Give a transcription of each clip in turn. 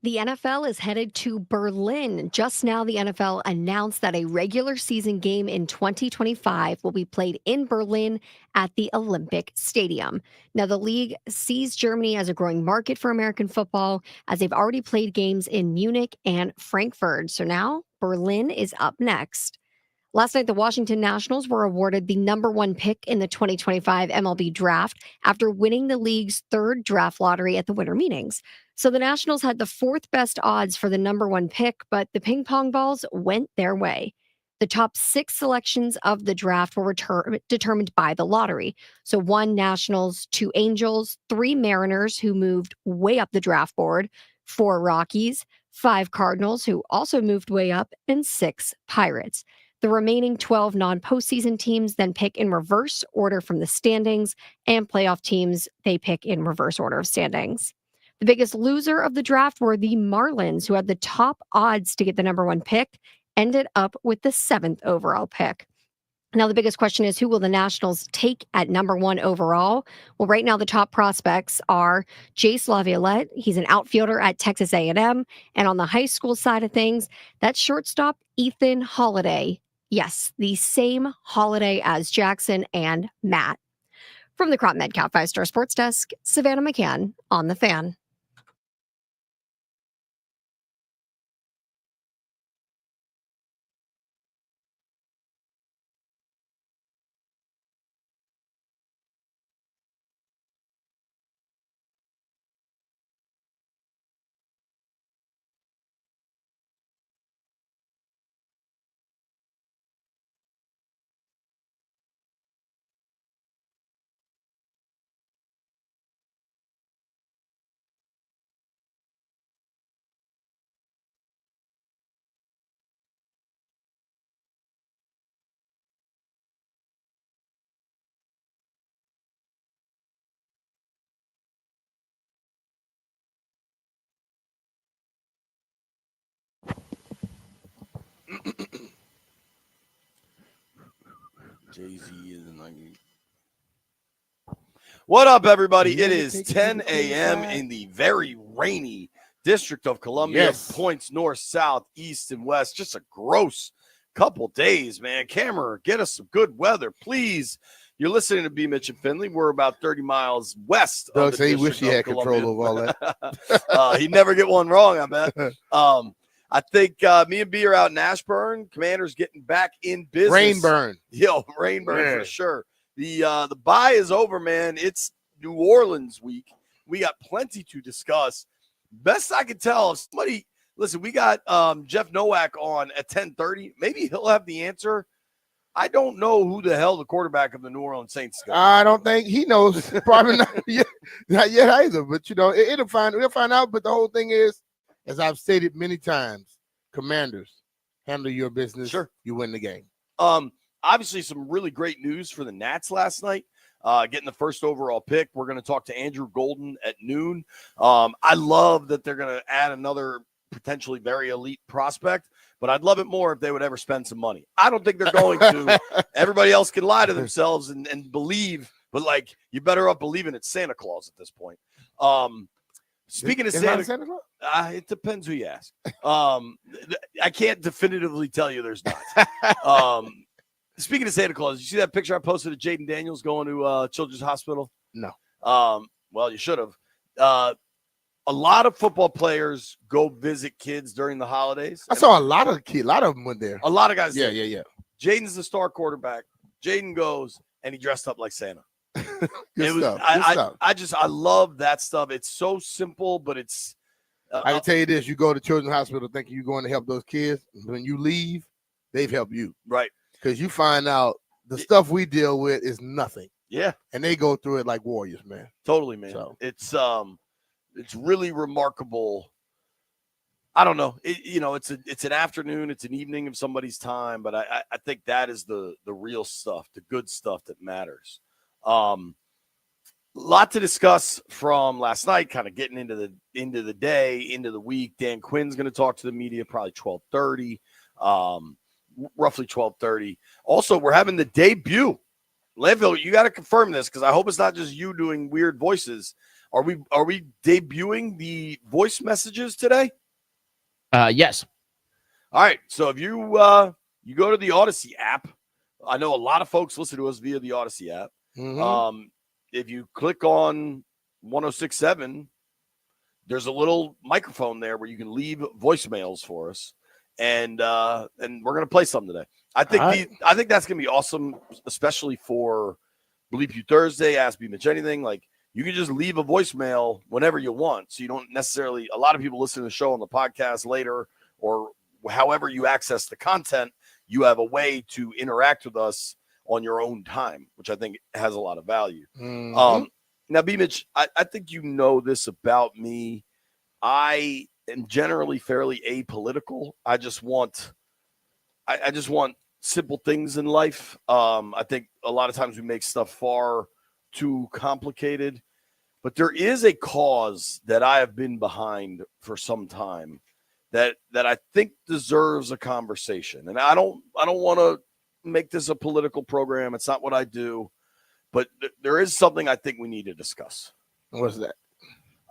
The NFL is headed to Berlin. Just now, the NFL announced that a regular season game in 2025 will be played in Berlin at the Olympic Stadium. Now, the league sees Germany as a growing market for American football, as they've already played games in Munich and Frankfurt. So now Berlin is up next. Last night, the Washington Nationals were awarded the number one pick in the 2025 MLB draft after winning the league's third draft lottery at the winter meetings. So the Nationals had the fourth best odds for the number one pick, but the ping pong balls went their way. The top six selections of the draft were determined by the lottery. So one Nationals, two Angels, three Mariners, who moved way up the draft board, four Rockies, five Cardinals, who also moved way up, and six Pirates. The remaining 12 non-postseason teams then pick in reverse order from the standings, and playoff teams, they pick in reverse order of standings. The biggest loser of the draft were the Marlins, who had the top odds to get the number one pick, ended up with the seventh overall pick. Now, the biggest question is, who will the Nationals take at number one overall? Well, right now, the top prospects are Jace Laviolette. He's an outfielder at Texas A&M. And on the high school side of things, that's shortstop Ethan Holiday. Yes, the same Holiday as Jackson and Matt. From the Crop Medcalf 5-Star Sports Desk, Savannah McCann on The Fan. Jay-Z is in 90. What up, everybody? It is 10 a.m. in the very rainy District of Columbia. Yes. Points north, south, east, and west. Just a gross couple days, man. Camera, get us some good weather, please. You're listening to B. Mitch and Finley. We're about 30 miles west Doug of the said he District wish he had of Columbia. control over all that. He'd never get one wrong, I bet. I think me and B are out in Ashburn. Commander's getting back in business. Rainburn. Yo, Rainburn for sure. The bye is over, man. It's New Orleans week. We got plenty to discuss. Best I can tell, if somebody listen, we got Jeff Nowak on at 10:30. Maybe he'll have the answer. I don't know who the hell the quarterback of the New Orleans Saints is. I don't think he knows. Probably not yet either. But we'll find out. But the whole thing is, as I've stated many times, Commanders, handle your business. Sure, you win the game. Obviously, some really great news for the Nats last night, getting the first overall pick. We're going to talk to Andrew Golden at noon. I love that they're going to add another potentially very elite prospect, but I'd love it more if they would ever spend some money. I don't think they're going to. Everybody else can lie to themselves and believe, but like, you better up believing it's Santa Claus at this point. Speaking of Santa Claus, it depends who you ask. I can't definitively tell you there's not. Speaking of Santa Claus, you see that picture I posted of Jaden Daniels going to Children's Hospital? No. Well, you should have. A lot of football players go visit kids during the holidays. I saw a lot of them went there. A lot of guys. Yeah. Jaden's the star quarterback. Jaden goes and he dressed up like Santa. Good stuff. I love that stuff. It's so simple, but it's. I can tell you this: you go to Children's Hospital thinking you're going to help those kids. When you leave, they've helped you. Right. Because you find out the stuff we deal with is nothing. Yeah. And they go through it like warriors, man. Totally, man. So. It's really remarkable. I don't know. It's an afternoon, it's an evening of somebody's time, but I think that is the real stuff, the good stuff that matters. Lot to discuss from last night, kind of getting into the day, into the week. Dan Quinn's going to talk to the media probably 12:30. Roughly 12:30. Also, we're having the debut Landfill, you got to confirm this because I hope it's not just you doing weird voices. Are we debuting the voice messages today? Yes. All right. So if you you go to the Odyssey app, I know a lot of folks listen to us via the Odyssey app. Mhm. If you click on 106.7, there's a little microphone there where you can leave voicemails for us, and we're gonna play some today. I think I think that's gonna be awesome, especially for Bleep You Thursday, Ask Me Mitch Anything. Like you can just leave a voicemail whenever you want, so you don't necessarily. A lot of people listen to the show on the podcast later, or however you access the content. You have a way to interact with us on your own time, which I think has a lot of value. Mhm. Now, B-Mitch, I think you know this about me. I am generally fairly apolitical. I just want simple things in life. I think a lot of times we make stuff far too complicated. But there is a cause that I have been behind for some time that I think deserves a conversation. And I don't want to make this a political program. It's not what I do. But there is something I think we need to discuss. What's that?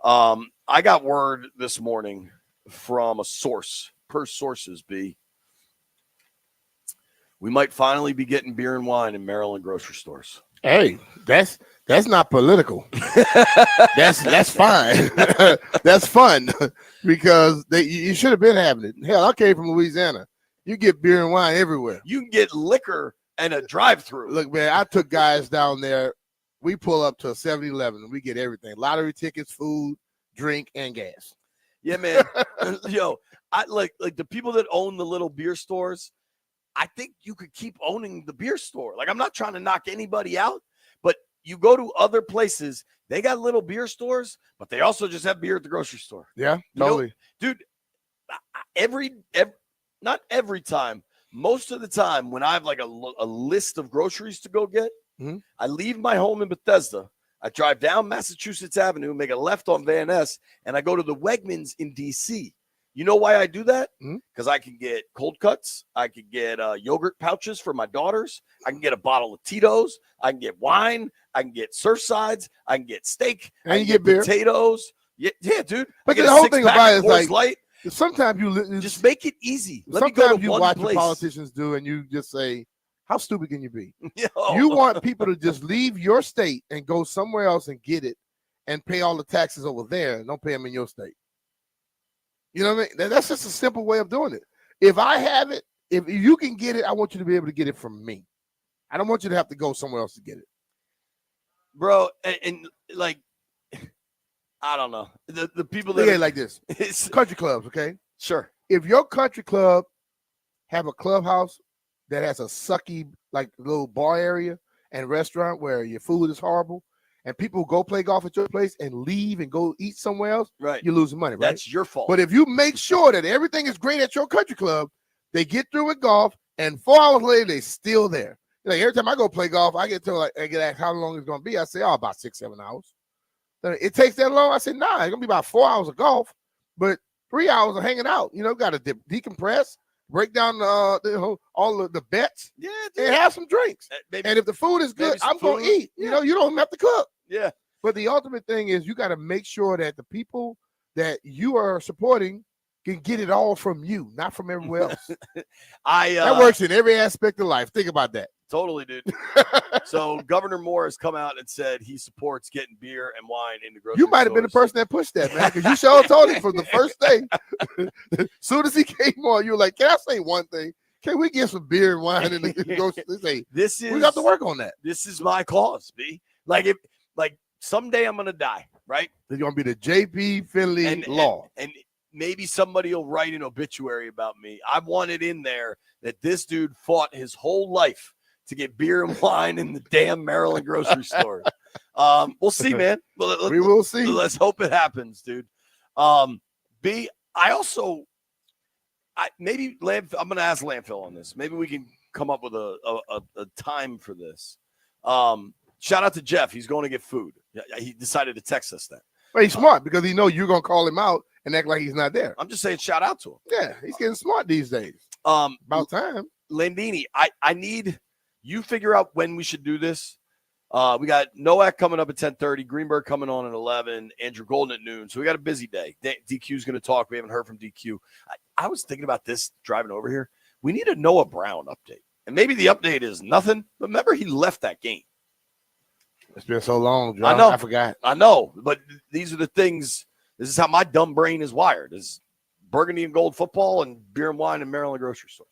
I got word this morning from a source, per sources, B. We might finally be getting beer and wine in Maryland grocery stores. Hey, that's not political. that's fine. That's fun because you should have been having it. Hell, I came from Louisiana. You get beer and wine everywhere. You can get liquor and a drive-through. Look, man, I took guys down there. We pull up to a 7-Eleven and we get everything: lottery tickets, food, drink, and gas. Yeah, man. Yo, I like the people that own the little beer stores. I think you could keep owning the beer store. Like, I'm not trying to knock anybody out, but you go to other places, they got little beer stores, but they also just have beer at the grocery store. Yeah, totally. Dude, not every time, most of the time when I have like a list of groceries to go get, I leave my home in Bethesda. I drive down Massachusetts Avenue, make a left on Van Ness, and I go to the Wegmans in D.C. You know why I do that? Because I can get cold cuts. I can get yogurt pouches for my daughters. I can get a bottle of Tito's. I can get wine. I can get Surfsides. I can get steak. And I you can get beer. Potatoes. Yeah, dude. But the whole thing about it is like, Light. sometimes you just make it easy. Let me sometimes go to you one watch place. what politicians do, and you just say, "How stupid can you be?" Yo. You want people to just leave your state and go somewhere else and get it, and pay all the taxes over there, and don't pay them in your state. You know what I mean? That's just a simple way of doing it. If I have it, if you can get it, I want you to be able to get it from me. I don't want you to have to go somewhere else to get it. Bro, and like, I don't know. The people that like this. It's country clubs, okay? Sure. If your country club have a clubhouse that has a sucky, like, little bar area and restaurant where your food is horrible, and people go play golf at your place and leave and go eat somewhere else, right, you're losing money, right? That's your fault. But if you make sure that everything is great at your country club, they get through with golf, and 4 hours later, they're still there. Like, every time I go play golf, I get asked how long it's going to be. I say, about 6-7 hours. It takes that long? I said, nah, it's going to be about 4 hours of golf, but 3 hours of hanging out. You know, got to decompress, break down all of the bets, and have some drinks. And if the food is good, I'm going to eat. You know, you don't have to cook. Yeah. But the ultimate thing is you got to make sure that the people that you are supporting can get it all from you, not from everywhere else. That works in every aspect of life. Think about that. Totally, dude. So Governor Moore has come out and said he supports getting beer and wine in the grocery You might have been the person that pushed that, man, because you sure told him from the first day. As soon as he came on, you were like, can I say one thing? Can we get some beer and wine in the grocery? We got to work on that. This is my cause, B. Like, someday I'm going to die, right? There's going to be the J.P. Finley law. And maybe somebody will write an obituary about me. I want it in there that this dude fought his whole life to get beer and wine in the damn Maryland grocery store. We'll see, man. We will see. Let's hope it happens, dude. B, maybe I'm going to ask Landfill on this. Maybe we can come up with a time for this. Shout out to Jeff. He's going to get food. He decided to text us that. Well, he's smart because he knows you're going to call him out and act like he's not there. I'm just saying shout out to him. Yeah, he's getting smart these days. About time. Landini, I need You figure out when we should do this. We got Nowak coming up at 10:30, Greenberg coming on at 11, Andrew Golden at noon. So we got a busy day. DQ's going to talk. We haven't heard from DQ. I was thinking about this driving over here. We need a Noah Brown update. And maybe the update is nothing. But remember, he left that game. It's been so long, John. I know. I forgot. I know. But these are the things. This is how my dumb brain is wired. Is burgundy and gold football and beer and wine in Maryland grocery stores.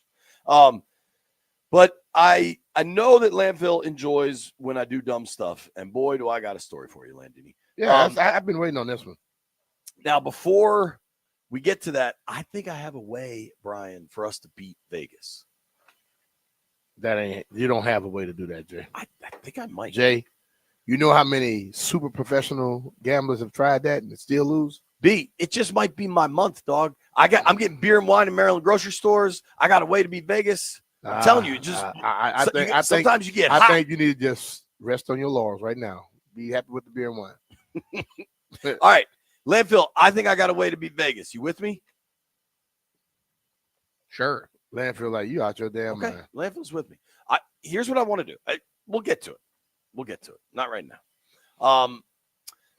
But I know that Landfill enjoys when I do dumb stuff. And boy, do I got a story for you, Landini. Yeah, I've been waiting on this one. Now, before we get to that, I think I have a way, Brian, for us to beat Vegas. You don't have a way to do that, Jay. I think I might. Jay, you know how many super professional gamblers have tried that and still lose? B, it just might be my month, dog. I'm getting beer and wine in Maryland grocery stores. I got a way to beat Vegas. I'm telling you, sometimes you get hot. I think you need to just rest on your laurels right now. Be happy with the beer and wine. All right, Landfill, I think I got a way to beat Vegas. You with me? Sure. Landfill, like you out your damn mind. Landfill's with me. Here's what I want to do. We'll get to it. Not right now.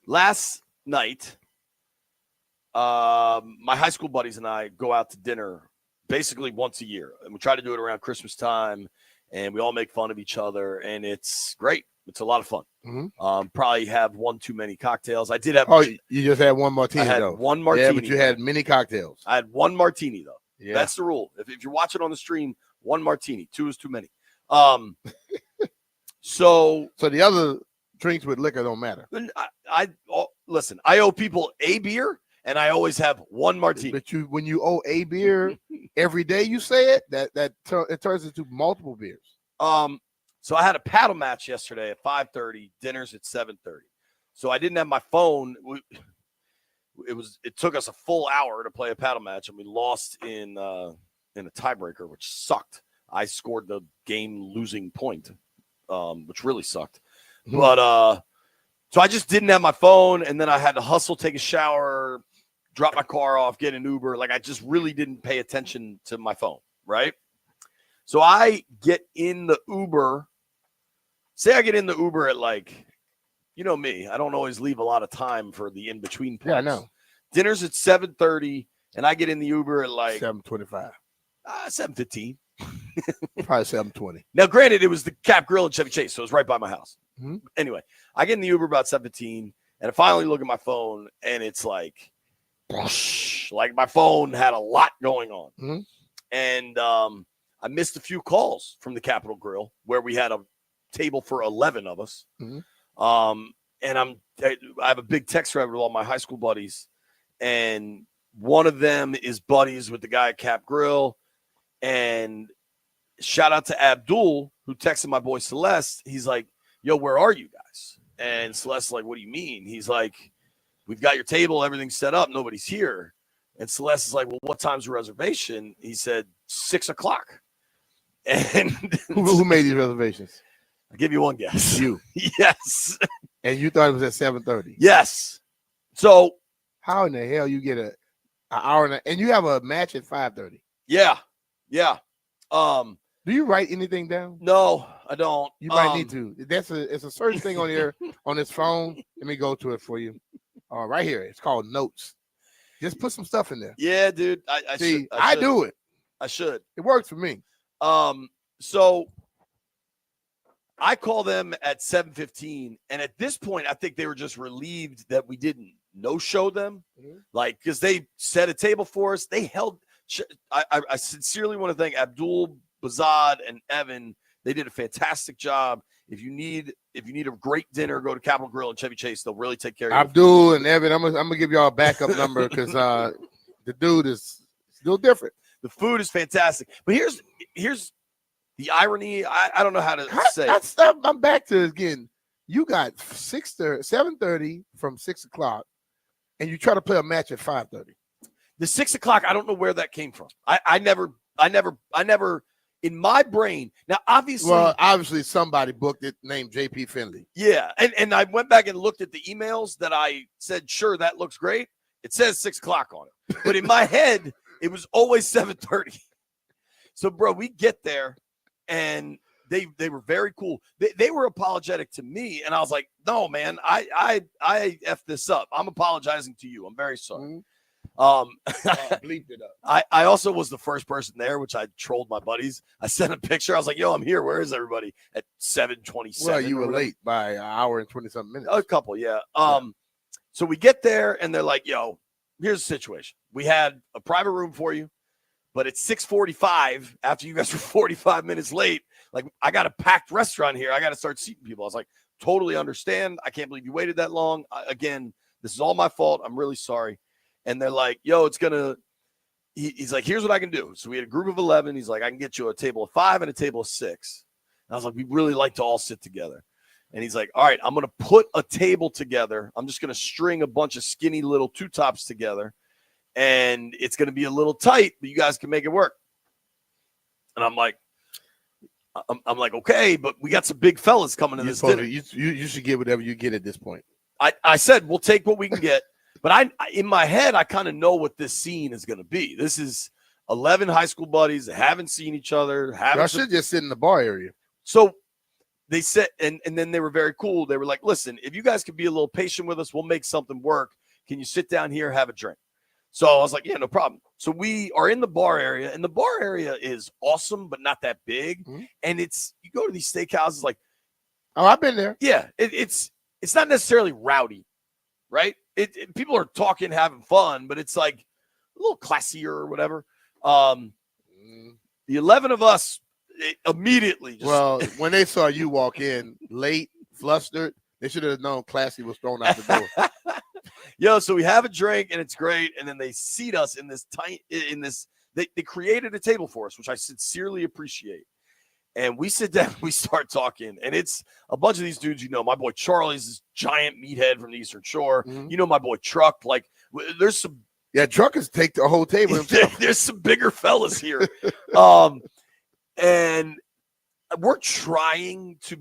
Last night, my high school buddies and I go out to dinner basically once a year, and we try to do it around Christmas time, and we all make fun of each other, and it's great. It's a lot of fun. Mm-hmm. Probably have one too many cocktails. I did have. Oh, you just had one martini. I had though. one martini. Yeah, but you had many cocktails. I had one martini though. Yeah. That's the rule. If you're watching on the stream, one martini, two is too many. So the other drinks with liquor don't matter. Listen. I owe people a beer. And I always have one martini. But when you owe a beer every day, you say it, it turns into multiple beers. So I had a paddle match yesterday at 5:30, dinner's at 7:30. So I didn't have my phone. It took us a full hour to play a paddle match, and we lost in a tiebreaker, which sucked. I scored the game losing point, which really sucked. Mm-hmm. But so I just didn't have my phone, and then I had to hustle, take a shower, drop my car off, get an Uber. Like I just really didn't pay attention to my phone, right? So I get in the Uber. Say I get in the Uber at like, you know me, I don't always leave a lot of time for the in-between points. Yeah, I know. Dinner's at 7:30, and I get in the Uber at like 7:25. 7:15. Probably 7:20. Now, granted, it was the Cap Grill in Chevy Chase, so it was right by my house. Mm-hmm. Anyway, I get in the Uber about 7:15, and I finally look at my phone, and it's like my phone had a lot going on. Mm-hmm. And I missed a few calls from the Capitol Grill where we had a table for 11 of us. Mm-hmm. And I have a big text thread with all my high school buddies, and one of them is buddies with the guy at Cap Grill. And shout out to Abdul, who texted my boy Celeste. He's like, yo, where are you guys? And Celeste's like, what do you mean? He's like, we've got your table, everything's set up, nobody's here. And Celeste is like, well, what time's the reservation? He said 6:00. And who made these reservations? I'll give you one guess. You. Yes. And you thought it was at 7:30. Yes. So how in the hell you get an hour and you have a match at 5:30? Yeah. Yeah. Do you write anything down? No, I don't. You might need to. It's a certain thing on here on this phone. Let me go to it for you. Right here. It's called notes. Just put some stuff in there. Yeah, dude. I do it. I should. It works for me. So I call them at 7:15, and at this point, I think they were just relieved that we didn't no-show them, because they set a table for us. They held. I sincerely want to thank Abdul, Bazad, and Evan. They did a fantastic job. If you need a great dinner, go to Capitol Grill and Chevy Chase. They'll really take care of you. Abdul and Evan, I'm gonna give y'all a backup number because the dude is still different. The food is fantastic, but here's the irony. I don't know how to say. I'm back to it again. You got 7:30 from 6:00, and you try to play a match at 5:30. The 6:00. I don't know where that came from. I never. In my brain, now obviously somebody booked it named JP Finley. Yeah, and I went back and looked at the emails that I said, sure, that looks great. It says 6:00 on it, but in my head, it was always 7:30. So, bro, we get there, and They were very cool. They were apologetic to me, and I was like, no, man, I effed this up. I'm apologizing to you. I'm very sorry. Bleeped it up. I also was the first person there, which I trolled my buddies. I sent a picture. I was like, yo, I'm here. Where is everybody? At 7:27. Well, you were late by an hour and 20-something minutes. A couple, yeah. So we get there, and they're like, yo, here's the situation. We had a private room for you, but it's 6:45 after you guys were 45 minutes late. Like, I got a packed restaurant here. I got to start seating people. I was like, totally understand. I can't believe you waited that long. Again, this is all my fault. I'm really sorry. And they're like, yo, it's going to, he's like, here's what I can do. So we had a group of 11. He's like, I can get you a table of 5 and a table of 6. And I was like, we'd really like to all sit together. And he's like, all right, I'm going to put a table together. I'm just going to string a bunch of skinny little two-tops together. And it's going to be a little tight, but you guys can make it work. And I'm like, okay, but we got some big fellas coming to this dinner. You should get whatever you get at this point. I said, we'll take what we can get. But I in my head, I kind of know what this scene is going to be. This is 11 high school buddies that haven't seen each other. I should just sit in the bar area. So they said, and then they were very cool. They were like, listen, if you guys could be a little patient with us, we'll make something work. Can you sit down here, have a drink? So I was like, yeah, no problem. So we are in the bar area, and the bar area is awesome, but not that big. Mm-hmm. And you go to these steakhouses like, oh, I've been there. Yeah, it's not necessarily rowdy, right? People are talking, having fun, but it's like a little classier or whatever. The 11 of us immediately just when they saw you walk in late, flustered, they should have known classy was thrown out the door. Yo, so we have a drink and it's great, and then they seat us in this they created a table for us, which I sincerely appreciate. And we sit down, we start talking, and it's a bunch of these dudes, my boy Charlie's this giant meathead from the Eastern Shore. Mm-hmm. My boy Truck. Like, there's some. Yeah, Truck is take the whole table himself. There's some bigger fellas here. And we're trying to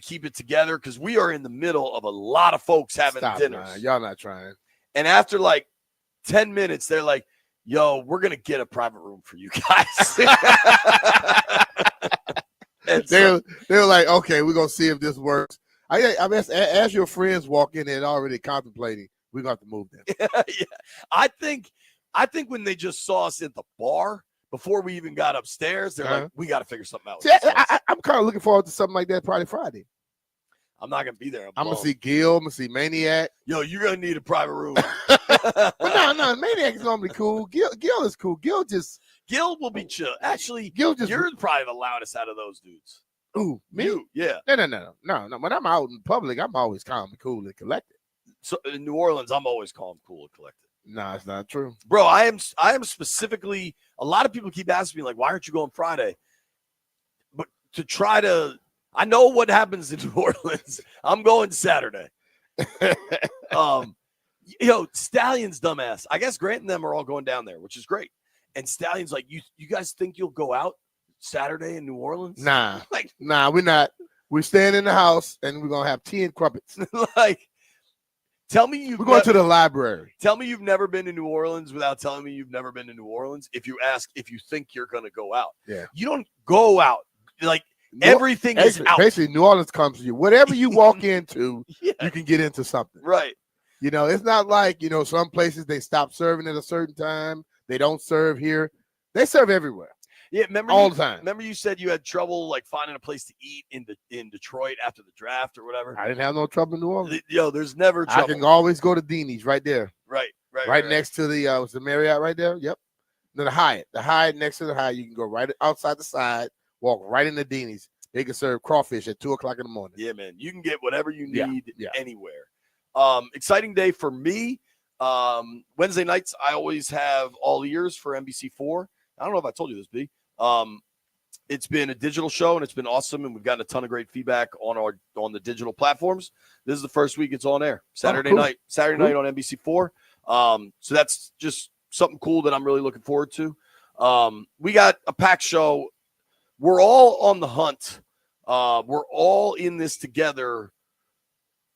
keep it together because we are in the middle of a lot of folks having dinners. Man. Y'all not trying. And after like 10 minutes, they're like, yo, we're going to get a private room for you guys. And they're like, okay, we're going to see if this works. I guess as your friends walk in, they're already contemplating, we're going to have to move them. Yeah. I think when they just saw us at the bar, before we even got upstairs, they're like, we got to figure something out. See, I'm kind of looking forward to something like that probably Friday. I'm not going to be there. I'm going to see Gil. I'm going to see Maniac. Yo, you're going to need a private room. Well, no, Maniac is going to be cool. Gil is cool. Gil will be chill. Actually, you're probably the loudest out of those dudes. Ooh, me? You, yeah. No. When I'm out in public, I'm always calm and cool and collected. So in New Orleans, I'm always calm, cool, and collected. No, it's not true. Bro, I am specifically, a lot of people keep asking me, like, why aren't you going Friday? But to try to, I know what happens in New Orleans. I'm going Saturday. Stallion's dumbass. I guess Grant and them are all going down there, which is great. And Stallion's like, you guys think you'll go out Saturday in New Orleans? Nah, we're not. We're staying in the house, and we're going to have tea and crumpets. Tell me we're going to the library. Tell me you've never been to New Orleans without telling me you've never been to New Orleans. If you ask if you think you're going to go out, you don't go out. Like everything is out. Basically, New Orleans comes to you. Whatever you walk into, you can get into something. Right. It's not like some places they stop serving at a certain time. They don't serve here. They serve everywhere. Yeah, remember all the time. Remember you said you had trouble like finding a place to eat in Detroit after the draft or whatever? I didn't have no trouble in New Orleans. Yo, there's never trouble. I can always go to Deanie's right there. Right next to the Marriott right there. Yep. No, the Hyatt. The Hyatt next to the Hyatt. You can go right outside the side, walk right into Deanie's. They can serve crawfish at 2:00 in the morning. Yeah, man. You can get whatever you need anywhere. Exciting day for me. Wednesday nights, I always have all ears for NBC4. I don't know if I told you this, B. It's been a digital show and it's been awesome, and we've gotten a ton of great feedback on the digital platforms. This is the first week it's on air. Saturday night on NBC4. So that's just something cool that I'm really looking forward to. We got a packed show. We're all on the hunt. We're all in this together,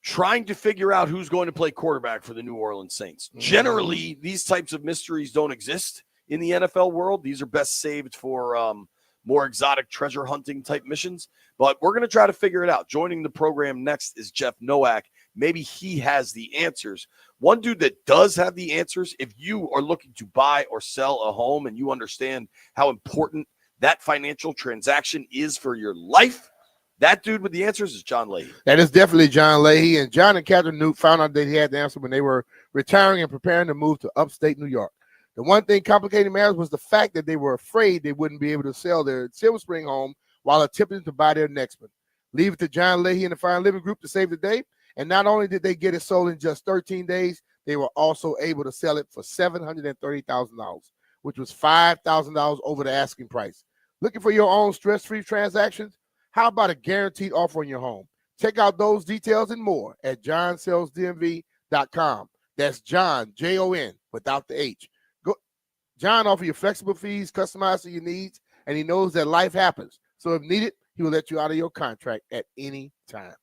trying to figure out who's going to play quarterback for the New Orleans Saints. Mm-hmm. Generally, these types of mysteries don't exist in the NFL world. These are best saved for more exotic treasure hunting type missions. But we're going to try to figure it out. Joining the program next is Jeff Nowak. Maybe he has the answers. One dude that does have the answers, if you are looking to buy or sell a home and you understand how important that financial transaction is for your life, that dude with the answers is John Leahy. That is definitely John Leahy. And John and Catherine Newt found out that he had the answer when they were retiring and preparing to move to upstate New York. The one thing complicating matters was the fact that they were afraid they wouldn't be able to sell their Silver Spring home while attempting to buy their next one. Leave it to John Leahy and the Fine Living Group to save the day. And not only did they get it sold in just 13 days, they were also able to sell it for $730,000, which was $5,000 over the asking price. Looking for your own stress-free transactions? How about a guaranteed offer on your home? Check out those details and more at johnsellsdmv.com. That's John, Jon, without the H. John offers you flexible fees, customized to your needs, and he knows that life happens. So if needed, he will let you out of your contract at any time.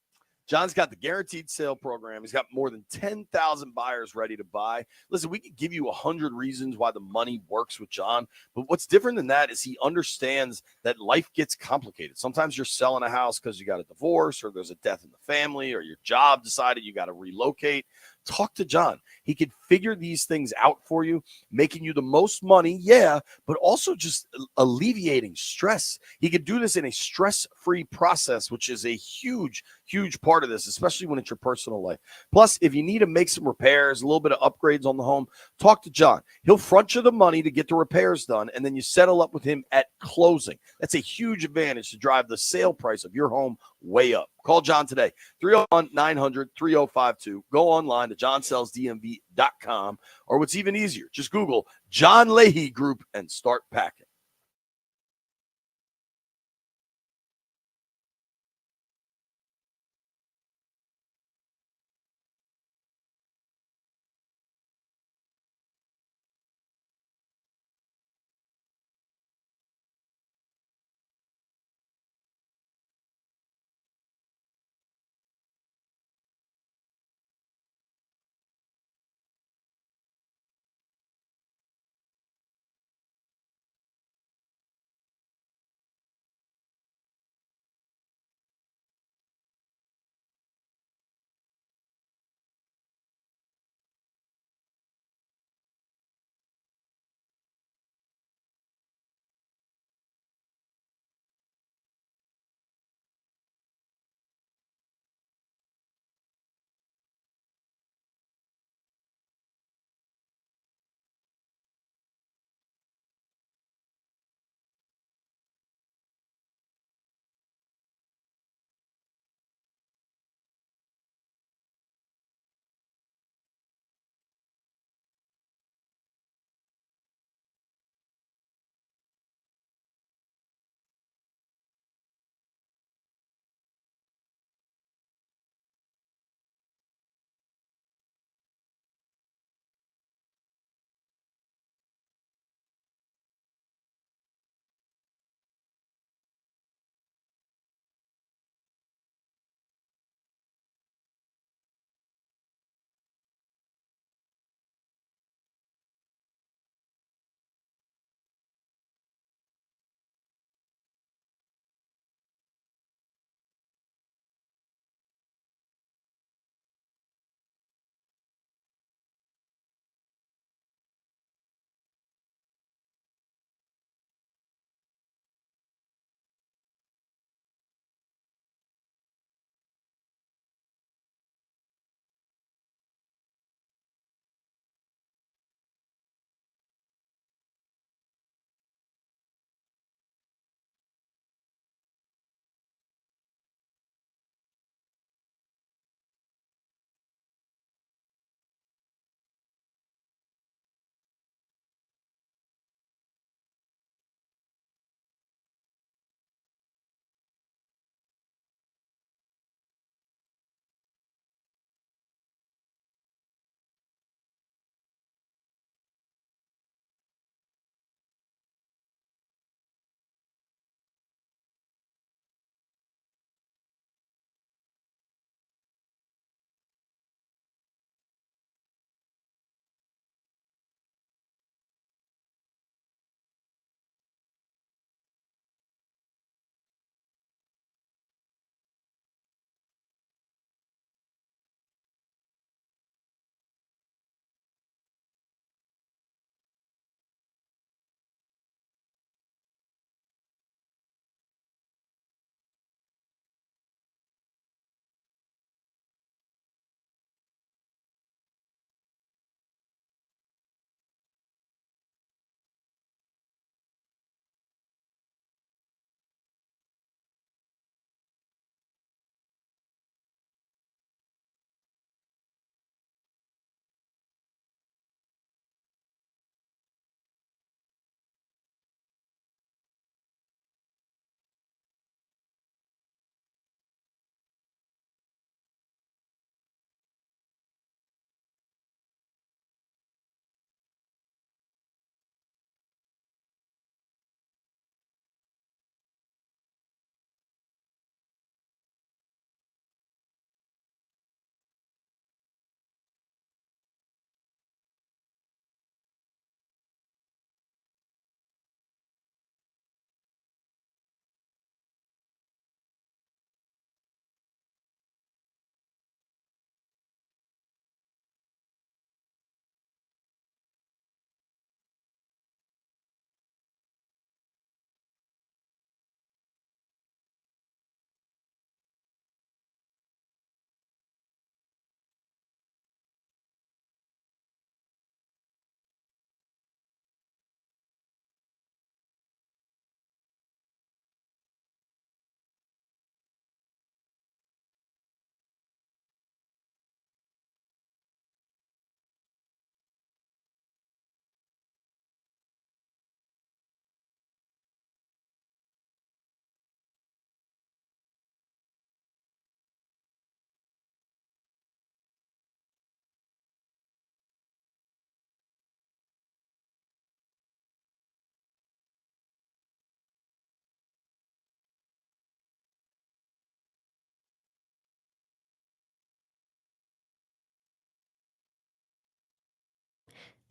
John's got the guaranteed sale program. He's got more than 10,000 buyers ready to buy. Listen, we could give you 100 reasons why the money works with John, but what's different than that is he understands that life gets complicated. Sometimes you're selling a house because you got a divorce or there's a death in the family or your job decided you got to relocate. Talk to John. He could figure these things out for you, making you the most money, yeah, but also just alleviating stress. He could do this in a stress-free process, which is a huge, huge part of this, especially when it's your personal life. Plus, if you need to make some repairs, a little bit of upgrades on the home, talk to John. He'll front you the money to get the repairs done, and then you settle up with him at closing. That's a huge advantage to drive the sale price of your home way up. Call John today, 301-900-3052. Go online to johnsellsdmv.com, or what's even easier, just Google John Leahy Group and start packing.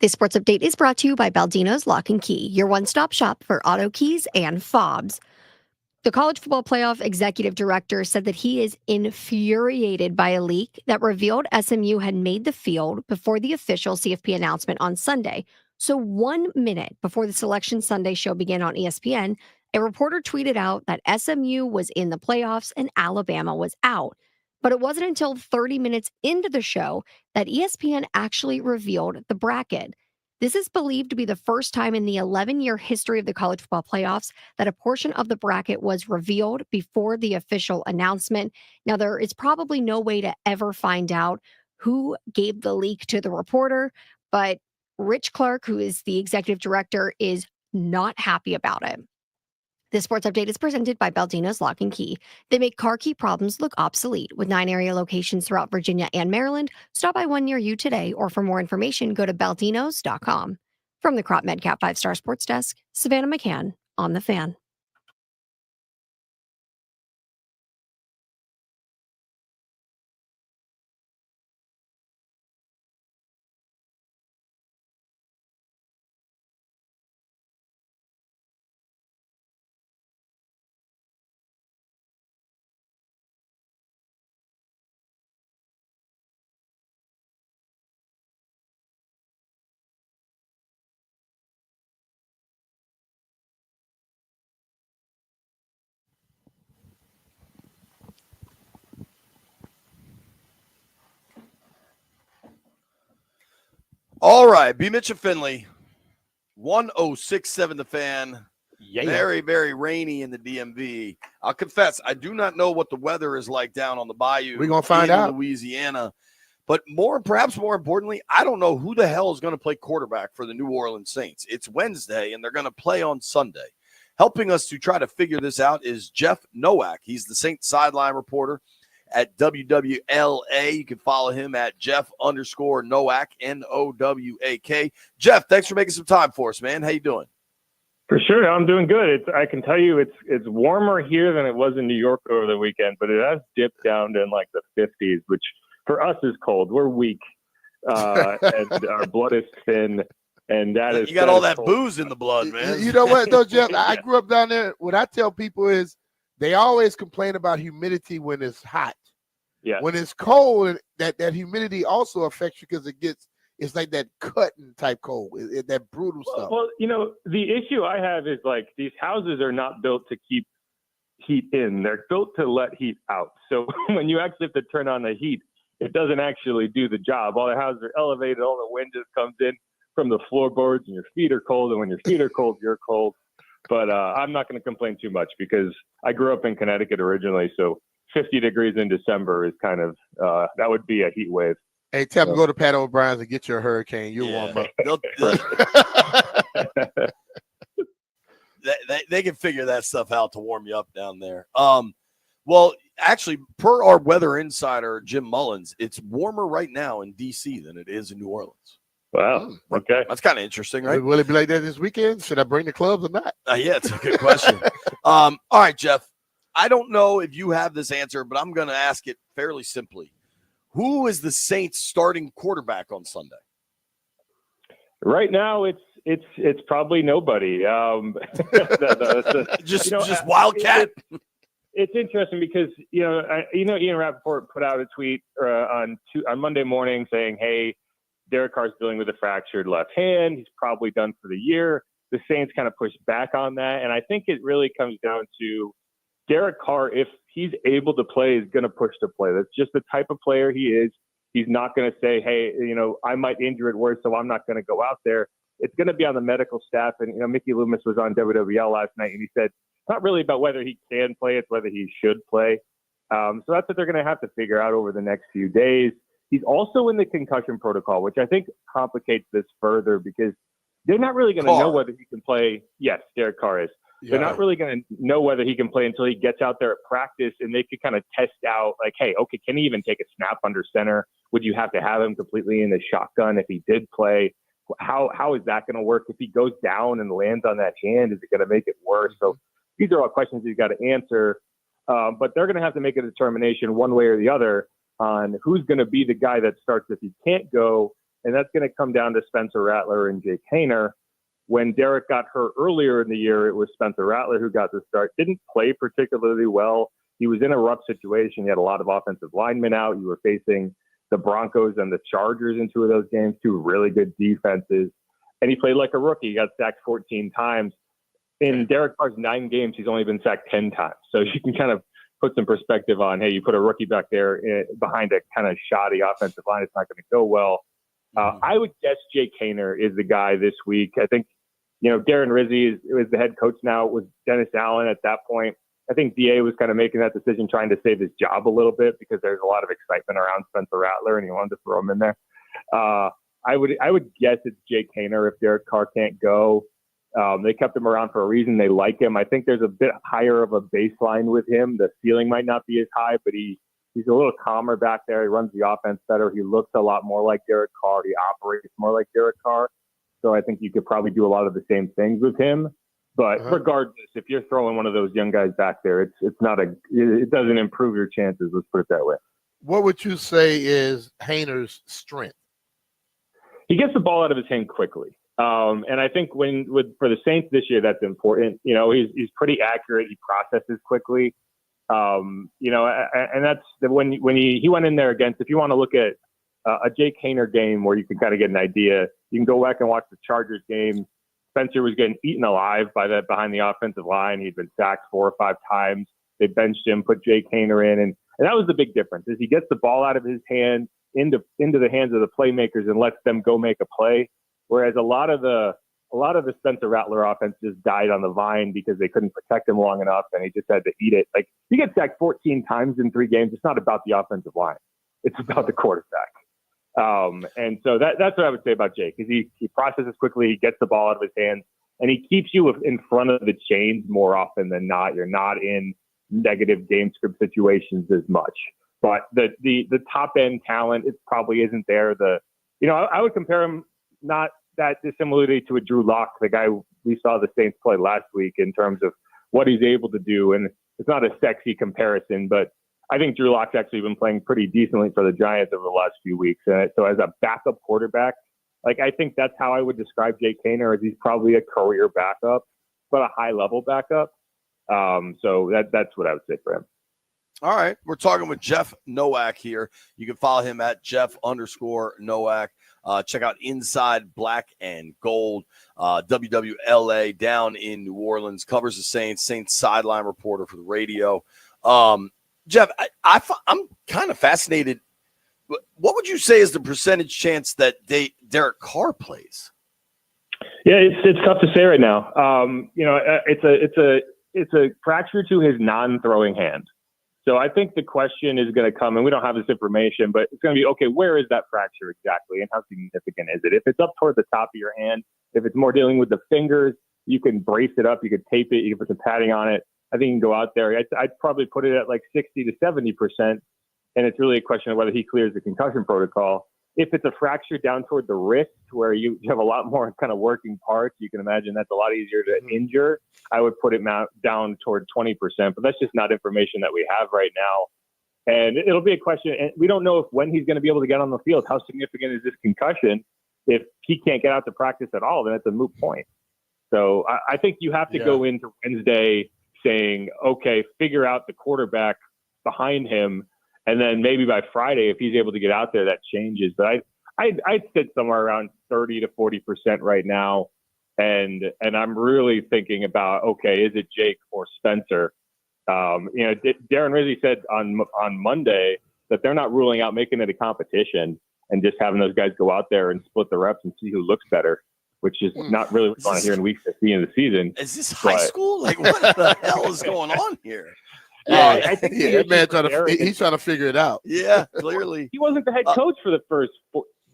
This sports update is brought to you by Baldino's Lock and Key, your one-stop shop for auto keys and fobs. The college football playoff executive director said that he is infuriated by a leak that revealed SMU had made the field before the official CFP announcement on Sunday. So 1 minute before the Selection Sunday show began on ESPN, a reporter tweeted out that SMU was in the playoffs and Alabama was out. But it wasn't until 30 minutes into the show that ESPN actually revealed the bracket. This is believed to be the first time in the 11-year history of the college football playoffs that a portion of the bracket was revealed before the official announcement. Now, there is probably no way to ever find out who gave the leak to the reporter, but Rich Clark, who is the executive director, is not happy about it. This sports update is presented by Baldino's Lock and Key. They make car key problems look obsolete. With 9 area locations throughout Virginia and Maryland, stop by one near you today, or for more information, go to baldinos.com. From the Crop Medcap 5-Star Sports Desk, Savannah McCann on The Fan. All right, B. Mitch and Finley, 1067 The Fan. Yeah. Very, very rainy in the DMV. I'll confess, I do not know what the weather is like down on the bayou. We're gonna find in out. Louisiana. But perhaps more importantly, I don't know who the hell is going to play quarterback for the New Orleans Saints. It's Wednesday, and they're going to play on Sunday. Helping us to try to figure this out is Jeff Nowak. He's the Saints sideline reporter at WWLA. You can follow him at Jeff_Nowak, Nowak. Jeff, thanks for making some time for us, man. How you doing? For sure, I'm doing good. I can tell you it's warmer here than it was in New York over the weekend, but it has dipped down to like the 50s, which for us is cold. We're weak, and our blood is thin, and that is. You got all that booze in the blood, man. You know what, though, Jeff? I grew up down there. What I tell people is they always complain about humidity when it's hot. Yeah. When it's cold, that humidity also affects you because it's like that cutting type cold, that brutal stuff. Well, the issue I have is like these houses are not built to keep heat in. They're built to let heat out. So when you actually have to turn on the heat, it doesn't actually do the job. All the houses are elevated. All the wind just comes in from the floorboards, and your feet are cold. And when your feet are cold, you're cold. But I'm not going to complain too much because I grew up in Connecticut originally. So 50 degrees in December is kind of that would be a heat wave. Hey, tell them go to Pat O'Brien's and get your hurricane. You'll warm up. They can figure that stuff out to warm you up down there. Well, actually, per our weather insider, Jim Mullins, it's warmer right now in D.C. than it is in New Orleans. Wow. Okay. That's kind of interesting, right? Will it be like that this weekend? Should I bring the clubs or not? Yeah, it's a good question. All right, Jeff. I don't know if you have this answer, but I'm going to ask it fairly simply. Who is the Saints starting quarterback on Sunday? Right now, it's probably nobody. Just Wildcat. It's interesting because Ian Rappaport put out a tweet on Monday morning saying, "Hey, Derek Carr's dealing with a fractured left hand. He's probably done for the year." The Saints kind of pushed back on that, and I think it really comes down to Derek Carr. If he's able to play, is going to push to play. That's just the type of player he is. He's not going to say, "Hey, I might injure it worse, so I'm not going to go out there." It's going to be on the medical staff, and Mickey Loomis was on WWL last night, and he said it's not really about whether he can play; it's whether he should play. So that's what they're going to have to figure out over the next few days. He's also in the concussion protocol, which I think complicates this further because they're not really going to know whether he can play. Yes, Derek Carr is. Yeah. They're not really going to know whether he can play until he gets out there at practice, and they could kind of test out, like, hey, okay, can he even take a snap under center? Would you have to have him completely in the shotgun if he did play? How is that going to work? If he goes down and lands on that hand, is it going to make it worse? So these are all questions you've got to answer. But they're going to have to make a determination one way or the other on who's going to be the guy that starts if he can't go. and that's going to come down to Spencer Rattler and Jake Haener. When Derek got hurt earlier in the year, it was Spencer Rattler who got the start. Didn't play particularly well. He was in a rough situation. He had a lot of offensive linemen out. You were facing the Broncos and the Chargers in 2 of those games, 2 really good defenses. And he played like a rookie. He got sacked 14 times. In Derek Carr's 9 games, he's only been sacked 10 times. So you can kind of put some perspective on, hey, you put a rookie back there behind a kind of shoddy offensive line, it's not going to go well. I would guess Jake Haener is the guy this week. I think, Darren Rizzi is the head coach now. It was Dennis Allen at that point. I think DA was kind of making that decision, trying to save his job a little bit because there's a lot of excitement around Spencer Rattler, and he wanted to throw him in there. I would guess it's Jake Haener if Derek Carr can't go. They kept him around for a reason. They like him. I think there's a bit higher of a baseline with him. The ceiling might not be as high, but he's a little calmer back there. He runs the offense better. He looks a lot more like Derek Carr. He operates more like Derek Carr. So I think you could probably do a lot of the same things with him. But regardless, if you're throwing one of those young guys back there, it doesn't improve your chances. Let's put it that way. What would you say is Haener's strength? He gets the ball out of his hand quickly. And I think for the Saints this year, that's important. He's pretty accurate. He processes quickly. And that's when he went in there against, if you want to look at a Jake Haener game where you can kind of get an idea, you can go back and watch the Chargers game. Spencer was getting eaten alive behind the offensive line. He'd been sacked 4 or 5 times. They benched him, put Jake Haener in, and that was the big difference. Is he gets the ball out of his hand into the hands of the playmakers and lets them go make a play. Whereas a lot of the Spencer Rattler offense just died on the vine because they couldn't protect him long enough, and he just had to eat it. Like, he gets sacked 14 times in 3 games. It's not about the offensive line; it's about the quarterback. And so that's what I would say about Jake. Is he processes quickly, he gets the ball out of his hands, and he keeps you in front of the chains more often than not. You're not in negative game script situations as much. But the top end talent, it probably isn't there. I would compare him not that dissimilarly to a Drew Lock, the guy we saw the Saints play last week, in terms of what he's able to do. And it's not a sexy comparison, but I think Drew Lock's actually been playing pretty decently for the Giants over the last few weeks. So as a backup quarterback, I think that's how I would describe Jake Haener, as he's probably a career backup, but a high level backup. So that's what I would say for him. All right. We're talking with Jeff Nowak here. You can follow him at Jeff_Nowak. Check out Inside Black and Gold. WWLA down in New Orleans, covers the Saints sideline reporter for the radio. Jeff, I'm kind of fascinated. What would you say is the percentage chance that Derek Carr plays? Yeah, it's tough to say right now. It's a fracture to his non-throwing hand. So I think the question is going to come, and we don't have this information, but it's going to be, okay, where is that fracture exactly, and how significant is it? If it's up toward the top of your hand, if it's more dealing with the fingers, you can brace it up, you could tape it, you can put some padding on it. I think you can go out there. I'd probably put it at 60 to 70%, and it's really a question of whether he clears the concussion protocol. If it's a fracture down toward the wrist, where you have a lot more kind of working parts, you can imagine that's a lot easier to injure. I would put it down toward 20%, but that's just not information that we have right now. And it'll be a question, and we don't know when he's going to be able to get on the field. How significant is this concussion? If he can't get out to practice at all, then it's a moot point. So I think you have to go into Wednesday saying, okay, figure out the quarterback behind him, and then maybe by Friday, if he's able to get out there, that changes. But I'd sit somewhere around 30 to 40% right now. And I'm really thinking about, okay, is it Jake or Spencer? Darren Rizzi said on Monday that they're not ruling out making it a competition and just having those guys go out there and split the reps and see who looks better, which is not really what you want to hear in week 15 of the season. Is this high school? What the hell is going on here? I think that man he's trying to figure it out. Yeah, clearly. He wasn't the head coach for the first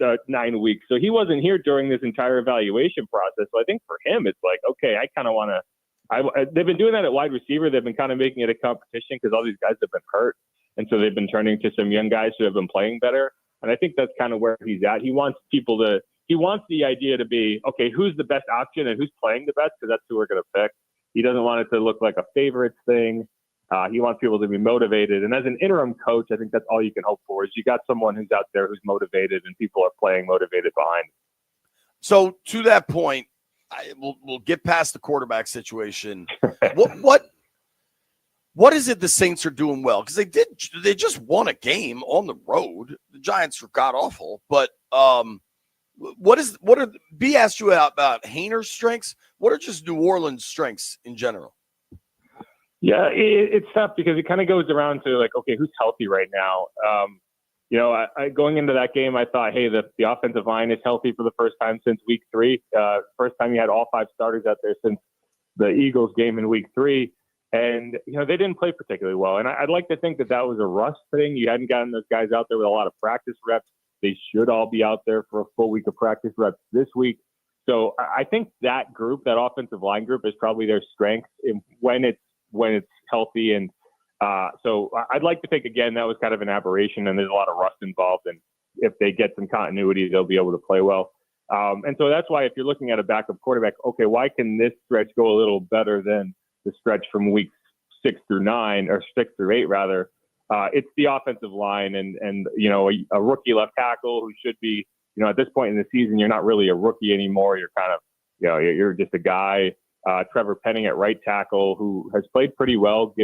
9 weeks, so he wasn't here during this entire evaluation process. So I think for him, it's okay, I kind of want to. They've been doing that at wide receiver. They've been kind of making it a competition because all these guys have been hurt, and so they've been turning to some young guys who have been playing better. And I think that's kind of where he's at. He wants the idea to be, okay, who's the best option and who's playing the best, because that's who we're going to pick. He doesn't want it to look like a favorites thing. He wants people to be motivated. And as an interim coach, I think that's all you can hope for is you got someone who's out there who's motivated and people are playing motivated behind. So to that point, we'll get past the quarterback situation. What is it the Saints are doing well? Because they just won a game on the road. The Giants were god awful, but B asked you about Hayner's strengths. What are just New Orleans' strengths in general? Yeah, it's tough because it kind of goes around to like, okay, who's healthy right now? Going into that game, I thought, hey, the offensive line is healthy for the first time since week 3. First time you had all 5 starters out there since the Eagles game in week 3. And, they didn't play particularly well. And I'd like to think that was a rust thing. You hadn't gotten those guys out there with a lot of practice reps. They should all be out there for a full week of practice reps this week. So I think that group, that offensive line group, is probably their strength when it's healthy. And so I'd like to think, again, that was kind of an aberration and there's a lot of rust involved. And if they get some continuity, they'll be able to play well. And so that's why if you're looking at a backup quarterback, okay, why can this stretch go a little better than the stretch from weeks 6 through 9 or 6 through 8 rather? It's the offensive line and a rookie left tackle who should be, at this point in the season, you're not really a rookie anymore. You're kind of, you're just a guy. Trevor Penning at right tackle, who has played pretty well,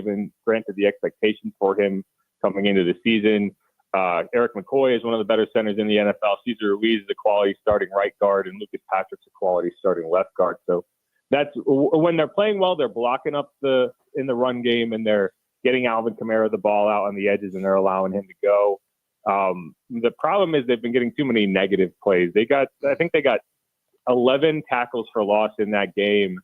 granted the expectations for him coming into the season. Eric McCoy is one of the better centers in the NFL. Cesar Ruiz is a quality starting right guard, and Lucas Patrick's a quality starting left guard. So that's when they're playing well, they're blocking up in the run game, and they're getting Alvin Kamara the ball out on the edges, and they're allowing him to go. The problem is they've been getting too many negative plays. I think they got 11 tackles for loss in that game,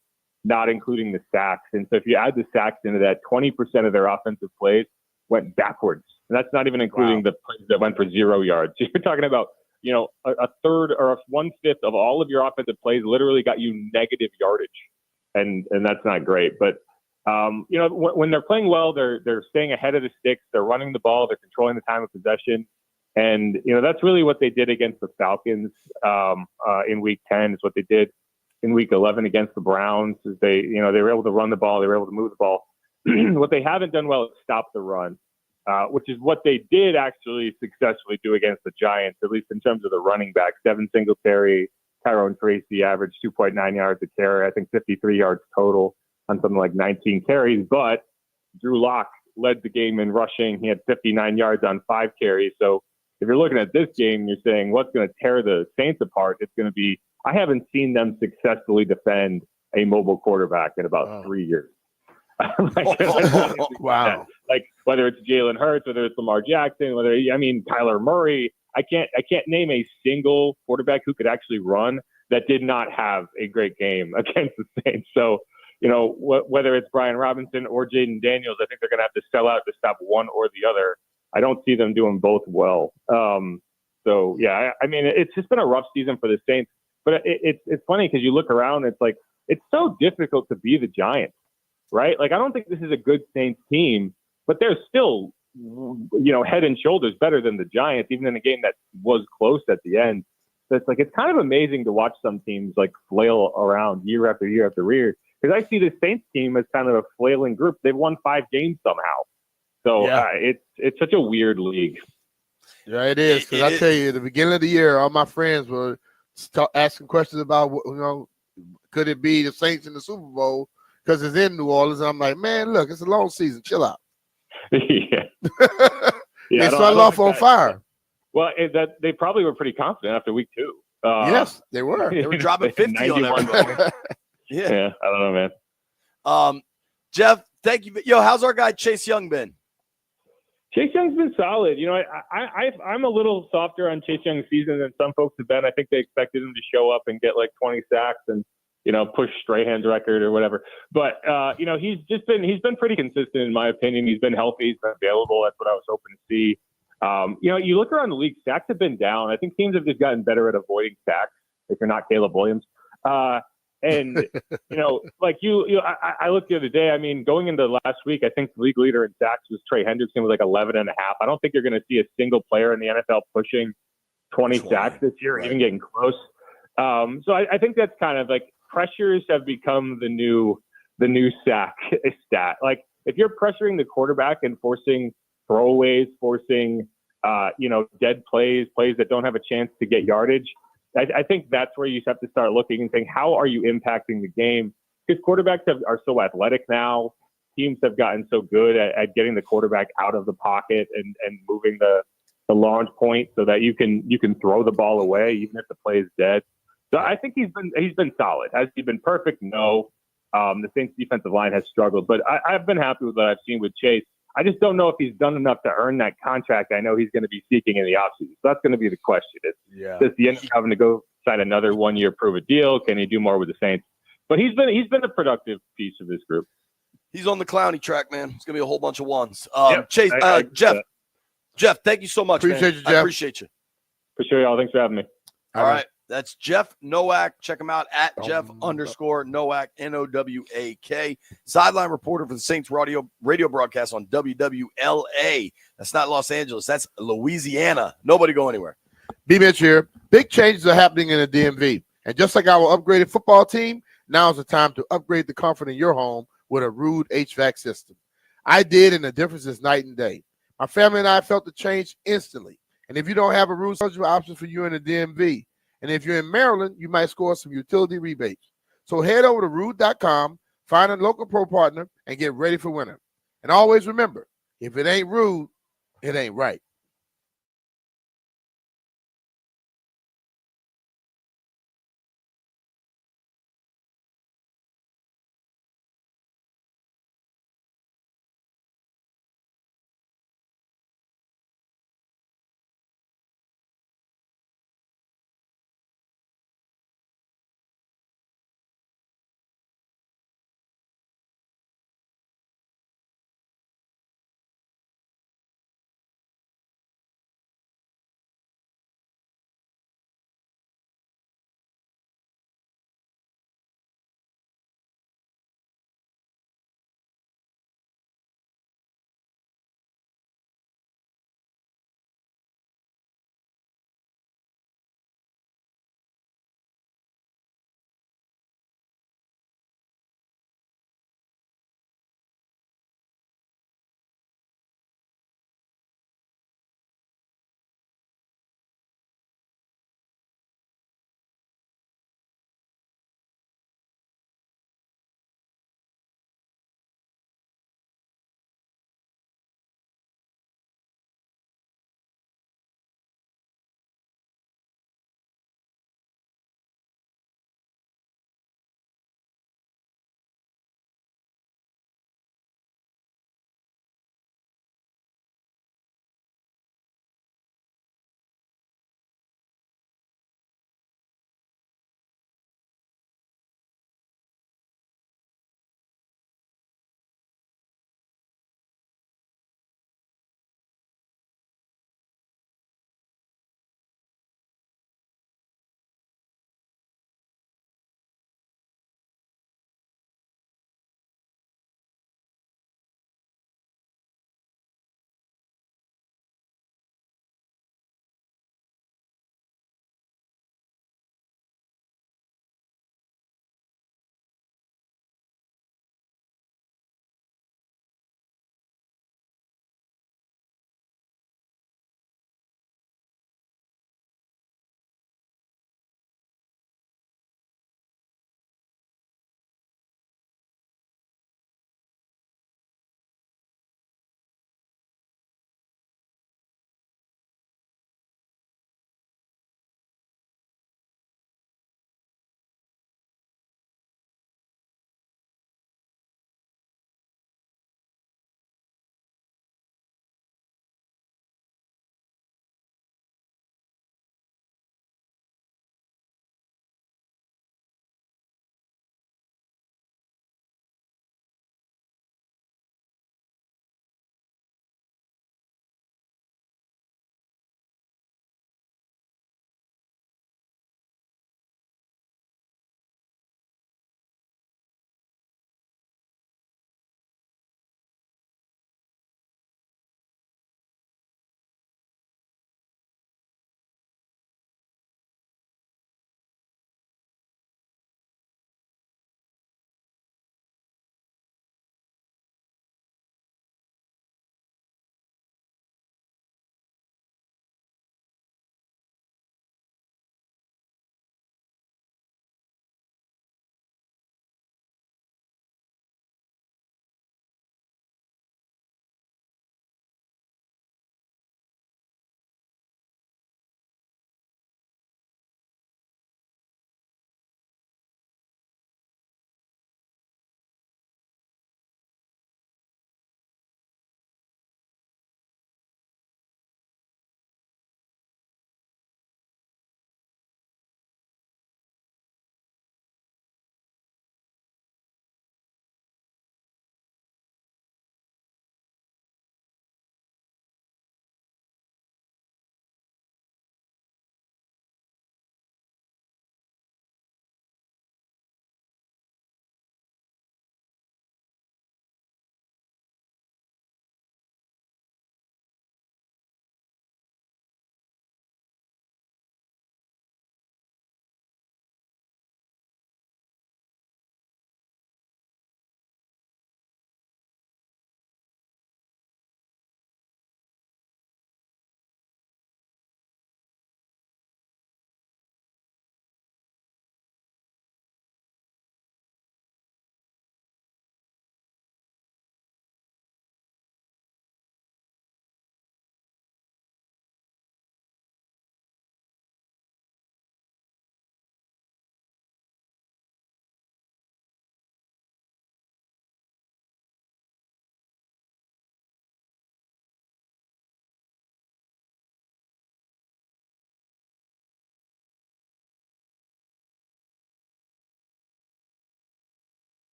not including the sacks. And so if you add the sacks into that, 20% of their offensive plays went backwards. And that's not even including the plays that went for 0 yards. So you're talking about, a third or 1/5 of all of your offensive plays literally got you negative yardage. And that's not great. But, when they're playing well, they're staying ahead of the sticks. They're running the ball. They're controlling the time of possession. And, that's really what they did against the Falcons in week 10 is what they did in week 11 against the Browns. Is they were able to run the ball. They were able to move the ball. What they haven't done well is stop the run, which is what they did actually successfully do against the Giants, at least in terms of the running back. Devin Singletary, Tyrone Tracy averaged 2.9 yards a carry. I think 53 yards total on something like 19 carries. But Drew Lock led the game in rushing. He had 59 yards on 5 carries. So if you're looking at this game, you're saying what's going to tear the Saints apart? It's going to be, I haven't seen them successfully defend a mobile quarterback in about 3 years. Wow. Like whether it's Jalen Hurts, whether it's Lamar Jackson, Kyler Murray, I can't name a single quarterback who could actually run that did not have a great game against the Saints. So, whether it's Brian Robinson or Jaden Daniels, I think they're going to have to sell out to stop one or the other. I don't see them doing both well. It's just been a rough season for the Saints. But it's funny because you look around, it's like it's so difficult to be the Giants, right? Like I don't think this is a good Saints team, but they're still, head and shoulders better than the Giants, even in a game that was close at the end. So it's kind of amazing to watch some teams like flail around year after year after year. Because I see the Saints team as kind of a flailing group. They've won 5 games somehow. So it's such a weird league. Yeah, it is. Because I tell you, at the beginning of the year, all my friends were asking questions about, could it be the Saints in the Super Bowl? Because it's in New Orleans. And I'm like, man, look, it's a long season. Chill out. Yeah. They started off on fire. Well, they probably were pretty confident after week 2. Yes, they were. They were dropping 50 on everybody. Yeah, I don't know, man. Jeff, thank you. Yo, how's our guy Chase Young been? Chase Young's been solid. I'm a little softer on Chase Young's season than some folks have been. I think they expected him to show up and get like 20 sacks and, push Strahan's record or whatever. But, he's been pretty consistent in my opinion. He's been healthy. He's been available. That's what I was hoping to see. You look around the league, sacks have been down. I think teams have just gotten better at avoiding sacks if you're not Caleb Williams. And, I looked the other day, going into last week, I think the league leader in sacks was Trey Hendrickson with like 11.5. I don't think you're going to see a single player in the NFL pushing 20 sacks this year, right, even getting close. So I think that's kind of like pressures have become the new sack stat. Like if you're pressuring the quarterback and forcing throwaways, forcing dead plays that don't have a chance to get yardage, I think that's where you have to start looking and saying, how are you impacting the game? Because quarterbacks are so athletic now. Teams have gotten so good at getting the quarterback out of the pocket and moving the launch point so that you can throw the ball away even if the play is dead. So I think he's been solid. Has he been perfect? No. The Saints defensive line has struggled, but I've been happy with what I've seen with Chase. I just don't know if he's done enough to earn that contract I know he's going to be seeking in the offseason. So that's going to be the question. Does he end up having to go sign another 1-year prove-it deal? Can he do more with the Saints? But he's been a productive piece of this group. He's on the Clowney track, man. It's going to be a whole bunch of ones. Yep, Chase, Jeff, thank you so much, Appreciate man. you, Jeff. I appreciate you. For sure, y'all. Thanks for having me. All right. That's Jeff Nowak. Check him out at Jeff_Nowak, Nowak. Sideline reporter for the Saints radio broadcast on WWLA. That's not Los Angeles. That's Louisiana. Nobody go anywhere. B-Mitch here. Big changes are happening in the DMV. And just like our upgraded football team, now is the time to upgrade the comfort in your home with a Rude HVAC system. I did, and the difference is night and day. My family and I felt the change instantly. And if you don't have a Rude, surgical options for you in the DMV. And if you're in Maryland, you might score some utility rebates. So head over to rude.com, find a local pro partner, and get ready for winter. And always remember, if it ain't rude, it ain't right.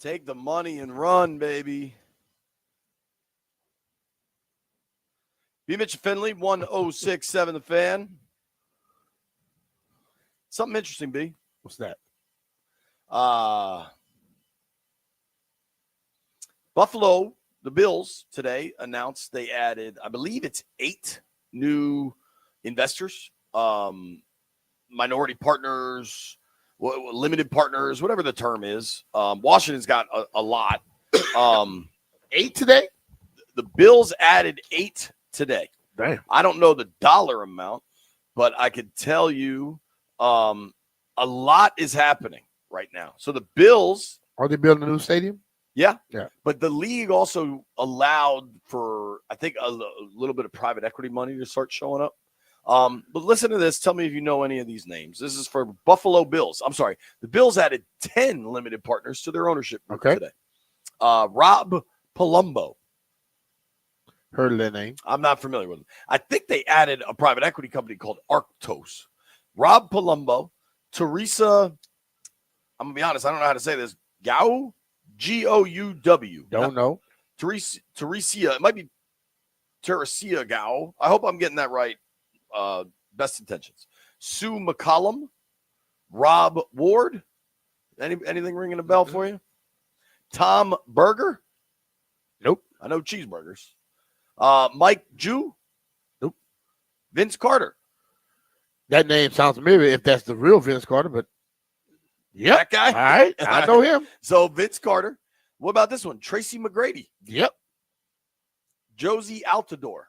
Take the money and run, baby. B. Mitch Finley, 1067 The Fan. Something interesting, B. What's that? Buffalo, the Bills today announced they added, I believe it's 8 new investors, minority partners, limited partners, whatever the term is. Washington's got a lot. 8 today? The Bills added 8 today. Damn. I don't know the dollar amount, but I could tell you a lot is happening right now. So the Bills. Are they building a new stadium? Yeah. Yeah. But the league also allowed for, I think, a little bit of private equity money to start showing up. But listen to this. Tell me if you know any of these names. This is for Buffalo Bills. I'm sorry. The Bills added 10 limited partners to their ownership group today. Rob Palumbo. Heard of that name. I'm not familiar with them. I think they added a private equity company called Arctos. Rob Palumbo. Teresa, I'm going to be honest, I don't know how to say this. Gou? Gouw. Don't know. Teresia. It might be Teresia Gou. I hope I'm getting that right. Best intentions. Sue McCollum. Rob Ward. Anything ringing a bell for you? Tom Berger. Nope. I know cheeseburgers. Mike Jew. Nope. Vince Carter. That name sounds familiar if that's the real Vince Carter, but yep. That guy? All right. I know him. So Vince Carter. What about this one? Tracy McGrady. Yep. Josie Altador.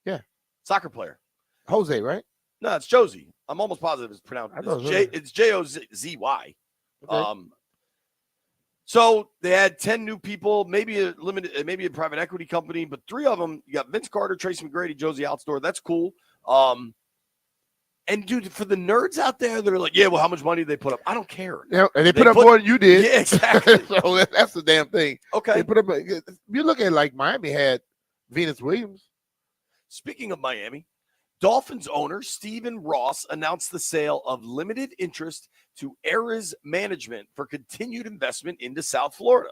Yeah. Soccer player. Jose, right? No, it's Josie. I'm almost positive it's pronounced. It's Jozy. Okay. So they had 10 new people, maybe a private equity company, but 3 of them, you got Vince Carter, Tracy McGrady, Josie Altador. That's cool. And dude, for the nerds out there that are like, yeah, well, how much money did they put up? I don't care. Yeah, and they put up more than you did. Yeah, exactly. So that's the damn thing. Okay. They put up. You look at like Miami had Venus Williams. Speaking of Miami, Dolphins owner Stephen Ross announced the sale of limited interest to Ares Management for continued investment into South Florida.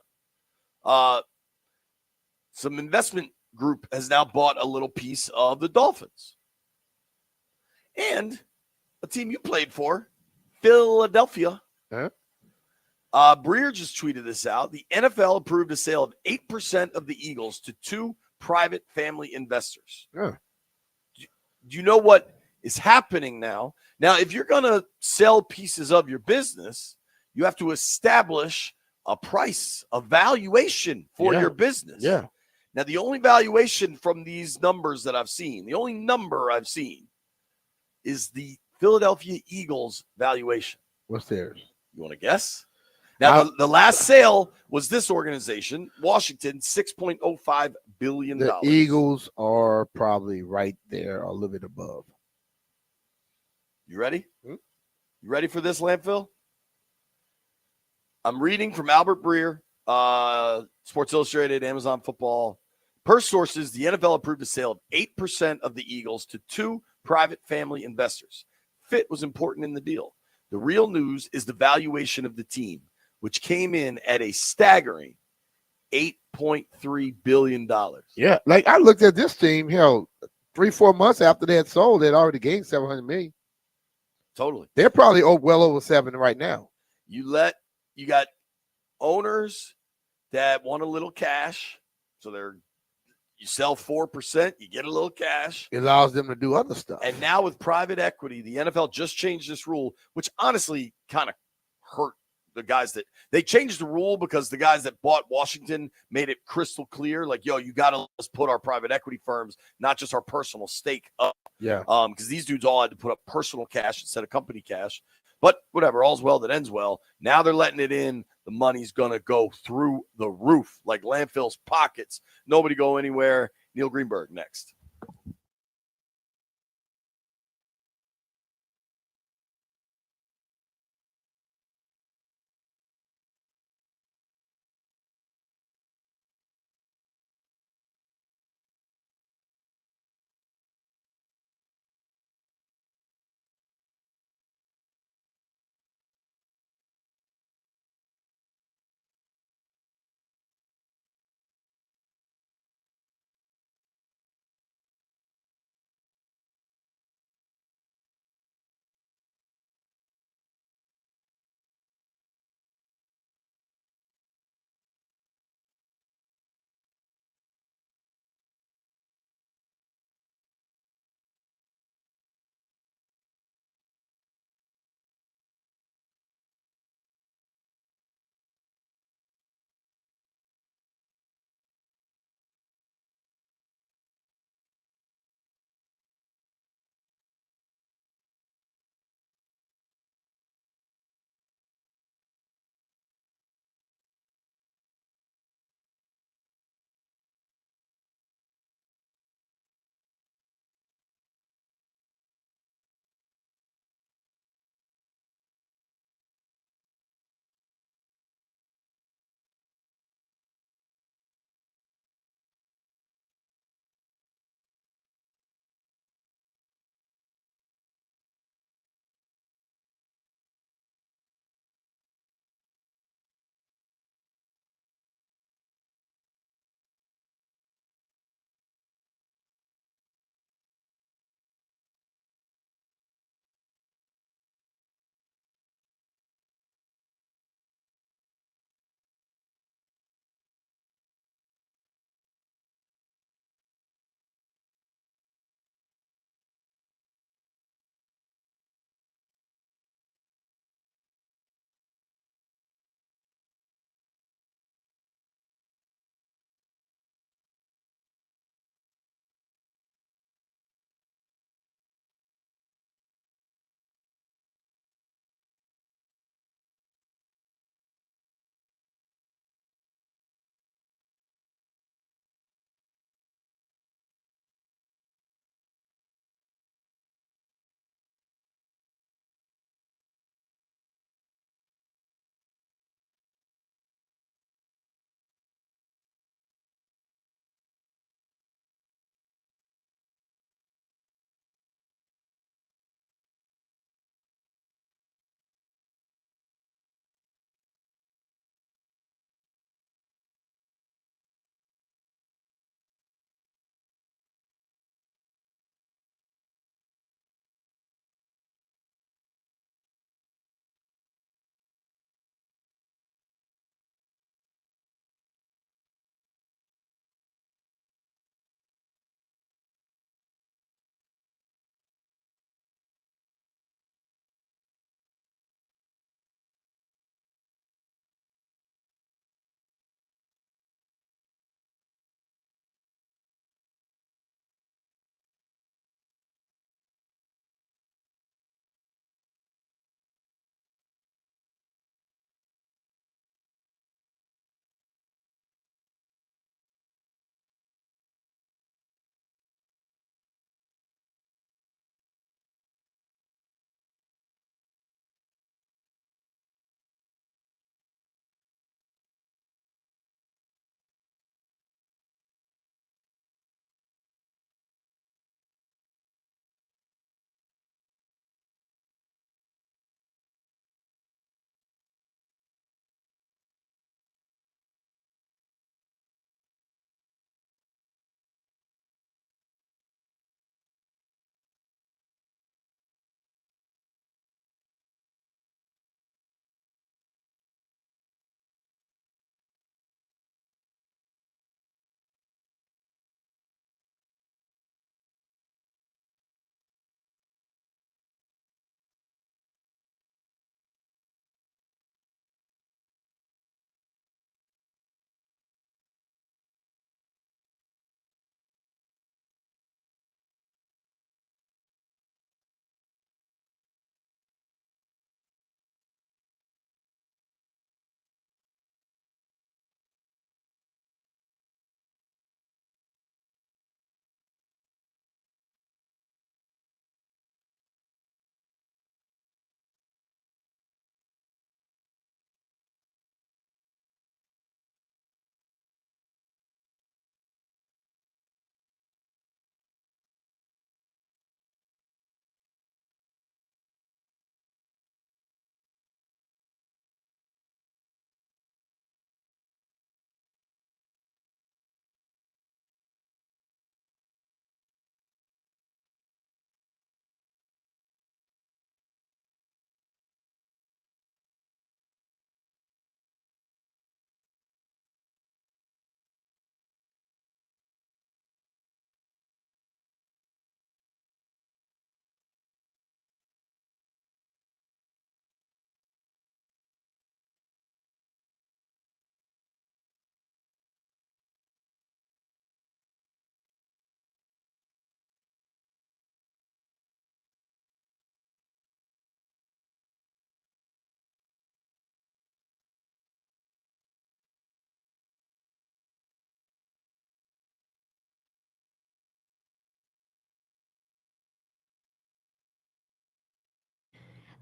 Some investment group has now bought a little piece of the Dolphins. And a team you played for, Philadelphia. Huh? Breer just tweeted this out. The NFL approved a sale of 8% of the Eagles to 2 private family investors. Yeah. Do you know what is happening now? Now, if you're going to sell pieces of your business, you have to establish a price, a valuation for your business. Yeah. Now, the only valuation from these numbers that I've seen, the only number I've seen is the Philadelphia Eagles valuation. What's theirs? You want to guess? Now, the last sale was this organization, Washington, $6.05 billion. The Eagles are probably right there, a little bit above. You ready? You ready for this, Landfill? I'm reading from Albert Breer, Sports Illustrated, Amazon Football. Per sources, the NFL approved a sale of 8% of the Eagles to 2 private family investors. Fit was important in the deal. The real news is the valuation of the team, which came in at a staggering $8.3 billion. Yeah, like I looked at this team, 3-4 months after they had sold, they'd already gained $700 million. Totally. They're probably well over 7 right now. You got owners that want a little cash, so you sell 4%, you get a little cash. It allows them to do other stuff. And now with private equity, the NFL just changed this rule, which honestly kind of hurt the guys that they changed the rule because the guys that bought Washington made it crystal clear, like, yo, you got to let's put our private equity firms, not just our personal stake up. Yeah. Because these dudes all had to put up personal cash instead of company cash. But whatever, all's well that ends well. Now they're letting it in. The money's going to go through the roof like Landfill's pockets. Nobody go anywhere. Neil Greenberg next.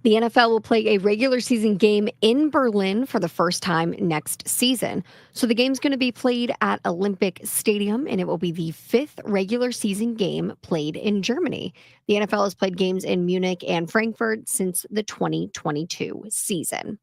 The NFL will play a regular season game in Berlin for the first time next season. So the game's going to be played at Olympic Stadium, and it will be the 5th regular season game played in Germany. The NFL has played games in Munich and Frankfurt since the 2022 season.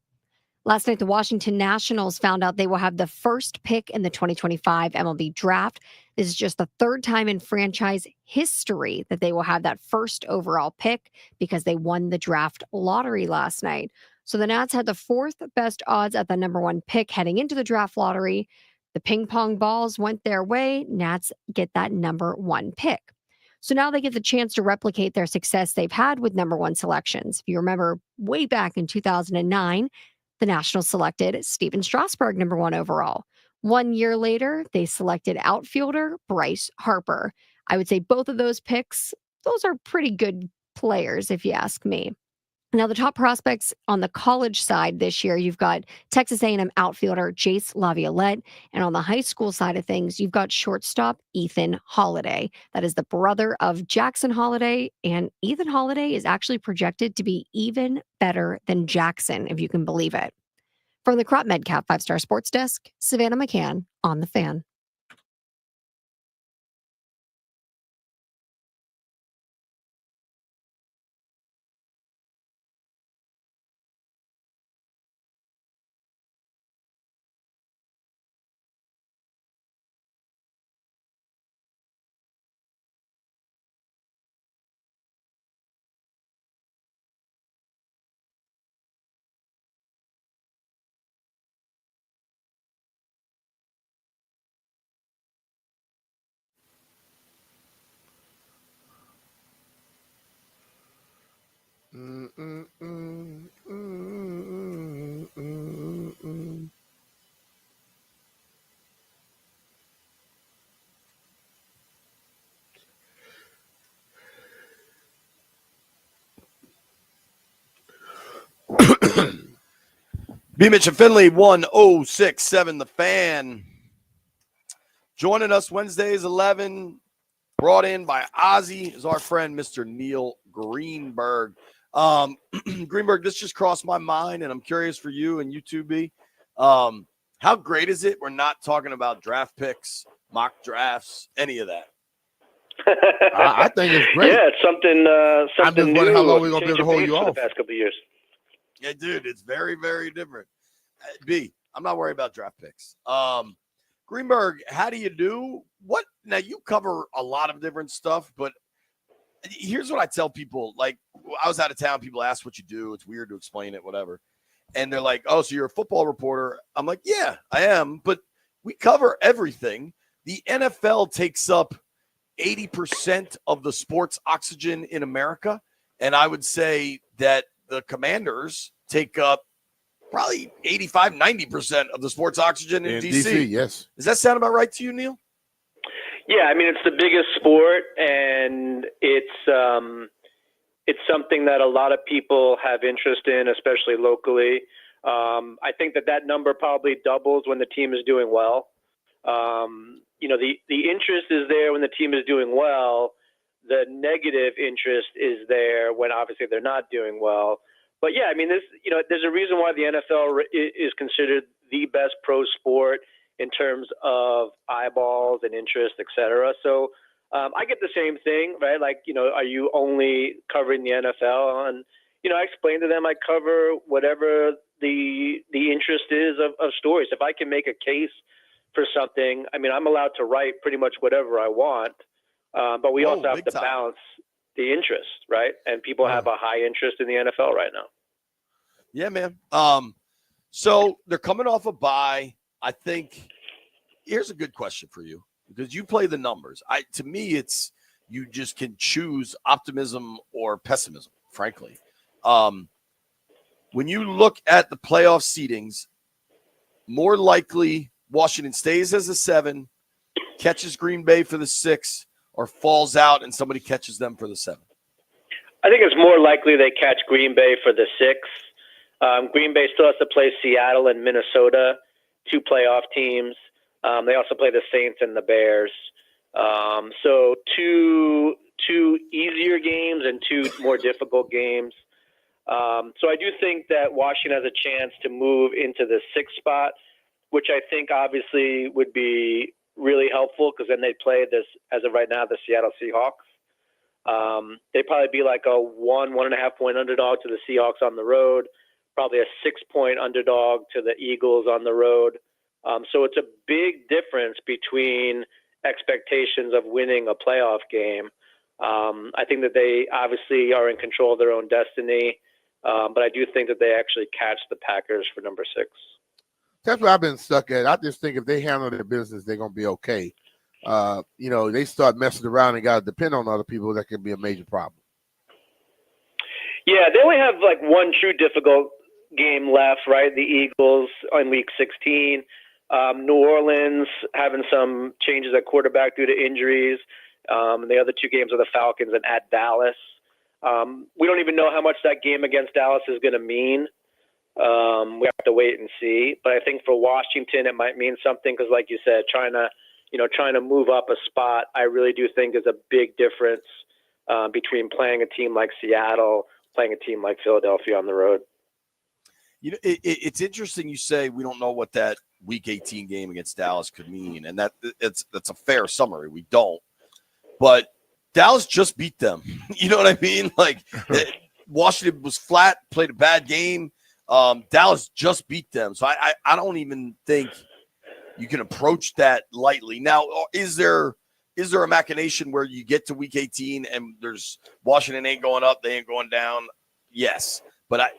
Last night, the Washington Nationals found out they will have the first pick in the 2025 MLB draft. This is just the 3rd time in franchise history that they will have that first overall pick because they won the draft lottery last night. So the Nats had the 4th best odds at the number 1 pick heading into the draft lottery. The ping pong balls went their way. Nats get that number 1 pick. So now they get the chance to replicate their success they've had with number 1 selections. If you remember way back in 2009, the Nationals selected Steven Strasburg number 1 overall. 1 year later, they selected outfielder Bryce Harper. I would say both of those picks, those are pretty good players, if you ask me. Now, the top prospects on the college side this year, you've got Texas A&M outfielder Jace Laviolette, and on the high school side of things, you've got shortstop Ethan Holiday. That is the brother of Jackson Holiday, and Ethan Holiday is actually projected to be even better than Jackson, if you can believe it. From the Crop Medcap 5-Star Sports Desk, Savannah McCann on The Fan. B. Mitch and Finley, 1067 The Fan. Joining us Wednesdays, 11, brought in by Ozzy, is our friend, Mr. Neil Greenberg. Greenberg, this just crossed my mind, and I'm curious for you and you too, B. How great is it we're not talking about draft picks, mock drafts, any of that? I think it's great. Yeah, it's something. I'm just New. wondering how long we're gonna be able to hold you for off. the past couple of years. Yeah, dude, it's very, very different. B, I'm not worried about draft picks. Greenberg, how do you do? What? Now, you cover a lot of different stuff, but here's what I tell people. Like, I was out of town. People ask what you do. It's weird to explain it, whatever. And they're like, oh, so you're a football reporter. I'm like, yeah, I am. But we cover everything. The NFL takes up 80% of the sports oxygen in America. And I would say that the Commanders take up probably 85, 90% of the sports oxygen in DC. Yes. Does that sound about right to you, Neil? Yeah, I mean, it's the biggest sport, and it's something that a lot of people have interest in, especially locally. I think that number probably doubles when the team is doing well. The interest is there when the team is doing well. The negative interest is there when obviously they're not doing well. But yeah, I mean, there's a reason why the NFL is considered the best pro sport in terms of eyeballs and interest, et cetera. So I get the same thing, right? Like, are you only covering the NFL? And, I explain to them I cover whatever the interest is of stories. If I can make a case for something, I mean, I'm allowed to write pretty much whatever I want. But we also have to balance the interest, right? And people have a high interest in the NFL right now. Yeah, man. So they're coming off a bye. I think here's a good question for you because you play the numbers. To me, it's you just can choose optimism or pessimism, frankly. When you look at the playoff seedings, more likely Washington stays as a 7, catches Green Bay for the 6, or falls out and somebody catches them for the 7? I think it's more likely they catch Green Bay for the 6. Green Bay still has to play Seattle and Minnesota, 2 playoff teams. They also play the Saints and the Bears. So two easier games and 2 more difficult games. So I do think that Washington has a chance to move into the 6th spot, which I think obviously would be really helpful because then they'd play this, as of right now, the Seattle Seahawks. They'd probably be like a 1.5 point underdog to the Seahawks on the road, probably a 6-point underdog to the Eagles on the road. So it's a big difference between expectations of winning a playoff game. I think that they obviously are in control of their own destiny, but I do think that they actually catch the Packers for number 6. That's what I've been stuck at. I just think if they handle their business, they're going to be okay. They start messing around and got to depend on other people, that can be a major problem. Yeah, they only have like one true difficult game left, right? The Eagles on week 16. New Orleans having some changes at quarterback due to injuries. The other 2 games are the Falcons and at Dallas. We don't even know how much that game against Dallas is going to mean. We have to wait and see. But I think for Washington, it might mean something because, like you said, trying to move up a spot, I really do think is a big difference between playing a team like Seattle, playing a team like Philadelphia on the road. It's interesting you say we don't know what that Week 18 game against Dallas could mean, and that's a fair summary. We don't, but Dallas just beat them. You know what I mean? Like Washington was flat, played a bad game. Dallas just beat them, so I don't even think you can approach that lightly. Now, is there a machination where you get to Week 18 and there's Washington ain't going up, they ain't going down? Yes, but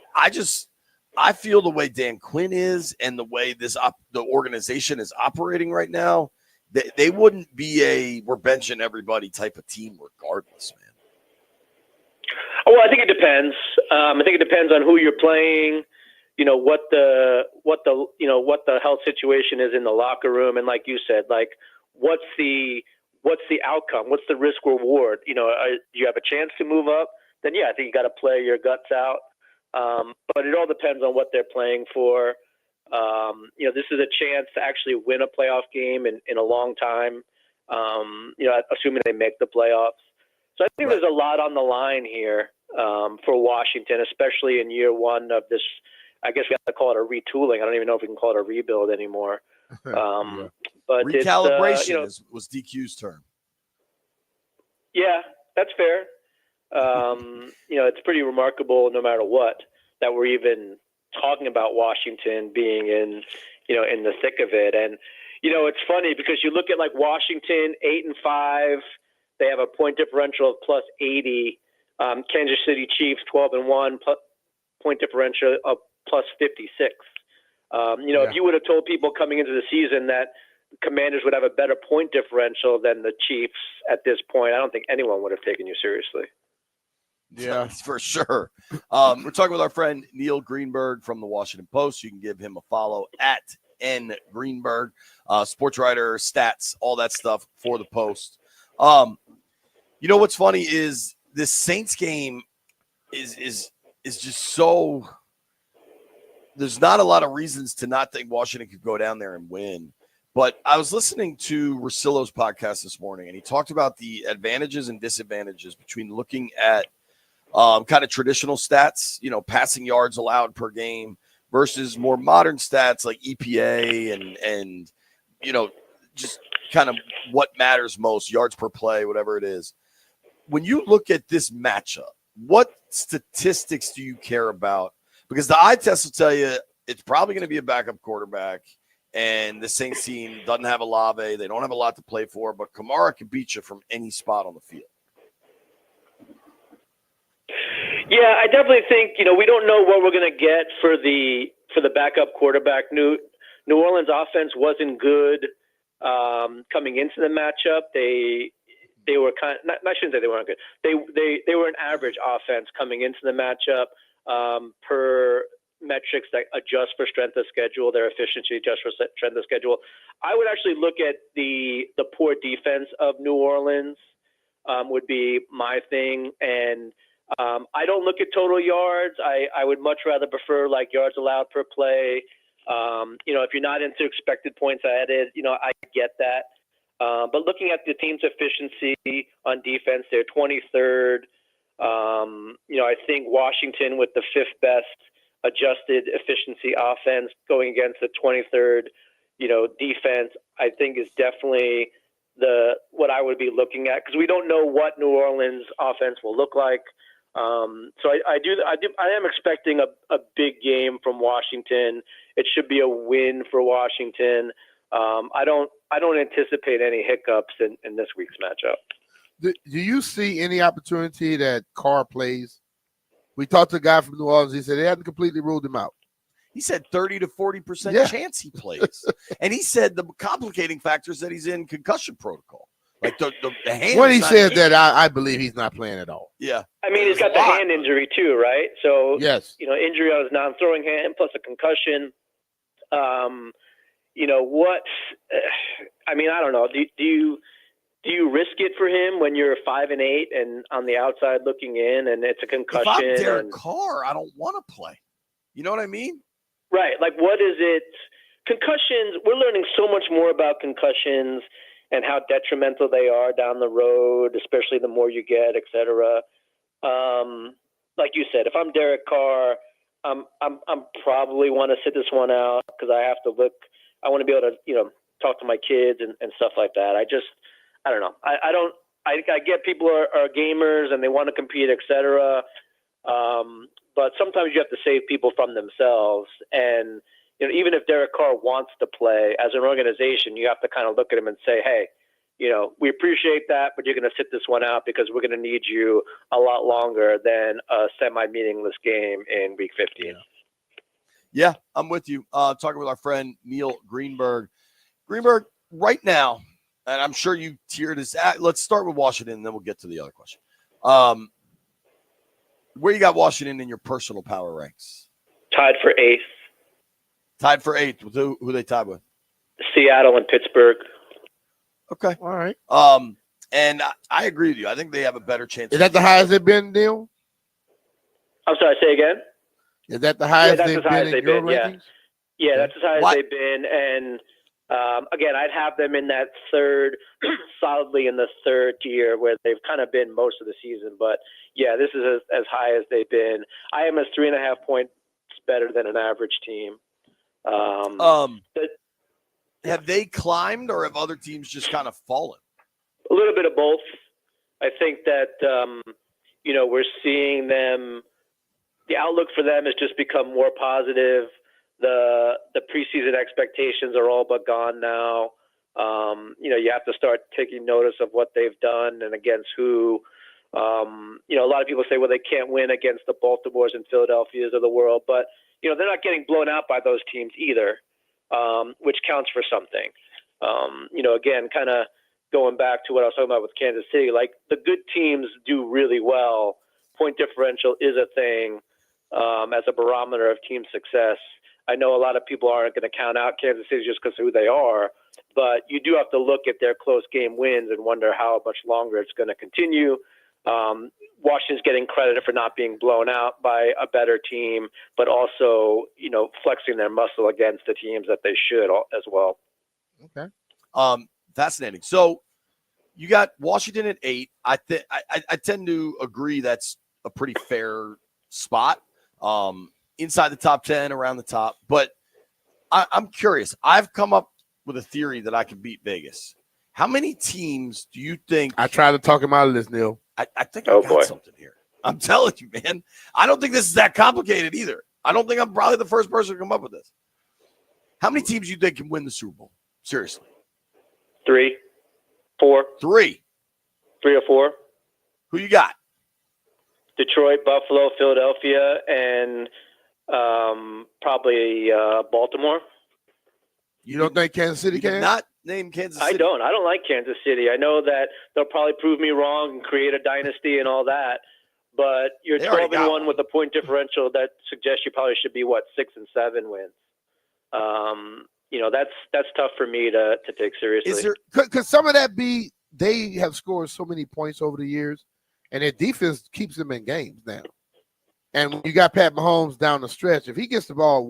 I feel the way Dan Quinn is and the way the organization is operating right now, they wouldn't be we're benching everybody type of team regardless, man. Well, I think it depends. I think it depends on who you're playing. What the health situation is in the locker room, and like you said, like what's the outcome? What's the risk reward? Do you have a chance to move up? Then yeah, I think you got to play your guts out. But it all depends on what they're playing for. This is a chance to actually win a playoff game in a long time. Assuming they make the playoffs. So I think there's a lot on the line here for Washington, especially in year one of this. I guess we have to call it a retooling. I don't even know if we can call it a rebuild anymore. But recalibration was DQ's term. Yeah, that's fair. It's pretty remarkable, no matter what, that we're even talking about Washington being in the thick of it. And it's funny because you look at like Washington 8-5, they have a point differential of plus 80. Kansas City Chiefs 12-1, point differential of plus 56. If you would have told people coming into the season that Commanders would have a better point differential than the Chiefs at this point, I don't think anyone would have taken you seriously. Yeah, for sure. We're talking with our friend Neil Greenberg from the Washington Post. You can give him a follow at N Greenberg, sports writer, stats, all that stuff for the Post. What's funny is this Saints game is just so. There's not a lot of reasons to not think Washington could go down there and win. But I was listening to Russillo's podcast this morning, and he talked about the advantages and disadvantages between looking at kind of traditional stats, passing yards allowed per game versus more modern stats like EPA and just kind of what matters most, yards per play, whatever it is. When you look at this matchup, what statistics do you care about? Because the eye test will tell you it's probably going to be a backup quarterback, and the Saints team doesn't have Olave. They don't have a lot to play for, but Kamara can beat you from any spot on the field. Yeah, I definitely think we don't know what we're going to get for the backup quarterback. New Orleans offense wasn't good coming into the matchup. They were kind of, I shouldn't say they weren't good. They were an average offense coming into the matchup per metrics that adjust for strength of schedule. Their efficiency adjusts for strength of schedule. I would actually look at the poor defense of New Orleans would be my thing. And I don't look at total yards. I would much rather prefer like yards allowed per play. If you're not into expected points added, I get that. But looking at the team's efficiency on defense, they're 23rd. I think Washington with the 5th best adjusted efficiency offense going against the 23rd, defense, I think is definitely what I would be looking at, because we don't know what New Orleans offense will look like. So I am expecting a big game from Washington. It should be a win for Washington. I don't anticipate any hiccups in this week's matchup. Do you see any opportunity that Carr plays? We talked to a guy from New Orleans. He said they hadn't completely ruled him out. He said 30 to 40% chance he plays. And he said the complicating factor is that he's in concussion protocol. Like the hand. When he said that, I believe he's not playing at all. Yeah. I mean, he's got the hand injury too, right? So, yes, injury on his non-throwing hand plus a concussion. I don't know. Do you risk it for him when you're 5-8 and on the outside looking in, and it's a concussion? If I'm Derek Carr, I don't want to play. You know what I mean? Right. Like, what is it? Concussions. We're learning so much more about concussions and how detrimental they are down the road, especially the more you get, et cetera. Like you said, if I'm Derek Carr, I'm probably want to sit this one out because I have to look. I want to be able to, talk to my kids and stuff like that. I don't know. I get people are gamers and they want to compete, et cetera. But sometimes you have to save people from themselves. And, even if Derek Carr wants to play as an organization, you have to kind of look at him and say, hey, we appreciate that, but you're going to sit this one out because we're going to need you a lot longer than a semi-meaningless game in week 15. Yeah, I'm with you. Talking with our friend Neil Greenberg. Greenberg, right now, and I'm sure you tiered this. Let's start with Washington, and then we'll get to the other question. Where you got Washington in your personal power ranks? Tied for 8th. Tied for 8th. With who they tied with? Seattle and Pittsburgh. Okay. All right. And I agree with you. I think they have a better chance. Is that the highest they've been, Neil? I'm sorry, say again? Is that the highest they've been in your rankings? Yeah, that's as high as they've been. And again, I'd have them in that solidly in the 3rd tier where they've kind of been most of the season. But yeah, this is as high as they've been. I am 3.5 points better than an average team. Have they climbed, or have other teams just kind of fallen? A little bit of both. I think that we're seeing them. The outlook for them has just become more positive. The preseason expectations are all but gone now. You have to start taking notice of what they've done and against who. A lot of people say, well, they can't win against the Baltimores and Philadelphias of the world, but they're not getting blown out by those teams either, which counts for something. Again, kind of going back to what I was talking about with Kansas City, like the good teams do really well. Point differential is a thing as a barometer of team success. I know a lot of people aren't going to count out Kansas City just because of who they are, but you do have to look at their close game wins and wonder how much longer it's going to continue. Washington's getting credit for not being blown out by a better team, but also, flexing their muscle against the teams that they should as well. Okay. Fascinating. So you got Washington at 8. I tend to agree that's a pretty fair spot. Inside the top 10, around the top. But I'm curious. I've come up with a theory that I can beat Vegas. How many teams do you think? I tried to talk him out of this, Neil. I think I got something here. I'm telling you, man. I don't think this is that complicated either. I don't think I'm probably the first person to come up with this. How many teams do you think can win the Super Bowl? Seriously. 3, 4. 3. 3 or 4. Who you got? Detroit, Buffalo, Philadelphia, and probably Baltimore. You don't think Kansas City can? Not name Kansas City. I don't like Kansas City. I know that they'll probably prove me wrong and create a dynasty and all that. But you're 12-1 with a point differential that suggests you probably should be 6 and 7 wins. That's tough for me to take seriously. Is there? Could some of that be they have scored so many points over the years, and their defense keeps them in games now. And when you got Pat Mahomes down the stretch, if he gets the ball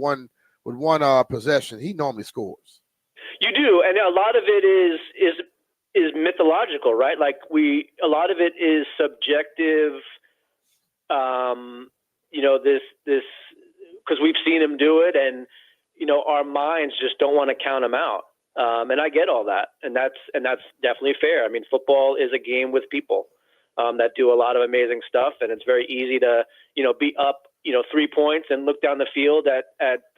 with one possession, he normally scores. You do, and a lot of it is mythological, right? Like a lot of it is subjective this because we've seen him do it, and our minds just don't want to count him out. And I get all that, and that's definitely fair. I mean, football is a game with people that do a lot of amazing stuff, and it's very easy to be up 3 points and look down the field at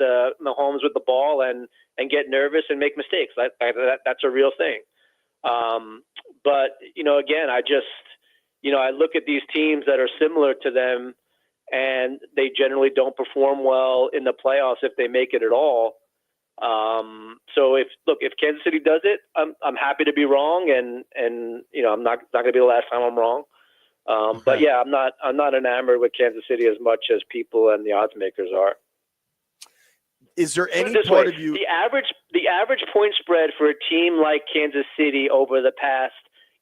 Mahomes with the ball and get nervous and make mistakes. That's a real thing. But again, I look at these teams that are similar to them, and they generally don't perform well in the playoffs if they make it at all. So if Kansas City does it, I'm happy to be wrong, and I'm not going to be the last time I'm wrong. But yeah, I'm not enamored with Kansas City as much as people and the odds makers are. Is there any part of you? The average point spread for a team like Kansas City over the past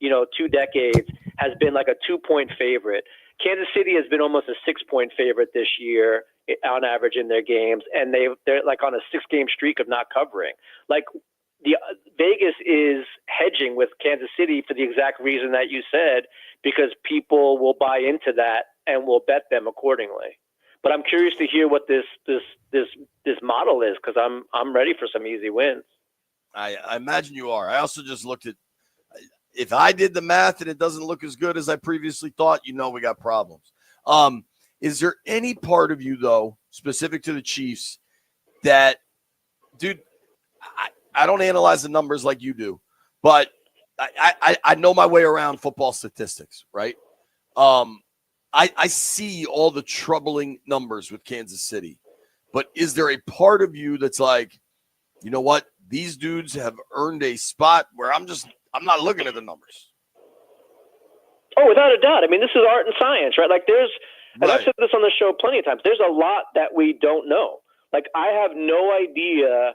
2 decades has been like a 2-point favorite. Kansas City has been almost a 6-point favorite this year on average in their games, and they're like on a 6-game streak of not covering. Like Vegas is hedging with Kansas City for the exact reason that you said, because people will buy into that and will bet them accordingly. But I'm curious to hear what this model is, because I'm ready for some easy wins. I imagine you are. I also just looked at, if I did the math and it doesn't look as good as I previously thought, we got problems. Is there any part of you, though, specific to the Chiefs, that, dude, I don't analyze the numbers like you do, but I know my way around football statistics, right? I see all the troubling numbers with Kansas City, but is there a part of you that's like, you know what? These dudes have earned a spot where I'm not looking at the numbers. Oh, without a doubt. I mean, this is art and science, right? Like and I've said this on the show plenty of times, there's a lot that we don't know. Like, I have no idea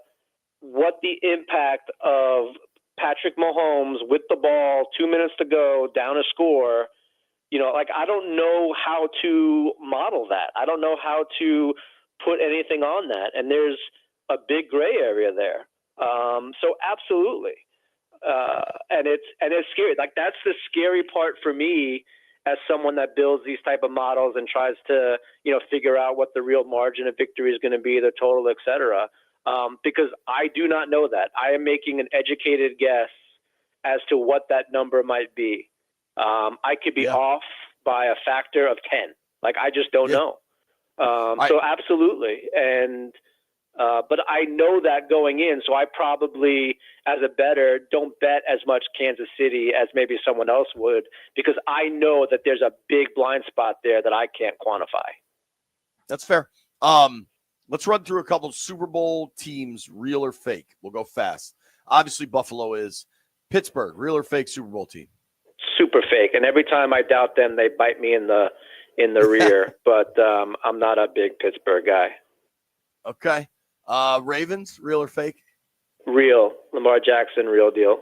what the impact of Patrick Mahomes with the ball, 2 minutes to go, down a score, I don't know how to model that. I don't know how to put anything on that. And there's a big gray area there. So absolutely. And it's scary. Like, that's the scary part for me as someone that builds these type of models and tries to, figure out what the real margin of victory is going to be, the total, et cetera. Because I do not know that. I am making an educated guess as to what that number might be. I could be off by a factor of 10. Like, I just don't know. So absolutely. And, but I know that going in, so I probably, as a bettor, don't bet as much Kansas City as maybe someone else would, because I know that there's a big blind spot there that I can't quantify. That's fair. Let's run through a couple Super Bowl teams, real or fake. We'll go fast. Obviously, Buffalo is. Pittsburgh, real or fake Super Bowl team? Super fake. And every time I doubt them, they bite me in the rear. But I'm not a big Pittsburgh guy. Okay. Ravens, real or fake? Real. Lamar Jackson, real deal.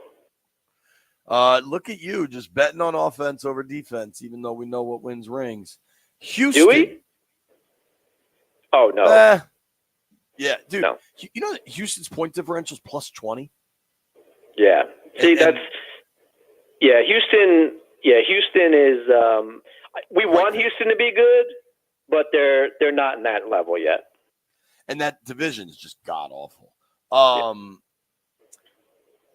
Look at you, just betting on offense over defense, even though we know what wins rings. Houston. Do we? Oh, no. Yeah, dude. No. You know that Houston's point differential is plus 20? Yeah. See, Houston is we want Houston to be good, but they're not in that level yet. And that division is just god awful.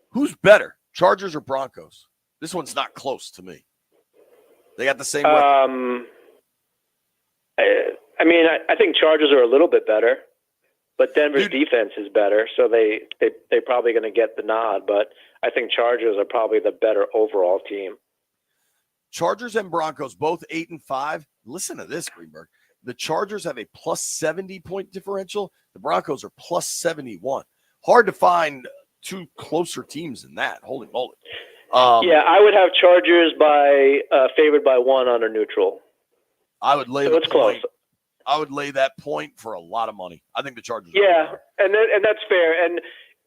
Who's better, Chargers or Broncos? This one's not close to me. They got the same record. I mean, I think Chargers are a little bit better, but Denver's defense is better, so they're probably going to get the nod. But I think Chargers are probably the better overall team. Chargers and Broncos, both 8-5. Listen to this, Greenberg. The Chargers have a plus 70 point differential. The Broncos are plus 71. Hard to find two closer teams than that. Holy moly. I would have Chargers favored by 1 on a neutral. I would lay it's close. I would lay that point for a lot of money. I think the Chargers. And that's fair. And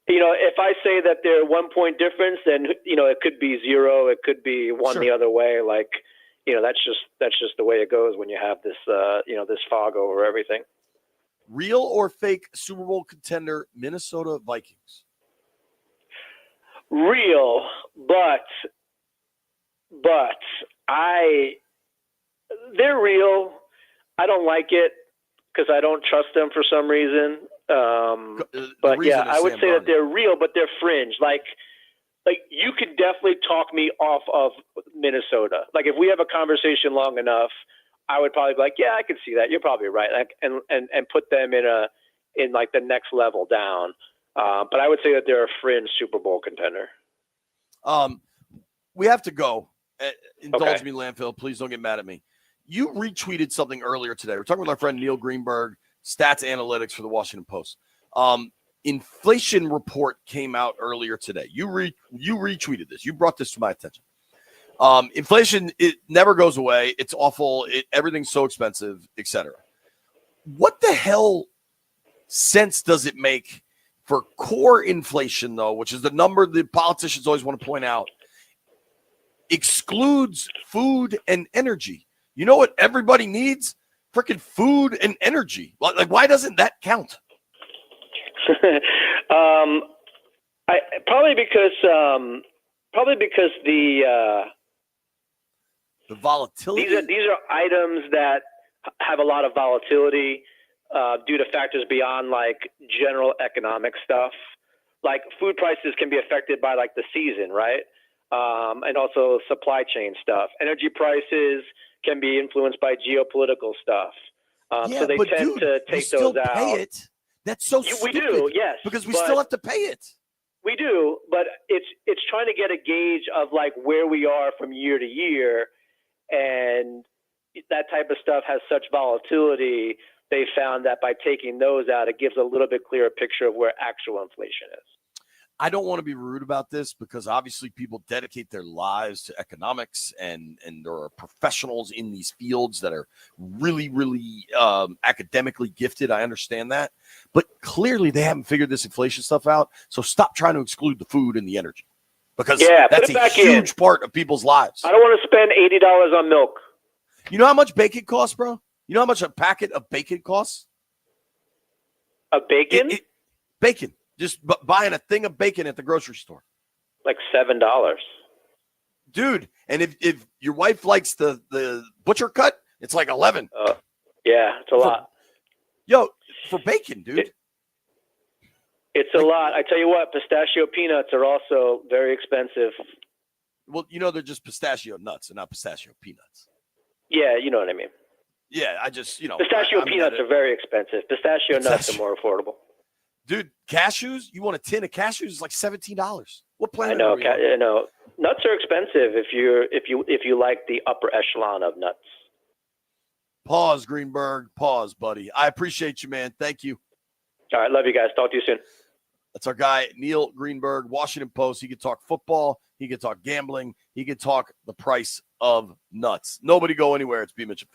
if I say that they're 1 point difference, then it could be 0. It could be 1 the other way. Like, that's just the way it goes when you have this this fog over everything. Real or fake Super Bowl contender Minnesota Vikings? Real, but they're real. I don't like it because I don't trust them for some reason. But yeah, I would say that they're real, but they're fringe. Like you could definitely talk me off of Minnesota. Like if we have a conversation long enough, I would probably be like, yeah, I can see that. You're probably right. Like, and put them in like the next level down. But I would say that they're a fringe Super Bowl contender. We have to go. Indulge me, Landfill. Please don't get mad at me. You retweeted something earlier today. We're talking with our friend Neil Greenberg, stats analytics for the Washington Post. Inflation report came out earlier today. You retweeted this. You brought this to my attention. Inflation, it never goes away. It's awful. Everything's so expensive, etc. What the hell sense does it make for core inflation, though, which is the number the politicians always want to point out, excludes food and energy? You know what everybody needs? Freaking food and energy. Like, why doesn't that count? Probably because the volatility. These are items that have a lot of volatility due to factors beyond like general economic stuff. Like food prices can be affected by like the season, right? And also supply chain stuff. Energy prices can be influenced by geopolitical stuff. So they tend to take those out. Pay it. That's so stupid. We do, yes. Because we still have to pay it. We do, but it's trying to get a gauge of like where we are from year to year, and that type of stuff has such volatility. They found that by taking those out, it gives a little bit clearer picture of where actual inflation is. I don't want to be rude about this because obviously people dedicate their lives to economics and there are professionals in these fields that are really, really academically gifted. I understand that. But clearly they haven't figured this inflation stuff out. So stop trying to exclude the food and the energy because that's a huge part of people's lives. I don't want to spend $80 on milk. You know how much bacon costs, bro? You know how much a packet of bacon costs? A bacon? Bacon. Just buying a thing of bacon at the grocery store. Like $7. Dude, and if your wife likes the butcher cut, it's like 11. Yeah, it's a lot. Yo, for bacon, dude. It's a lot. I tell you what, pistachio peanuts are also very expensive. Well, you know, they're just pistachio nuts and not pistachio peanuts. Yeah, you know what I mean. Yeah, I just, Pistachio peanuts are very expensive. Pistachio nuts are more affordable. Dude, cashews, you want a tin of cashews? It's like $17. What planet I are we on? I know. Nuts are expensive if you like the upper echelon of nuts. Pause, Greenberg. Pause, buddy. I appreciate you, man. Thank you. All right, love you guys. Talk to you soon. That's our guy, Neil Greenberg, Washington Post. He could talk football. He could talk gambling. He could talk the price of nuts. Nobody go anywhere. It's B. Mitchell.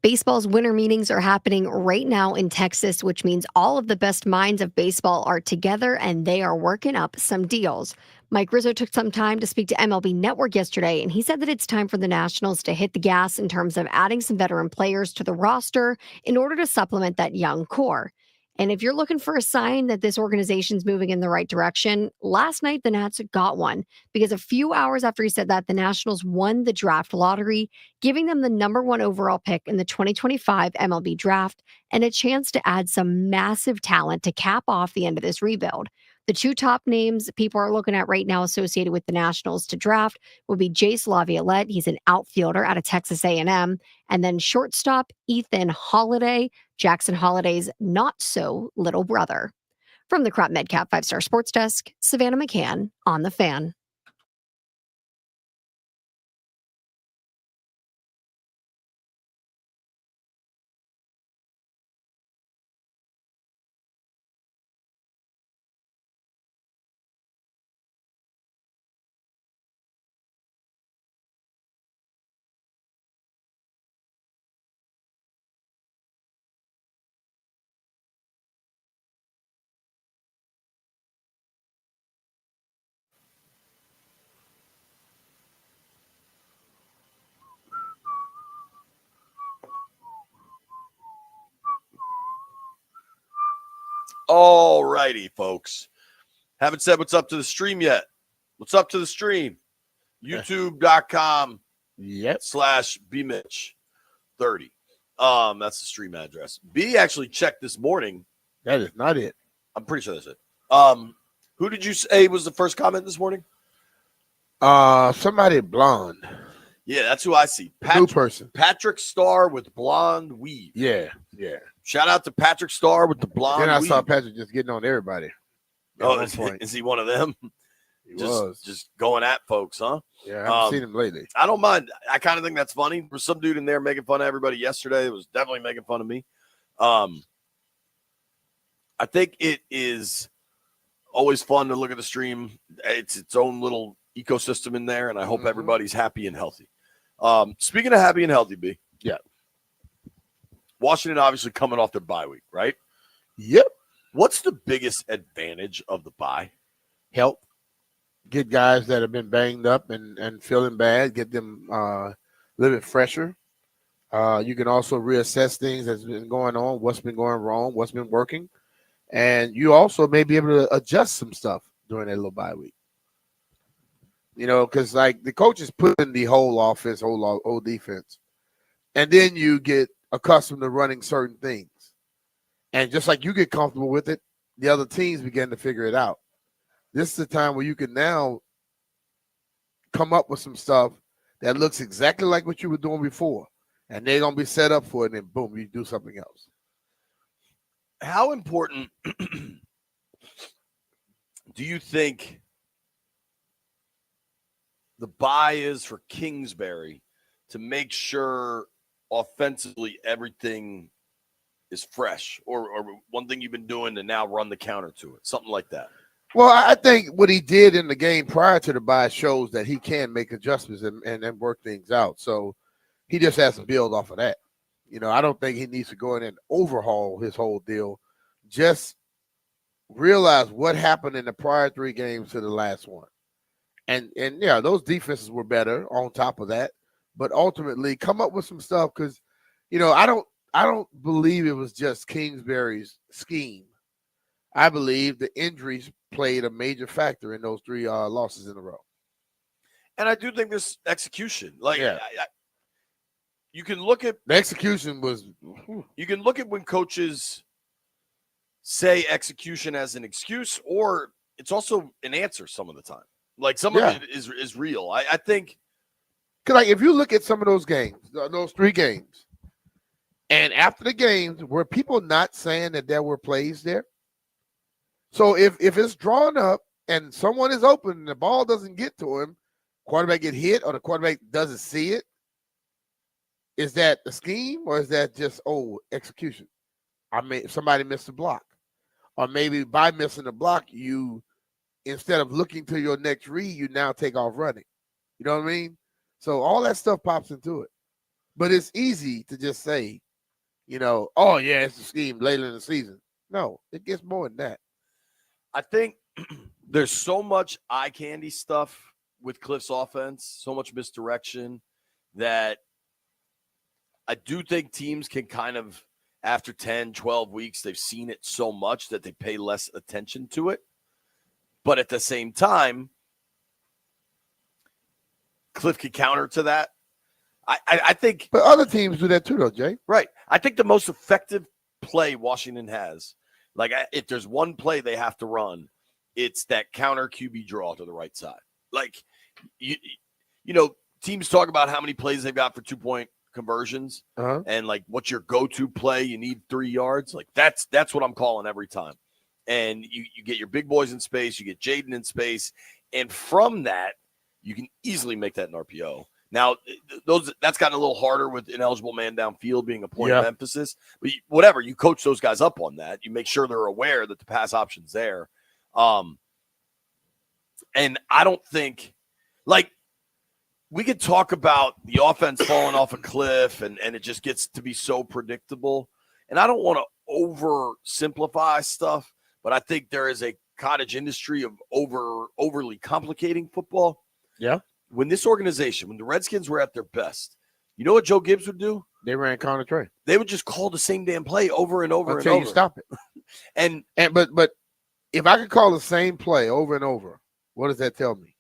Baseball's winter meetings are happening right now in Texas, which means all of the best minds of baseball are together and they are working up some deals. Mike Rizzo took some time to speak to MLB Network yesterday, and he said that it's time for the Nationals to hit the gas in terms of adding some veteran players to the roster in order to supplement that young core. And if you're looking for a sign that this organization's moving in the right direction, last night the Nats got one because a few hours after he said that, the Nationals won the draft lottery, giving them the number 1 overall pick in the 2025 MLB draft and a chance to add some massive talent to cap off the end of this rebuild. The 2 top names people are looking at right now associated with the Nationals to draft would be Jace Laviolette. He's an outfielder out of Texas A&M, and then shortstop Ethan Holiday, Jackson Holiday's not-so-little brother. From the Crop MedCap 5-Star Sports Desk, Savannah McCann on The Fan. All righty, folks. Haven't said what's up to the stream yet. What's up to the stream? YouTube.com/bmitch30. That's the stream address. B actually checked this morning. That is not it. I'm pretty sure that's it. Who did you say was the first comment this morning? Somebody blonde. Yeah, that's who I see. New person. Patrick Starr with blonde weave. Yeah. Shout out to Patrick Starr with the blonde Then I weave. saw Patrick just getting on everybody. Oh, is he one of them? He was. Just going at folks, huh? Yeah, I haven't seen him lately. I don't mind. I kind of think that's funny. There was some dude in there making fun of everybody yesterday. It was definitely making fun of me. I think it is always fun to look at the stream. It's its own little ecosystem in there, and I hope everybody's happy and healthy. Speaking of happy and healthy, B. Yeah. Washington obviously coming off their bye week, right? Yep. What's the biggest advantage of the bye? Help. Get guys that have been banged up and feeling bad, get them a little bit fresher. You can also reassess things that's been going on, what's been going wrong, what's been working. And you also may be able to adjust some stuff during that little bye week. You know, because like the coaches put in the whole offense, whole defense. And then you get accustomed to running certain things. And just like you get comfortable with it, the other teams begin to figure it out. This is the time where you can now come up with some stuff that looks exactly like what you were doing before. And they're going to be set up for it, and then boom, you do something else. How important do you think the bye is for Kingsbury to make sure offensively everything is fresh, or one thing you've been doing to now run the counter to it, something like that? Well, I think what he did in the game prior to the bye shows that he can make adjustments and work things out. So he just has to build off of that. You know, I don't think he needs to go in and overhaul his whole deal. Just realize what happened in the prior 3 games to the last one. And yeah, those defenses were better on top of that. But ultimately come up with some stuff because, you know, I don't believe it was just Kingsbury's scheme. I believe the injuries played a major factor in those 3 losses in a row. And I do think this execution, like, Yeah. you can look at The execution was. you can look at when coaches say execution as an excuse, or it's also an answer some of the time. Like some of it is real. I think. Because like if you look at some of those games, those 3 games, and after the games, were people not saying that there were plays there? So if it's drawn up and someone is open and the ball doesn't get to him, quarterback get hit or the quarterback doesn't see it, is that the scheme or is that just execution? Somebody missed a block. Or maybe by missing the block, you instead of looking to your next read, you now take off running. You know what I mean? So all that stuff pops into it. But it's easy to just say, oh yeah, it's a scheme later in the season. No, it gets more than that. I think there's so much eye candy stuff with Cliff's offense, so much misdirection that I do think teams can kind of, after 10, 12 weeks, they've seen it so much that they pay less attention to it. But at the same time, Cliff could counter to that. I think. But other teams do that too, though, Jay. Right. I think the most effective play Washington has, like if there's one play they have to run, it's that counter QB draw to the right side. Like, teams talk about how many plays they've got for 2-point conversions, and like what's your go-to play? You need 3 yards. Like that's what I'm calling every time. And you get your big boys in space, you get Jaden in space, and from that you can easily make that an RPO. Now, that's gotten a little harder with ineligible man downfield being a point of emphasis. But whatever, you coach those guys up on that. You make sure they're aware that the pass option's there. And I don't think, like, we could talk about the offense falling off a cliff and it just gets to be so predictable. And I don't want to oversimplify stuff, but I think there is a cottage industry of overly complicating football. Yeah. When this organization, when the Redskins were at their best, you know what Joe Gibbs would do? They ran counter trey. They would just call the same damn play over and over until and over. You stop it. But if I could call the same play over and over, what does that tell me?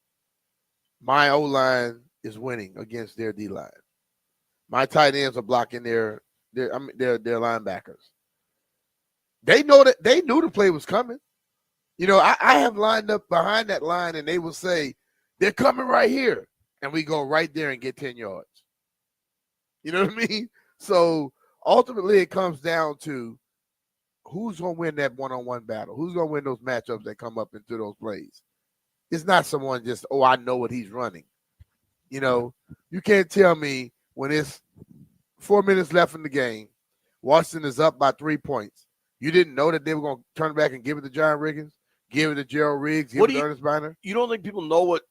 My O-line is winning against their D-line. My tight ends are blocking their linebackers. They knew the play was coming. I have lined up behind that line, and they will say, they're coming right here. And we go right there and get 10 yards. You know what I mean? So ultimately it comes down to who's going to win that one-on-one battle? Who's going to win those matchups that come up into those plays? It's not someone just, I know what he's running. You can't tell me when it's 4 minutes left in the game, Washington is up by 3 points. You didn't know that they were going to turn back and give it to John Riggins, give it to Gerald Riggs, give it to Ernest Biner? You don't think people know what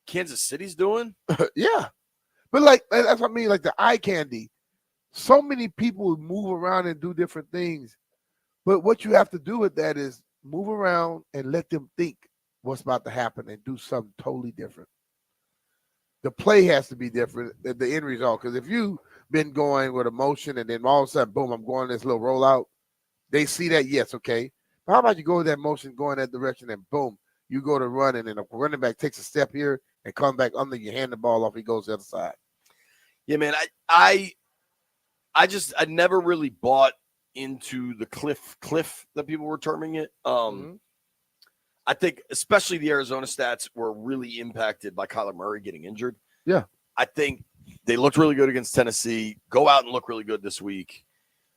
Kansas City's doing? Yeah. But that's what I mean, like the eye candy. So many people move around and do different things. But what you have to do with that is move around and let them think what's about to happen and do something totally different. The play has to be different, the end result. Because if you've been going with emotion and then all of a sudden, boom, I'm going this little rollout, they see that, yes, okay. But how about you go with that motion, go in that direction, and boom, you go to run, and then a running back takes a step here and come back under, you hand the ball off, he goes to the other side. Yeah, man, I never really bought into the cliff that people were terming it. I think especially the Arizona stats were really impacted by Kyler Murray getting injured. Yeah. I think they looked really good against Tennessee. Go out and look really good this week.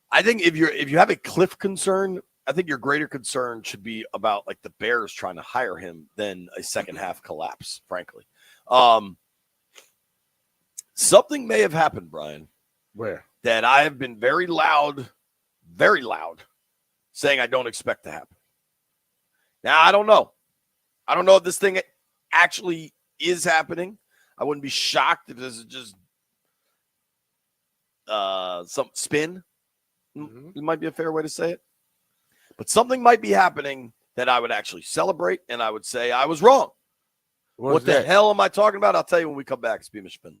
I think if you have a cliff concern, I think your greater concern should be about like the Bears trying to hire him than a second half collapse, frankly. Something may have happened, Brian. Where? That I have been very loud, saying I don't expect to happen. Now, I don't know. I don't know if this thing actually is happening. I wouldn't be shocked if this is just some spin. It might be a fair way to say it. But something might be happening that I would actually celebrate, and I would say I was wrong. What the hell am I talking about? I'll tell you when we come back. It's Beamish Spin.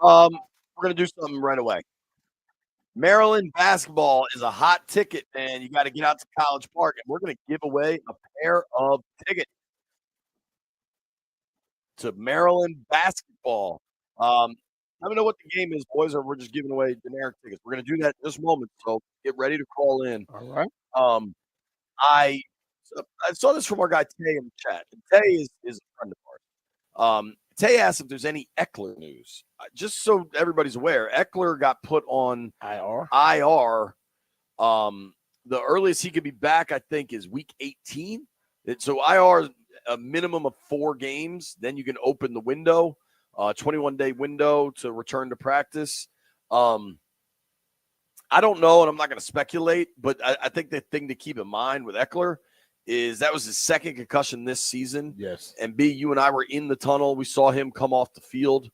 We're gonna do something right away. Maryland basketball is a hot ticket, man. You got to get out to College Park, and we're going to give away a pair of tickets to Maryland basketball. Let me know what the game is, boys, or we're just giving away generic tickets. We're going to do that in just a moment, so get ready to call in. All right. I saw this from our guy Tay in the chat. And Tay is a friend of ours. Tay asked if there's any Eckler news. Just so everybody's aware, Eckler got put on IR. The earliest he could be back, I think, is week 18. So IR is a minimum of 4 games. Then you can open the window, 21-day window to return to practice. I don't know, and I'm not going to speculate, but I think the thing to keep in mind with Eckler is that was his second concussion this season. Yes. And B, you and I were in the tunnel. We saw him come off the field.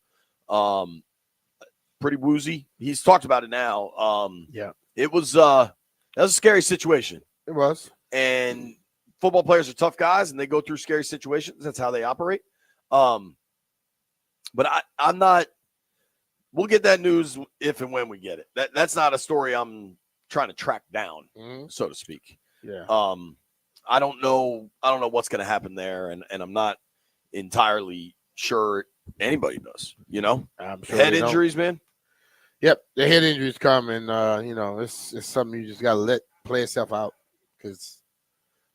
Pretty woozy. He's talked about it now. Yeah. It was that was a scary situation. It was. And football players are tough guys and they go through scary situations. That's how they operate. But I'm not we'll get that news if and when we get it. That's not a story I'm trying to track down, so to speak. Yeah. I don't know what's going to happen there, and I'm not entirely sure anybody does. I'm sure head injuries, man. Yep, the head injuries come, and it's something you just got to let play itself out because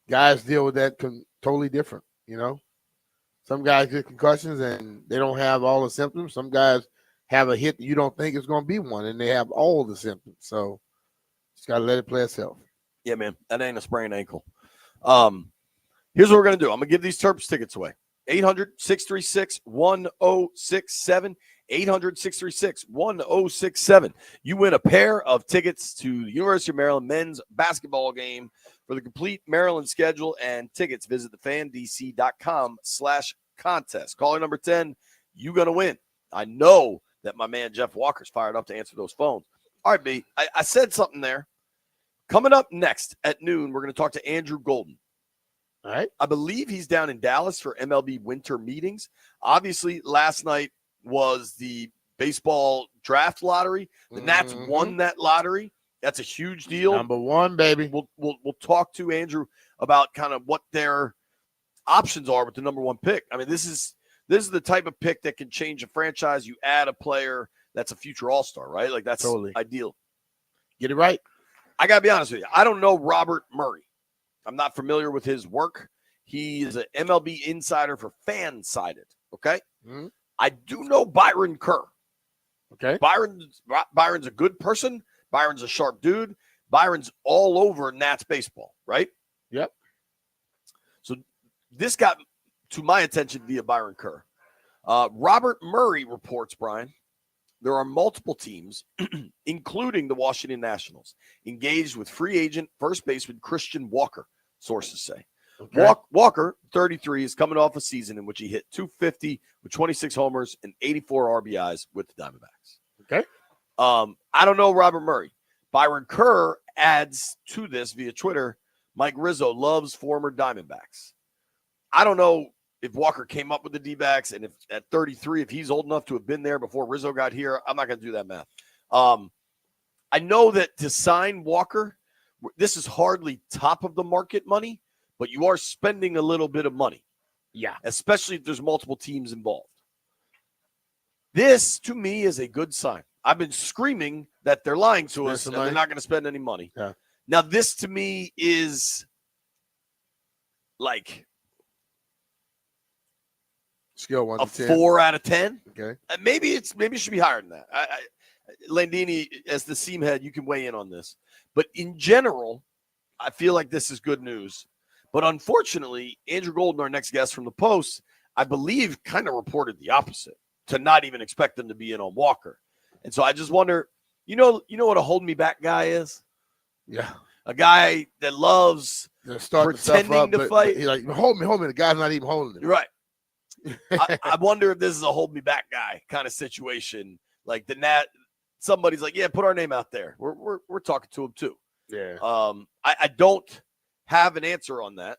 guys deal with that totally different. Some guys get concussions and they don't have all the symptoms. Some guys have a hit that you don't think is going to be one, and they have all the symptoms. So just got to let it play itself. Yeah, man, that ain't a sprained ankle. Here's what we're going to do. I'm going to give these Terps tickets away. 800-636-1067. 800-636-1067. You win a pair of tickets to the University of Maryland men's basketball game. For the complete Maryland schedule and tickets, visit thefandc.com/contest. Caller number 10, you're going to win. I know that my man Jeff Walker's fired up to answer those phones. All right, B, I said something there. Coming up next at noon, we're going to talk to Andrew Golden. All right. I believe he's down in Dallas for MLB winter meetings. Obviously, last night was the baseball draft lottery. The Nats won that lottery. That's a huge deal. Number 1, baby. We'll talk to Andrew about kind of what their options are with the number 1 pick. I mean, this is the type of pick that can change a franchise. You add a player that's a future all-star, right? Like that's totally ideal. Get it right. I got to be honest with you. I don't know Robert Murray. I'm not familiar with his work. He is an MLB insider for Fansided, okay? Mm-hmm. I do know Byron Kerr. Okay. Byron's a good person. Byron's a sharp dude. Byron's all over Nats baseball, right? Yep. So this got to my attention via Byron Kerr. Robert Murray reports, Brian, there are multiple teams, including the Washington Nationals, engaged with free agent first baseman Christian Walker, sources say. Okay. Walker, 33, is coming off a season in which he hit .250 with 26 homers and 84 RBIs with the Diamondbacks. Okay. I don't know Robert Murray. Byron Kerr adds to this via Twitter, Mike Rizzo loves former Diamondbacks. I don't know if Walker came up with the D-backs, and if at 33, if he's old enough to have been there before Rizzo got here, I'm not going to do that math. I know that to sign Walker, this is hardly top of the market money, but you are spending a little bit of money. Yeah. Especially if there's multiple teams involved. This, to me, is a good sign. I've been screaming that they're lying to us and they're not going to spend any money. Yeah. Now, this to me is like skill 1 a to 10. 4 out of 10. Okay. Maybe it should be higher than that. Landini, as the seam head, you can weigh in on this. But in general, I feel like this is good news. But unfortunately, Andrew Golden, our next guest from the Post, I believe kind of reported the opposite, to not even expect them to be in on Walker. And so I just wonder, you know what a hold me back guy is? Yeah. A guy that loves pretending to fight. He's like, hold me. The guy's not even holding him. Right. I wonder if this is a hold me back guy kind of situation. Like somebody's like, yeah, put our name out there. We're talking to him too. Yeah. I don't have an answer on that,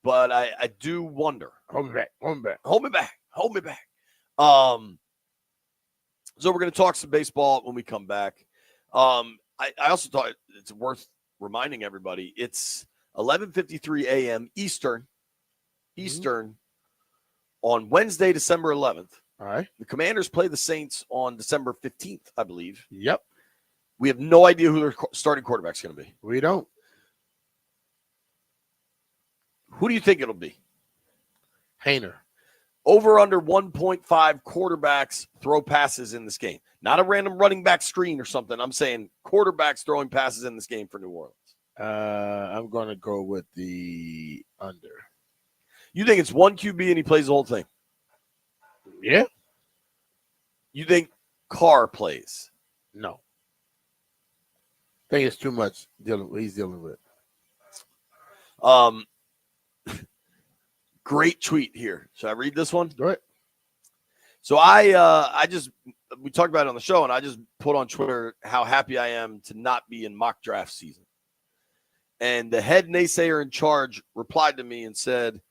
but I do wonder. Hold me back. So we're going to talk some baseball when we come back. I also thought it's worth reminding everybody it's 11:53 a.m. Eastern on Wednesday, December 11th. All right. The Commanders play the Saints on December 15th, I believe. Yep. We have no idea who their starting quarterback's going to be. We don't. Who do you think it'll be? Hayner. Over under 1.5 quarterbacks throw passes in this game. Not a random running back screen or something. I'm saying quarterbacks throwing passes in this game for New Orleans. I'm going to go with the under. You think it's one QB and he plays the whole thing? Yeah. You think Carr plays? No. I think it's too much he's dealing with. Great tweet here. Should I read this one? Go ahead. So we talked about it on the show, and I just put on Twitter how happy I am to not be in mock draft season. And the head naysayer in charge replied to me and said,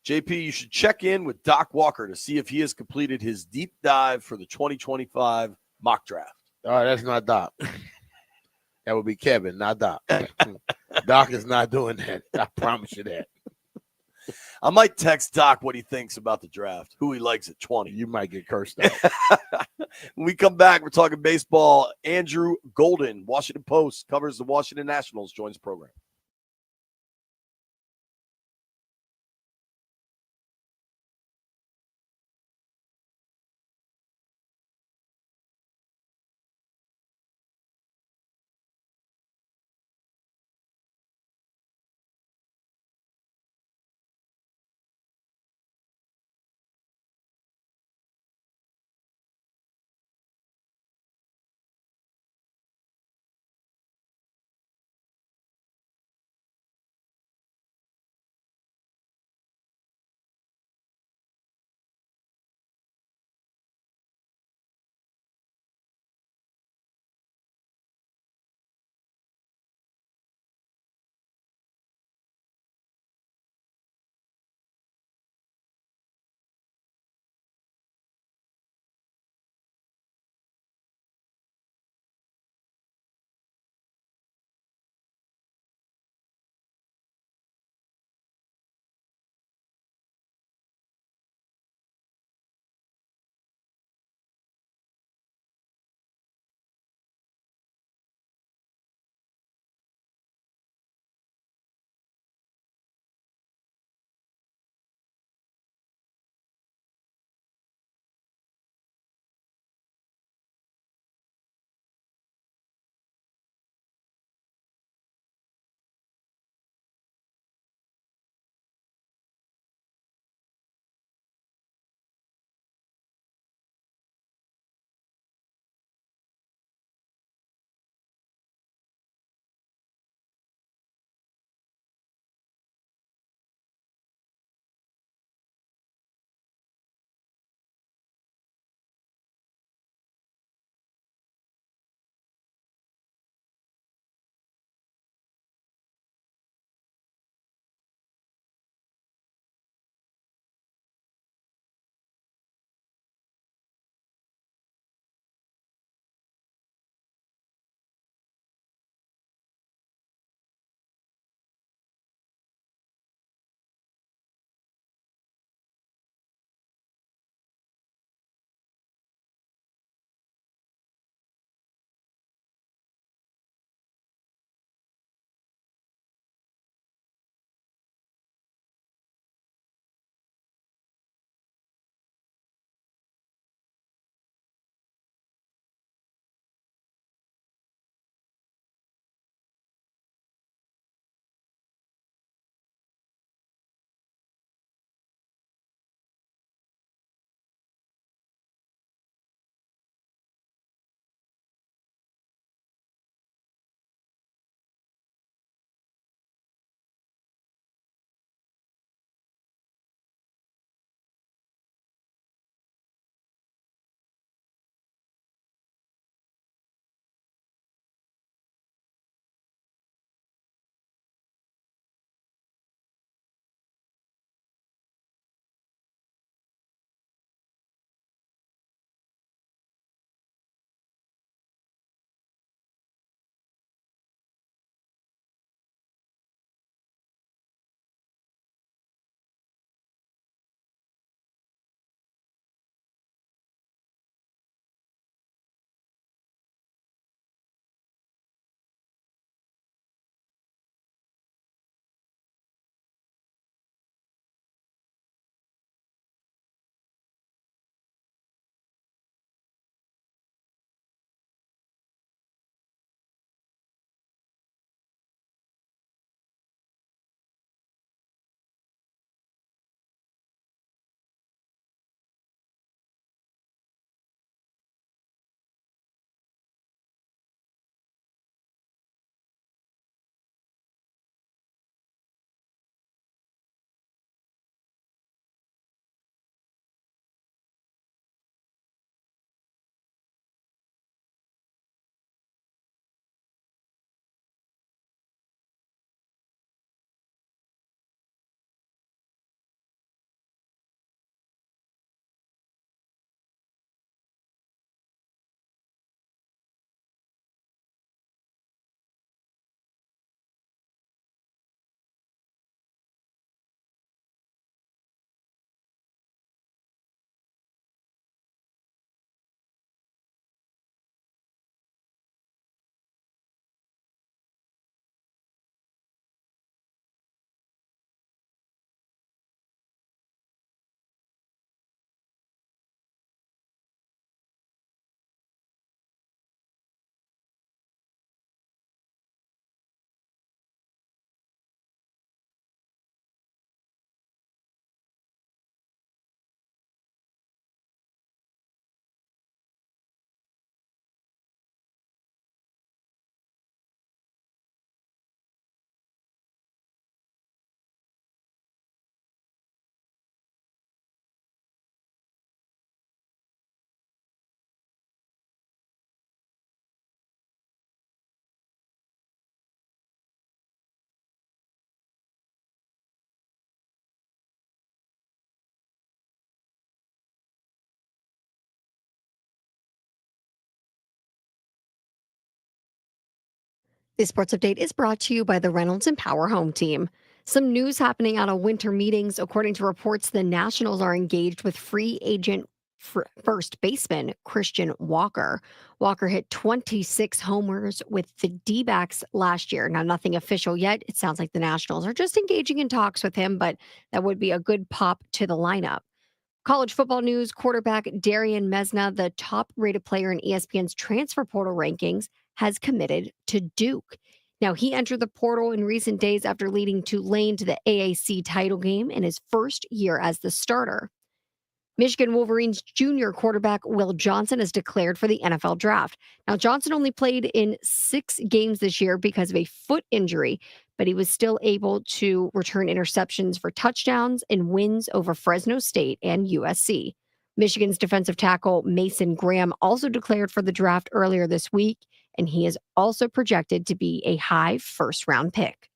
JP, you should check in with Doc Walker to see if he has completed his deep dive for the 2025 mock draft. All right, that's not Doc. That would be Kevin, not Doc. Doc is not doing that. I promise you that. I might text Doc what he thinks about the draft, who he likes at 20. You might get cursed out. When we come back, we're talking baseball. Andrew Golden, Washington Post, covers the Washington Nationals, joins the program. This sports update is brought to you by the Reynolds and Power Home Team. Some news happening out of winter meetings. According to reports, the Nationals are engaged with free agent first baseman Christian Walker. Walker hit 26 homers with the D-backs last year. Now, nothing official yet. It sounds like the Nationals are just engaging in talks with him, but that would be a good pop to the lineup. College football news, quarterback Darian Mesna, the top-rated player in ESPN's transfer portal rankings, has committed to Duke. Now, he entered the portal in recent days after leading Tulane to the AAC title game in his first year as the starter. Michigan Wolverines junior quarterback Will Johnson is declared for the NFL draft. Now, Johnson only played in 6 games this year because of a foot injury, but he was still able to return interceptions for touchdowns and wins over Fresno State and USC. Michigan's defensive tackle Mason Graham also declared for the draft earlier this week, and he is also projected to be a high first-round pick.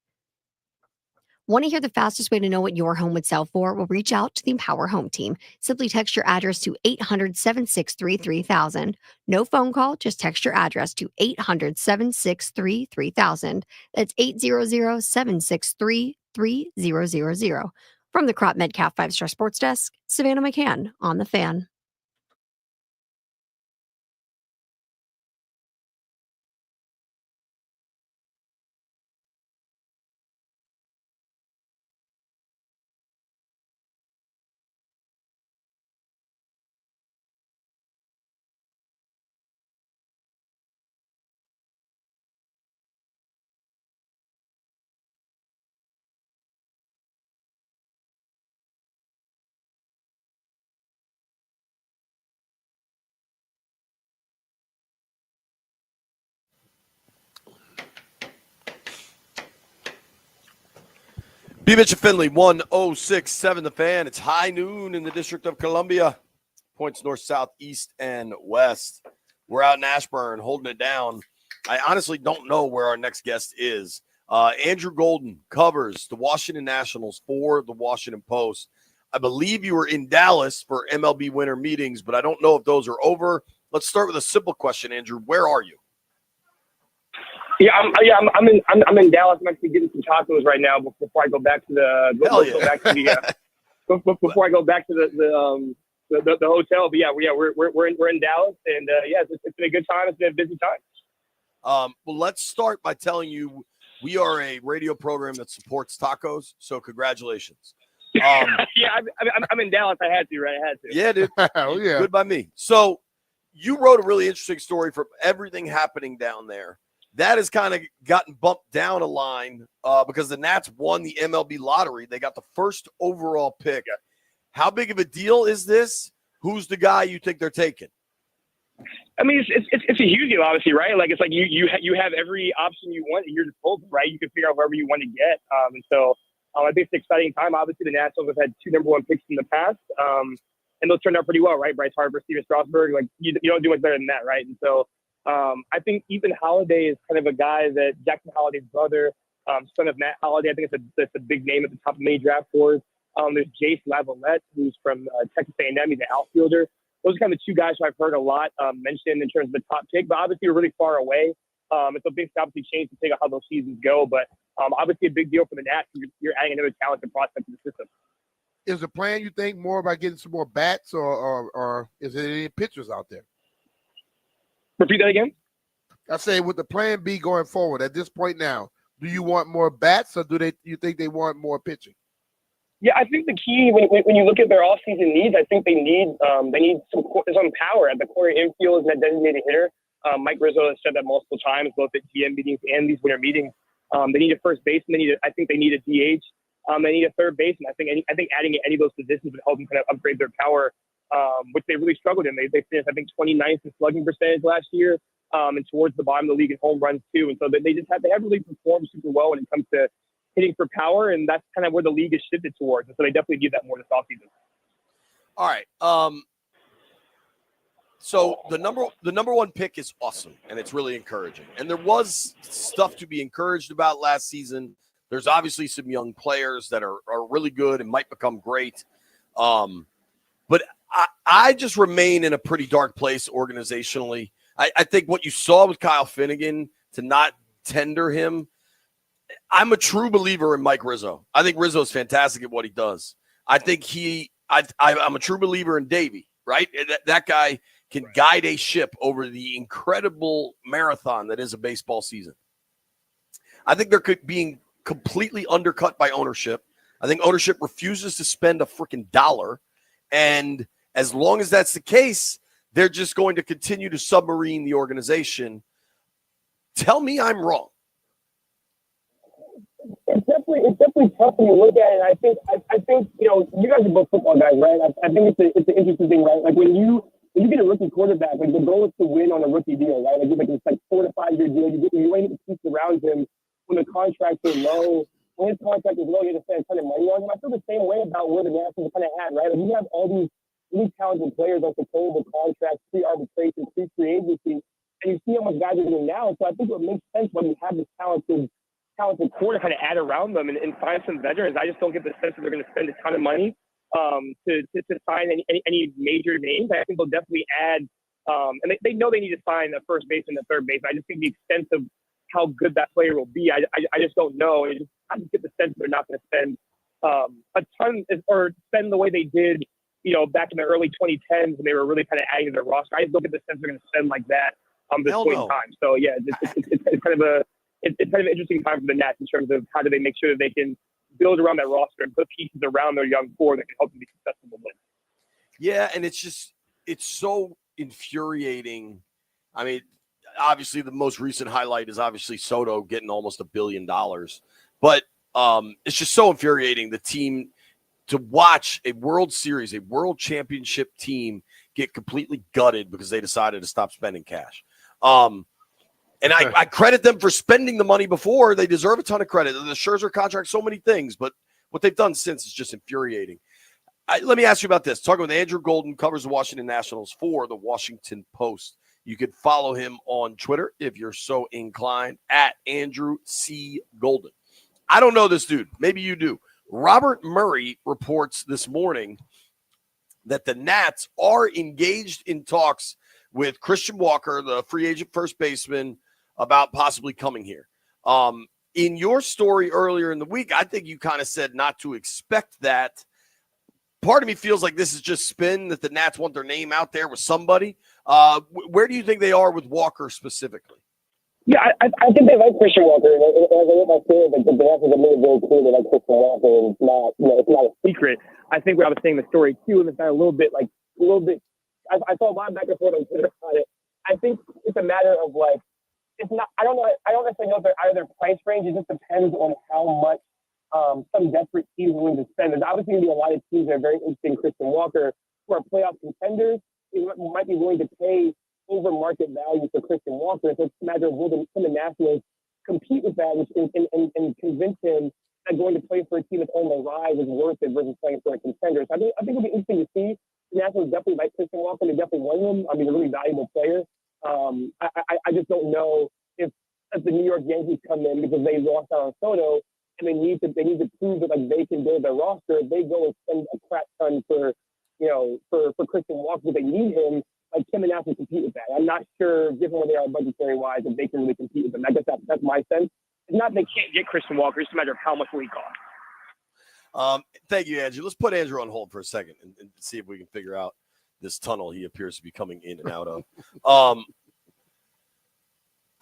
Want to hear the fastest way to know what your home would sell for? Well, reach out to the Empower Home Team. Simply text your address to 800-763-3000. No phone call, just text your address to 800-763-3000. That's 800-763-3000. From the Crop Metcalf 5-Star Sports Desk, Savannah McCann on The Fan. B. Finley, 106.7 The Fan. It's high noon in the District of Columbia. Points north, south, east, and west. We're out in Ashburn holding it down. I honestly don't know where our next guest is. Andrew Golden covers the Washington Nationals for the Washington Post. I believe you were in Dallas for MLB winter meetings, but I don't know if those are over. Let's start with a simple question, Andrew. Where are you? I'm in Dallas. I'm actually getting some tacos right now before I go back to the before I go back to the hotel. But we're in Dallas, and it's been a good time. It's been a busy time. Well, let's start by telling you we are a radio program that supports tacos. So congratulations. I'm in Dallas. I had to, right? I had to. Yeah, dude. Oh, yeah. Good by me. So you wrote a really interesting story from everything happening down there. That has kind of gotten bumped down a line because the Nats won the MLB lottery. They got the first overall pick. How big of a deal is this? Who's the guy you think they're taking? I mean, it's a huge deal, obviously, right? Like, it's like you have every option you want at your disposal, right? You can figure out whoever you want to get. And so I think it's an exciting time. Obviously, the Nationals have had 2 number 1 picks in the past, and those turned out pretty well, right? Bryce Harper, Steven Strasburg, like you don't do much better than that, right? And so I think Ethan Holiday is kind of a guy that Jackson Holiday's brother, son of Matt Holiday. I think it's a big name at the top of many draft boards. There's Jace Lavalette, who's from Texas A&M. He's an outfielder. Those are kind of the 2 guys who I've heard a lot mentioned in terms of the top pick, but obviously we're really far away. It's a big obviously change to take how those seasons go, but obviously a big deal for the Nats. You're adding another talented prospect to the system. Is the plan, you think, more about getting some more bats, or is there any pitchers out there? Repeat that again? I say, with the plan B going forward at this point now, do you want more bats, or you think they want more pitching? Yeah, I think the key when you look at their offseason needs, I think they need some power at the corner infield and that designated hitter. Mike Rizzo has said that multiple times, both at GM meetings and these winter meetings. They need a first baseman. I think they need a DH. They need a third baseman. I think adding any of those positions would help them kind of upgrade their power, which they really struggled in. They finished, I think, 29th in slugging percentage last year, and towards the bottom of the league in home runs too. And so they haven't really performed super well when it comes to hitting for power, and that's kind of where the league is shifted towards. And so they definitely need that more this offseason. All right. So the number 1 pick is awesome, and it's really encouraging. And there was stuff to be encouraged about last season. There's obviously some young players that are really good and might become great. But I just remain in a pretty dark place organizationally. I think what you saw with Kyle Finnegan to not tender him. I'm a true believer in Mike Rizzo. I think Rizzo's fantastic at what he does. I think I'm a true believer in Davey, right? That guy can guide a ship over the incredible marathon that is a baseball season. I think they're being completely undercut by ownership. I think ownership refuses to spend a freaking dollar. And as long as that's the case, they're just going to continue to submarine the organization. Tell me I'm wrong. It's definitely tough when you look at it. I think you guys are both football guys, right? I think it's an interesting thing, right? Like when you get a rookie quarterback, like the goal is to win on a rookie deal, right? Like it's like 4 to 5 year deal. You're waiting to piece around him when the contracts are low. When his contract is low, you have to spend a ton of money on him. I feel the same way about where the Nationals kind of at, right? Like you have all these really talented players on controllable contracts, pre-arbitration, pre-free agency, and you see how much guys are doing now. So I think it makes sense when you have this talented core to kind of add around them and find some veterans. I just don't get the sense that they're going to spend a ton of money to sign any major names. I think they'll definitely add, and they know they need to sign a first baseman and a third baseman. I just think the extent of how good that player will be, I just don't know. I just get the sense they're not going to spend a ton or spend the way they did, back in the early 2010s when they were really kind of adding to their roster. I just don't get the sense they're going to spend like that this point in time. So yeah, it's kind of it's kind of an interesting time for the Nats in terms of how do they make sure that they can build around that roster and put pieces around their young core that can help them be successful in the win. Yeah, and it's so infuriating. I mean, obviously the most recent highlight is obviously Soto getting almost $1 billion. But it's just so infuriating, the team, to watch a World Series, a World Championship team get completely gutted because they decided to stop spending cash. And I credit them for spending the money before. They deserve a ton of credit. The Scherzer contract, so many things, but what they've done since is just infuriating. Let me ask you about this. Talking with Andrew Golden, covers the Washington Nationals for the Washington Post. You could follow him on Twitter if you're so inclined, at Andrew C. Golden. I don't know this dude. Maybe you do. Robert Murray reports this morning that the Nats are engaged in talks with Christian Walker, the free agent first baseman, about possibly coming here. In your story earlier in the week, I think you kind of said not to expect that. Part of me feels like this is just spin, that the Nats want their name out there with somebody. Where do you think they are with Walker specifically? Yeah, I think they like Christian Walker. As I wrote my story, the Nats have made it very clear they like Christian Walker, and it's not a secret. I think what I was saying in the story too, and it's a little bit. I saw a lot of back and forth on Twitter about it. I think it's a matter of it's not. I don't know. I don't necessarily know if they're out of their price range. It just depends on how much some desperate teams are willing to spend. There's obviously going to be a lot of teams that are very interested in Christian Walker who are playoff contenders. They might be willing to pay over market value for Christian Walker. So it's a matter of will the Nationals compete with that and convince him that going to play for a team that's on the rise is worth it versus playing for a contender. So I think it'll be interesting to see. The Nationals definitely like Christian Walker. They definitely want him. I mean, a really valuable player. I just don't know if the New York Yankees come in because they lost out on Soto and they need to prove that they can build their roster. If they go and spend a crap ton for Christian Walker, if they need him, Kim and Nationals compete with that. I'm not sure, given where they are budgetary wise, if they can really compete with them. I guess that's my sense. It's not they can't get Christian Walker. It's just a matter of how much will he cost. Thank you, Andrew. Let's put Andrew on hold for a second and see if we can figure out this tunnel he appears to be coming in and out of.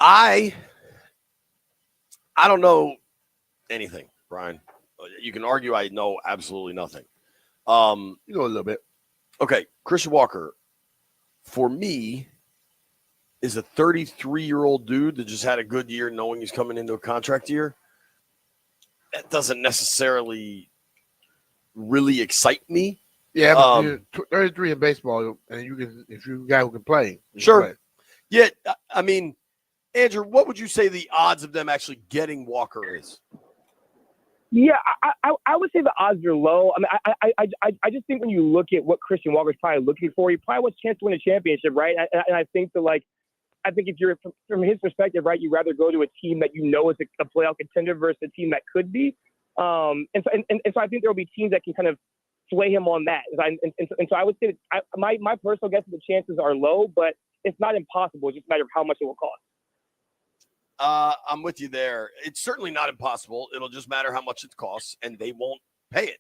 I don't know anything, Brian. You can argue I know absolutely nothing. You know a little bit. Okay, Christian Walker, for me, is a 33-year-old dude that just had a good year knowing he's coming into a contract year. That doesn't necessarily really excite me. Yeah, but you're 33 in baseball, and if you're a guy who can play. Sure. Play. Yeah, I mean, Andrew, what would you say the odds of them actually getting Walker is? Yeah, I would say the odds are low. I mean, I just think when you look at what Christian Walker's probably looking for, he probably wants a chance to win a championship, right? And I think that I think if you're from his perspective, right, you'd rather go to a team that you know is a playoff contender versus a team that could be. And so I think there will be teams that can kind of sway him on that. And so I would say that my personal guess is the chances are low, but it's not impossible. It's just a matter of how much it will cost. I'm with you there. It's certainly not impossible. It'll just matter how much it costs, and they won't pay it.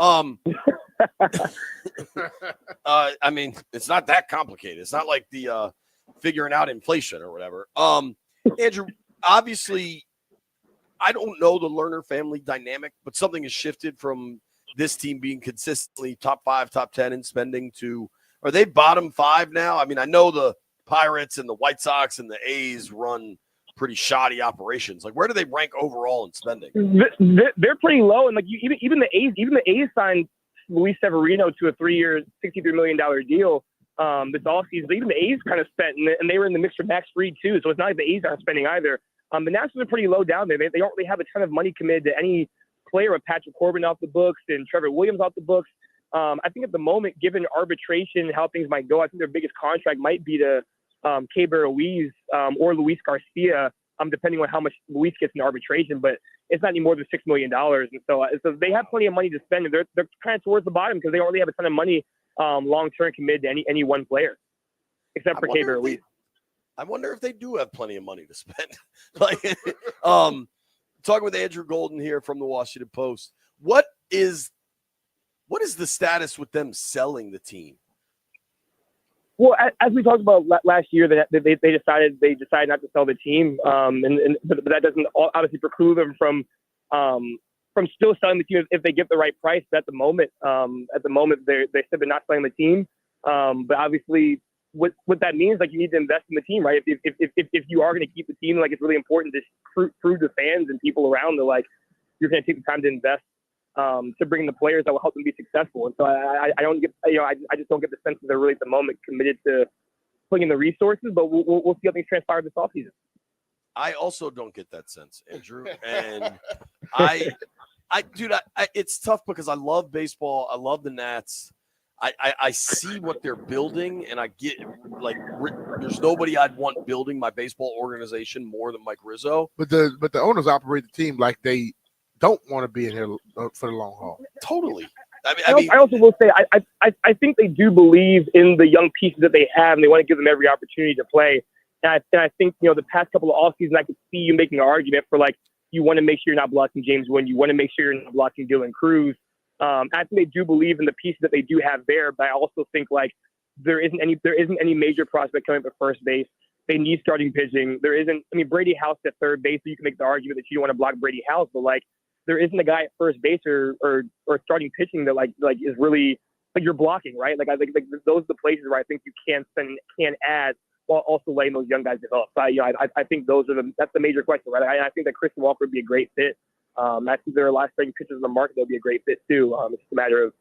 I mean, it's not that complicated. It's not like the figuring out inflation or whatever. Andrew, obviously, I don't know the Lerner family dynamic, but something has shifted from this team being consistently top 5, top 10 in spending to, are they bottom 5 now? I mean, I know the Pirates and the White Sox and the A's run pretty shoddy operations. Like, where do they rank overall in spending? They're pretty low, and like even the A's signed Luis Severino to a 3-year, $63 million deal this offseason. Even the A's kind of spent, and they were in the mix for Max Fried too. So it's not like the A's aren't spending either. The Nationals are pretty low down there. They don't really have a ton of money committed to any player with Patrick Corbin off the books and Trevor Williams off the books. I think at the moment, given arbitration, how things might go, I think their biggest contract might be to Keber Ruiz or Luis Garcia, depending on how much Luis gets in arbitration. But it's not any more than $6 million. And so they have plenty of money to spend. And they're kind of towards the bottom because they don't really have a ton of money long-term committed to any one player, except for Keber Ruiz. I wonder if they do have plenty of money to spend. Like, talking with Andrew Golden here from the Washington Post. What is the status with them selling the team? Well, as we talked about last year, they decided not to sell the team, but that doesn't obviously preclude them from still selling the team if they get the right price. But at the moment, they said they're not selling the team. But obviously, what that means, like, you need to invest in the team, right? If you are going to keep the team, like, it's really important to prove to fans and people around that, like, you're going to take the time to invest to bring in the players that will help them be successful. And so I don't get, I just don't get the sense that they're really at the moment committed to putting in the resources, but we'll see how things transpire this offseason. I also don't get that sense, Andrew. And dude, it's tough because I love baseball. I love the Nats. I see what they're building, and I get, like, there's nobody I'd want building my baseball organization more than Mike Rizzo. But the owners operate the team like they don't want to be in here for the long haul. Totally. I also will say I think they do believe in the young pieces that they have, and they want to give them every opportunity to play. And I think, the past couple of off seasons, I could see you making an argument for, like, you want to make sure you're not blocking James Wynn, you want to make sure you're not blocking Dylan Cruz. I think they do believe in the pieces that they do have there, but I also think, like, there isn't any major prospect coming up at first base. They need starting pitching. There isn't. I mean, Brady House at third base, so you can make the argument that you don't want to block Brady House, but, like, there isn't a guy at first base or starting pitching that like is really, like, you're blocking, right? Like, I think, like, those are the places where I think you can add while also letting those young guys develop. So I think that's the major question, right? I think that Christian Walker would be a great fit. I think there are a lot of starting pitchers in the market that would be a great fit too. It's just a matter of,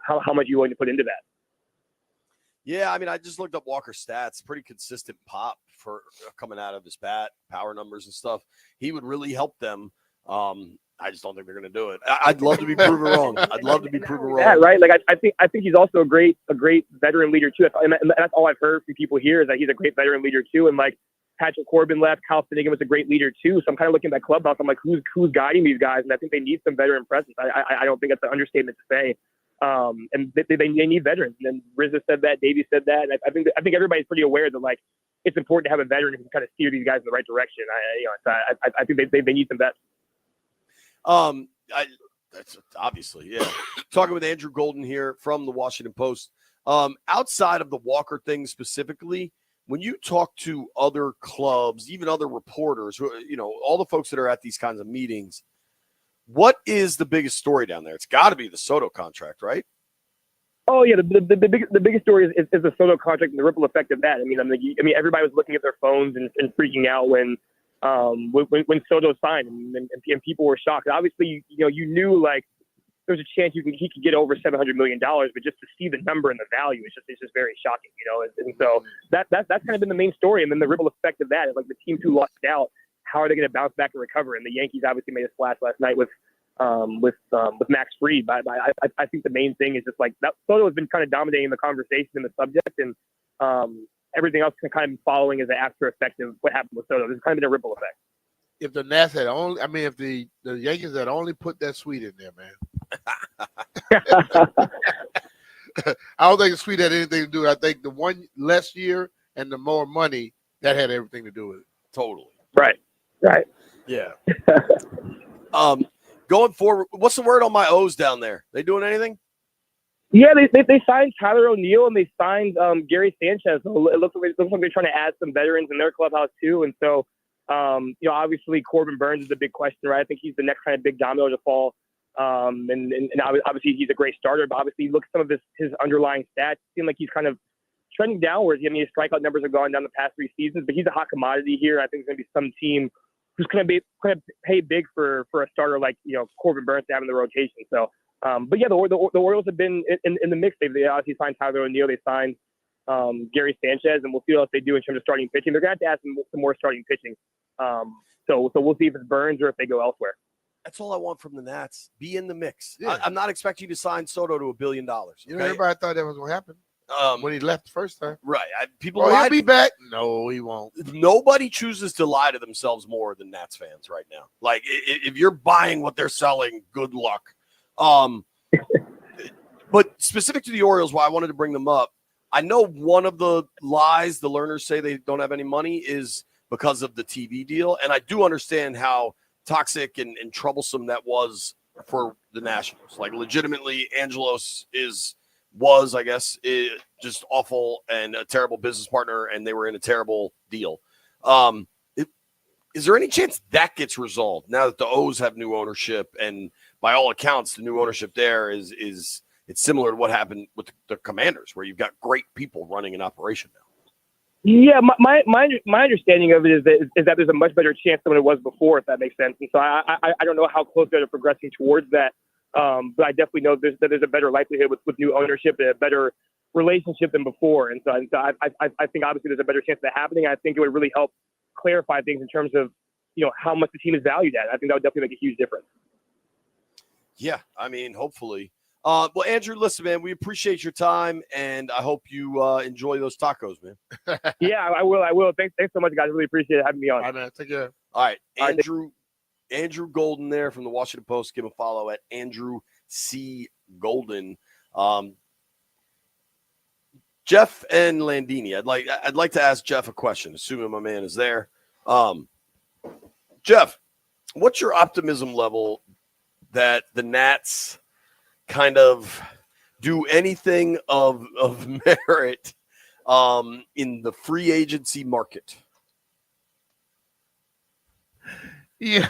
how much you're willing to put into that. Yeah, I mean, I just looked up Walker's stats. Pretty consistent pop for coming out of his bat, power numbers and stuff. He would really help them. I just don't think they're going to do it. I'd love to be proven wrong. I'd love to be proven wrong. Yeah, right. Like, I think he's also a great veteran leader too. And that's all I've heard from people here is that he's a great veteran leader too. And, like, Patrick Corbin left, Kyle Finnegan was a great leader too. So I'm kind of looking at that clubhouse. I'm like, who's guiding these guys? And I think they need some veteran presence. I don't think that's an understatement to say. And they need veterans. And then Rizzo said that, Davey said that. And I think everybody's pretty aware that, like, it's important to have a veteran who can kind of steer these guys in the right direction. I think they need some vets. That's obviously, yeah. Talking with Andrew Golden here from the Washington Post. Outside of the Walker thing specifically, when you talk to other clubs, even other reporters, who, all the folks that are at these kinds of meetings, what is the biggest story down there? It's got to be the Soto contract, right? Oh yeah, the biggest story is the Soto contract and the ripple effect of that. I mean, everybody was looking at their phones and freaking out when Soto signed, and people were shocked. Obviously, you knew, like, there was a chance he could get over $700 million, but just to see the number and the value, it's just very shocking, And so that's kind of been the main story, and then the ripple effect of that is, like, the teams who lost out, how are they going to bounce back and recover? And the Yankees obviously made a splash last night with Max Fried. But I think the main thing is just, like, that Soto has been kind of dominating the conversation and the subject, and everything else can kind of be following as an after effect of what happened with Soto. There's kind of been a ripple effect. If the Nats had only, if the Yankees had only put that suite in there, man. I don't think the suite had anything to do with it. I think the one less year and the more money, that had everything to do with it. Totally. Right. Yeah. Going forward, what's the word on my O's down there? They doing anything? Yeah, they signed Tyler O'Neill and they signed Gary Sanchez. So it looks like they're trying to add some veterans in their clubhouse too. And so, obviously Corbin Burns is a big question, right? I think he's the next kind of big domino to fall. And obviously he's a great starter, but obviously you look at some of his underlying stats, it seems like he's kind of trending downwards. I mean, his strikeout numbers have gone down the past 3 seasons, but he's a hot commodity here. I think there's going to be some team who's going to pay big for a starter like Corbin Burns to have in the rotation. So. But yeah, the Orioles have been in the mix. They obviously signed Tyler O'Neill. They signed Gary Sanchez, and we'll see what else they do in terms of starting pitching. They're going to have to add some more starting pitching. So we'll see if it's Burns or if they go elsewhere. That's all I want from the Nats. Be in the mix. Yeah. I'm not expecting you to sign Soto to $1 billion. Okay? Everybody thought that was going to happen when he left the first time. Right. People he'll be back. No, he won't. Nobody chooses to lie to themselves more than Nats fans right now. Like, if you're buying what they're selling, good luck. But specific to the Orioles, why I wanted to bring them up, I know one of the lies the learners say they don't have any money is because of the TV deal. And I do understand how toxic and troublesome that was for the Nationals. Like, legitimately, Angelos was, I guess, just awful and a terrible business partner, and they were in a terrible deal. Is there any chance that gets resolved now that the O's have new ownership? And by all accounts, the new ownership there is it's similar to what happened with the Commanders, where you've got great people running an operation now. Yeah, my understanding of it is that there's a much better chance than it was before, if that makes sense. And so I don't know how close they're progressing towards that, but I definitely know that there's a better likelihood with new ownership and a better relationship than before. And so I think obviously there's a better chance of that happening. I think it would really help clarify things in terms of how much the team is valued at. I think that would definitely make a huge difference. Yeah, I mean, hopefully. Well, Andrew, listen, man, we appreciate your time, and I hope you enjoy those tacos, man. Yeah, I will. Thanks so much, guys. Really appreciate having me on. All right, man. Take care. All right, Andrew Golden there from the Washington Post. Give him a follow at Andrew C. Golden. Jeff and Landini. I'd like to ask Jeff a question, assuming my man is there. Jeff, what's your optimism level that the Nats kind of do anything of merit in the free agency market? Yeah.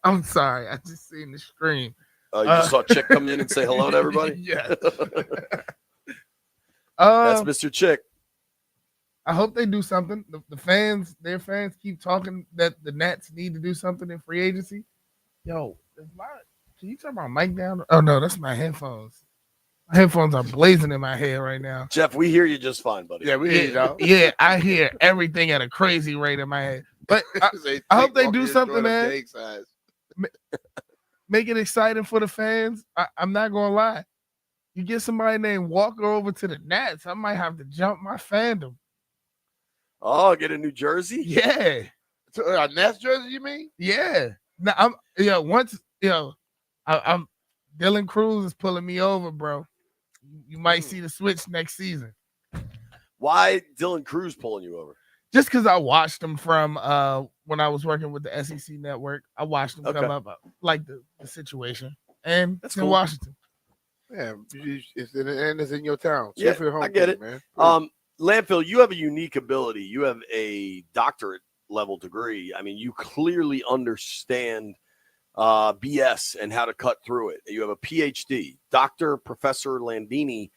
I'm sorry. I just seen the stream. You just saw Chick come in and say hello to everybody? Yeah. That's Mr. Chick. I hope they do something. Their fans keep talking that the Nats need to do something in free agency. Yo, can you turn my mic down? Oh, no, that's my headphones. My headphones are blazing in my head right now. Jeff, we hear you just fine, buddy. Yeah, we hear you, dog. Yeah, I hear everything at a crazy rate in my head. But I hope they do something, man. Make it exciting for the fans. I'm not going to lie. You get somebody named Walker over to the Nats, I might have to jump my fandom. Oh, get a New Jersey? Yeah. A Nats jersey, you mean? Yeah. Now I'm Dylan Cruz is pulling me over, bro. You might see the switch next season. Why Dylan Cruz pulling you over? Just because I watched him from when I was working with the SEC network. I watched him come up like the situation. And that's in cool. Washington. Yeah, it's in your town. Yeah, I get it, man. Landfill, you have a unique ability. You have a doctorate level degree. I mean, you clearly understand BS and how to cut through it. You have a PhD, Dr. Professor Landini.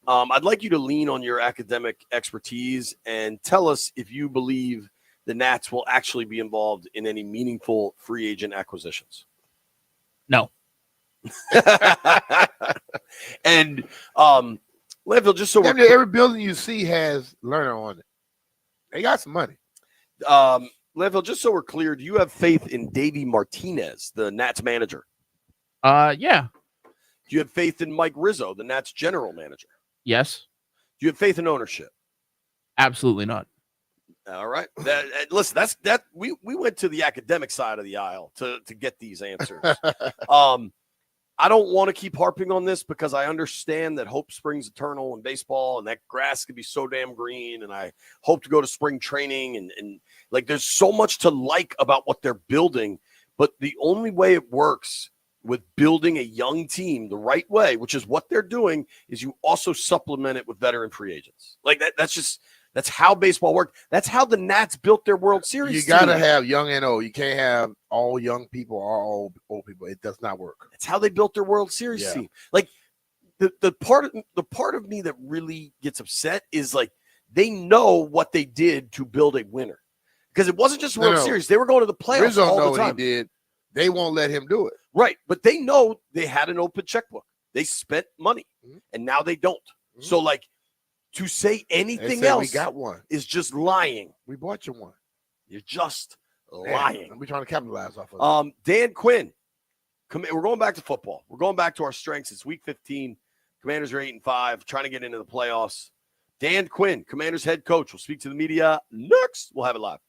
I'd like you to lean on your academic expertise and tell us if you believe the Nats will actually be involved in any meaningful free agent acquisitions. No. And Landfill, just so every building you see has learner on it. They got some money. Landfill, just so we're clear, do you have faith in Davey Martinez, the Nats manager? Yeah. Do you have faith in Mike Rizzo, the Nats general manager? Yes. Do you have faith in ownership? Absolutely not. All right. Listen, we went to the academic side of the aisle to get these answers. I don't want to keep harping on this because I understand that hope springs eternal in baseball and that grass can be so damn green. And I hope to go to spring training and like there's so much to like about what they're building. But the only way it works with building a young team the right way, which is what they're doing, is you also supplement it with veteran free agents. Like that's how baseball worked. That's how the Nats built their World Series. You got to have young and old. You can't have all young people or all old people. It does not work. That's how they built their World Series team. Like the part of me that really gets upset is like they know what they did to build a winner. Because it wasn't just World Series. They were going to the playoffs Rizzo all know the time. what he did. They won't let him do it. Right. But they know they had an open checkbook. They spent money, and now they don't. So, like, to say anything else we got one. is just lying. We bought you one. You're just lying. We're trying to capitalize off of it. Dan Quinn, we're going back to football. We're going back to our strengths. It's week 15. Commanders are 8-5, trying to get into the playoffs. Dan Quinn, Commanders head coach, will speak to the media next. We'll have it live.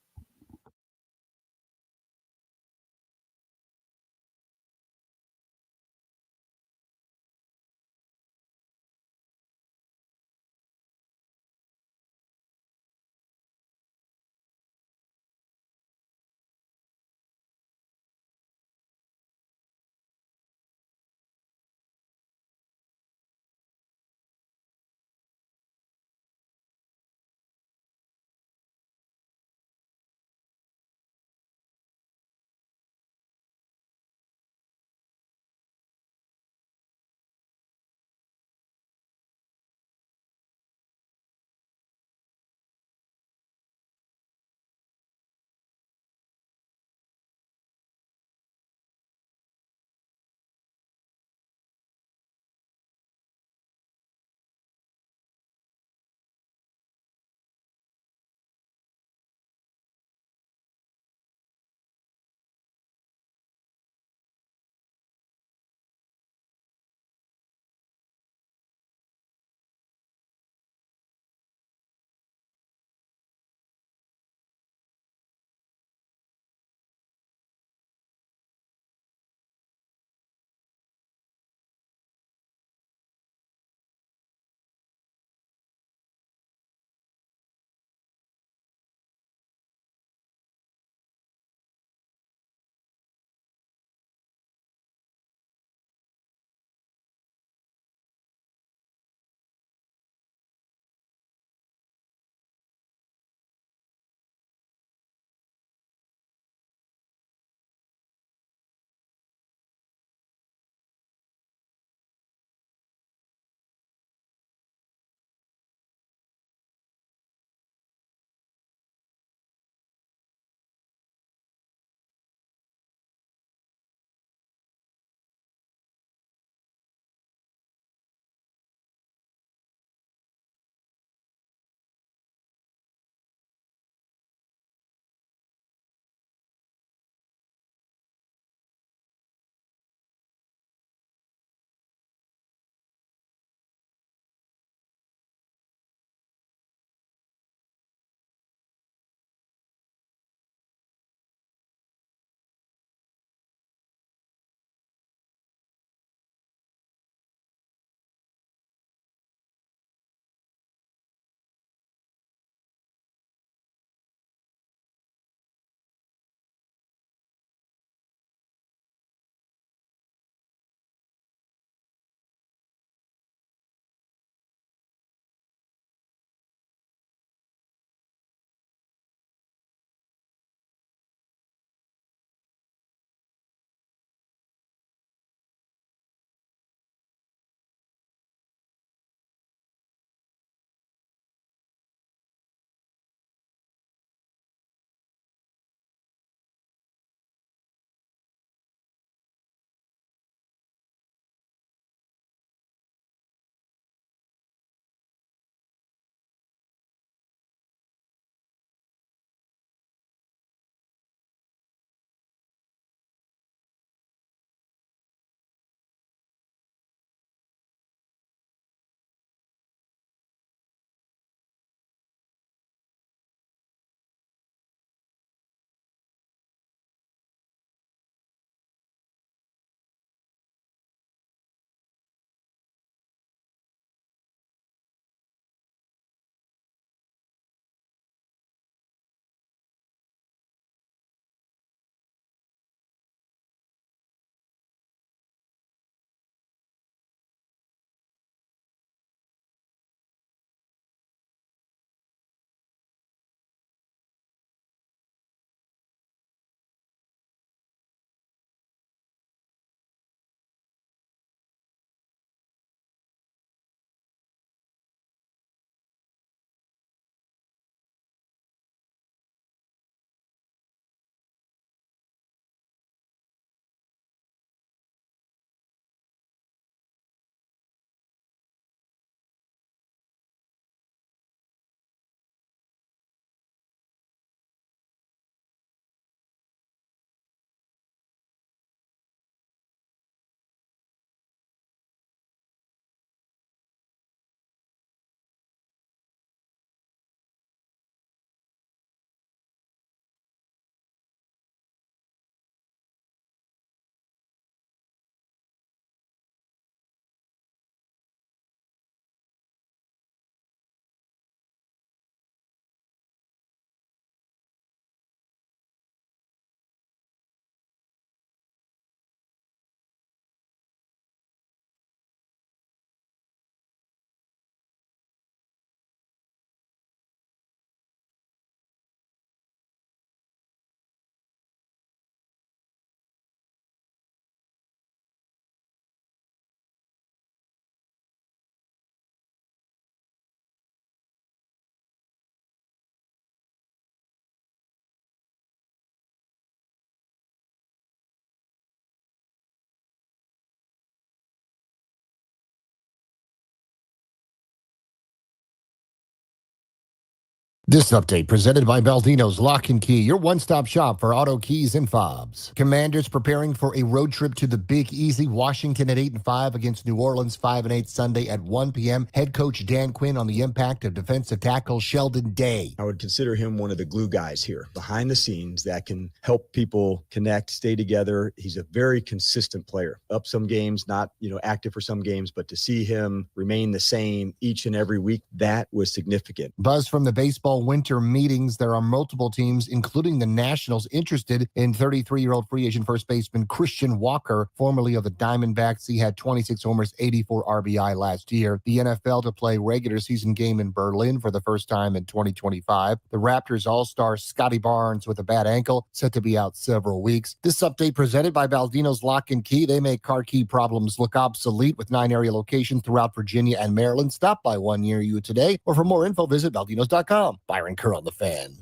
This update presented by Baldino's Lock and Key, your one-stop shop for auto keys and fobs. Commanders preparing for a road trip to the Big Easy, Washington at 8-5 against New Orleans 5-8 Sunday at 1 p.m. Head coach Dan Quinn on the impact of defensive tackle Sheldon Day. I would consider him one of the glue guys here behind the scenes that can help people connect, stay together. He's a very consistent player. Up some games, not, active for some games, but to see him remain the same each and every week, that was significant. Buzz from the baseball winter meetings. There are multiple teams, including the Nationals, interested in 33-year-old free agent first baseman Christian Walker, formerly of the Diamondbacks. He had 26 homers, 84 RBI last year. The NFL to play regular season game in Berlin for the first time in 2025. The Raptors all-star Scotty Barnes with a bad ankle, set to be out several weeks. This update presented by Baldino's Lock and Key. They make car key problems look obsolete with 9 area locations throughout Virginia and Maryland. Stop by one near you today, or for more info, visit baldinos.com. Byron Kerr on the Fan.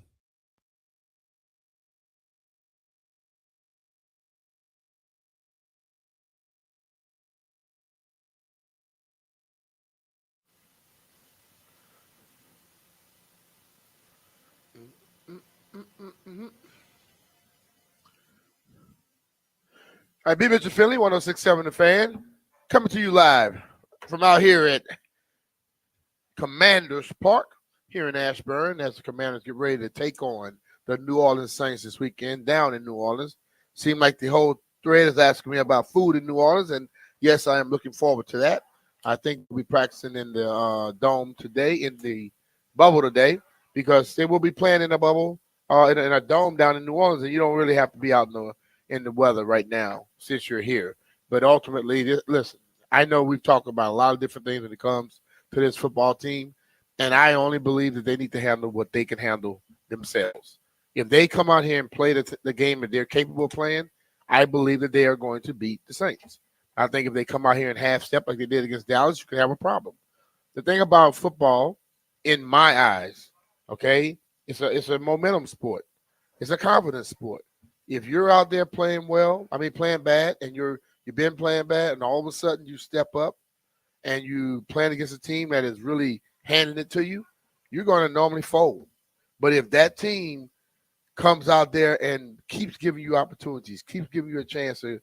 All right, B. Mitchell Finley, 106.7 The Fan, coming to you live from out here at Commanders Park here in Ashburn as the Commanders get ready to take on the New Orleans Saints this weekend down in New Orleans. Seemed like the whole thread is asking me about food in New Orleans, and yes, I am looking forward to that. I think we'll be practicing in the dome today, in the bubble today, because they will be playing in a bubble, in a dome down in New Orleans, and you don't really have to be out in the weather right now since you're here. But ultimately, listen, I know we've talked about a lot of different things when it comes to this football team, and I only believe that they need to handle what they can handle themselves. If they come out here and play the game that they're capable of playing, I believe that they are going to beat the Saints. I think if they come out here and half-step like they did against Dallas, you could have a problem. The thing about football, in my eyes, okay, it's a momentum sport. It's a confidence sport. If you're out there playing bad, and you've been playing bad, and all of a sudden you step up and you playing against a team that is really handing it to you, you're going to normally fold. But if that team comes out there and keeps giving you opportunities, keeps giving you a chance to,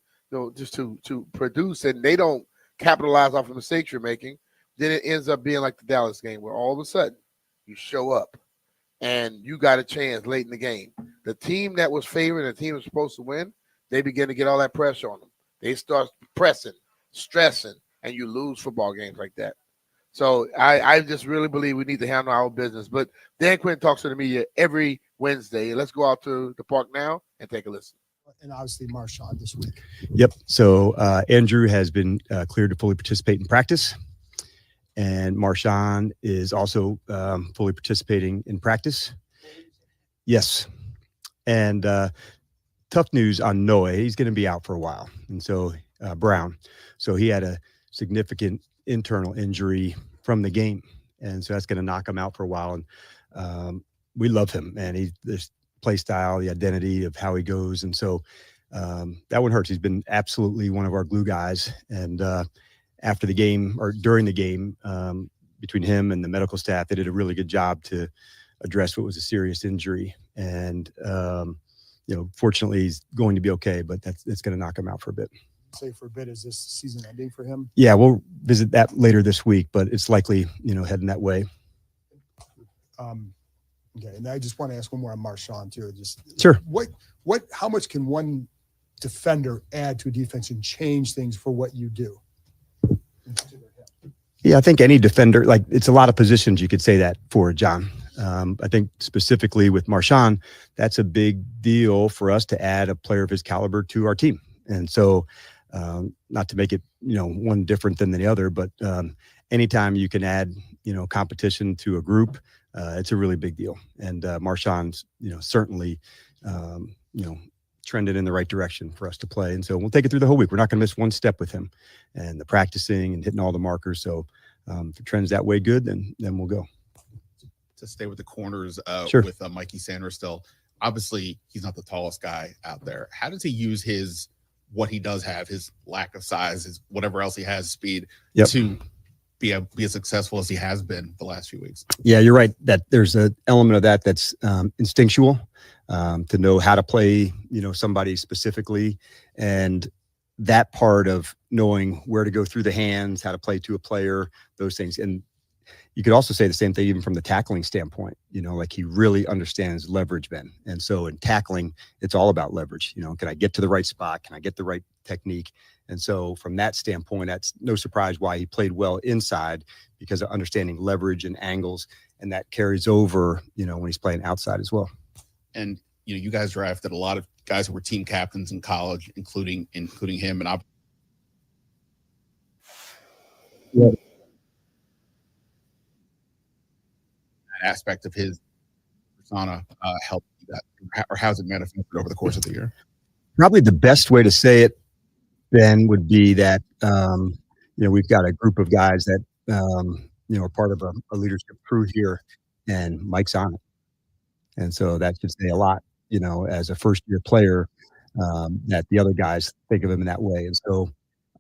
just to produce, and they don't capitalize off the mistakes you're making, then it ends up being like the Dallas game, where all of a sudden you show up and you got a chance late in the game. The team that was favored, the team that was supposed to win, they begin to get all that pressure on them. They start pressing, stressing, and you lose football games like that. So I just really believe we need to handle our business. But Dan Quinn talks to the media every Wednesday. Let's go out to the park now and take a listen. And obviously Marshawn this week. Yep. So Andrew has been cleared to fully participate in practice. And Marshawn is also fully participating in practice. Yes. And tough news on Noah. He's going to be out for a while. And so Brown. So he had a significant internal injury from the game. And so that's going to knock him out for a while. And we love him. And this play style, the identity of how he goes. And so that one hurts. He's been absolutely one of our glue guys. And after the game, or during the game, between him and the medical staff, they did a really good job to address what was a serious injury. And, fortunately, he's going to be okay, but it's going to knock him out for a bit. Say for a bit, is this season ending for him? Yeah, we'll visit that later this week, but it's likely, heading that way. Okay, and I just want to ask one more on Marshawn too. Just sure. How much can one defender add to a defense and change things for what you do? Yeah, I think any defender, it's a lot of positions you could say that for, John. I think specifically with Marshawn, that's a big deal for us to add a player of his caliber to our team. And so not to make it, one different than the other, but anytime you can add, competition to a group, it's a really big deal. And Marshawn's, certainly, trended in the right direction for us to play. And so we'll take it through the whole week. We're not going to miss one step with him and the practicing and hitting all the markers. So if it trends that way, good, then we'll go. To stay with the corners sure. with Mikey Sanders still. Obviously, he's not the tallest guy out there. How does he use what he does have, his lack of size, his whatever else he has, speed, yep. to be as successful as he has been the last few weeks. Yeah, you're right that there's an element of that that's instinctual, to know how to play, somebody specifically, and that part of knowing where to go through the hands, how to play to a player, those things. And you could also say the same thing even from the tackling standpoint, like he really understands leverage, Ben. And so in tackling, it's all about leverage. Can I get to the right spot? Can I get the right technique? And so from that standpoint, that's no surprise why he played well inside, because of understanding leverage and angles. And that carries over, when he's playing outside as well. And, you guys drafted a lot of guys who were team captains in college, including him. And that aspect of his persona helped you that, or how's it manifested over the course of the year? Probably the best way to say it, Ben, would be that, we've got a group of guys that, are part of a leadership crew here, and Mike's on it. And so that should say a lot, as a first-year player, that the other guys think of him in that way. And so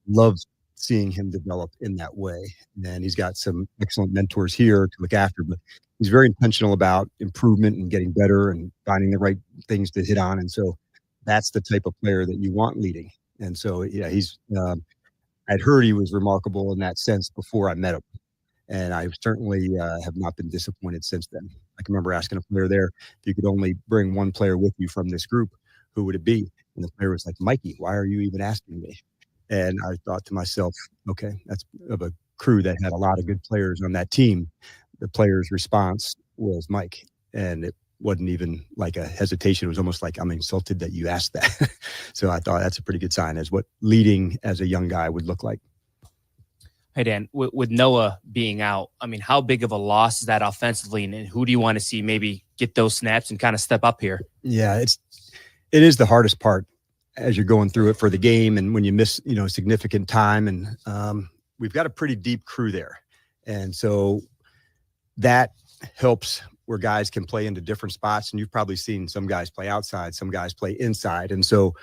love seeing him develop in that way. And he's got some excellent mentors here to look after, but he's very intentional about improvement and getting better and finding the right things to hit on. And so that's the type of player that you want leading. And so, yeah, he's, I'd heard he was remarkable in that sense before I met him. And I certainly have not been disappointed since then. I can remember asking a player there, if you could only bring one player with you from this group, who would it be? And the player was like, Mikey, why are you even asking me? And I thought to myself, okay, that's of a crew that had a lot of good players on that team. The player's response was Mike. And it wasn't even like a hesitation. It was almost like, I'm insulted that you asked that. So I thought that's a pretty good sign as what leading as a young guy would look like. Hey, Dan, with Noah being out, how big of a loss is that offensively? And who do you want to see maybe get those snaps and kind of step up here? Yeah, it is the hardest part as you're going through it for the game. And when you miss, significant time, and we've got a pretty deep crew there. And so that helps where guys can play into different spots. And you've probably seen some guys play outside, some guys play inside. And so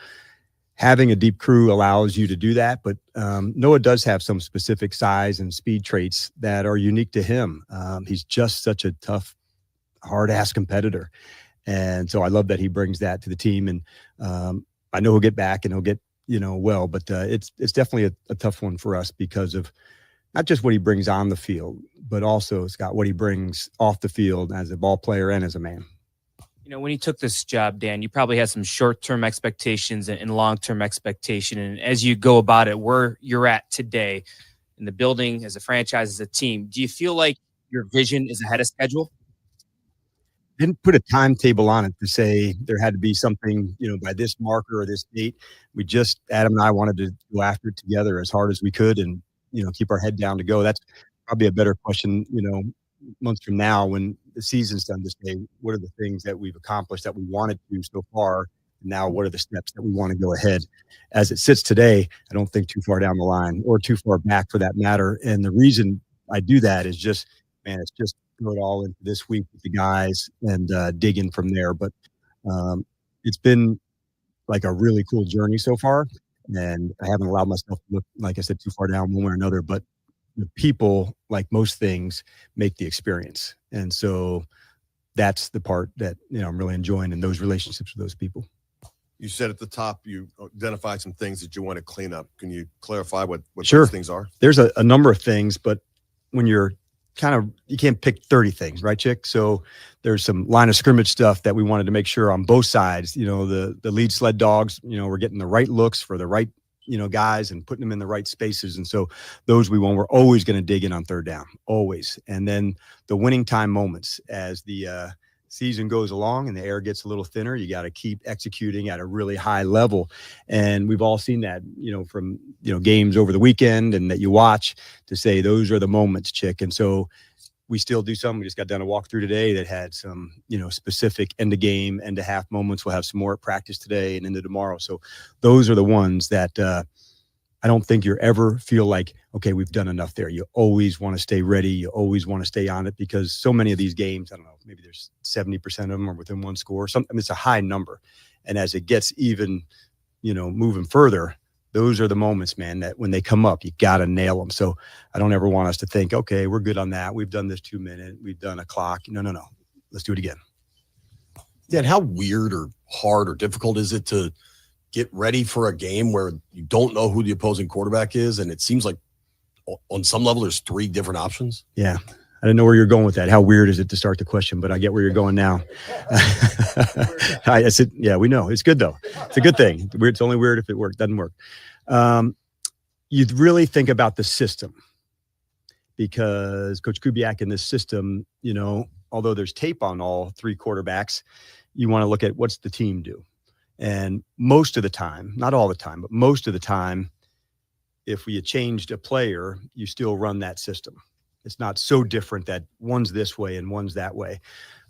having a deep crew allows you to do that. But Noah does have some specific size and speed traits that are unique to him. He's just such a tough, hard-ass competitor. And so I love that he brings that to the team. And I know he'll get back and he'll get, well, but it's definitely a tough one for us because of not just what he brings on the field, but also, Scott, what he brings off the field as a ball player and as a man. When you took this job, Dan, you probably had some short-term expectations and long-term expectation. And as you go about it, where you're at today in the building, as a franchise, as a team, do you feel like your vision is ahead of schedule? Didn't put a timetable on it to say there had to be something, by this marker or this date. We just, Adam and I wanted to go after it together as hard as we could and, keep our head down to go. That's probably a better question, months from now when the season's done, to say, what are the things that we've accomplished that we wanted to do so far? And now what are the steps that we want to go ahead? As it sits today, I don't think too far down the line or too far back for that matter. And the reason I do that is just, it's just throw it all into this week with the guys and dig in from there. But it's been like a really cool journey so far. And I haven't allowed myself to look, like I said, too far down one way or another. But the people, like most things, make the experience. And so that's the part that, I'm really enjoying in those relationships with those people. You said at the top, you identified some things that you want to clean up. Can you clarify what Sure. those things are? There's a number of things, but when you're you can't pick 30 things, right, Chick? So there's some line of scrimmage stuff that we wanted to make sure on both sides, the lead sled dogs, we're getting the right looks for the right, guys and putting them in the right spaces. And so those we're always going to dig in on third down, always. And then the winning time moments as the season goes along and the air gets a little thinner, you got to keep executing at a really high level. And we've all seen that, from, games over the weekend and that you watch to say, those are the moments, Chick. And so we still do some. We just got done a walkthrough today that had some, specific end of game, end of half moments. We'll have some more at practice today and into tomorrow. So those are the ones that I don't think you ever feel like, okay, we've done enough there. You always want to stay ready. You always want to stay on it because so many of these games, I don't know, maybe there's 70% of them are within one score. It's a high number. And as it gets even, moving further, those are the moments, man, that when they come up, you got to nail them. So I don't ever want us to think, okay, we're good on that. We've done this 2 minute, we've done a clock. No. Let's do it again. Dan, how weird or hard or difficult is it to get ready for a game where you don't know who the opposing quarterback is? And it seems like on some level, there's 3 different options. Yeah. I don't know where you're going with that. How weird is it to start the question, but I get where you're going now. I said, yeah, we know. It's good, though. It's a good thing. It's only weird if it doesn't work. You really think about the system, because Coach Kubiak in this system, although there's tape on all 3 quarterbacks, you want to look at what's the team do. And most of the time, not all the time, but most of the time, if we had changed a player, you still run that system. It's not so different that one's this way and one's that way.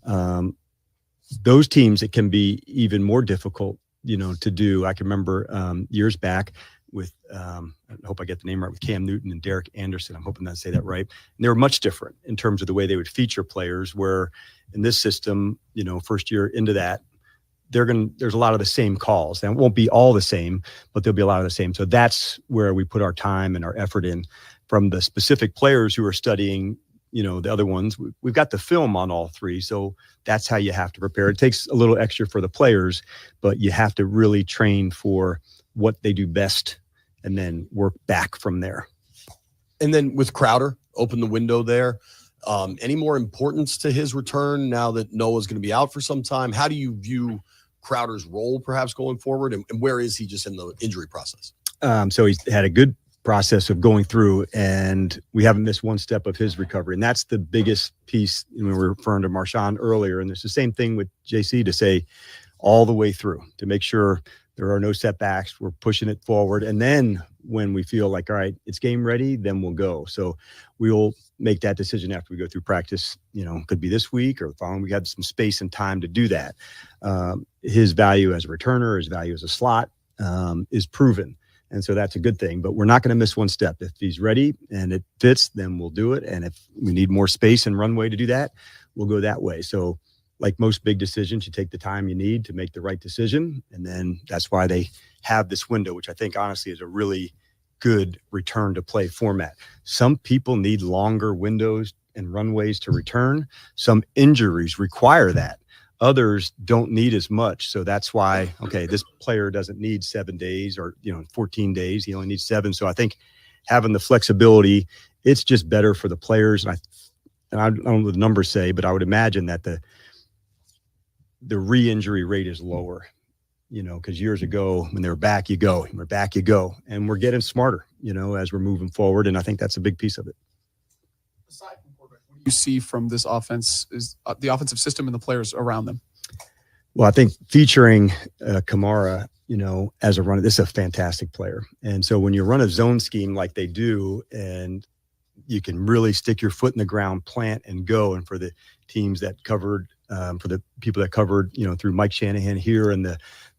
Those teams, it can be even more difficult, to do. I can remember years back with, I hope I get the name right, with Cam Newton and Derek Anderson. I'm hoping I say that right. And they were much different in terms of the way they would feature players, where in this system, first year into that, there's a lot of the same calls. And it won't be all the same, but there'll be a lot of the same. So that's where we put our time and our effort in. From the specific players who are studying, the other ones, we've got the film on all 3. So that's how you have to prepare. It takes a little extra for the players, but you have to really train for what they do best and then work back from there. And then with Crowder, open the window there. Any more importance to his return now that Noah's going to be out for some time? How do you view Crowder's role perhaps going forward? And where is he just in the injury process? So he's had a good process of going through, and we haven't missed one step of his recovery. And that's the biggest piece. We were referring to Marshawn earlier, and it's the same thing with JC, to say all the way through, to make sure there are no setbacks. We're pushing it forward. And then when we feel like, all right, it's game ready, then we'll go. So we'll make that decision after we go through practice. Could be this week or the following. We have some space and time to do that. His value as a returner, his value as a slot is proven. And so that's a good thing, but we're not going to miss one step. If he's ready and it fits, then we'll do it. And if we need more space and runway to do that, we'll go that way. So like most big decisions, you take the time you need to make the right decision. And then that's why they have this window, which I think honestly is a really good return to play format. Some people need longer windows and runways to return. Some injuries require that. Others don't need as much. So that's why, okay, this player doesn't need 7 days or, 14 days. He only needs 7. So I think having the flexibility, it's just better for the players. And I don't know what the numbers say, but I would imagine that the re-injury rate is lower, because years ago when they were back, you go, we're back, you go. And we're getting smarter, as we're moving forward. And I think that's a big piece of it. Aside from quarterback, what do you see from this offense is the offensive system and the players around them? Well, I think featuring Kamara, as a runner, this is a fantastic player. And so when you run a zone scheme like they do, and you can really stick your foot in the ground, plant and go. And for the teams that covered, for the people that covered, through Mike Shanahan here, and the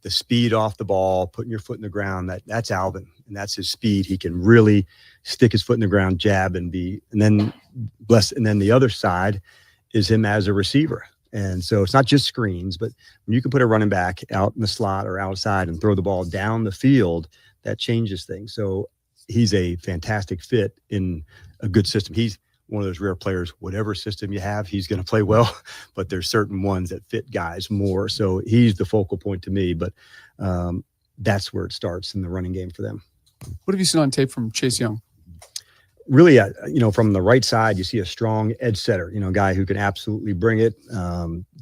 speed off the ball, putting your foot in the ground, that's Alvin, and that's his speed. He can really stick his foot in the ground, jab, and then the other side is him as a receiver. And so it's not just screens, but when you can put a running back out in the slot or outside and throw the ball down the field, that changes things. So he's a fantastic fit in a good system. He's one of those rare players, whatever system you have, he's going to play well, but there's certain ones that fit guys more. So he's the focal point to me, but that's where it starts in the running game for them. What have you seen on tape from Chase Young? Really, from the right side, you see a strong edge setter, a guy who can absolutely bring it,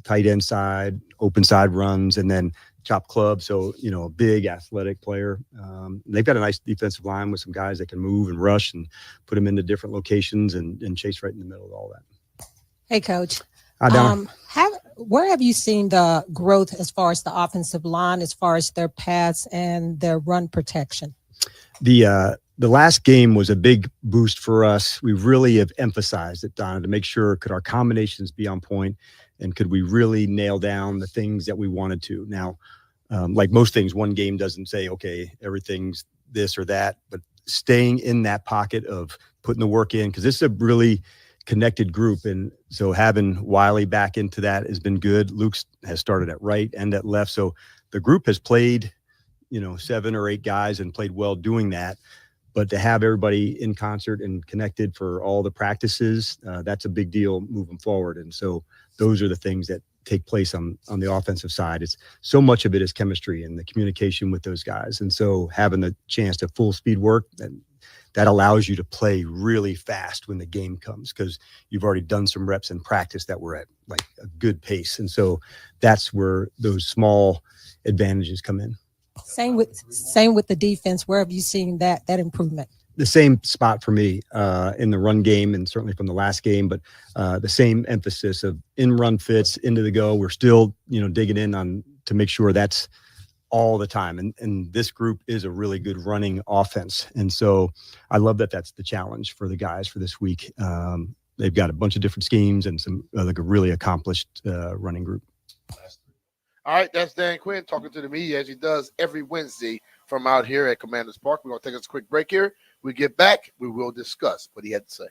tight end side, open side runs, and then chop club. So, a big athletic player. They've got a nice defensive line with some guys that can move and rush and put them into different locations and chase right in the middle of all that. Hey, Coach. Hi, Donna. Where have you seen the growth as far as the offensive line, as far as their pass and their run protection? The last game was a big boost for us. We really have emphasized it, Donna, to make sure, could our combinations be on point, and could we really nail down the things that we wanted to? Now, like most things, one game doesn't say, okay, everything's this or that, but staying in that pocket of putting the work in, because this is a really connected group. And so having Wiley back into that has been good. Luke has started at right and at left. So the group has played 7 or 8 guys and played well doing that. But to have everybody in concert and connected for all the practices, that's a big deal moving forward. And so those are the things that take place on the offensive side. It's so much of it is chemistry and the communication with those guys. And so having the chance to full speed work, that allows you to play really fast when the game comes, because you've already done some reps in practice that were at like a good pace. And so that's where those small advantages come in. Same with the defense. Where have you seen that improvement? The same spot for me in the run game, and certainly from the last game, but the same emphasis of in run fits into the go. We're still, digging in on to make sure that's all the time. And this group is a really good running offense. And so I love that that's the challenge for the guys for this week. They've got a bunch of different schemes and some like a really accomplished running group. All right, that's Dan Quinn talking to the media as he does every Wednesday from out here at Commanders Park. We're going to take us a quick break here. We get back, we will discuss what he had to say.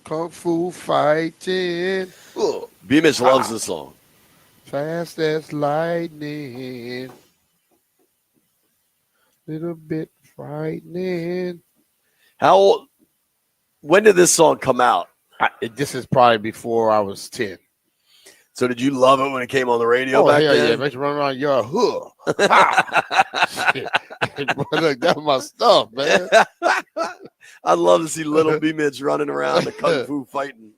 Kung Fu fighting. B-Mitch loves this song. Fast as lightning. Little bit frightening. When did this song come out? This is probably before I was 10. So did you love it when it came on the radio Oh, back hell then? yeah. Makes you run around your hood. Shit. Look, that's my stuff, man. I'd love to see little B-Mitch running around the Kung Fu fighting.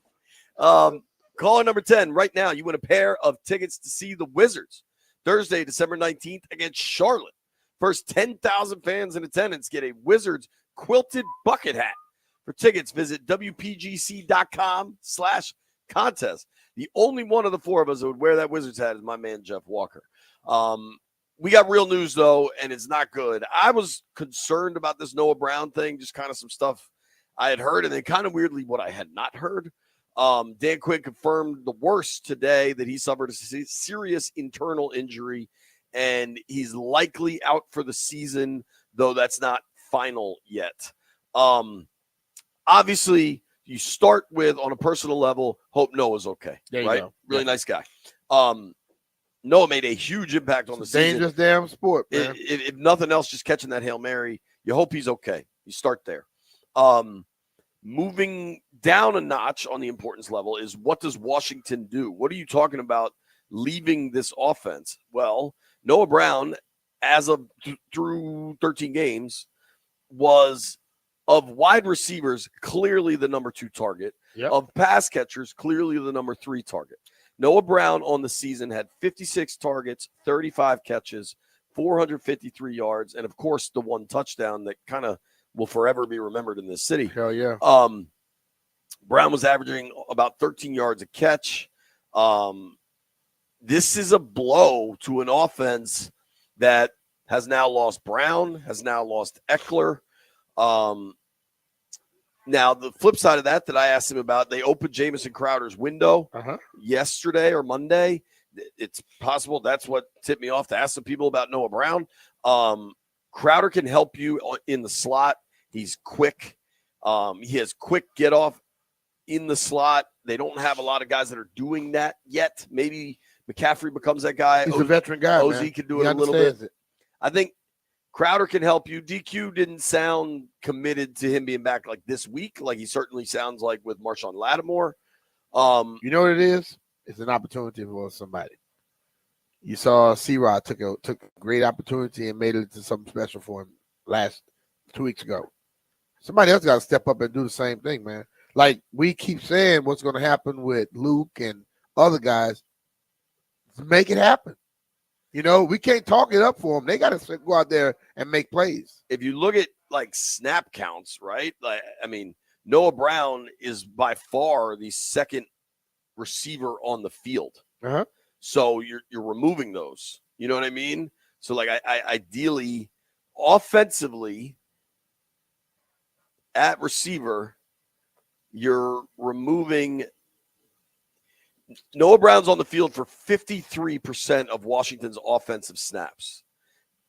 Caller number 10, right now, you win a pair of tickets to see the Wizards Thursday, December 19th against Charlotte. First 10,000 fans in attendance get a Wizards quilted bucket hat. For tickets, visit WPGC.com/contest. The only one of the four of us that would wear that Wizards hat is my man, Jeff Walker. We got real news, though, and it's not good. I was concerned about this Noah Brown thing, just kind of some stuff I had heard, and then kind of weirdly what I had not heard. Dan Quinn confirmed the worst today, that he suffered a serious internal injury, and he's likely out for the season, though that's not final yet. Obviously, you start with, on a personal level, hope Noah's okay. There you right? go. Really nice guy. Noah made a huge impact on the season. Dangerous damn sport, man. If nothing else, just catching that Hail Mary, you hope he's okay. You start there. Moving down a notch on the importance level is, what does Washington do? What are you talking about leaving this offense? Well, Noah Brown, as of through 13 games, was, of wide receivers, clearly the number 2 target. Yep. Of pass catchers, clearly the number 3 target. Noah Brown on the season had 56 targets, 35 catches, 453 yards, and of course the one touchdown that kind of will forever be remembered in this city. Hell yeah. Brown was averaging about 13 yards a catch. This is a blow to an offense that has now lost Brown, has now lost Eckler. Now, the flip side of that I asked him about, they opened Jamison Crowder's window yesterday or Monday. It's possible that's what tipped me off to ask some people about Noah Brown. Crowder can help you in the slot. He's quick. He has quick get off in the slot. They don't have a lot of guys that are doing that yet. Maybe McCaffrey becomes that guy. He's a veteran guy, OZ man. can do it a little bit. I think Crowder can help you. DQ didn't sound committed to him being back like this week, like he certainly sounds like with Marshawn Lattimore. You know what it is? It's an opportunity for somebody. You saw C-Rod took a great opportunity and made it into something special for him 2 weeks ago. Somebody else got to step up and do the same thing, man. Like we keep saying what's going to happen with Luke and other guys. Make it happen. You know, we can't talk it up for them. They got to go out there and make plays. If you look at like snap counts, right? Like, I mean, Noah Brown is by far the second receiver on the field. So you're removing those. You know what I mean? So like I ideally, offensively, at receiver, you're removing. Noah Brown's on the field for 53% of Washington's offensive snaps.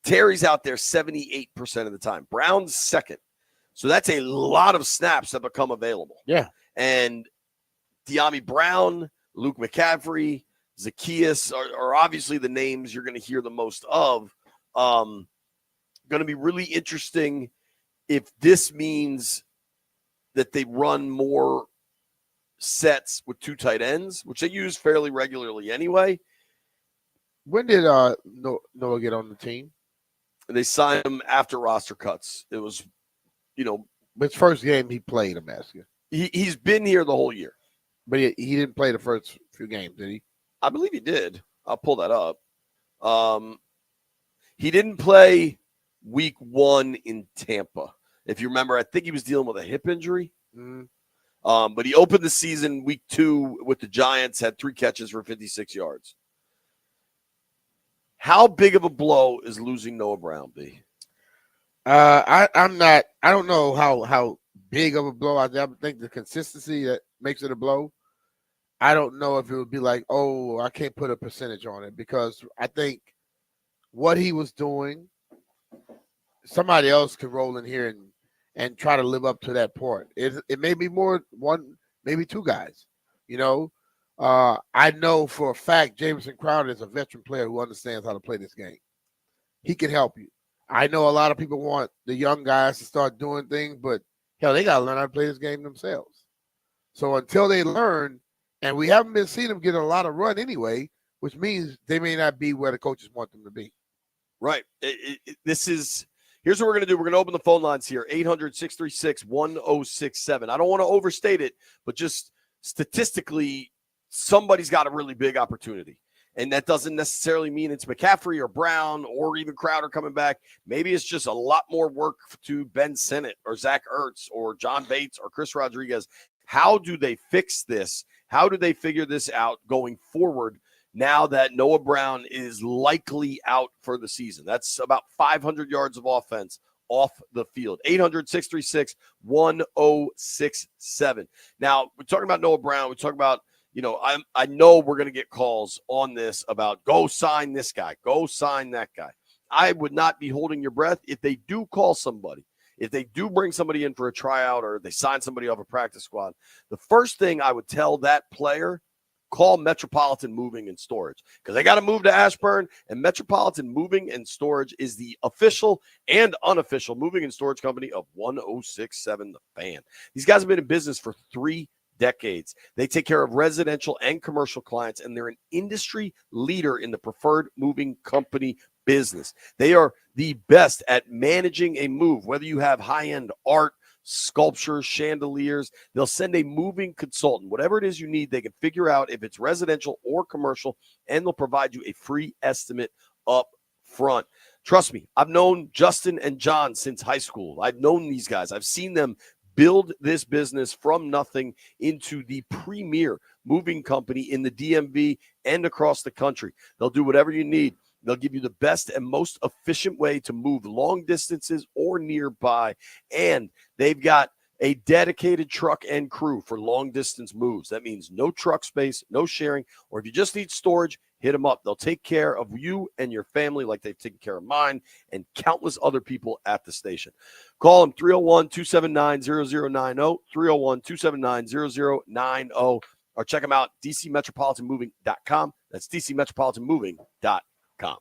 Terry's out there 78% of the time. Brown's second. So that's a lot of snaps that become available. Yeah. And De'Ami Brown, Luke McCaffrey, Zacchaeus are obviously the names you're going to hear the most of. Going to be really interesting if this means that they run more sets with 2 tight ends, which they use fairly regularly anyway. When did Noah get on the team? They signed him after roster cuts. It was, his first game he played, I'm asking. He's been here the whole year. But he didn't play the first few games, did he? I believe he did. I'll pull that up. He didn't play week 1 in Tampa. If you remember, I think he was dealing with a hip injury. But he opened the season week 2 with the Giants, had 3 catches for 56 yards. How big of a blow is losing Noah Brown, B? I don't know how big of a blow. I think the consistency that makes it a blow. I don't know if it would be like, oh, I can't put a percentage on it, because I think what he was doing, somebody else could roll in here and try to live up to that part. It may be more maybe 2 guys. You know, I know for a fact Jamison Crowder is a veteran player who understands how to play this game. He can help you. I know a lot of people want the young guys to start doing things, but hell, they got to learn how to play this game themselves. So until they learn, and we haven't been seeing them get a lot of run anyway, which means they may not be where the coaches want them to be. Right. Here's what we're going to do. We're going to open the phone lines here, 800-636-1067. I don't want to overstate it, but just statistically, somebody's got a really big opportunity. And that doesn't necessarily mean it's McCaffrey or Brown or even Crowder coming back. Maybe it's just a lot more work to Ben Sinnott or Zach Ertz or John Bates or Chris Rodriguez. How do they fix this? How do they figure this out going forward now that Noah Brown is likely out for the season? That's about 500 yards of offense off the field. 800-636-1067. Now, we're talking about Noah Brown. We're talking about, I know we're going to get calls on this about go sign this guy, go sign that guy. I would not be holding your breath if they do call somebody. If they do bring somebody in for a tryout or they sign somebody off a practice squad, the first thing I would tell that player, call Metropolitan Moving and Storage, because they got to move to Ashburn, and Metropolitan Moving and Storage is the official and unofficial moving and storage company of 1067 The Fan. These guys have been in business for 3 decades. They take care of residential and commercial clients, and they're an industry leader in the preferred moving company business. They are the best at managing a move, whether you have high-end art, sculptures, chandeliers. They'll send a moving consultant. Whatever it is you need, they can figure out if it's residential or commercial, and they'll provide you a free estimate up front. Trust me, I've known Justin and John since high school. I've known these guys. I've seen them build this business from nothing into the premier moving company in the DMV and across the country. They'll do whatever you need. They'll give you the best and most efficient way to move long distances or nearby. And they've got a dedicated truck and crew for long distance moves. That means no truck space, no sharing, or if you just need storage, hit them up. They'll take care of you and your family like they've taken care of mine and countless other people at the station. Call them 301-279-0090, 301-279-0090, or check them out, dcmetropolitanmoving.com. That's dcmetropolitanmoving.com.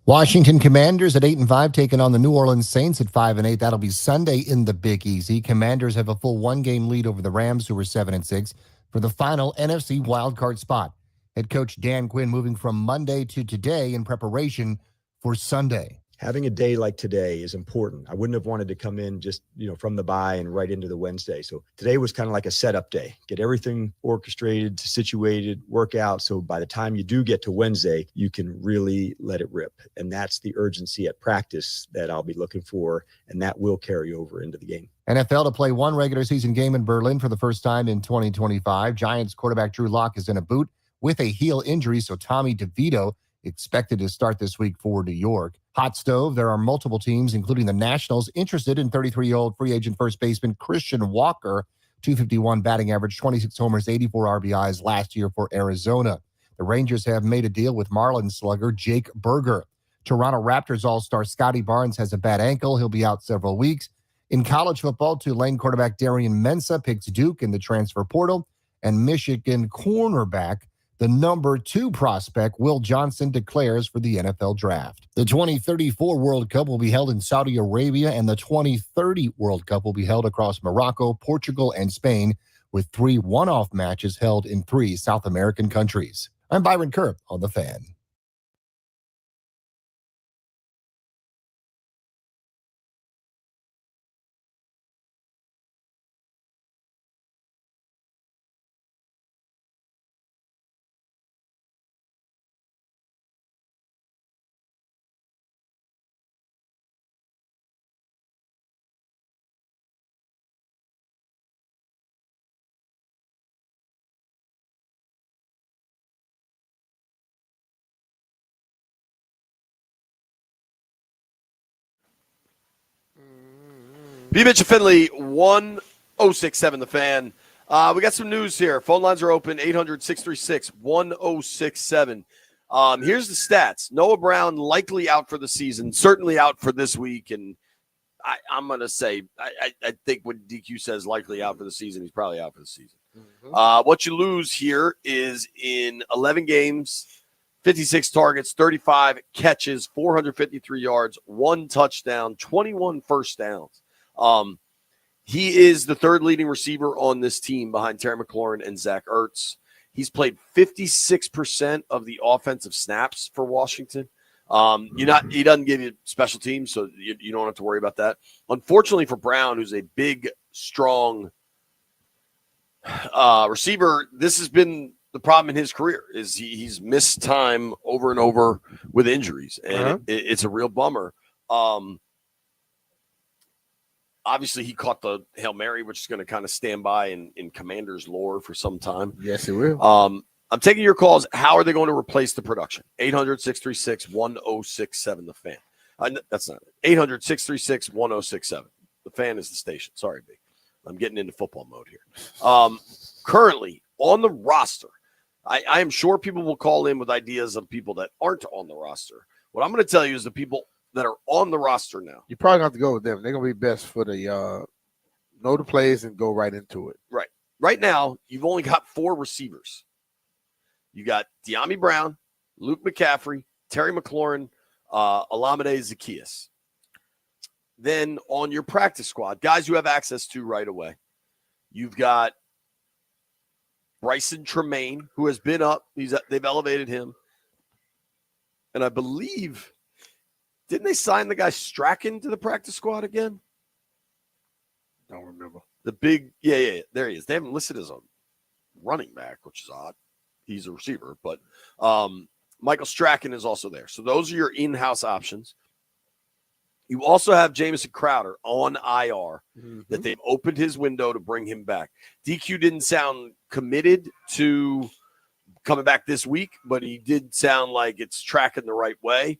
Washington Commanders at 8-5 taking on the New Orleans Saints at 5-8. That'll be Sunday in the Big Easy. Commanders have a full 1-game lead over the Rams, who are 7-6, for the final NFC wildcard spot. Head coach Dan Quinn moving from Monday to today in preparation for Sunday. Having a day like today is important. I wouldn't have wanted to come in just, from the bye and right into the Wednesday. So today was kind of like a setup day. Get everything orchestrated, situated, work out. So by the time you do get to Wednesday, you can really let it rip. And that's the urgency at practice that I'll be looking for. And that will carry over into the game. NFL to play one regular season game in Berlin for the first time in 2025. Giants quarterback Drew Lock is in a boot with a heel injury. So Tommy DeVito expected to start this week for New York. Hot stove, there are multiple teams, including the Nationals, interested in 33-year-old free agent first baseman Christian Walker, 251 batting average, 26 homers, 84 RBIs last year for Arizona. The Rangers have made a deal with Marlins slugger Jake Berger. Toronto Raptors all-star Scotty Barnes has a bad ankle. He'll be out several weeks. In college football, Tulane quarterback Darian Mensah picks Duke in the transfer portal, and Michigan cornerback the number 2 prospect, Will Johnson, declares for the NFL draft. The 2034 World Cup will be held in Saudi Arabia, and the 2030 World Cup will be held across Morocco, Portugal, and Spain, with 3 one-off matches held in 3 South American countries. I'm Byron Kerr on The Fan. B. Mitch Finley, 1067 The Fan. We got some news here. Phone lines are open, 800-636-1067. Here's the stats. Noah Brown likely out for the season, certainly out for this week. And I'm going to say, I think when DQ says likely out for the season, he's probably out for the season. Mm-hmm. What you lose here is in 11 games, 56 targets, 35 catches, 453 yards, 1 touchdown, 21 first downs. He is the 3rd leading receiver on this team behind Terry McLaurin and Zach Ertz. He's played 56% of the offensive snaps for Washington. He doesn't give you special teams, so you don't have to worry about that. Unfortunately for Brown, who's a big, strong receiver, this has been the problem in his career. Is he's missed time over and over with injuries, and it's a real bummer. Obviously, he caught the Hail Mary, which is going to kind of stand by in Commanders lore for some time. Yes, it will. I'm taking your calls. How are they going to replace the production? 800-636-1067, The Fan. That's not it. 800-636-1067. The Fan is the station. Sorry, B. I'm getting into football mode here. Currently, on the roster, I am sure people will call in with ideas of people that aren't on the roster. What I'm going to tell you is the people that are on the roster now. You probably have to go with them. They're going to be best for the know the plays and go right into it. Right. Right now, you've only got 4 receivers. You got De'Ami Brown, Luke McCaffrey, Terry McLaurin, Olamide Zaccheaus. Then on your practice squad, guys you have access to right away, you've got Bryson Tremaine, who has been up. They've elevated him. And I believe, didn't they sign the guy Strachan to the practice squad again? Don't remember. The big, yeah, there he is. They haven't listed as a running back, which is odd. He's a receiver, but Michael Strachan is also there. So those are your in-house options. You also have Jamison Crowder on IR that they've opened his window to bring him back. DQ didn't sound committed to coming back this week, but he did sound like it's tracking the right way.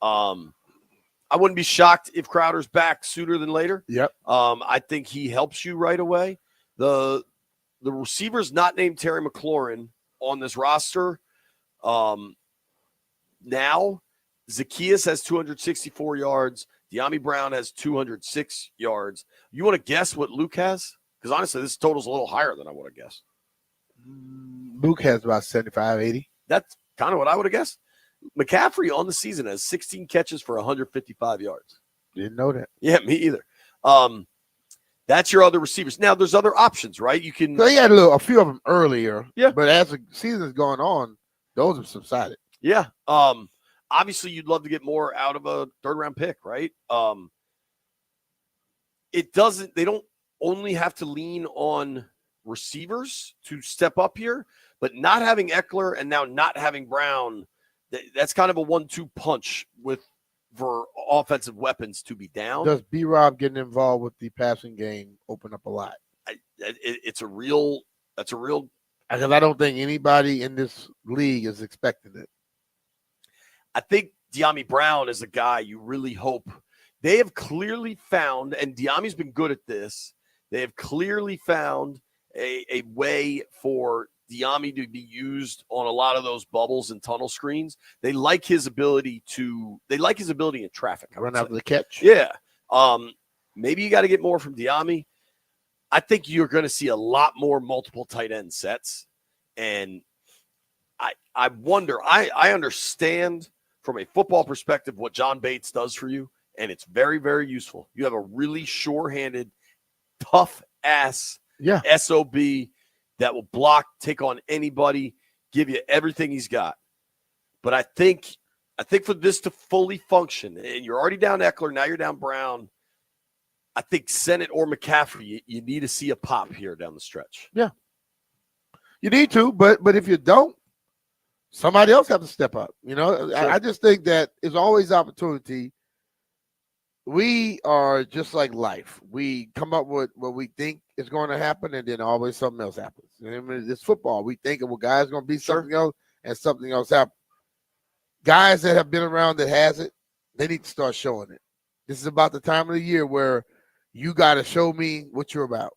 I wouldn't be shocked if Crowder's back sooner than later. Yep. I think he helps you right away. The receiver's not named Terry McLaurin on this roster. Now, Zaccheaus has 264 yards. De'Ami Brown has 206 yards. You want to guess what Luke has? Because honestly, this total's a little higher than I would have guessed. Luke has about 75, 80. That's kind of what I would have guessed. McCaffrey on the season has 16 catches for 155 yards. Didn't know that. Yeah, me either. That's your other receivers. Now, there's other options, right? You can. So he had a few of them earlier. Yeah. But as the season's gone on, those have subsided. Yeah. Obviously, you'd love to get more out of a third-round pick, right? They don't only have to lean on receivers to step up here, but not having Eckler and now not having Brown, that's kind of a 1-2 punch for offensive weapons to be down. Does B-Rob getting involved with the passing game open up a lot? That's a real, because I don't think anybody in this league is expecting it. I think De'Ami Brown is a guy you really hope. They have clearly found, and De'Ami's been good at this, they have clearly found a way for De'Ami to be used on a lot of those bubbles and tunnel screens. They like his ability in traffic. Run after the catch. Yeah. Maybe you got to get more from De'Ami. I think you're going to see a lot more multiple tight end sets. And I wonder, I understand from a football perspective what John Bates does for you, and it's very, very useful. You have a really sure-handed, tough-ass SOB that will block, take on anybody, give you everything he's got. But I think for this to fully function, and you're already down Eckler, now you're down Brown, I think Sennett or McCaffrey, you need to see a pop here down the stretch. Yeah. You need to, but if you don't, somebody else have to step up. Sure. I just think that there's always opportunity. We are just like life. We come up with what we think is going to happen, and then always something else happens. And it's football. We think, well, guys going to be something else, and something else happens. Guys that have been around that has it, they need to start showing it. This is about the time of the year where you got to show me what you're about.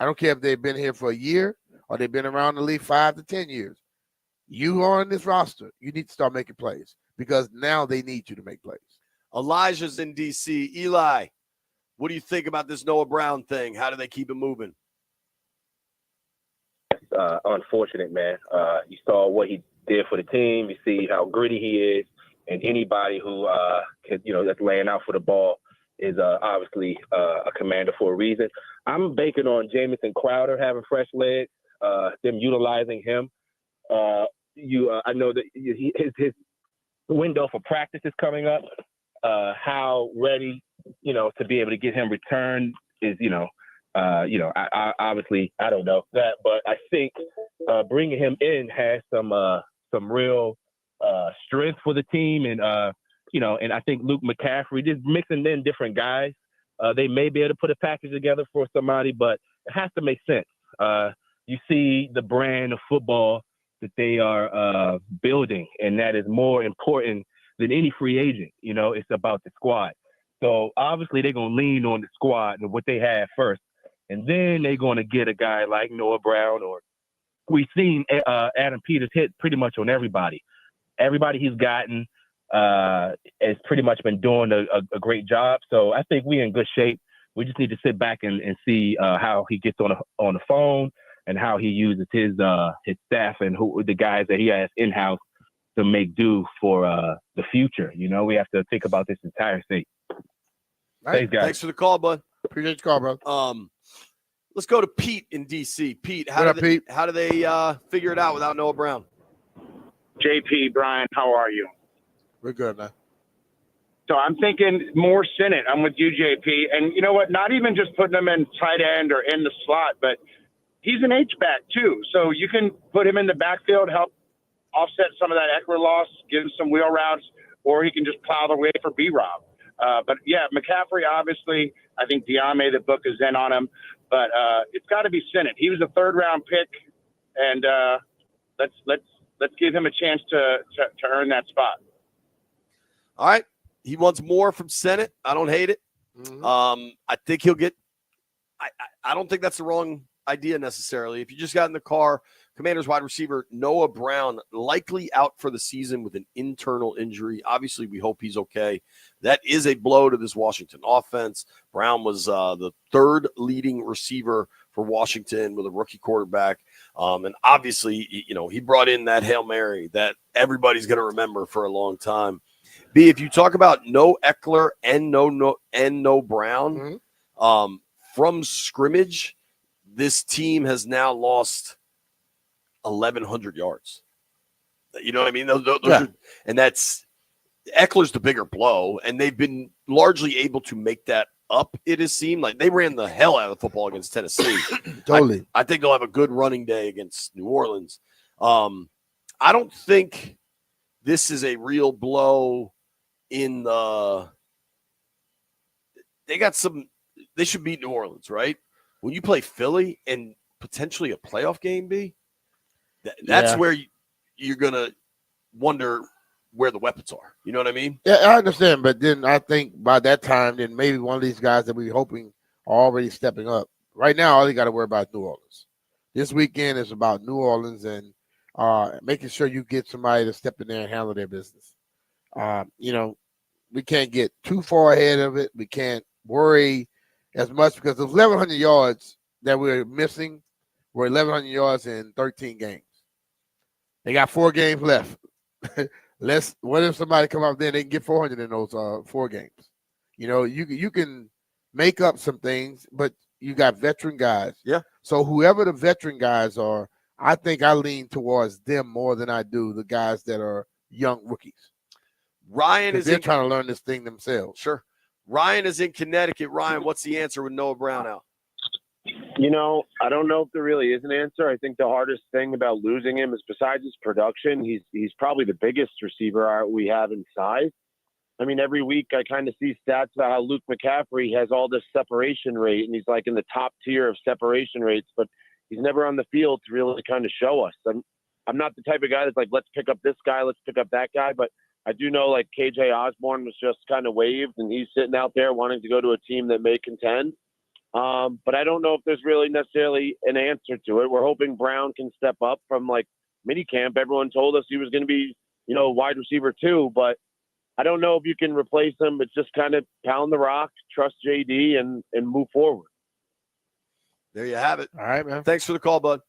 I don't care if they've been here for a year or they've been around the league 5 to 10 years. You are on this roster. You need to start making plays because now they need you to make plays. Elijah's in D.C. Eli, what do you think about this Noah Brown thing? How do they keep it moving? Unfortunate, man. You saw what he did for the team. You see how gritty he is. And anybody who, that's laying out for the ball is obviously a commander for a reason. I'm banking on Jamison Crowder having fresh legs, them utilizing him. I know that his window for practice is coming up. How ready, to be able to get him returned is, I obviously I don't know that, but I think bringing him in has some real strength for the team, and and I think Luke McCaffrey, just mixing in different guys, they may be able to put a package together for somebody, but it has to make sense. You see the brand of football that they are building, and that is more important than any free agent. It's about the squad. So obviously they're going to lean on the squad and what they have first, and then they're going to get a guy like Noah Brown, or we've seen Adam Peters hit pretty much on everybody. Everybody he's gotten has pretty much been doing a great job. So I think we're in good shape. We just need to sit back and see how he gets on the phone and how he uses his staff and the guys that he has in-house to make do for the future. We have to think about this entire state. Right. Thanks, guys. Thanks for the call, bud. Appreciate your call, bro. Let's go to Pete in D.C. Pete, how do they figure it out without Noah Brown? JP, Brian, how are you? We're good, man. So I'm thinking more Sennett. I'm with you, JP. And you know what? Not even just putting him in tight end or in the slot, but he's an H-back too. So you can put him in the backfield, help offset some of that Eckler loss, give him some wheel routes, or he can just plow the way for B-Rob. But yeah, McCaffrey, obviously, I think De'Ami, the book is in on him, but it's got to be Sennett. He was a third-round pick, and let's give him a chance to earn that spot. All right. He wants more from Sennett. I don't hate it. Mm-hmm. I think he'll get – I don't think that's the wrong idea necessarily. If you just got in the car Commanders wide receiver Noah Brown likely out for the season with an internal injury. Obviously, we hope he's okay. That is a blow to this Washington offense. Brown was the third leading receiver for Washington with a rookie quarterback. And obviously, he brought in that Hail Mary that everybody's going to remember for a long time. B, if you talk about no Eckler and no Brown, from scrimmage, this team has now lost 1,100 yards. You know what I mean? Those are, and that's Eckler's the bigger blow, and they've been largely able to make that up. It has seemed like they ran the hell out of the football against Tennessee. Totally. I think they'll have a good running day against New Orleans. I don't think this is a real blow in the. They should beat New Orleans, right? When you play Philly and potentially a playoff game, B. That's where you're going to wonder where the weapons are. You know what I mean? Yeah, I understand. But then I think by that time, then maybe one of these guys that we're hoping are already stepping up. Right now, all they got to worry about is New Orleans. This weekend is about New Orleans and making sure you get somebody to step in there and handle their business. We can't get too far ahead of it. We can't worry as much because those 1,100 yards that we're missing were 1,100 yards in 13 games. They got 4 games left. What if somebody come up there and they can get 400 in those 4 games? You can make up some things, but you got veteran guys. Yeah. So whoever the veteran guys are, I think I lean towards them more than I do the guys that are young rookies. They're trying to learn this thing themselves. Sure. Ryan is in Connecticut. Ryan, what's the answer with Noah Brown out? I don't know if there really is an answer. I think the hardest thing about losing him is besides his production, he's probably the biggest receiver we have in size. I mean, every week I kind of see stats about how Luke McCaffrey has all this separation rate, and he's like in the top tier of separation rates, but he's never on the field to really kind of show us. I'm not the type of guy that's like, let's pick up this guy, let's pick up that guy, but I do know like KJ Osborne was just kind of waived, and he's sitting out there wanting to go to a team that may contend. But I don't know if there's really necessarily an answer to it. We're hoping Brown can step up from like minicamp. Everyone told us he was going to be, wide receiver 2, but I don't know if you can replace him. It's just kind of pound the rock, trust JD, and move forward. There you have it. All right, man. Thanks for the call, bud.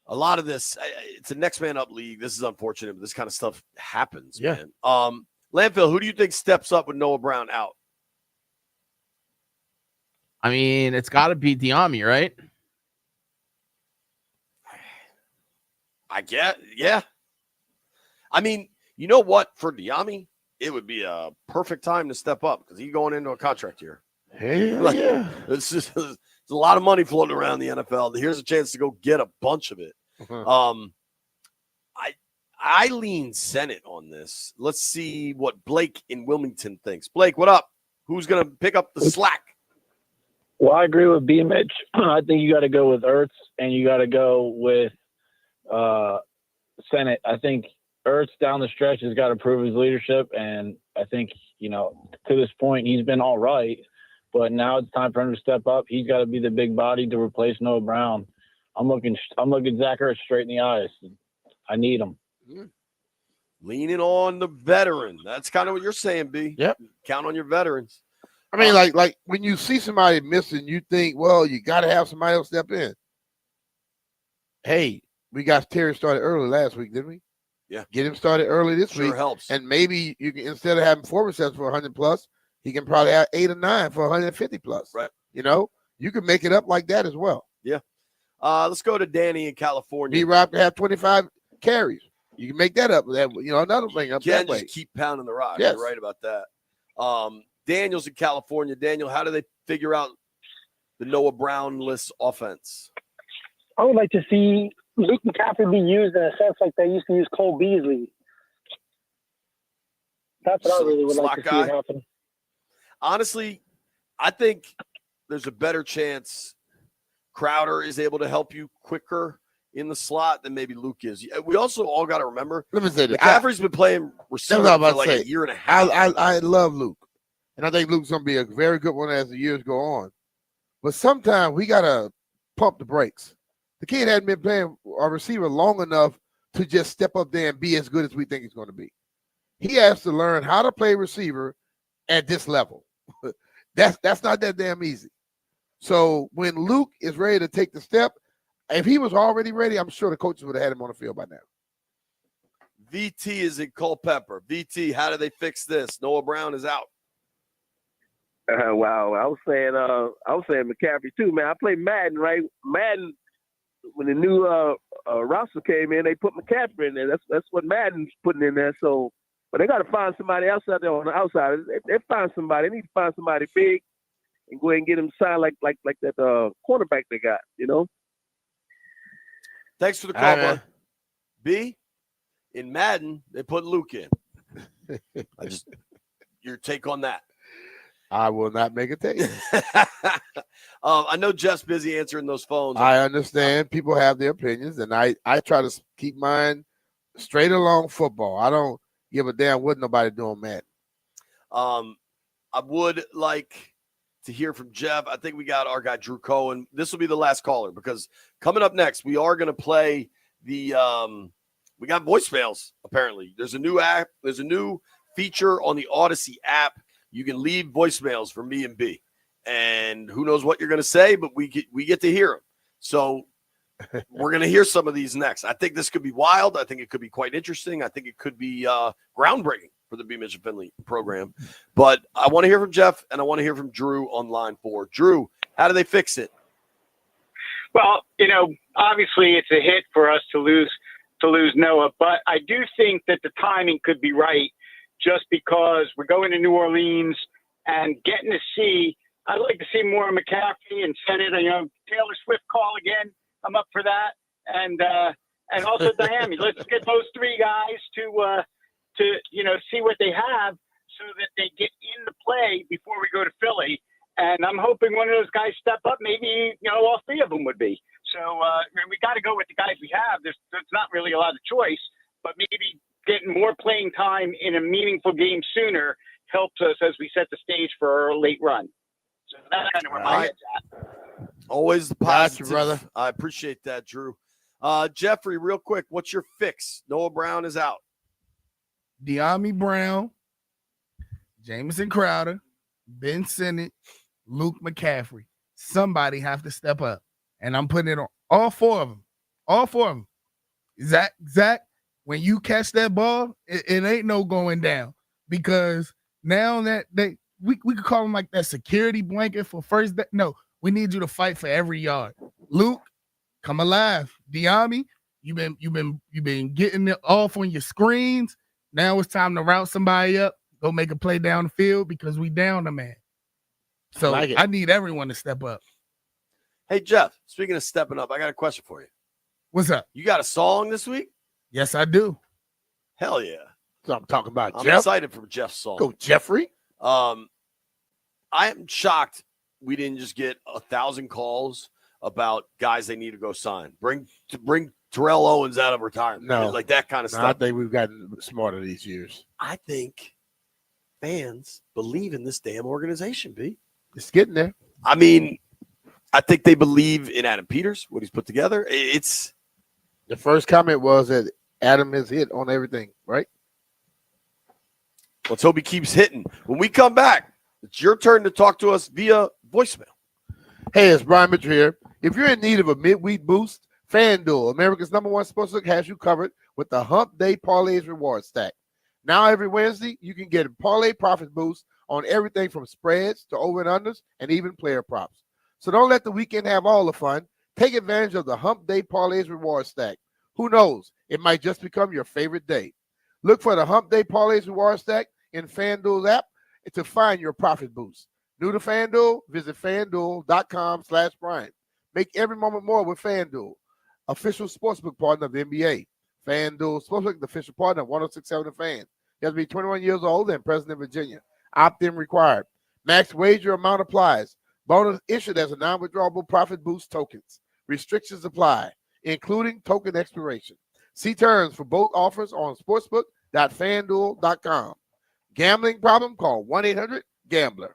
A lot of this, it's a next man up league. This is unfortunate, but this kind of stuff happens, man. Landfill, who do you think steps up with Noah Brown out? I mean, it's got to be Diami, right? I get, yeah. I mean, you know what? For Diami, it would be a perfect time to step up because he's going into a contract year. Yeah. It's just there's a lot of money floating around the NFL. Here's a chance to go get a bunch of it. I lean Senate on this. Let's see what Blake in Wilmington thinks. Blake, what up? Who's going to pick up the slack? Well, I agree with B. Mitch. I think you got to go with Ertz and you got to go with Senate. I think Ertz down the stretch has got to prove his leadership, and I think to this point he's been all right, but now it's time for him to step up. He's got to be the big body to replace Noah Brown. I'm looking Zach Ertz straight in the eyes. I need him. Leaning on the veteran. That's kind of what you're saying, B. Yep. Count on your veterans. I mean, like when you see somebody missing, you think, well, you got to have somebody else step in. Hey, we got Terry started early last week, didn't we? Yeah. Get him started early this week. Sure helps. And maybe you can, instead of having 4 receptions for 100 plus, he can probably have 8 or 9 for 150 plus. Right. You can make it up like that as well. Yeah. Let's go to Danny in California. D-Rob to have 25 carries. You can make that up. Another thing up that way. Just keep pounding the rock. Yes. You're right about that. Daniel's in California. Daniel, how do they figure out the Noah Brown-less offense? I would like to see Luke McCaffrey be used in a sense like they used to use Cole Beasley. That's what I really would like to see happen. Honestly, I think there's a better chance Crowder is able to help you quicker in the slot than maybe Luke is. We also all got to remember, let me say this. McCaffrey's been playing receiver for like a year and a half. I love Luke. And I think Luke's going to be a very good one as the years go on. But sometimes we got to pump the brakes. The kid hadn't been playing a receiver long enough to just step up there and be as good as we think he's going to be. He has to learn how to play receiver at this level. That's not that damn easy. So when Luke is ready to take the step, if he was already ready, I'm sure the coaches would have had him on the field by now. VT is in Culpeper. VT, how do they fix this? Noah Brown is out. Wow, I was saying McCaffrey too, man. I played Madden, right? Madden, when the new roster came in, they put McCaffrey in there. That's what Madden's putting in there. So, but they got to find somebody else out there on the outside. They find somebody. They need to find somebody big and go ahead and get him signed like that cornerback they got. You know. Thanks for the call, bud. B, in Madden, they put Luke in. Your take on that? I will not make a take. I know Jeff's busy answering those phones. I understand people have their opinions, and I try to keep mine straight along football. I don't give a damn what nobody doing, man. I would like to hear from Jeff. I think we got our guy Drew Cohen. This will be the last caller because coming up next, we are going to play the we got voicemails. Apparently, there's a new app. There's a new feature on the Odyssey app. You can leave voicemails for me and B, and who knows what you're going to say, but we get to hear them. So we're going to hear some of these next. I think this could be wild. I think it could be quite interesting. I think it could be groundbreaking for the B. Mitchell Finley program. But I want to hear from Jeff, and I want to hear from Drew on line 4. Drew, how do they fix it? Well, obviously it's a hit for us to lose Noah, but I do think that the timing could be right. Just because we're going to New Orleans and getting to see, I'd like to see more of McCaffrey and Senate. Taylor Swift call again. I'm up for that, and also Miami. Let's get those three guys to see what they have, so that they get into play before we go to Philly. And I'm hoping one of those guys step up. Maybe all three of them would be. So we got to go with the guys we have. There's not really a lot of choice, but maybe getting more playing time in a meaningful game sooner helps us as we set the stage for our late run. So that's kind of where my head's at. Always the positive, brother. I appreciate that, Drew. Jeffrey, real quick, what's your fix? Noah Brown is out. De'Ami Brown, Jamison Crowder, Ben Sinnott, Luke McCaffrey. Somebody have to step up. And I'm putting it on all four of them. All four of them. Zach, when you catch that ball, it ain't no going down, because now that we could call him like that security blanket for first. No, we need you to fight for every yard. Luke, come alive. De'Ami, you've been getting it off on your screens. Now it's time to route somebody up, go make a play down the field, because we down a man. So I need everyone to step up. Hey Jeff, speaking of stepping up, I got a question for you. What's up? You got a song this week? Yes, I do. Hell yeah. So I'm talking about I'm Jeff. excited for Jeff's song. Go Jeffrey. I am shocked we didn't just get 1,000 calls about guys they need to go sign. Bring Terrell Owens out of retirement. No. Like that kind of stuff. I think we've gotten smarter these years. I think fans believe in this damn organization, B. It's getting there. I mean, I think they believe in Adam Peters, what he's put together. It's the first comment was that Adam has hit on everything, right? Let's hope he keeps hitting. When we come back, it's your turn to talk to us via voicemail. Hey, it's Brian Mitchell here. If you're in need of a midweek boost, FanDuel, America's #1 sportsbook, has you covered with the Hump Day Parlays Reward Stack. Now every Wednesday, you can get a parlay profit boost on everything from spreads to over and unders and even player props. So don't let the weekend have all the fun. Take advantage of the Hump Day Parlays Reward Stack. Who knows? It might just become your favorite day. Look for the Hump Day Parlays Reward Stack in FanDuel's app to find your profit boost. New to FanDuel? Visit FanDuel.com/Brian. Make every moment more with FanDuel, official sportsbook partner of the NBA. FanDuel Sportsbook, the official partner of 106.7 The Fan. You have to be 21 years old and present in Virginia. Opt-in required. Max wager amount applies. Bonus issued as a non-withdrawable profit boost tokens. Restrictions apply, including token expiration. See terms for both offers on sportsbook.fanduel.com. Gambling problem? Call 1-800-GAMBLER.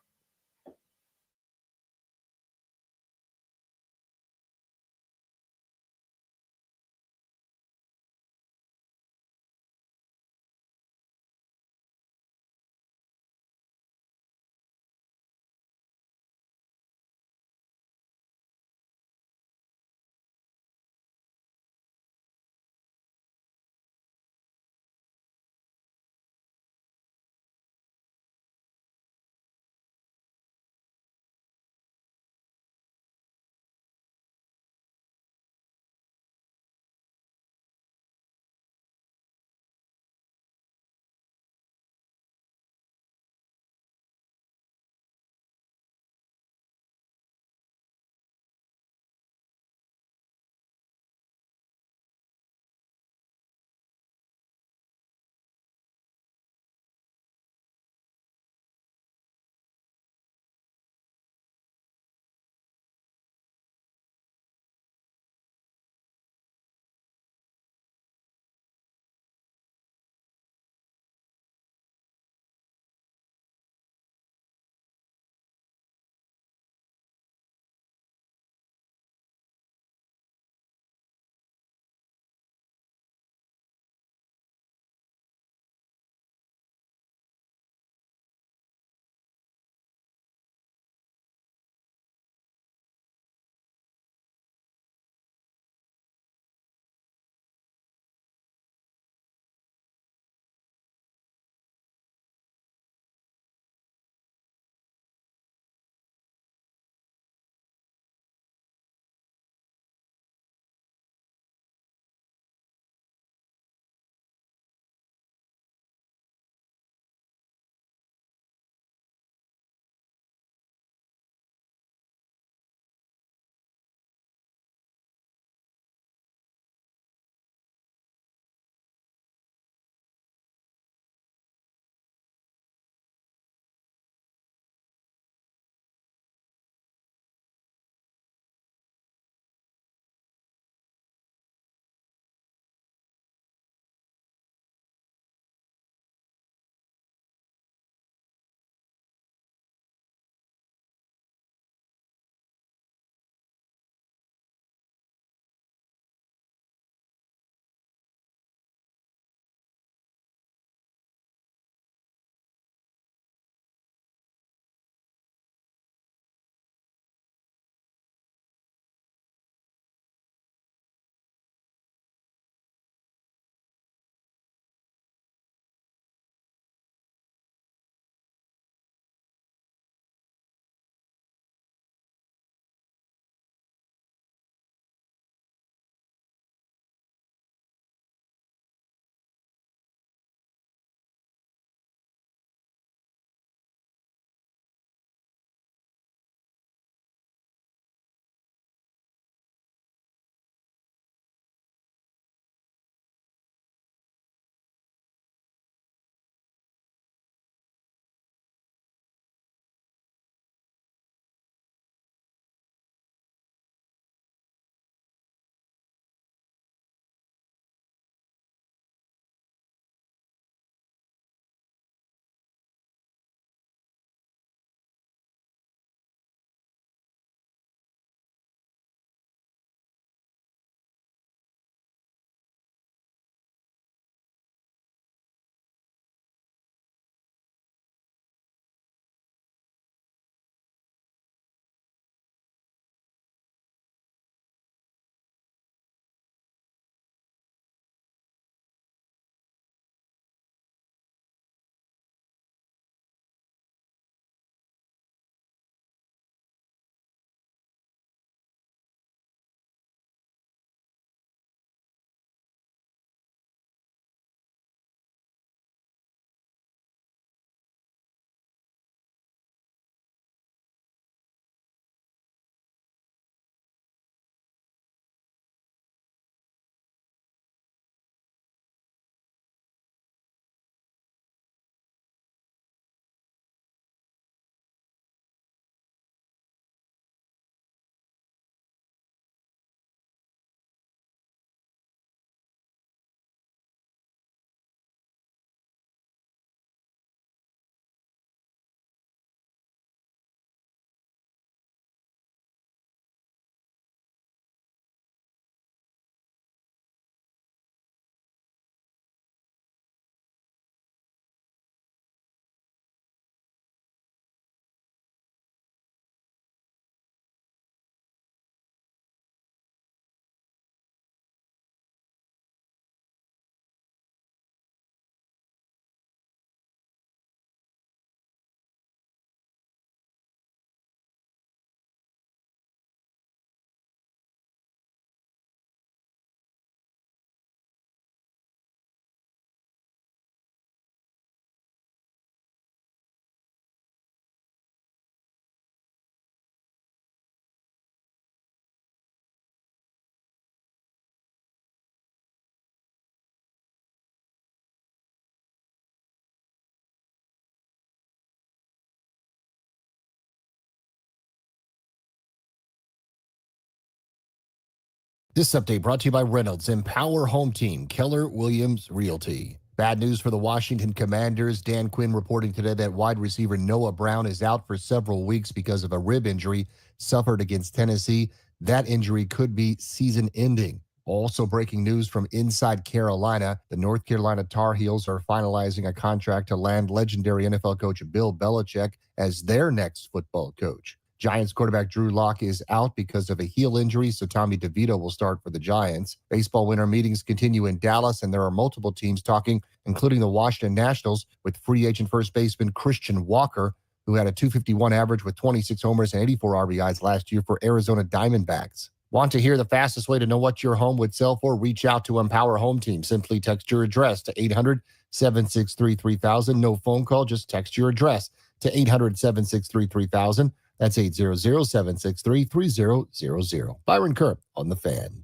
This update brought to you by Reynolds Empower Home Team, Keller Williams Realty. Bad news for the Washington Commanders. Dan Quinn reporting today that wide receiver Noah Brown is out for several weeks because of a rib injury suffered against Tennessee. That injury could be season-ending. Also breaking news from inside Carolina. The North Carolina Tar Heels are finalizing a contract to land legendary NFL coach Bill Belichick as their next football coach. Giants quarterback Drew Lock is out because of a heel injury, so Tommy DeVito will start for the Giants. Baseball winter meetings continue in Dallas, and there are multiple teams talking, including the Washington Nationals, with free agent first baseman Christian Walker, who had a .251 average with 26 homers and 84 RBIs last year for Arizona Diamondbacks. Want to hear the fastest way to know what your home would sell for? Reach out to Empower Home Team. Simply text your address to 800-763-3000. No phone call, just text your address to 800-763-3000. That's 800-763-3000. Byron Kerr on The Fan.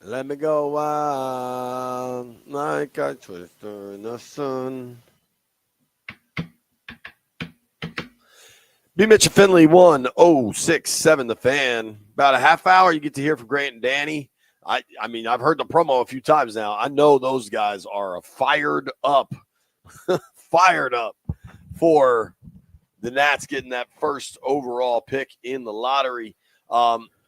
Let me go wild like a twister in the sun. B. Mitchell Finley 1067 The Fan. About a half hour, you get to hear from Grant and Danny. I mean, I've heard the promo a few times now. I know those guys are fired up, fired up for the Nats getting that first overall pick in the lottery.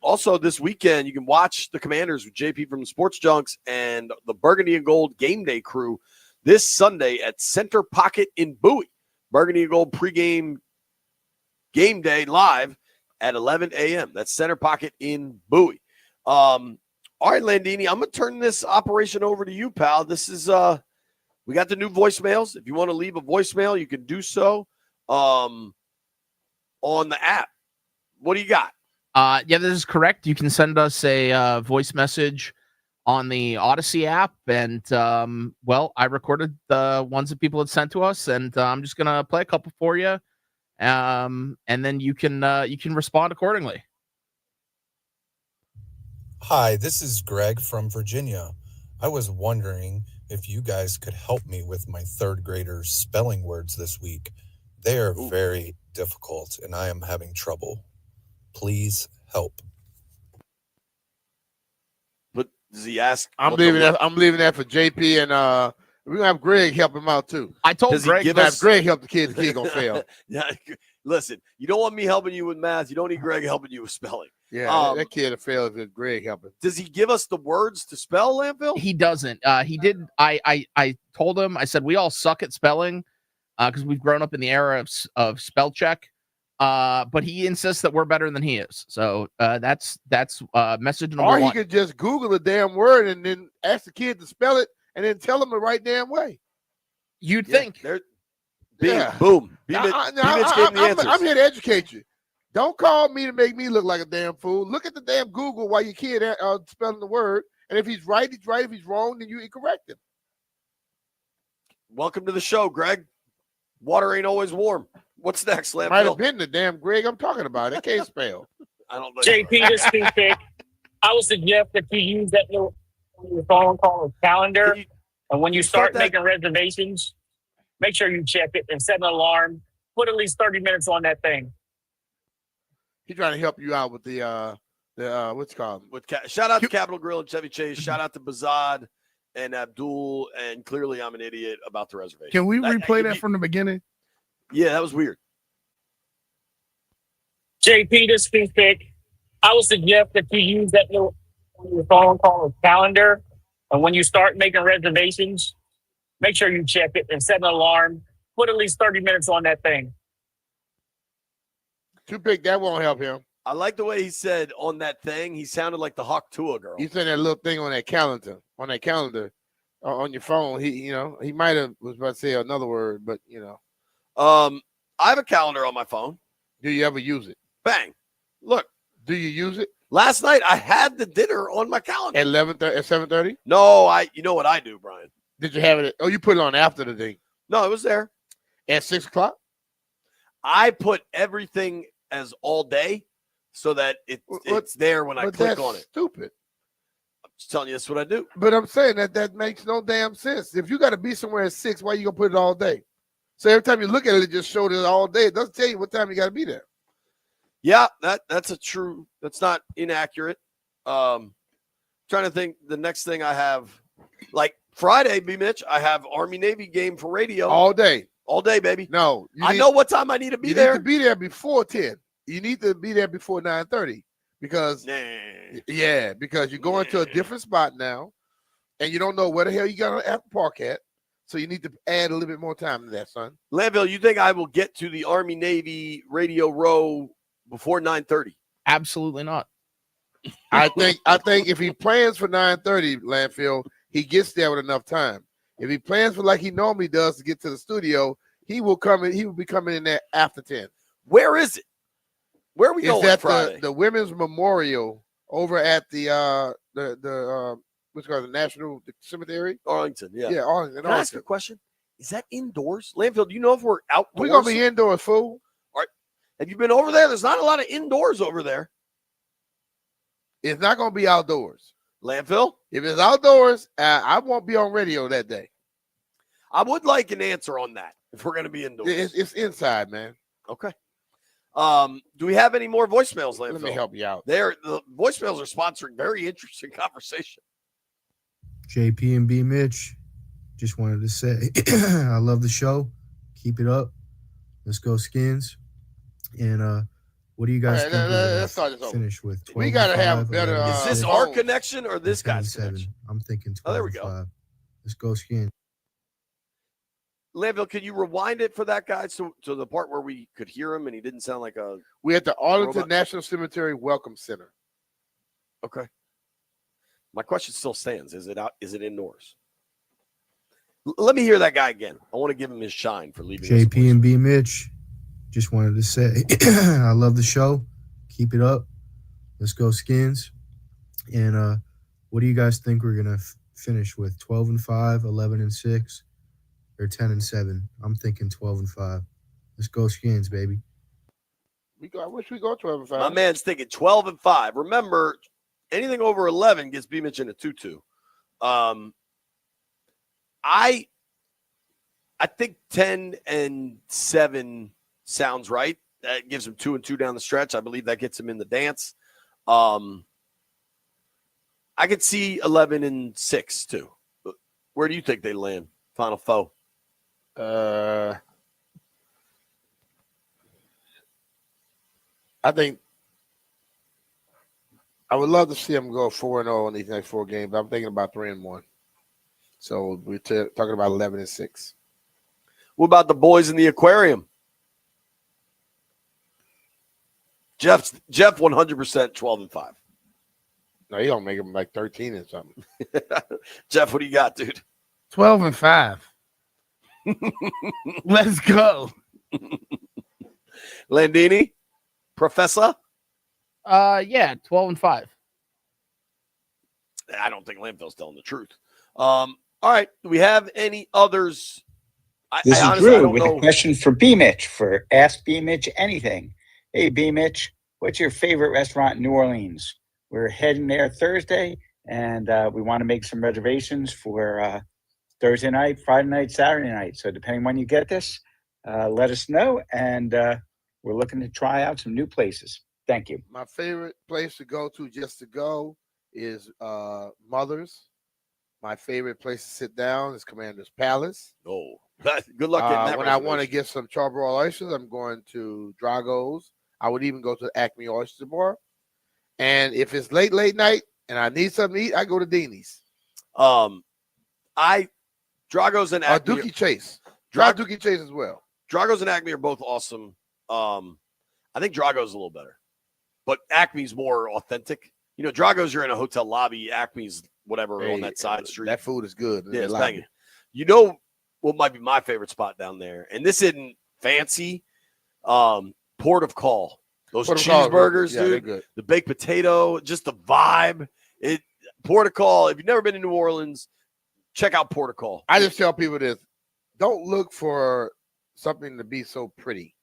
Also, this weekend, you can watch the Commanders with JP from the Sports Junks and the Burgundy and Gold Game Day crew this Sunday at Center Pocket in Bowie. Burgundy and Gold pregame game day live at 11 a.m. That's Center Pocket in Bowie. All right, Landini, I'm going to turn this operation over to you, pal. This is we got the new voicemails. If you want to leave a voicemail, you can do so on the app. What do you got? Yeah, this is correct. You can send us a voice message on the Odyssey app. And, well, I recorded the ones that people had sent to us, and I'm just going to play a couple for you. And then you can respond accordingly. Hi, this is Greg from Virginia. I was wondering if you guys could help me with my third graders' spelling words this week. They are very difficult, and I am having trouble. Please help. But does he ask? I'm leaving that for JP, and we're gonna have Greg help him out too. I told Greg, if Greg help the kid gonna fail. Yeah, listen, you don't want me helping you with math. You don't need Greg helping you with spelling. Yeah, that kid will fail if Greg helping. Does he give us the words to spell, Lampville? He doesn't. He did. I told him. I said we all suck at spelling because we've grown up in the era of spell check. But he insists that we're better than he is. So that's message number one. Or he could just Google the damn word and then ask the kid to spell it and then tell him the right damn way. You'd think. Boom. I'm here to educate you. Don't call me to make me look like a damn fool. Look at the damn Google while your kid spelling the word. And if he's right, he's right. If he's wrong, then you correct him. Welcome to the show, Greg. Water ain't always warm. What's next, Lampville? Might have been the damn Greg I'm talking about. It can't spell. I don't know. JP, this is pick. I would suggest that you use that little phone call calendar. And when you start making reservations, make sure you check it and set an alarm. Put at least 30 minutes on that thing. He's trying to help you out with the what's it called? Shout out to Capitol Grill and Chevy Chase. Shout out to Bazad and Abdul. And clearly, I'm an idiot about the reservation. Can we replay that from the beginning? Yeah, that was weird. JP, this is pick. I would suggest that you use that little phone call calendar. And when you start making reservations, make sure you check it and set an alarm. Put at least 30 minutes on that thing. Too big, that won't help him. I like the way he said on that thing. He sounded like the Hawk Tua girl. He said that little thing on that calendar. On your phone. He might have was about to say another word, but I have a calendar on my phone. Do you ever use it? Bang. Look. Do you use it? Last night I had the dinner on my calendar. At 7:30? No, you know what I do, Brian. Did you have it? Oh, you put it on after the thing. No, it was there. At 6 o'clock? I put everything as all day so that it's there when I click on it. Stupid. I'm just telling you that's what I do. But I'm saying that makes no damn sense. If you got to be somewhere at 6, why you gonna put it all day? So every time you look at it, it just showed it all day. It doesn't tell you what time you got to be there. Yeah, that's not inaccurate. Trying to think the next thing I have, like Friday, B Mitch, I have Army Navy game for radio. All day. All day, baby. No. I know what time I need to be there. You need to be there before 10. You need to be there before 9:30 because because you're going to a different spot now and you don't know where the hell you got to park at. So you need to add a little bit more time to that, son. Landville, you think I will get to the Army Navy radio row before 9:30? Absolutely not. I think if he plans for 9:30, Landfill, he gets there with enough time. If he plans for like he normally does to get to the studio, he will come in. He will be coming in there after 10. Where is it? Where are we going at Friday? the Women's Memorial over at the what's it called, the National Cemetery? Arlington, yeah. Yeah, Arlington. Can I ask a question? Is that indoors? Landfill, do you know if we're outdoors? We're going to be indoors, fool. All right. Have you been over there? There's not a lot of indoors over there. It's not going to be outdoors. Landfill? If it's outdoors, I won't be on radio that day. I would like an answer on that if we're going to be indoors. It's inside, man. Okay. Do we have any more voicemails, Landfill? Let me help you out. The voicemails are sponsoring very interesting conversation. JP and B Mitch, just wanted to say I love the show. Keep it up. Let's go Skins. And what do you guys think let's start this over. Finish with? We got to have better. Is this our connection or this guy's connection? I'm thinking 12. Oh, there we go. Let's go Skins. Landville, can you rewind it for that guy to the part where we could hear him and he didn't sound like a We're at the Arlington robot? National Cemetery Welcome Center. Okay. My question still stands. Is it out? Is it indoors? Let me hear that guy again. I want to give him his shine for leaving. JP and B Mitch, just wanted to say I love the show. Keep it up. Let's go Skins. And what do you guys think we're gonna finish with? 12-5, 11-6, or 10-7? I'm thinking 12-5. Let's go Skins, baby. I wish we go 12-5. My man's thinking 12-5. Remember, anything over 11 gets B Mitch in a 2-2. I think 10-7 sounds right. That gives him 2-2 down the stretch. I believe that gets him in the dance. I could see 11-6 too. Where do you think they land? Final foe. I think I would love to see them go 4-0 in these next 4 games. But I'm thinking about 3-1. So we're talking about 11-6. What about the boys in the aquarium? Jeff 100% 12-5. No, he don't make them like 13 or something. Jeff, what do you got, dude? 12-5. Let's go. Landini, Professor? Yeah, 12-5. I don't think Landfill's telling the truth. All right. Do we have any others? This is honestly, Drew with a question for B Mitch for Ask B Mitch Anything. Hey, B Mitch, what's your favorite restaurant in New Orleans? We're heading there Thursday, and we want to make some reservations for Thursday night, Friday night, Saturday night. So depending when you get this, let us know, and we're looking to try out some new places. Thank you. My favorite place to go to just to go is Mother's. My favorite place to sit down is Commander's Palace. Oh, good luck getting that. When I want to get some charbroiled oysters, I'm going to Drago's. I would even go to Acme Oyster Bar. And if it's late night and I need something to eat, I go to Deanie's. Drago's and Acme. Dookie Chase. Dookie Chase as well. Drago's and Acme are both awesome. I think Drago's a little better, but Acme's more authentic. You know, Drago's, you're in a hotel lobby. Acme's whatever on that side street. That food is good. Yeah, it's banging. You know what might be my favorite spot down there, and this isn't fancy. Port of call. Those Port of call is really good. cheeseburgers, Yeah, they're dude. good. The baked potato, just the vibe. Port of call. If you've never been to New Orleans, check out Port of call. I just tell people this: don't look for something to be so pretty.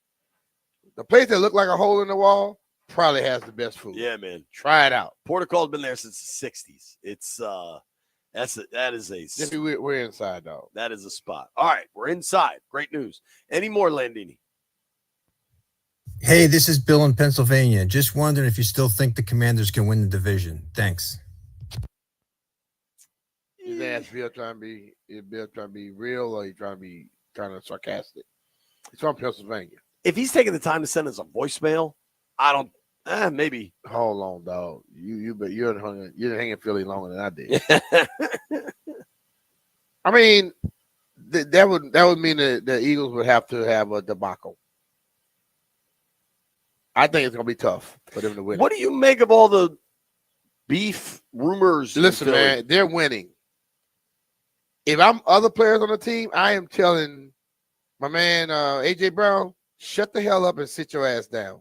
The place that looked like a hole in the wall probably has the best food. Yeah, man. Try it out. Port of call's been there since the 60s. It's We're inside, dog. That is a spot. All right, we're inside. Great news. Any more, Landini? Hey, this is Bill in Pennsylvania. Just wondering if you still think the Commanders can win the division. Thanks. His ass Bill trying to be real, or he trying to be kind of sarcastic. He's from Pennsylvania. If he's taking the time to send us a voicemail, I don't. Maybe. Hold on, dog. You didn't hang in Philly longer than I did. I mean, that would mean that the Eagles would have to have a debacle. I think it's gonna be tough for them to win. What do you make of all the beef rumors? Listen, man, they're winning. If I'm other players on the team, I am telling my man AJ Brown, shut the hell up and sit your ass down.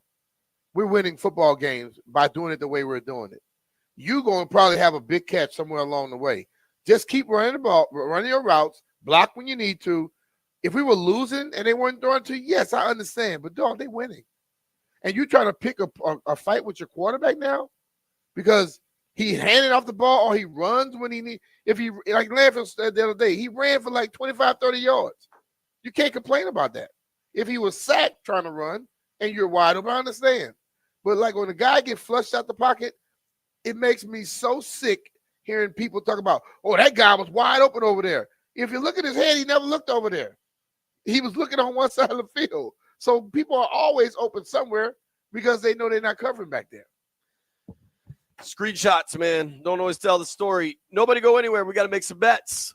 We're winning football games by doing it the way we're doing it. You're going to probably have a big catch somewhere along the way. Just keep running the ball, running your routes, block when you need to. If we were losing and they weren't throwing to you, yes, I understand. But, dog, they're winning. And you trying to pick a fight with your quarterback now because he handed off the ball or he runs when he needs. If he, like Landfill said the other day, he ran for like 25, 30 yards. You can't complain about that. If he was sacked trying to run and you're wide open, I understand. But like when a guy gets flushed out the pocket, it makes me so sick hearing people talk about, oh, that guy was wide open over there. If you look at his head, he never looked over there. He was looking on one side of the field. So people are always open somewhere because they know they're not covering back there. Screenshots, man. Don't always tell the story. Nobody go anywhere. We got to make some bets.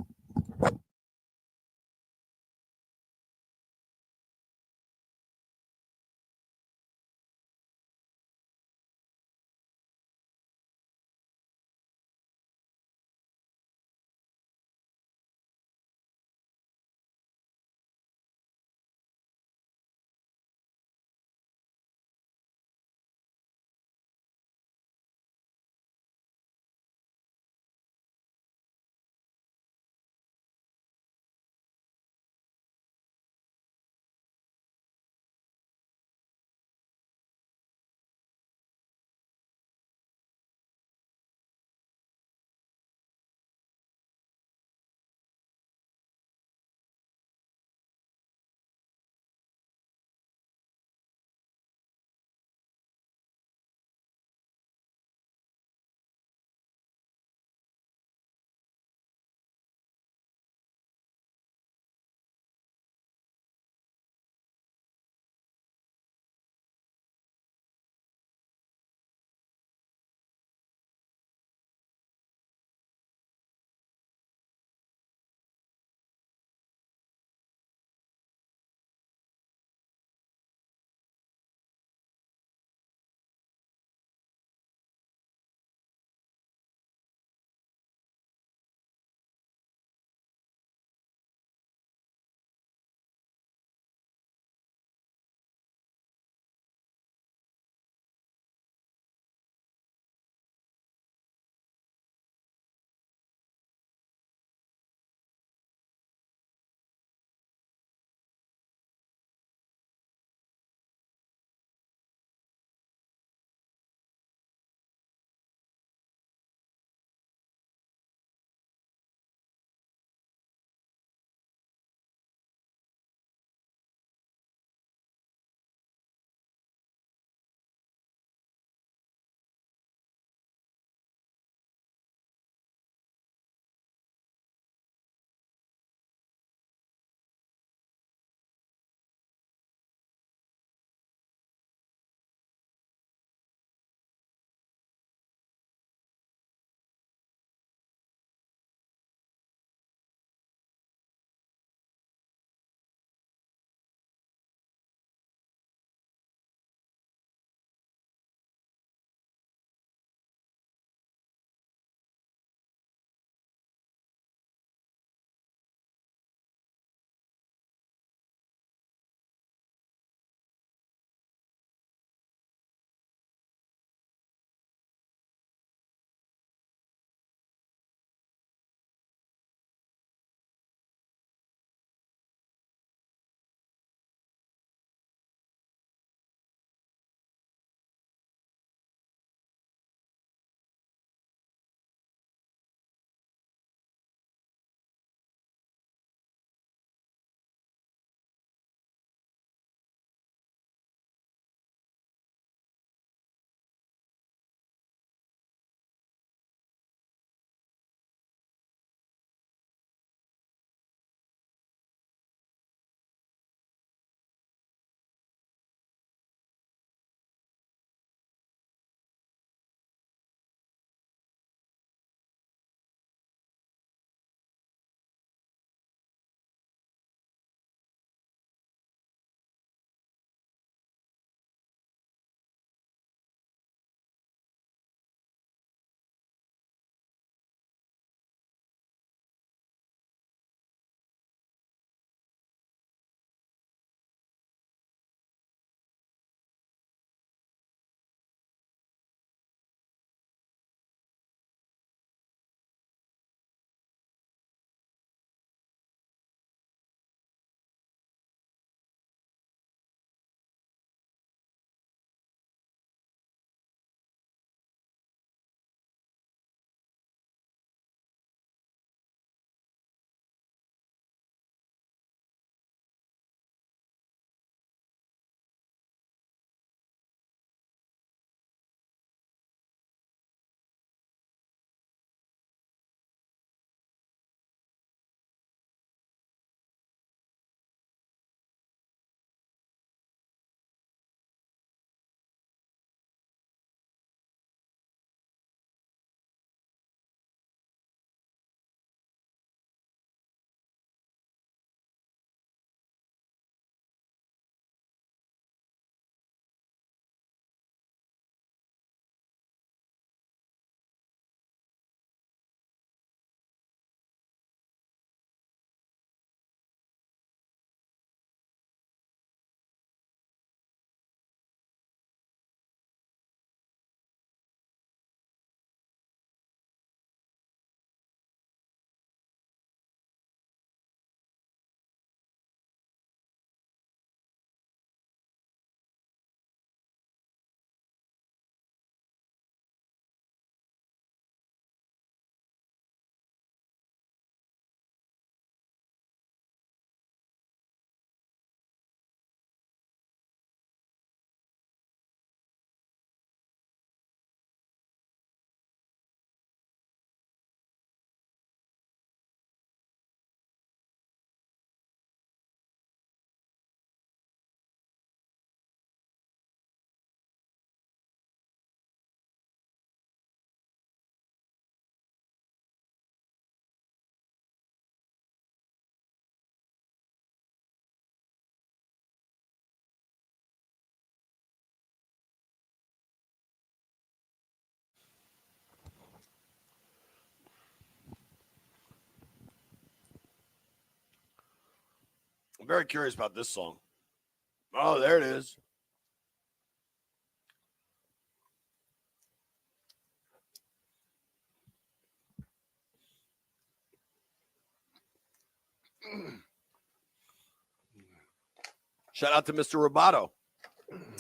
very curious about this song. Oh, there it is. Shout out to Mr. Roboto.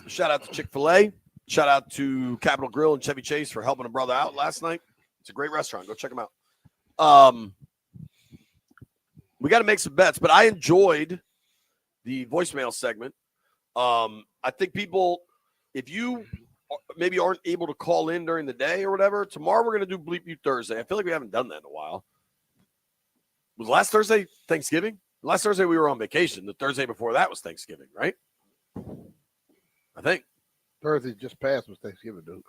Shout out to Chick-fil-A. Shout out to Capitol Grill and Chevy Chase for helping a brother out last night. It's a great restaurant. Go check them out. We got to make some bets, but I enjoyed the voicemail segment. I think people, if you maybe aren't able to call in during the day or whatever, tomorrow we're going to do Bleep You Thursday. I feel like we haven't done that in a while. Was last Thursday Thanksgiving? Last Thursday we were on vacation. The Thursday before that was Thanksgiving, right? I think. Thursday just passed was Thanksgiving, dude.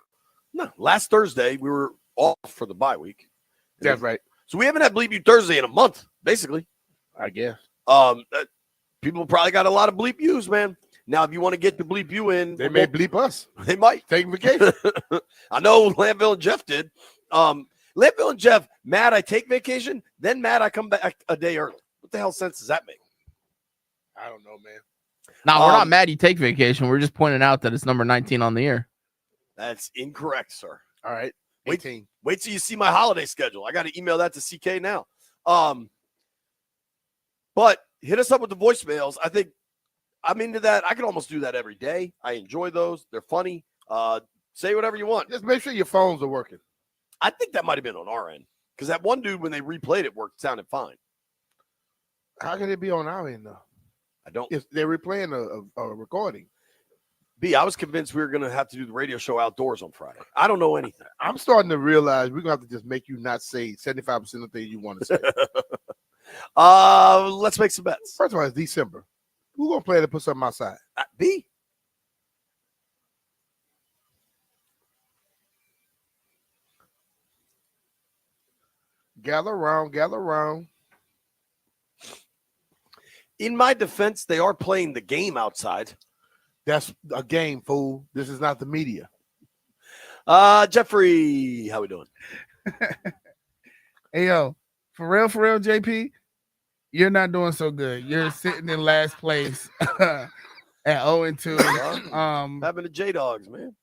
No, last Thursday we were off for the bye week. That's right. So we haven't had Bleep You Thursday in a month, basically. I guess. People probably got a lot of Bleep Yous, man. Now, if you want to get the Bleep You in, They may bleep us. they might. Take vacation. I know Landville and Jeff did. Landville and Jeff, mad I take vacation, then mad I come back a day early. What the hell sense does that make? I don't know, man. No, we're not mad you take vacation. We're just pointing out that it's number 19 on the year. That's incorrect, sir. All right. Wait till you see my holiday schedule. I got to email that to CK now. But hit us up with the voicemails. I think I'm into that. I can almost do that every day. I enjoy those. They're funny. Say whatever you want. Just make sure your phones are working. I think that might have been on our end because that one dude, when they replayed it, sounded fine. How can it be on our end, though? I don't. If they're replaying a recording. B, I was convinced we were going to have to do the radio show outdoors on Friday. I don't know anything. I'm starting to realize we're going to have to just make you not say 75% of the things you want to say. Let's make some bets. First of all, it's December. Who's going to play to put something outside? B. Gather around, gather around. In my defense, they are playing the game outside. That's a game, fool. This is not the media. Jeffrey, how we doing? Hey, yo, for real, JP, you're not doing so good. You're sitting in last place at 0-2. Happened to J-Dogs, man.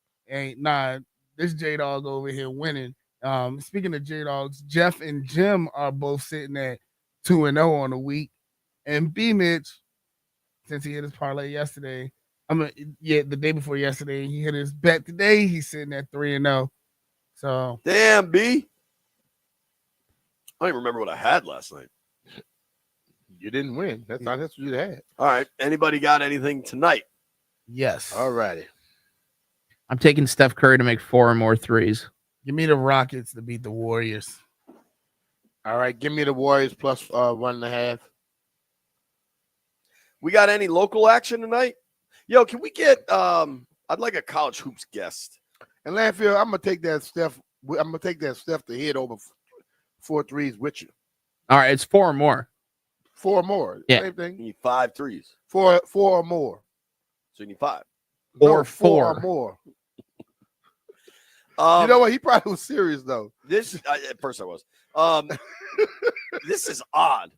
This J-Dog over here winning. Speaking of J-Dogs, Jeff and Jim are both sitting at 2-0 on the week. And B Mitch, since he hit his parlay yesterday, the day before yesterday, he hit his bet today. He's sitting at 3-0. So damn, B. I don't even remember what I had last night. You didn't win. That's what you had. All right. Anybody got anything tonight? Yes. All righty. I'm taking Steph Curry to make 4 or more threes. Give me the Rockets to beat the Warriors. All right. Give me the Warriors plus 1.5. We got any local action tonight? Yo, can we get I'd like a college hoops guest. And Landfill, I'm gonna take that Steph to hit over 4 threes with you. All right, it's 4 or more. 4 more. Yeah. Same thing. You need 5 threes. 4 or more. So you need 5. Or 4 or more. You know what? He probably was serious though. At first I was. This is odd.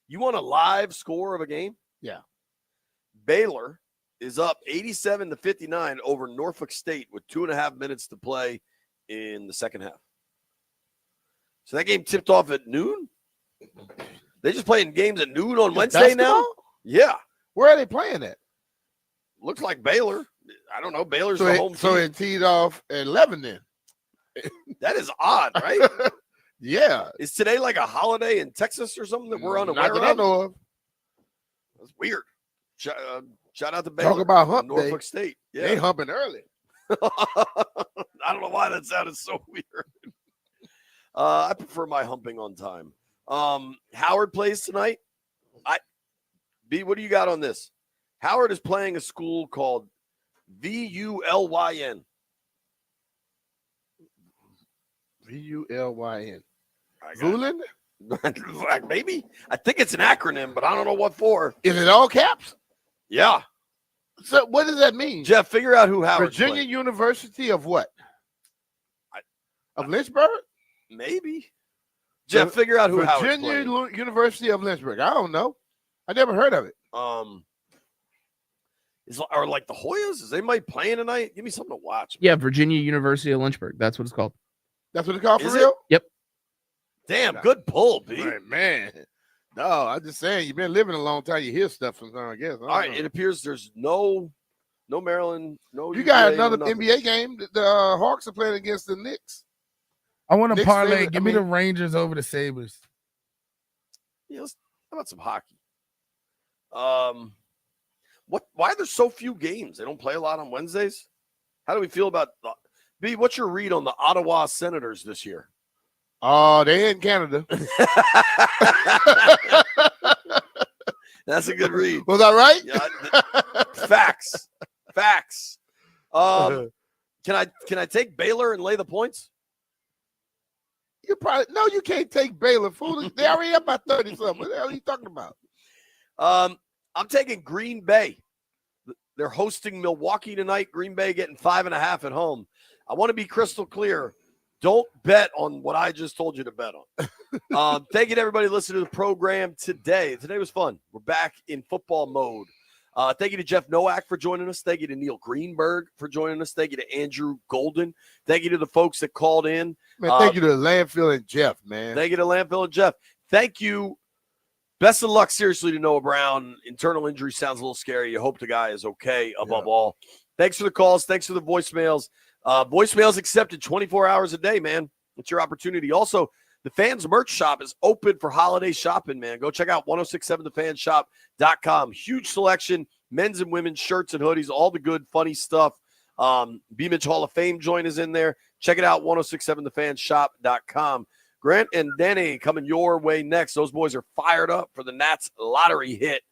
You want a live score of a game? Yeah. Baylor is up 87-59 over Norfolk State with 2.5 minutes to play in the second half. So that game tipped off at noon? They just playing games at noon on Wednesday now? Yeah. Where are they playing at? Looks like Baylor. I don't know. Baylor's So the home so team. it teed off at 11 then. That is odd, right? Yeah. Is today like a holiday in Texas or something that we're unaware Not that I of? know of. That's weird. Shout out to Baylor. Talk about hump day. Norfolk State. Yeah. They humping early. I don't know why that sounded so weird. I prefer my humping on time. Howard plays tonight. B, what do you got on this? Howard is playing a school called VULYN. VULYN. Vulin? Maybe. I think it's an acronym, but I don't know what for. Is it all caps? Yeah. So what does that mean? Jeff, figure out who Howard's Virginia playing. University of what? Of Lynchburg? Maybe. Jeff, figure out who Howard's Virginia playing. University of Lynchburg. I don't know. I never heard of it. Are like the Hoyas? Is anybody playing tonight? Give me something to watch. Yeah, Virginia University of Lynchburg. That's what it's called. That's what it's called for Is it? real? Yep. Damn, good pull, B. Right, man. No, I'm just saying, you've been living a long time. You hear stuff sometimes, I guess. All right, it appears there's no Maryland, no. You got UVA, another no nothing. NBA game. The Hawks are playing against the Knicks. I want to Knicks parlay. favorite- Give me the Rangers over the Sabres. Yeah, how about some hockey? Why are there so few games? They don't play a lot on Wednesdays. How do we feel about B? What's your read on the Ottawa Senators this year? Oh, they in Canada. That's a good read. Was I right? Yeah, facts. Can I take Baylor and lay the points? You probably no, you can't take Baylor. Fool. They already up by 30 something. What the hell are you talking about? I'm taking Green Bay. They're hosting Milwaukee tonight. Green Bay getting 5.5 at home. I want to be crystal clear. Don't bet on what I just told you to bet on. Thank you to everybody listening to the program today. Today was fun. We're back in football mode. Thank you to Jeff Nowak for joining us. Thank you to Neil Greenberg for joining us. Thank you to Andrew Golden. Thank you to the folks that called in. Man, thank you to Landfill and Jeff, man. Thank you to Landfill and Jeff. Thank you. Best of luck, seriously, to Noah Brown. Internal injury sounds a little scary. You hope the guy is okay above all. Thanks for the calls. Thanks for the voicemails. Voicemails accepted 24 hours a day, man. It's your opportunity. Also, the Fans merch shop is open for holiday shopping, man. Go check out 1067thefanshop.com. Huge selection, men's and women's shirts and hoodies, all the good, funny stuff. B-Mitch Hall of Fame joint is in there. Check it out, 1067thefanshop.com. Grant and Denny coming your way next. Those boys are fired up for the Nats lottery hit.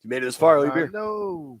You made it this far, Lee Beer. No.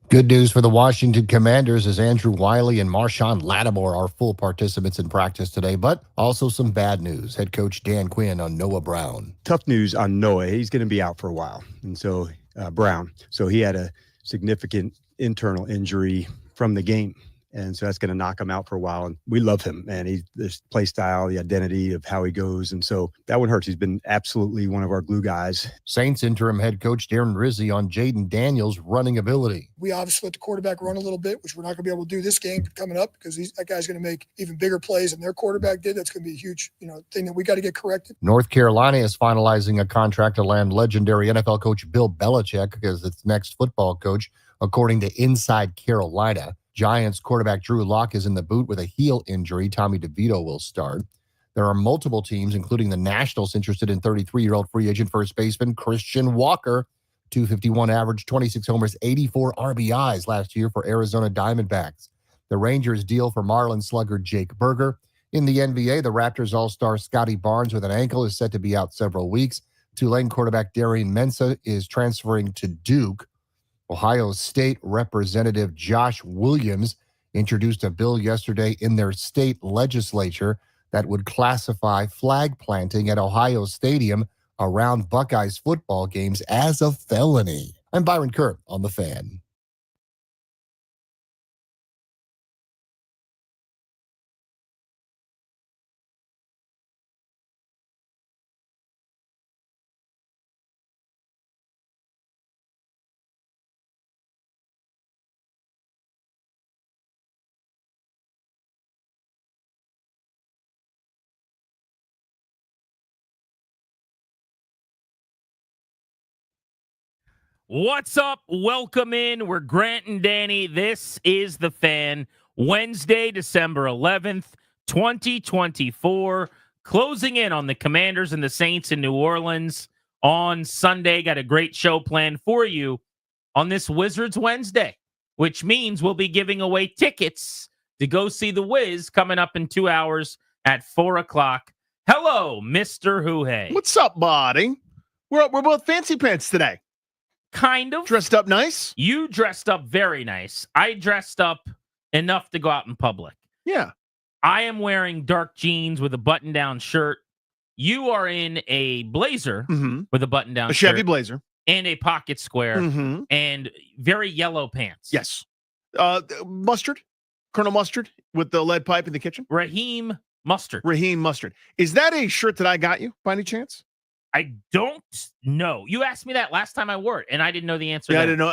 Good news for the Washington Commanders as Andrew Wiley and Marshawn Lattimore are full participants in practice today, but also some bad news. Head coach Dan Quinn on Noah Brown. Tough news on Noah. He's going to be out for a while. And so Brown. So he had a significant internal injury from the game. And so that's going to knock him out for a while. And we love him, man. This play style, the identity of how he goes. And so that one hurts. He's been absolutely one of our glue guys. Saints interim head coach Darren Rizzi on Jaden Daniels' running ability. We obviously let the quarterback run a little bit, which we're not going to be able to do this game coming up because that guy's going to make even bigger plays than their quarterback did. That's going to be a huge, thing that we got to get corrected. North Carolina is finalizing a contract to land legendary NFL coach Bill Belichick as its next football coach, according to Inside Carolina. Giants quarterback Drew Lock is in the boot with a heel injury. Tommy DeVito will start. There are multiple teams, including the Nationals, interested in 33-year-old free agent first baseman Christian Walker. 251 average, 26 homers, 84 RBIs last year for Arizona Diamondbacks. The Rangers deal for Marlins slugger Jake Berger. In the NBA, the Raptors all-star Scotty Barnes with an ankle is set to be out several weeks. Tulane quarterback Darian Mensah is transferring to Duke. Ohio State Representative Josh Williams introduced a bill yesterday in their state legislature that would classify flag planting at Ohio Stadium around Buckeyes football games as a felony. I'm Byron Kerr on The Fan. What's up? Welcome in. We're Grant and Danny. This is The Fan. Wednesday, December 11th, 2024. Closing in on the Commanders and the Saints in New Orleans on Sunday. Got a great show planned for you on this Wizards Wednesday, which means we'll be giving away tickets to go see the Wiz coming up in 2 hours at 4 o'clock. Hello, Mr. Huhay. What's up, buddy? We're both fancy pants today. Kind of. Dressed up nice? You dressed up very nice. I dressed up enough to go out in public. Yeah. I am wearing dark jeans with a button-down shirt. You are in a blazer with a button-down shirt. A Chevy blazer. And a pocket square. And very yellow pants. Yes. Mustard. Colonel Mustard with the lead pipe in the kitchen. Raheem Mustard. Raheem Mustard. Is that a shirt that I got you by any chance? I don't know. You asked me that last time I wore it, and I didn't know the answer. Yeah, I didn't know.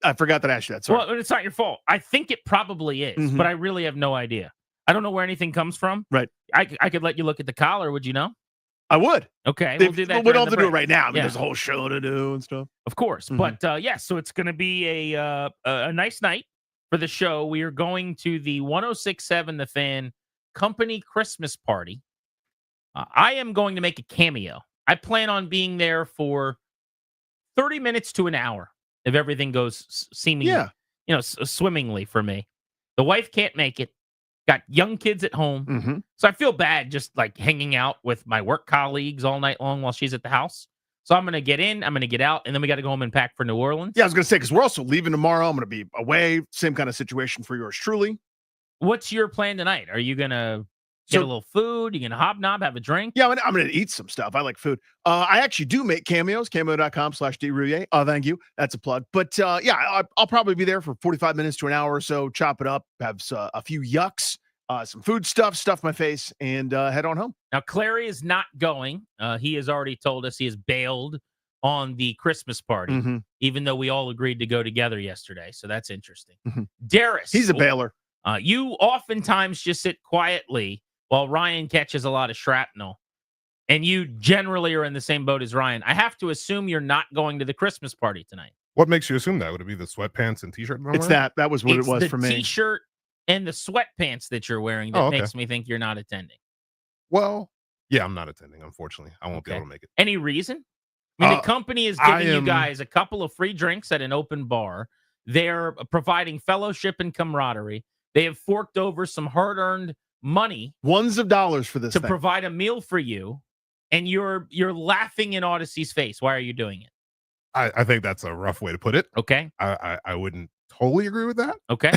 I forgot that I asked you that. Sorry. Well, it's not your fault. I think it probably is, but I really have no idea. I don't know where anything comes from. Right. I could let you look at the collar. Would you know? I would. Okay, we'll do that. We don't have to do it right now. I mean, Yeah. there's a whole show to do and stuff. Of course. But so it's going to be a nice night for the show. We are going to the 106.7 The Fan company Christmas party. I am going to make a cameo. I plan on being there for 30 minutes to an hour if everything goes swimmingly for me. The wife can't make it. Got young kids at home. So I feel bad just like hanging out with my work colleagues all night long while she's at the house. So I'm going to get in, I'm going to get out, and then we got to go home and pack for New Orleans. Yeah, I was going to say, because we're also leaving tomorrow. I'm going to be away. Same kind of situation for yours truly. What's your plan tonight? Are you going to get a little food? You going to hobnob, have a drink? Yeah, I'm going to eat some stuff. I like food. I actually do make cameos, cameo.com/DRouillet. Oh, thank you. That's a plug. But I'll probably be there for 45 minutes to an hour or so, chop it up, have a few yucks, some food stuff my face, and head on home. Now, Clary is not going. He has already told us he has bailed on the Christmas party, even though we all agreed to go together yesterday. So that's interesting. Darius. He's a bailer. You oftentimes just sit quietly while Ryan catches a lot of shrapnel, and you generally are in the same boat as Ryan. I have to assume you're not going to the Christmas party tonight. What makes you assume that? Would it be the sweatpants and t-shirt? It's that. That was what it was for me. The t-shirt and the sweatpants that you're wearing that makes me think you're not attending. Well, yeah, I'm not attending, unfortunately. I won't be able to make it. Any reason? I mean, the company is giving you guys a couple of free drinks at an open bar. They're providing fellowship and camaraderie. They have forked over some hard-earned money, ones of dollars for this to thing. provide a meal for you, and you're laughing in Odyssey's face. Why are you doing it? I think that's a rough way to put it. Okay. I wouldn't totally agree with that. Okay.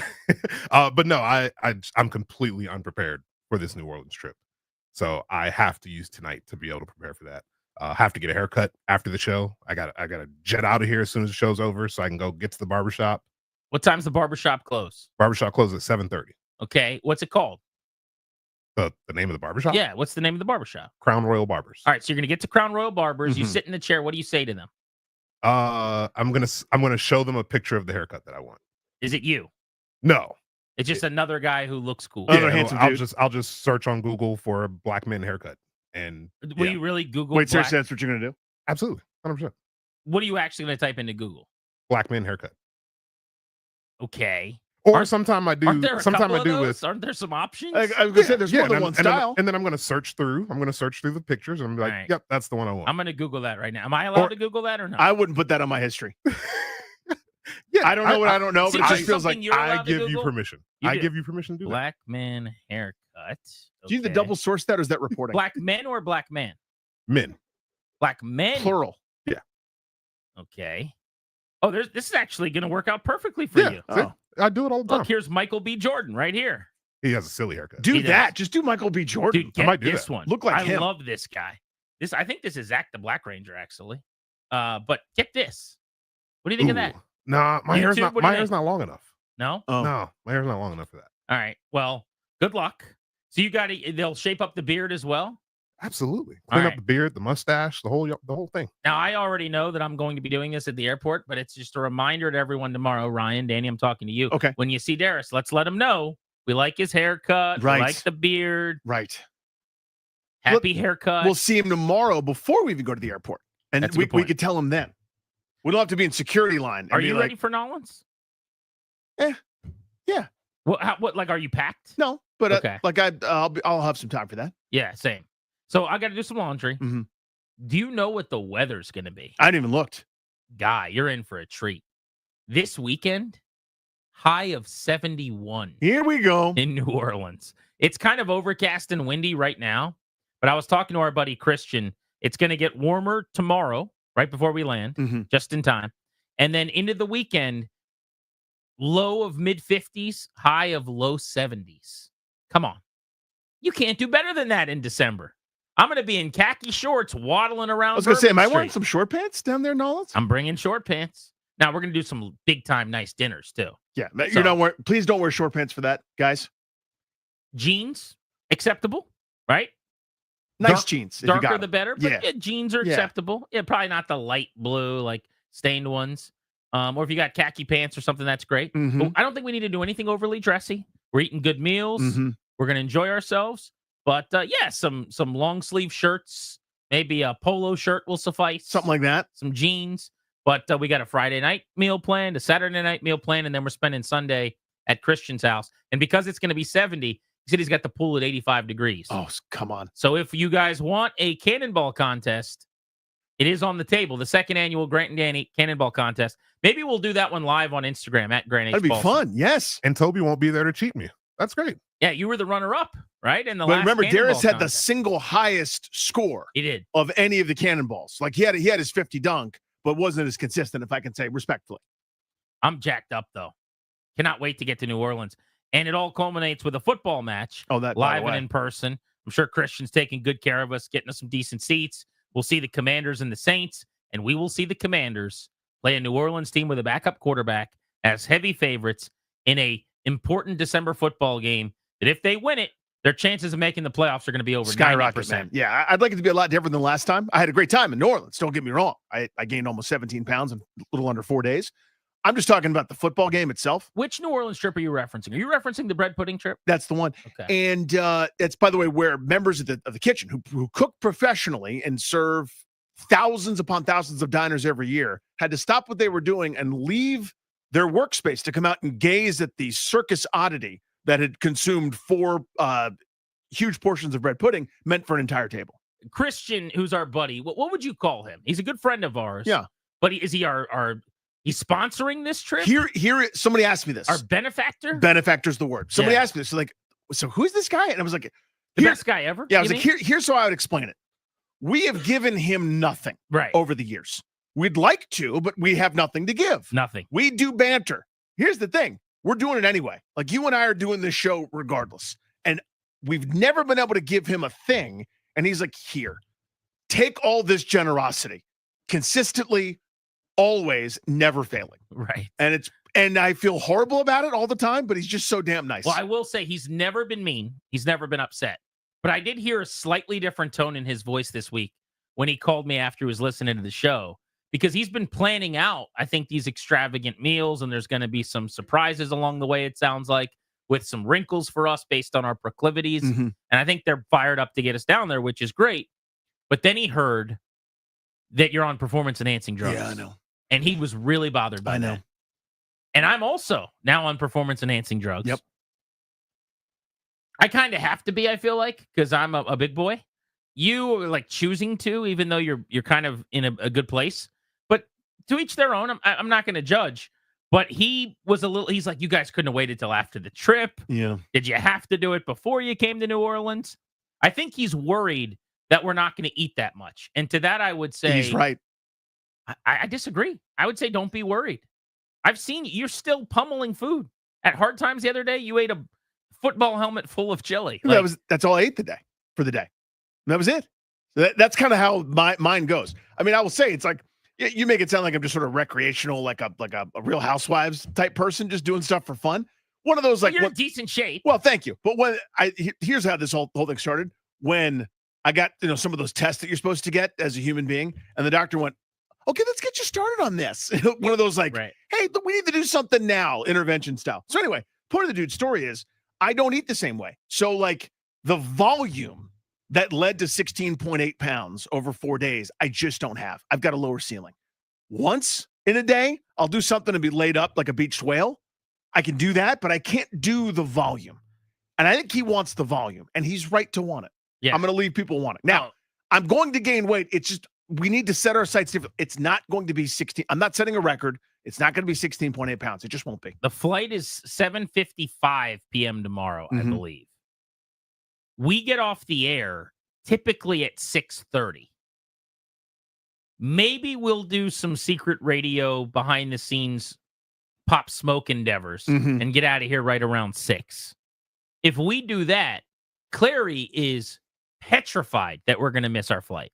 But no, I'm completely unprepared for this New Orleans trip. So I have to use tonight to be able to prepare for that. Have to get a haircut after the show. I gotta jet out of here as soon as the show's over so I can go get to the barbershop. What time's the barbershop close? Barbershop closes at 7:30. Okay. What's it called? The name of the barbershop? Yeah. What's the name of the barbershop? Crown Royal Barbers. All right. So you're going to get to Crown Royal Barbers. You Mhm. sit in the chair. What do you say to them? I'm gonna show them a picture of the haircut that I want. Is it you? No. It's just another guy who looks cool. Yeah, I'll just search on Google for a black man haircut. And Will you really Google Wait, black? seriously, that's what you're gonna do? Absolutely, 100%. What are you actually going to type into Google? Black man haircut. Okay. Or sometime I do. Aren't there a sometime couple I of do those? with. Aren't there some options? I was gonna say there's more and than then- one and then- style. And then I'm gonna search through. I'm gonna search through the pictures and I'm like, right. yep, that's the one I want. I'm going to Google that right now. Am I allowed to Google that or not? I wouldn't put that on my history. Yeah, I don't know what I don't know, See, but it that's just feels like something you're I allowed to give you Google? permission. You I do. give you permission to do that. Black man haircut. Do you need to Okay. double source that, or is that reporting? Black men or black man? Men. Black men. Plural. Yeah. Okay. Oh, this is actually going to work out perfectly for you. see? I do it all the time. Look, here's Michael B. Jordan right here. He has a silly haircut. Do He that. does. Just do Michael B. Jordan. Dude, get might do this that. one. Look like I him. love this guy. I think this is Zach the Black Ranger, actually. But get this. What do you think of that? Ooh. Nah, my hair's YouTube, not. what do you My hair's think? not long enough. No? Oh. No, my hair's not long enough for that. All right. Well, good luck. So you got to, they'll shape up the beard as well. Absolutely. All Clean up right. the beard, the mustache, the whole thing. Now, I already know that I'm going to be doing this at the airport, but it's just a reminder to everyone tomorrow. Ryan, Danny, I'm talking to you. Okay. When you see Darius, let's let him know we like his haircut. Right. We like the beard. Right. Happy haircut. We'll see him tomorrow before we even go to the airport, and That's a we good point. could tell him then. We don't have to be in security line. and Are be you like, ready for Nolans? Yeah. What? Like, are you packed? No, but Okay. I'll have some time for that. Yeah, same. So I got to do some laundry. Mhm. Do you know what the weather's going to be? I hadn't even looked. Guy, you're in for a treat. This weekend, high of 71 Here we go. in New Orleans. It's kind of overcast and windy right now, but I was talking to our buddy Christian. It's going to get warmer tomorrow, right before we land, Mhm. just in time. And then into the weekend, low of mid 50s, high of low 70s. Come on. You can't do better than that in December. I'm going to be in khaki shorts waddling around. I was going to say, am I Bourbon wearing Street. some short pants down there, Nolans? I'm bringing short pants. Now we're going to do some big time nice dinners too. Yeah, So- you're not wearing. Please don't wear short pants for that, guys. Jeans, acceptable, right? Nice Dark- jeans. If you Darker got the 'em. better. But Yeah. yeah, jeans are Yeah. acceptable. Yeah, probably not the light blue, like stained ones. Or if you got khaki pants or something, that's great. Mhm. But I don't think we need to do anything overly dressy. We're eating good meals. Mhm. We're going to enjoy ourselves. But yeah, some long sleeve shirts, maybe a polo shirt will suffice. Something like that. Some jeans. But we got a Friday night meal planned, a Saturday night meal planned, and then we're spending Sunday at Christian's house. And because it's going to be 70, he said he's got the pool at 85 degrees. Oh, come on. So if you guys want a cannonball contest, it is on the table. The second annual Grant and Danny Cannonball Contest. Maybe we'll do that one live on Instagram at Grant H. That'd be Paulson. fun. Yes. And Toby won't be there to cheat me. That's great. Yeah, you were the runner-up, right? In the But last remember, Cannonball Darius had the contest. single highest score He did. of any of the cannonballs. Like he had his 50 dunk, but wasn't as consistent, if I can say respectfully. I'm jacked up though. Cannot wait to get to New Orleans. And it all culminates with a football match. Oh, that by the live and way. in person. I'm sure Christian's taking good care of us, getting us some decent seats. We'll see the Commanders and the Saints, and we will see the Commanders play a New Orleans team with a backup quarterback as heavy favorites in a important December football game that if they win it, their chances of making the playoffs are going to be over Skyrocket, 90%. man. Yeah, I'd like it to be a lot different than last time. I had a great time in New Orleans. Don't get me wrong. I gained almost 17 pounds in a little under 4 days. I'm just talking about the football game itself. Which New Orleans trip are you referencing? Are you referencing the bread pudding trip? That's the one. Okay. And it's, by the way, where members of the kitchen who cook professionally and serve thousands upon thousands of diners every year had to stop what they were doing and leave their workspace to come out and gaze at the circus oddity that had consumed 4 huge portions of bread pudding meant for an entire table. Christian, who's our buddy, what would you call him? He's a good friend of ours. Yeah. But is he he's sponsoring this trip? Here, somebody asked me this. Our benefactor? Benefactor's the word. Somebody Yeah. asked me this. So who's this guy? And I was like, The best guy ever? Yeah, I you was like, mean? here's how I would explain it. We have given him nothing right over the years. We'd like to, but we have nothing to give. Nothing. We do banter. here's the thing. We're doing it anyway. Like, you and I are doing this show regardless. And we've never been able to give him a thing. And he's like, here, take all this generosity consistently, always, never failing. Right. And I feel horrible about it all the time, but he's just so damn nice. Well, I will say he's never been mean. He's never been upset. But I did hear a slightly different tone in his voice this week when he called me after he was listening to the show, because he's been planning out, I think, these extravagant meals, and there's going to be some surprises along the way, it sounds like, with some wrinkles for us based on our proclivities. Mm-hmm. And I think they're fired up to get us down there, which is great. But then he heard that you're on performance-enhancing drugs. Yeah, I know. And he was really bothered by that. And I'm also now on performance-enhancing drugs. Yep. I kind of have to be, I feel like, because I'm a big boy. You are like choosing to, even though you're kind of in a good place. But to each their own. I'm not going to judge. But he was he's like, you guys couldn't have waited till after the trip. Yeah. Did you have to do it before you came to New Orleans? I think he's worried that we're not going to eat that much. And to that, I would say He's right. I disagree. I would say don't be worried. I've seen you're still pummeling food. At Hard Times the other day, you ate a football helmet full of chili. That's all I ate for the day. And that was it. That's kind of how my mind goes. I mean, I will say, it's like, you make it sound like I'm just sort of recreational, like a Real Housewives type person, just doing stuff for fun. One of those, like, you're in decent shape. Well, thank you. But here's how this whole thing started. When I got, some of those tests that you're supposed to get as a human being, and the doctor went, okay, let's get you started on this. One of those, like, hey, we need to do something now, intervention style. So anyway, point of the dude's story is, I don't eat the same way. So, like, the volume that led to 16.8 pounds over 4 days, I just don't have. I've got a lower ceiling. Once in a day, I'll do something and be laid up like a beached whale. I can do that, but I can't do the volume. And I think he wants the volume, and he's right to want it. Yeah. I'm going to leave people want it. Now, I'm going to gain weight. It's just, we need to set our sights different. It's not going to be 16. I'm not setting a record. It's not going to be 16.8 pounds. It just won't be. The flight is 7:55 p.m. tomorrow, I believe. We get off the air typically at 6:30. Maybe we'll do some secret radio behind the scenes pop smoke endeavors and get out of here right around 6. If we do that, Clary is petrified that we're going to miss our flight.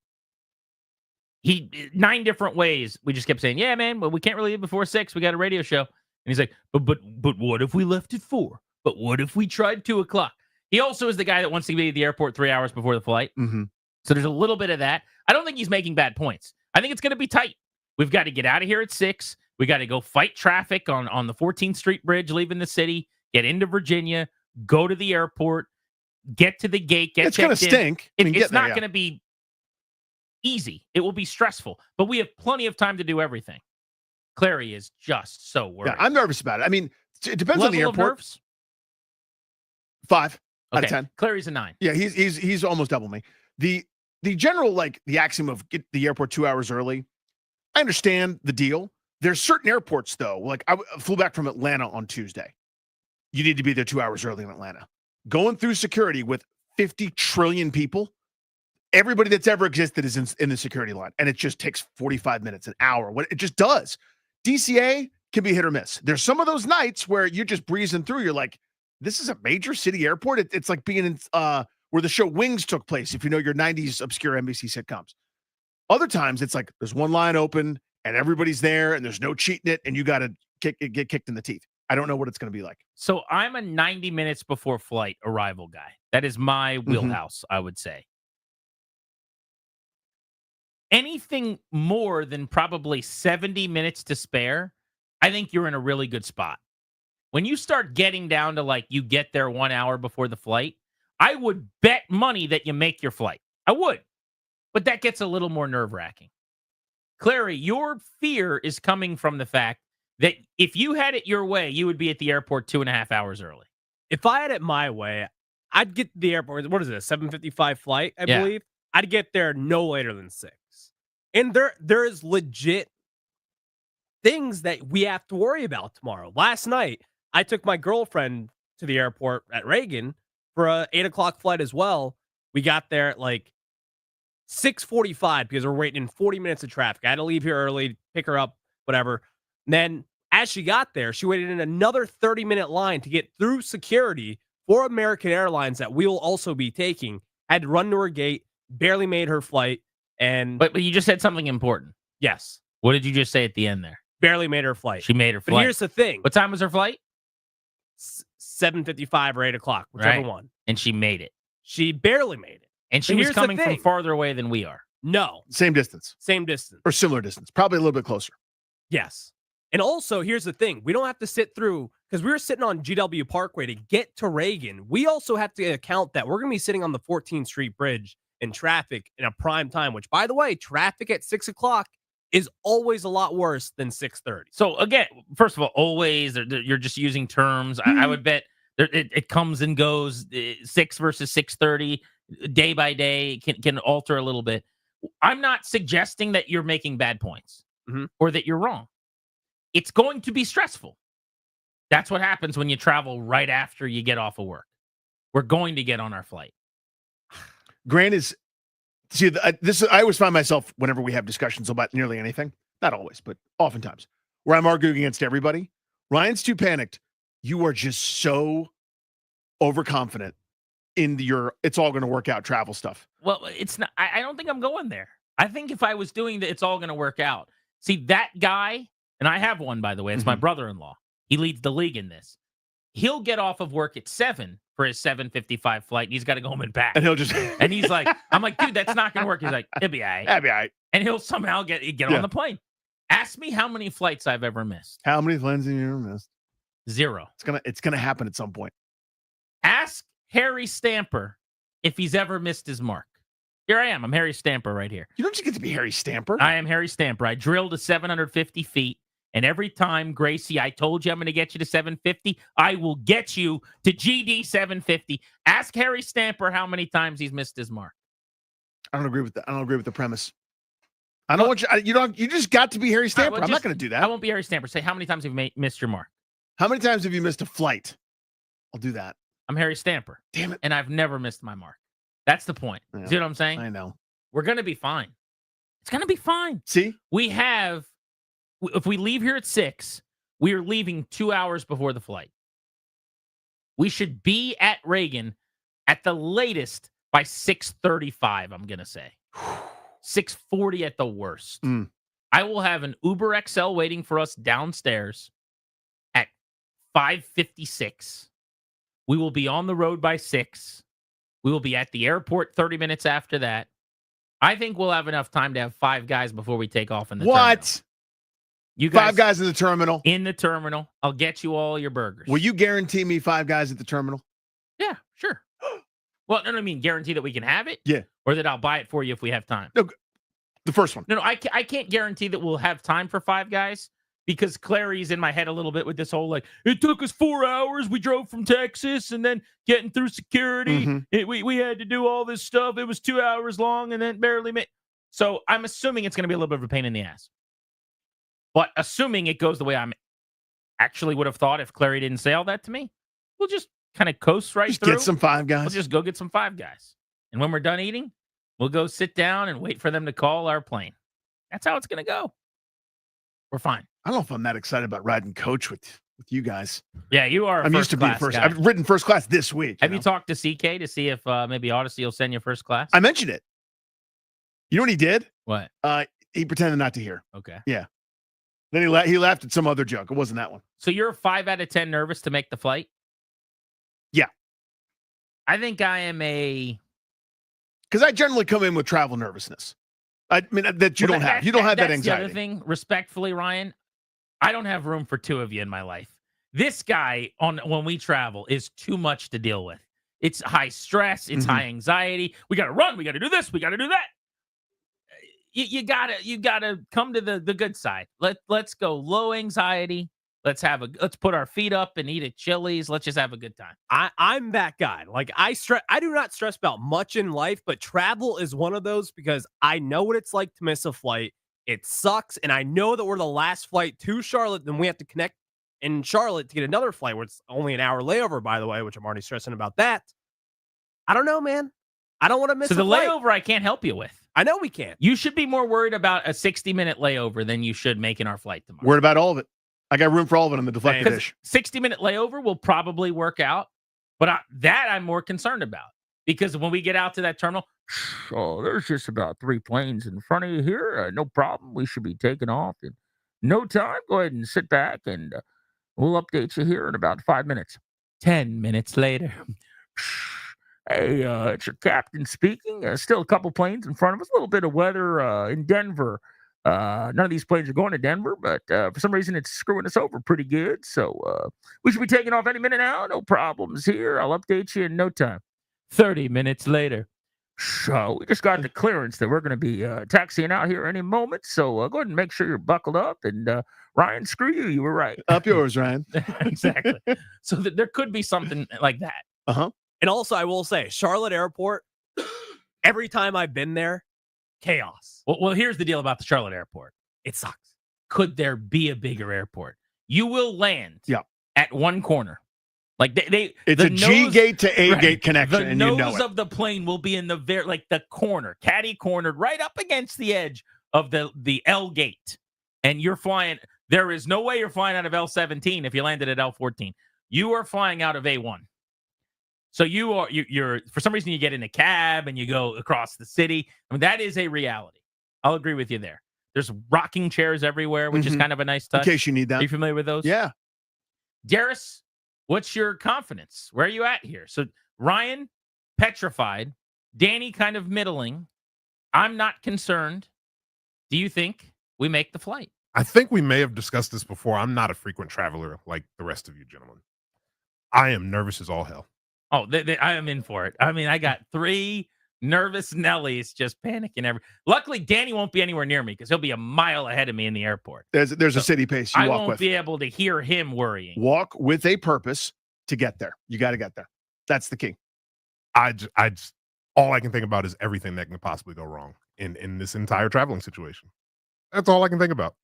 9 different ways. We just kept saying, yeah, man, well, we can't really leave before 6. We got a radio show. And he's like, but what if we left at 4? But what if we tried 2 o'clock? He also is the guy that wants to be at the airport 3 hours before the flight. So there's a little bit of that. I don't think he's making bad points. I think it's going to be tight. We've got to get out of here at 6. We got to go fight traffic on the 14th Street Bridge, leaving the city, get into Virginia, go to the airport, get to the gate, get It's going to stink. It's not going to be easy. It will be stressful, but we have plenty of time to do everything. Clary is just so worried. Yeah, I'm nervous about it. I mean, it depends on the Level of airport. nerves? 5 out Okay. of 10. Clary's a 9. Yeah, he's almost double me. The general, like, the axiom of get the airport 2 hours early, I understand the deal. There's certain airports, though, like I flew back from Atlanta on Tuesday. You need to be there 2 hours early in Atlanta. Going through security with 50 trillion people, everybody that's ever existed is in the security line, and it just takes 45 minutes, an hour. What it just does. DCA can be hit or miss. There's some of those nights where you're just breezing through. You're like, this is a major city airport. It's like being in where the show Wings took place, if you know your 90s obscure NBC sitcoms. Other times, it's like there's one line open, and everybody's there, and there's no cheating it, and you got to get kicked in the teeth. I don't know what it's going to be like. So I'm a 90 minutes before flight arrival guy. That is my wheelhouse, I would say. Anything more than probably 70 minutes to spare, I think you're in a really good spot. When you start getting down to, like, you get there 1 hour before the flight, I would bet money that you make your flight. I would. But that gets a little more nerve-wracking. Clary, your fear is coming from the fact that if you had it your way, you would be at the airport 2.5 hours early. If I had it my way, I'd get to the airport. What is it, a 7:55 flight, I Yeah. believe? I'd get there no later than 6. And there is legit things that we have to worry about tomorrow. Last night, I took my girlfriend to the airport at Reagan for a 8 o'clock flight as well. We got there at like 6:45 because we're waiting in 40 minutes of traffic. I had to leave here early, pick her up, whatever. And then As she got there, she waited in another 30-minute line to get through security for American Airlines that we will also be taking. Had to run to her gate, barely made her flight, and But you just said something important. yes, What did you just say at the end there? barely made her flight. She made her But flight. here's the thing: What time was her flight? 7:55 or 8 o'clock, whichever Right. one. And she made it. She barely made it. And she But was here's the coming from thing. farther away than we are. No, Same distance same distance. or similar distance, probably a little bit closer. Yes. And also, here's the thing. We don't have to sit through, because we were sitting on GW Parkway to get to Reagan. We also have to account that we're going to be sitting on the 14th Street Bridge in traffic in a prime time, which, by the way, traffic at 6 o'clock is always a lot worse than 6:30. So again, first of all, always you're just using terms. I would bet it comes and goes. 6 versus 6:30, day by day can alter a little bit. I'm not suggesting that you're making bad points or that you're wrong. It's going to be stressful. That's what happens when you travel right after you get off of work. We're going to get on our flight. Grant is I always find myself whenever we have discussions about nearly anything, not always, but oftentimes, where I'm arguing against everybody. Ryan's too panicked. You are just so overconfident in your it's all going to work out travel stuff. Well, it's not. I don't think I'm going there. I think if I was doing that, it's all going to work out. See, that guy, and I have one, by the way. It's my brother-in-law. He leads the league in this. He'll get off of work at 7 for his 7:55 flight. And he's got to go home and back. And he'll just and he's like, I'm like, dude, that's not going to work. He's like, it'll be all right. That'd be all right. And he'll somehow get Yeah. on the plane. Ask me how many flights I've ever missed. How many planes have you ever missed? 0. It's gonna happen at some point. Ask Harry Stamper if he's ever missed his mark. Here I am. I'm Harry Stamper right here. You don't just get to be Harry Stamper. I am Harry Stamper. I drilled to 750 feet. And every time, Gracie, I told you I'm going to get you to 750, I will get you to GD 750. Ask Harry Stamper how many times he's missed his mark. I don't agree with that. I don't agree with the premise. I don't want you. You just got to be Harry Stamper. I'm not going to do that. I won't be Harry Stamper. Say how many times have you missed your mark? How many times have you missed a flight? I'll do that. I'm Harry Stamper. Damn it. And I've never missed my mark. That's the point. Yeah. See what I'm saying? I know. We're going to be fine. It's going to be fine. See? If we leave here at 6, we are leaving 2 hours before the flight. We should be at Reagan at the latest by 6:35, I'm going to say. 6:40 at the worst. I will have an Uber XL waiting for us downstairs at 5:56. We will be on the road by 6. We will be at the airport 30 minutes after that. I think we'll have enough time to have 5 guys before we take off in the terminal. You guys 5 guys in the terminal. In the terminal. I'll get you all your burgers. Will you guarantee me 5 guys at the terminal? Yeah, sure. Well, no, I mean guarantee that we can have it. Yeah. Or that I'll buy it for you if we have time. No, the first one. No, I can't guarantee that we'll have time for 5 guys because Clary's in my head a little bit with this whole like, it took us 4 hours. We drove from Texas and then getting through security. We had to do all this stuff. It was 2 hours long and then barely made. So I'm assuming it's going to be a little bit of a pain in the ass. But assuming it goes the way I'm actually would have thought if Clary didn't say all that to me, we'll just kind of coast right through. Get some 5 guys. We'll just go get some 5 guys. And when we're done eating, we'll go sit down and wait for them to call our plane. That's how it's going to go. We're fine. I don't know if I'm that excited about riding coach with you guys. Yeah, you are. I'm used to being first. I've ridden first class this week. Have you talked to CK to see if maybe Odyssey will send you first class? I mentioned it. You know what he did? What? He pretended not to hear. Okay. Yeah. Then he laughed at some other joke. It wasn't that one. So you're a 5 out of 10 nervous to make the flight? Yeah. I think I am because I generally come in with travel nervousness. I mean that you don't have. You don't have that anxiety. The other thing, respectfully, Ryan, I don't have room for 2 of you in my life. This guy when we travel is too much to deal with. It's high stress. It's high anxiety. We got to run. We got to do this. We got to do that. You gotta come to the good side. Let's go low anxiety. Let's put our feet up and eat at Chili's. Let's just have a good time. I'm that guy. Like I do not stress about much in life, but travel is one of those because I know what it's like to miss a flight. It sucks, and I know that we're the last flight to Charlotte. Then we have to connect in Charlotte to get another flight where it's only an hour layover, by the way, which I'm already stressing about that. I don't know, man. I don't want to miss So the flight. layover I can't help you with. I know we can't. You should be more worried about a 60-minute layover than you should making our flight tomorrow. Worried about all of it. I got room for all of it on the deflected Because dish. 60-minute layover will probably work out, but I'm more concerned about because when we get out to that terminal, there's just about 3 planes in front of you here. No problem. We should be taking off in no time. Go ahead and sit back, and we'll update you here in about 5 minutes. 10 minutes later. Hey, it's your captain speaking. Still a couple planes in front of us. A little bit of weather in Denver. None of these planes are going to Denver, but for some reason it's screwing us over pretty good. So we should be taking off any minute now. No problems here. I'll update you in no time. 30 minutes later. So we just got the clearance that we're going to be taxiing out here any moment. So go ahead and make sure you're buckled up. And Ryan, screw you. You were right. Up yours, Ryan. Exactly. So there could be something like that. Uh-huh. And also, I will say, Charlotte Airport, every time I've been there, chaos. Well, here's the deal about the Charlotte Airport. It sucks. Could there be a bigger airport? You will land Yeah. at one corner. Like it's a G gate to A gate connection, The and nose you know it. of the plane will be in the corner, catty cornered, right up against the edge of the L gate, and you're flying. There is no way you're flying out of L17 if you landed at L14. You are flying out of A1. So you're for some reason you get in a cab and you go across the city. I mean, that is a reality. I'll agree with you there. There's rocking chairs everywhere, which is kind of a nice touch. In case you need that. Are you familiar with those? Yeah. Darius, what's your confidence? Where are you at here? So Ryan, petrified. Danny, kind of middling. I'm not concerned. Do you think we make the flight? I think we may have discussed this before. I'm not a frequent traveler like the rest of you gentlemen. I am nervous as all hell. Oh, I am in for it. I mean, I got 3 nervous Nellies just panicking. Luckily, Danny won't be anywhere near me because he'll be a mile ahead of me in the airport. There's a city pace you I walk won't with. be able to hear him worrying. Walk with a purpose to get there. You got to get there. That's the key. I just all I can think about is everything that can possibly go wrong in this entire traveling situation. That's all I can think about.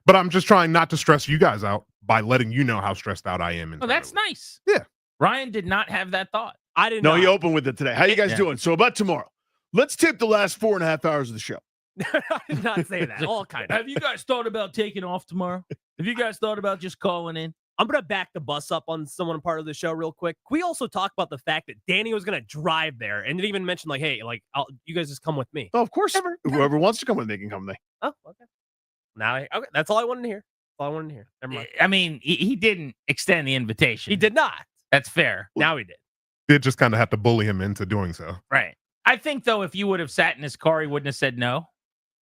But I'm just trying not to stress you guys out by letting you know how stressed out I am. Oh, that's nice. Yeah. Ryan did not have that thought. I didn't No, know. you opened with it today. How you guys doing? So about tomorrow. Let's tip the last 4.5 hours of the show. I did not say that. All kind of. Have you guys thought about taking off tomorrow? Have you guys thought about just calling in? I'm going to back the bus up on someone part of the show real quick. Can we also talk about the fact that Danny was going to drive there and didn't even mention, like, hey, like, you guys just come with me? Oh, of course. Whoever wants to come with me can come with me. Oh, okay. Okay, that's all I wanted to hear. That's all I wanted to hear. Never mind. I mean, he didn't extend the invitation. He did not. That's fair. Now he did. Did just kind of have to bully him into doing so. Right. I think, though, if you would have sat in his car, he wouldn't have said no.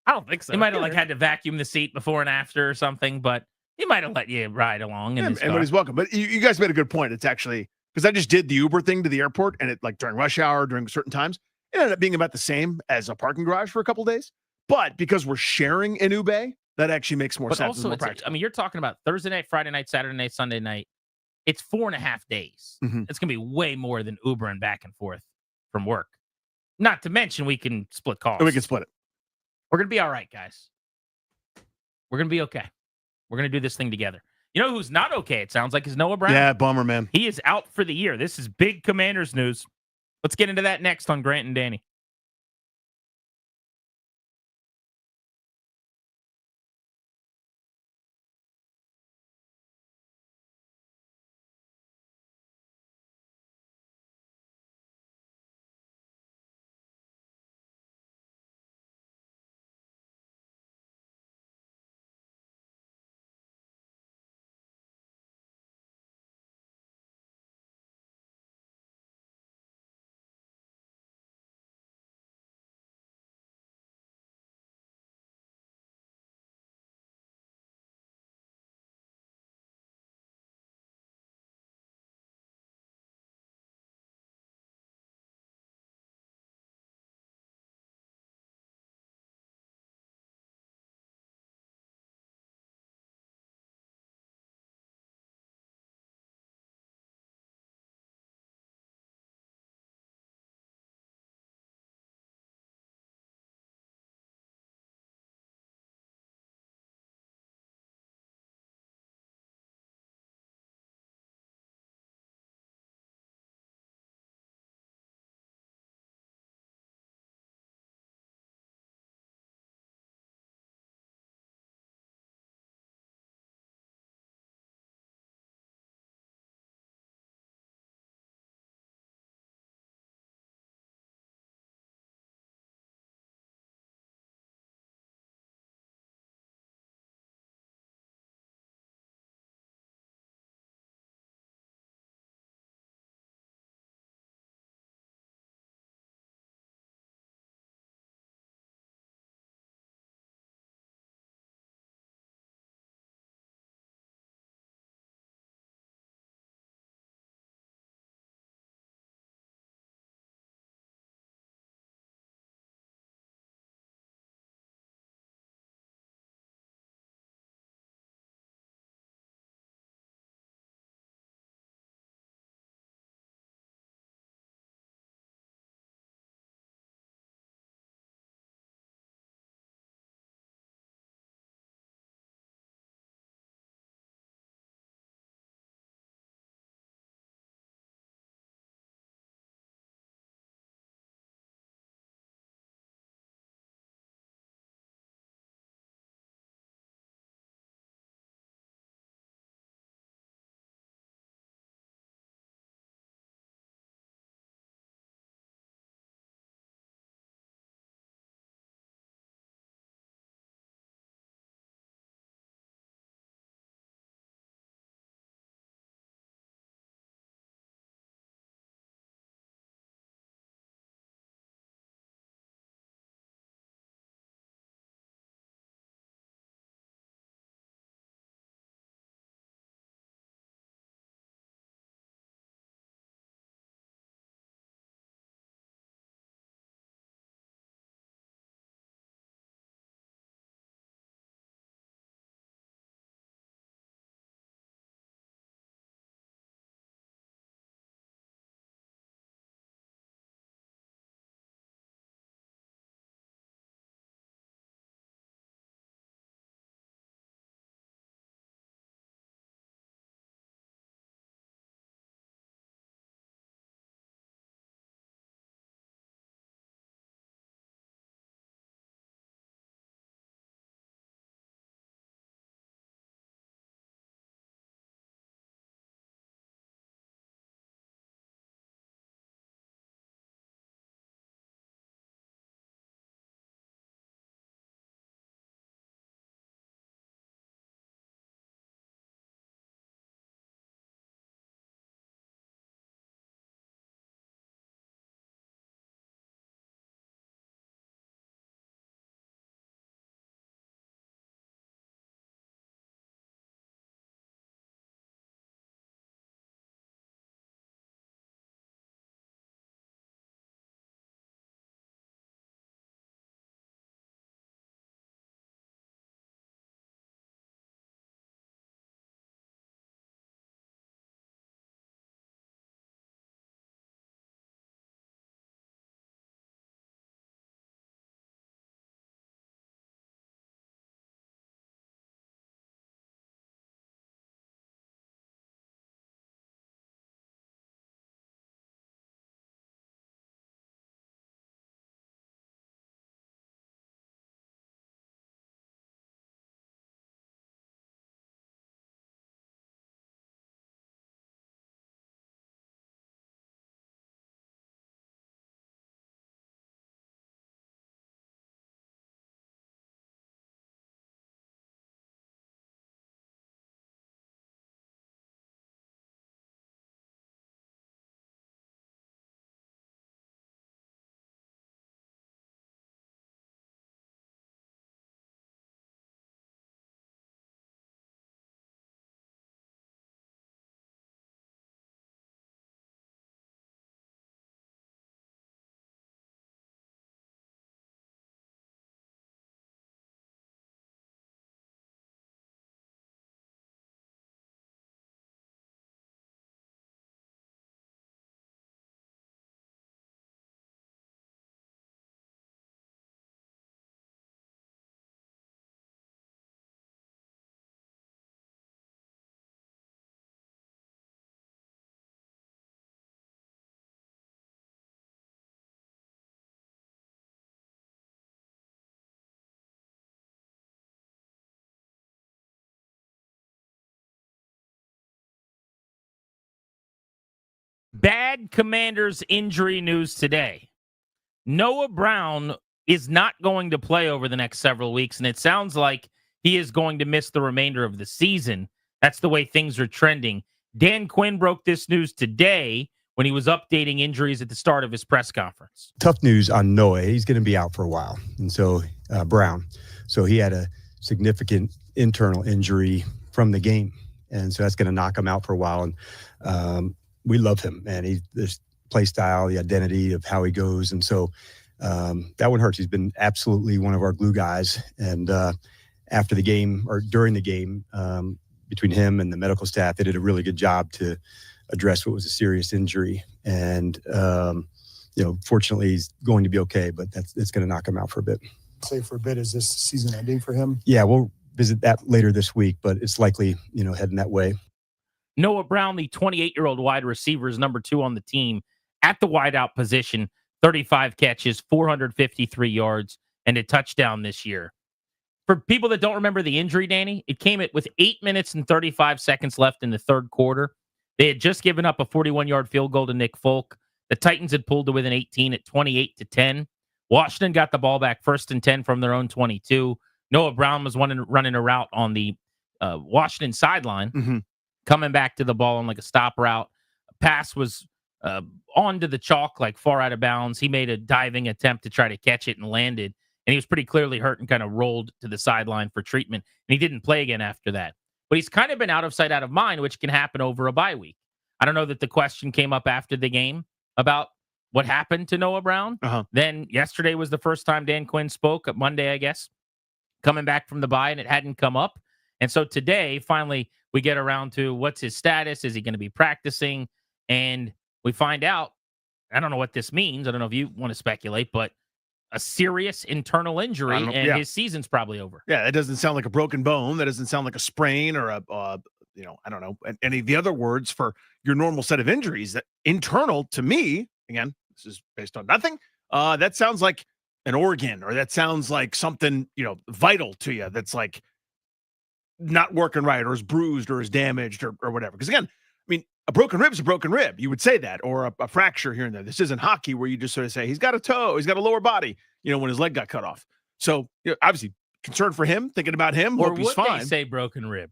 I don't think so. He might have had to vacuum the seat before and after or something, but he might have let you ride along in his car. Everybody's welcome. But you guys made a good point. It's actually because I just did the Uber thing to the airport, and it like during rush hour, during certain times, it ended up being about the same as a parking garage for a couple of days. But because we're sharing an Uber, that actually makes more But sense. also, I mean, you're talking about Thursday night, Friday night, Saturday night, Sunday night. It's 4.5 days. Mhm. It's going to be way more than Ubering back and forth from work. Not to mention we can split costs. And we can split it. We're going to be all right, guys. We're going to be okay. We're going to do this thing together. You know who's not okay, it sounds like, is Noah Brown. Yeah, bummer, man. He is out for the year. This is big Commanders news. Let's get into that next on Grant and Danny. Bad Commanders injury news today. Noah Brown is not going to play over the next several weeks, and it sounds like he is going to miss the remainder of the season. That's the way things are trending. Dan Quinn broke this news today when he was updating injuries at the start of his press conference. Tough news on Noah. He's going to be out for a while. And so Brown. So he had a significant internal injury from the game. And so that's going to knock him out for a while. And we love him, man. There's play style, the identity of how he goes. And so that one hurts. He's been absolutely one of our glue guys. And after the game or during the game, between him and the medical staff, they did a really good job to address what was a serious injury. And, fortunately he's going to be okay, but it's going to knock him out for a bit. Say for a bit, is this season ending for him? Yeah, we'll visit that later this week, but it's likely, heading that way. Noah Brown, the 28-year-old wide receiver, is number 2 on the team at the wideout position, 35 catches, 453 yards, and a touchdown this year. For people that don't remember the injury, Danny, it came with 8 minutes and 35 seconds left in the third quarter. They had just given up a 41-yard field goal to Nick Folk. The Titans had pulled to within 18 at 28-10. Washington got the ball back 1st and 10 from their own 22. Noah Brown was running a route on the Washington sideline, coming back to the ball on like a stop route. Pass was onto the chalk, like far out of bounds. He made a diving attempt to try to catch it and landed. And he was pretty clearly hurt and kind of rolled to the sideline for treatment. And he didn't play again after that. But he's kind of been out of sight, out of mind, which can happen over a bye week. I don't know that the question came up after the game about what happened to Noah Brown. Then yesterday was the first time Dan Quinn spoke, Monday, I guess, coming back from the bye, and it hadn't come up. And so today, finally, we get around to what's his status? Is he going to be practicing? And we find out, I don't know what this means. I don't know if you want to speculate, but a serious internal injury, and his season's probably over. Yeah, that doesn't sound like a broken bone. That doesn't sound like a sprain or I don't know, any of the other words for your normal set of injuries. That internal, to me, again, this is based on nothing. That sounds like an organ, or that sounds like something, vital to you that's like not working right, or is bruised, or is damaged, or whatever. Because again, I mean, a broken rib is a broken rib. You would say that, or a fracture here and there. This isn't hockey where you just sort of say he's got a toe, he's got a lower body, when his leg got cut off. So obviously concerned for him, thinking about him. Or hope he's would fine. they say broken rib?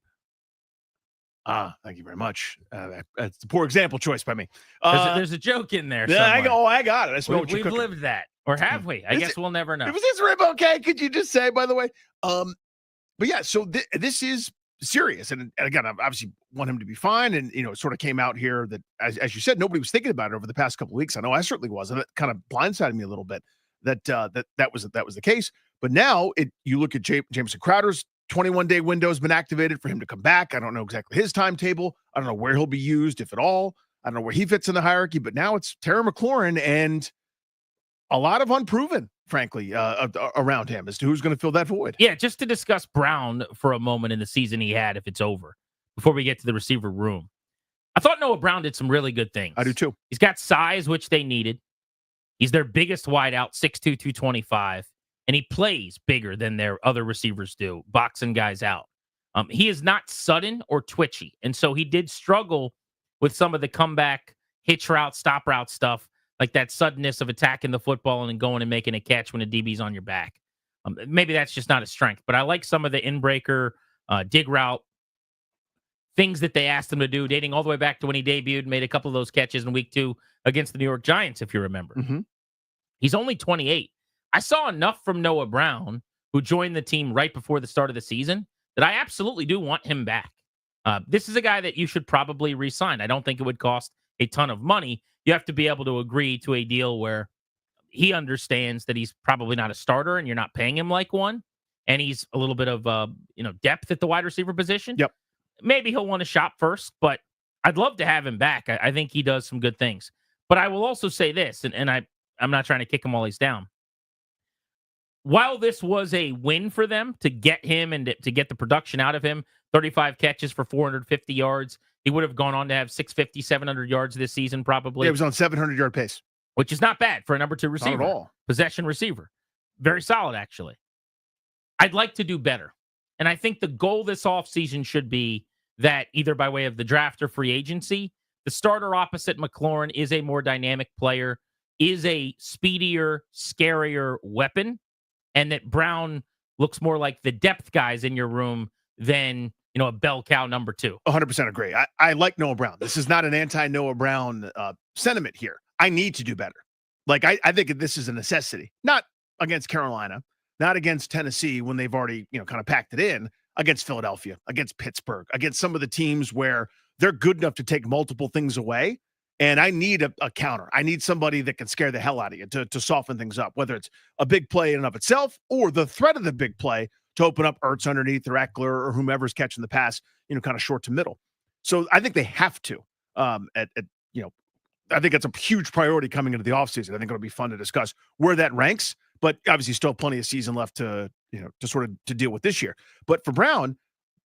Thank you very much. That's a poor example choice by me. There's a joke in there. Yeah, somewhere. I got it. I smell what you're We've cooking. lived that, or have we? I guess we'll never know. Was his rib okay? Could you just say, by the way? But yeah, so this is serious, and again, I obviously want him to be fine. And it sort of came out here that, as you said, nobody was thinking about it over the past couple of weeks. I know I certainly was, and it kind of blindsided me a little bit that was the case. But now you look at Jamison Crowder's 21-day window has been activated for him to come back. I don't know exactly his timetable. I don't know where he'll be used, if at all. I don't know where he fits in the hierarchy. But now it's Terry McLaurin and a lot of unproven, frankly, around him as to who's going to fill that void. Yeah, just to discuss Brown for a moment in the season he had, if it's over, before we get to the receiver room. I thought Noah Brown did some really good things. I do too. He's got size, which they needed. He's their biggest wideout, 6'2", 225. And he plays bigger than their other receivers do, boxing guys out. He is not sudden or twitchy. And so he did struggle with some of the comeback, hitch route, stop route stuff, like that suddenness of attacking the football and then going and making a catch when a DB's on your back. Maybe that's just not a strength, but I like some of the in-breaker, dig route, things that they asked him to do, dating all the way back to when he debuted, made a couple of those catches in week 2 against the New York Giants, if you remember. He's only 28. I saw enough from Noah Brown, who joined the team right before the start of the season, that I absolutely do want him back. This is a guy that you should probably re-sign. I don't think it would cost a ton of money. You have to be able to agree to a deal where he understands that he's probably not a starter and you're not paying him like one, and he's a little bit of depth at the wide receiver position. Yep. Maybe he'll want to shop first, but I'd love to have him back. I think he does some good things. But I will also say this, and I'm not trying to kick him while he's down. While this was a win for them to get him and to get the production out of him, 35 catches for 450 yards, he would have gone on to have 650, 700 yards this season probably. Yeah, he was on 700-yard pace. Which is not bad for a number 2 receiver. Not at all. Possession receiver. Very solid, actually. I'd like to do better. And I think the goal this offseason should be that either by way of the draft or free agency, the starter opposite McLaurin is a more dynamic player, is a speedier, scarier weapon, and that Brown looks more like the depth guys in your room than, a bell cow number 2. 100% agree. I like Noah Brown. This is not an anti-Noah Brown sentiment here. I need to do better. Like, I think this is a necessity. Not against Carolina, not against Tennessee when they've already, kind of packed it in, against Philadelphia, against Pittsburgh, against some of the teams where they're good enough to take multiple things away. And I need a counter. I need somebody that can scare the hell out of you to soften things up, whether it's a big play in and of itself or the threat of the big play to open up Ertz underneath or Eckler or whomever's catching the pass, kind of short to middle. So I think they have to. I think it's a huge priority coming into the offseason. I think it'll be fun to discuss where that ranks, but obviously still plenty of season left to deal with this year. But for Brown,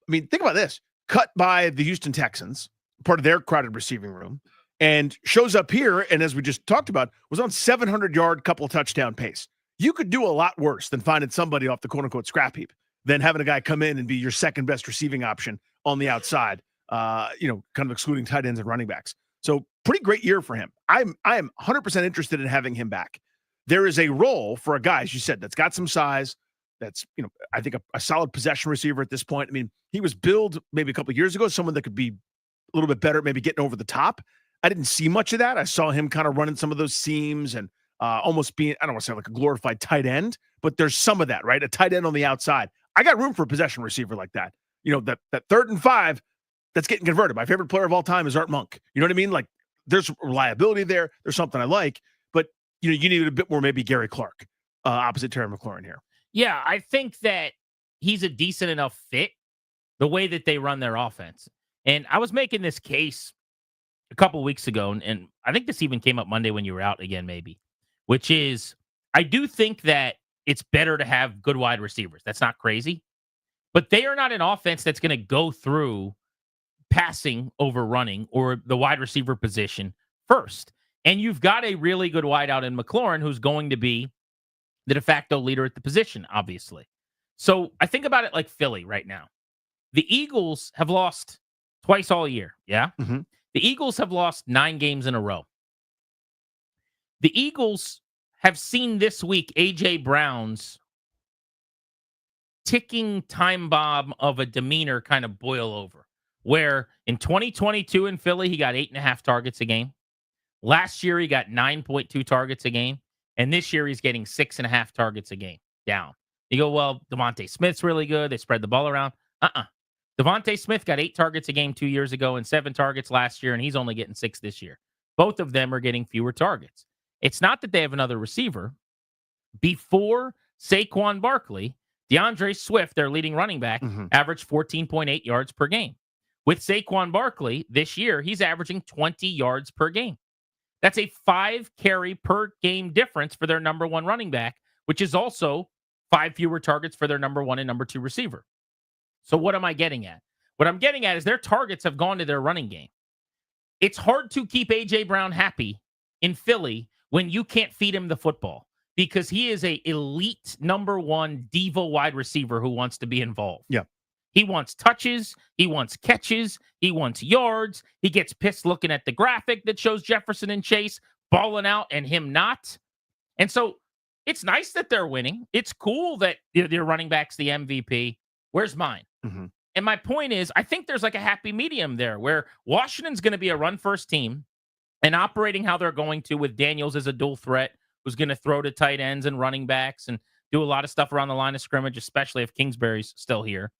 I mean, think about this. Cut by the Houston Texans, part of their crowded receiving room, and shows up here, and as we just talked about, was on 700-yard, couple touchdown pace. You could do a lot worse than finding somebody off the quote-unquote scrap heap than having a guy come in and be your second best receiving option on the outside, kind of excluding tight ends and running backs. So pretty great year for him. I am 100% interested in having him back. There is a role for a guy, as you said, that's got some size, that's, I think a solid possession receiver at this point. I mean, he was billed maybe a couple of years ago, someone that could be a little bit better, maybe getting over the top. I didn't see much of that. I saw him kind of running some of those seams and almost being, I don't want to say like a glorified tight end, but there's some of that, right? A tight end on the outside. I got room for a possession receiver like that. That 3rd and 5 that's getting converted. My favorite player of all time is Art Monk. You know what I mean? Like, there's reliability there. There's something I like, but you need a bit more maybe Gary Clark opposite Terry McLaurin here. Yeah, I think that he's a decent enough fit the way that they run their offense. And I was making this case a couple weeks ago, and I think this even came up Monday when you were out again, maybe, which is I do think that it's better to have good wide receivers. That's not crazy. But they are not an offense that's going to go through passing over running or the wide receiver position first. And you've got a really good wideout in McLaurin who's going to be the de facto leader at the position, obviously. So I think about it like Philly right now. The Eagles have lost twice all year. Yeah. Mm-hmm. The Eagles have lost 9 games in a row. The Eagles have seen this week A.J. Brown's ticking time bomb of a demeanor kind of boil over, where in 2022 in Philly, he got 8.5 targets a game. Last year, he got 9.2 targets a game. And this year, he's getting 6.5 targets a game down. You go, well, Devontae Smith's really good. They spread the ball around. Devontae Smith got 8 targets a game 2 years ago and 7 targets last year, and he's only getting 6 this year. Both of them are getting fewer targets. It's not that they have another receiver. Before Saquon Barkley, DeAndre Swift, their leading running back, averaged 14.8 yards per game. With Saquon Barkley this year, he's averaging 20 yards per game. That's a 5 carry per game difference for their number 1 running back, which is also 5 fewer targets for their number 1 and number 2 receiver. So what am I getting at? What I'm getting at is their targets have gone to their running game. It's hard to keep A.J. Brown happy in Philly when you can't feed him the football, because he is a elite number 1 diva wide receiver who wants to be involved. Yeah. He wants touches. He wants catches. He wants yards. He gets pissed looking at the graphic that shows Jefferson and Chase balling out and him not. And so it's nice that they're winning. It's cool that their running back's the MVP. Where's mine? Mm-hmm. And my point is, I think there's like a happy medium there where Washington's going to be a run-first team and operating how they're going to with Daniels as a dual threat who's going to throw to tight ends and running backs and do a lot of stuff around the line of scrimmage, especially if Kingsbury's still here.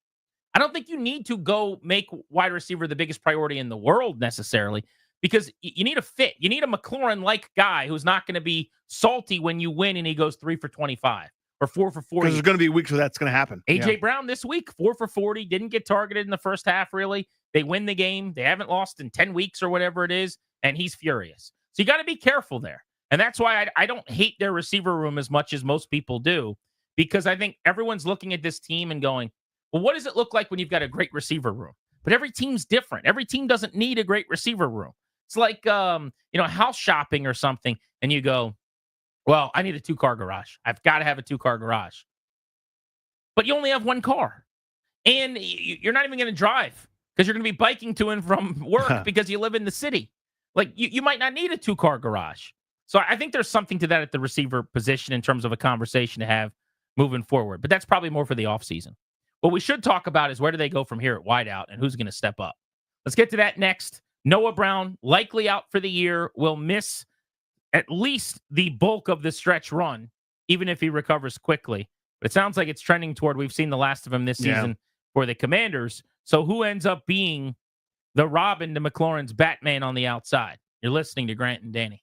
I don't think you need to go make wide receiver the biggest priority in the world necessarily, because you need a fit. You need a McLaurin-like guy who's not going to be salty when you win and he goes 3 for 25 or 4 for 40. Because there's going to be weeks where that's going to happen. A.J. Brown this week, 4 for 40, didn't get targeted in the first half, really. They win the game. They haven't lost in 10 weeks or whatever it is, and he's furious. So you got to be careful there. And that's why I don't hate their receiver room as much as most people do, because I think everyone's looking at this team and going, well, what does it look like when you've got a great receiver room? But every team's different. Every team doesn't need a great receiver room. It's like, house shopping or something. And you go, well, I need a 2-car garage. I've got to have a 2-car garage. But you only have 1 car. And you're not even going to drive because you're going to be biking to and from work because you live in the city. Like you might not need a 2-car garage. So I think there's something to that at the receiver position in terms of a conversation to have moving forward. But that's probably more for the offseason. What we should talk about is where do they go from here at wideout and who's going to step up. Let's get to that next. Noah Brown, likely out for the year, will miss at least the bulk of the stretch run, even if he recovers quickly. But it sounds like it's trending toward we've seen the last of him this season for the Commanders. So who ends up being the Robin to McLaurin's Batman on the outside? You're listening to Grant and Danny.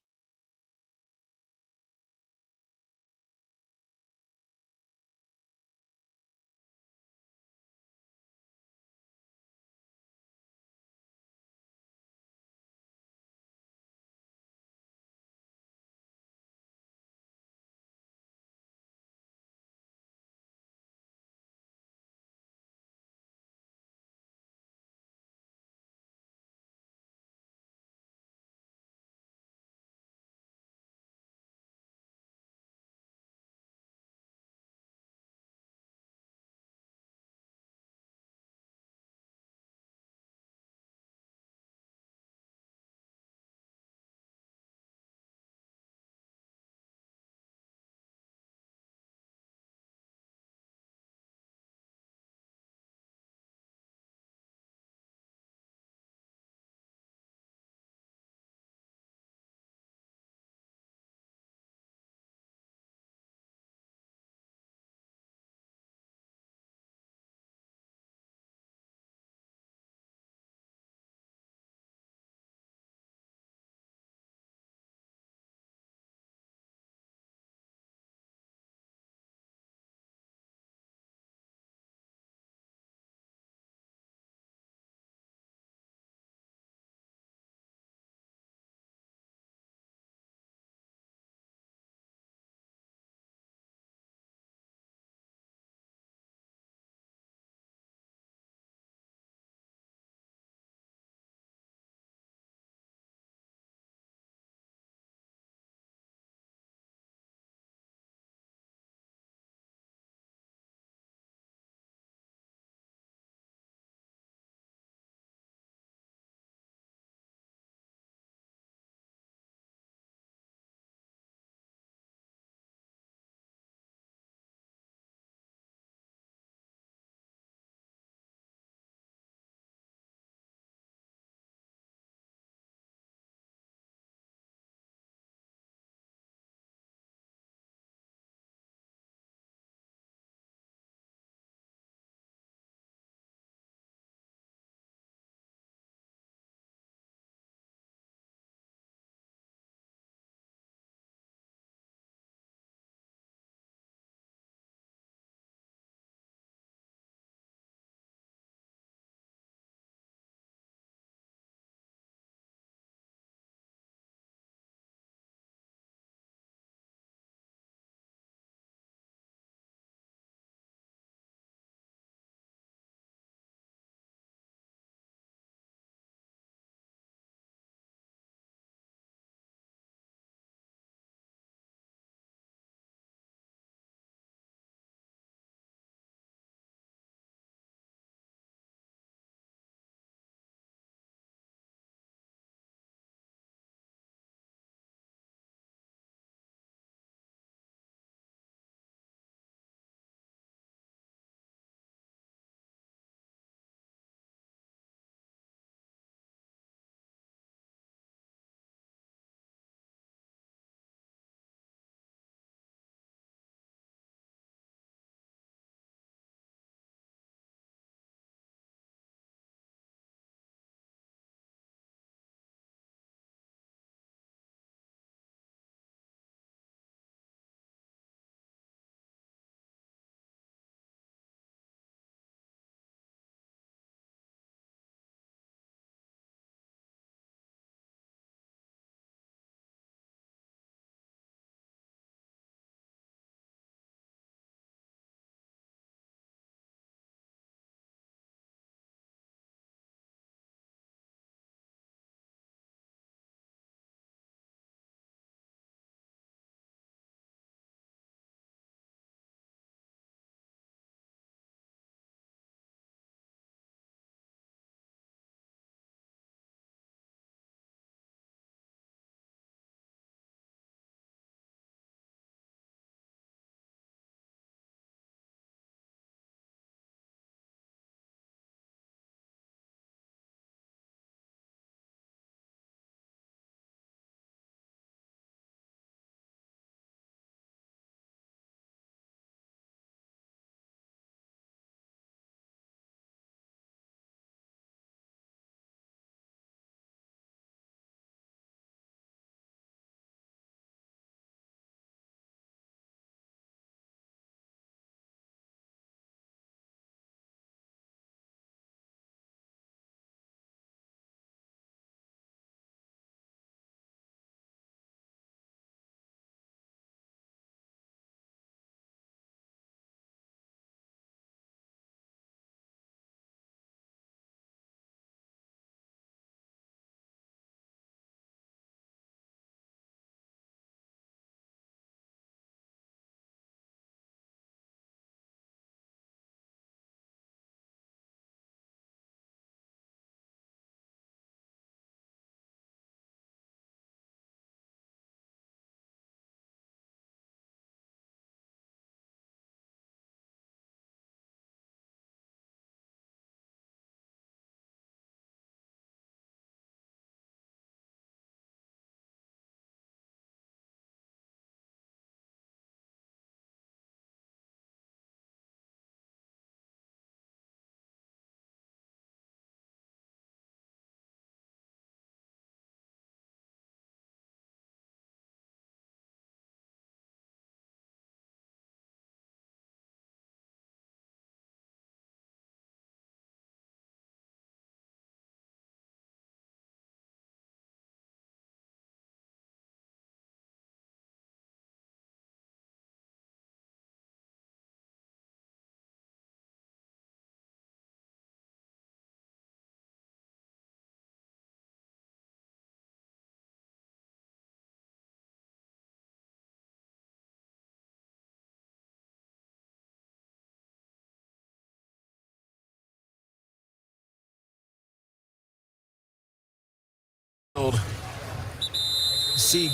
See,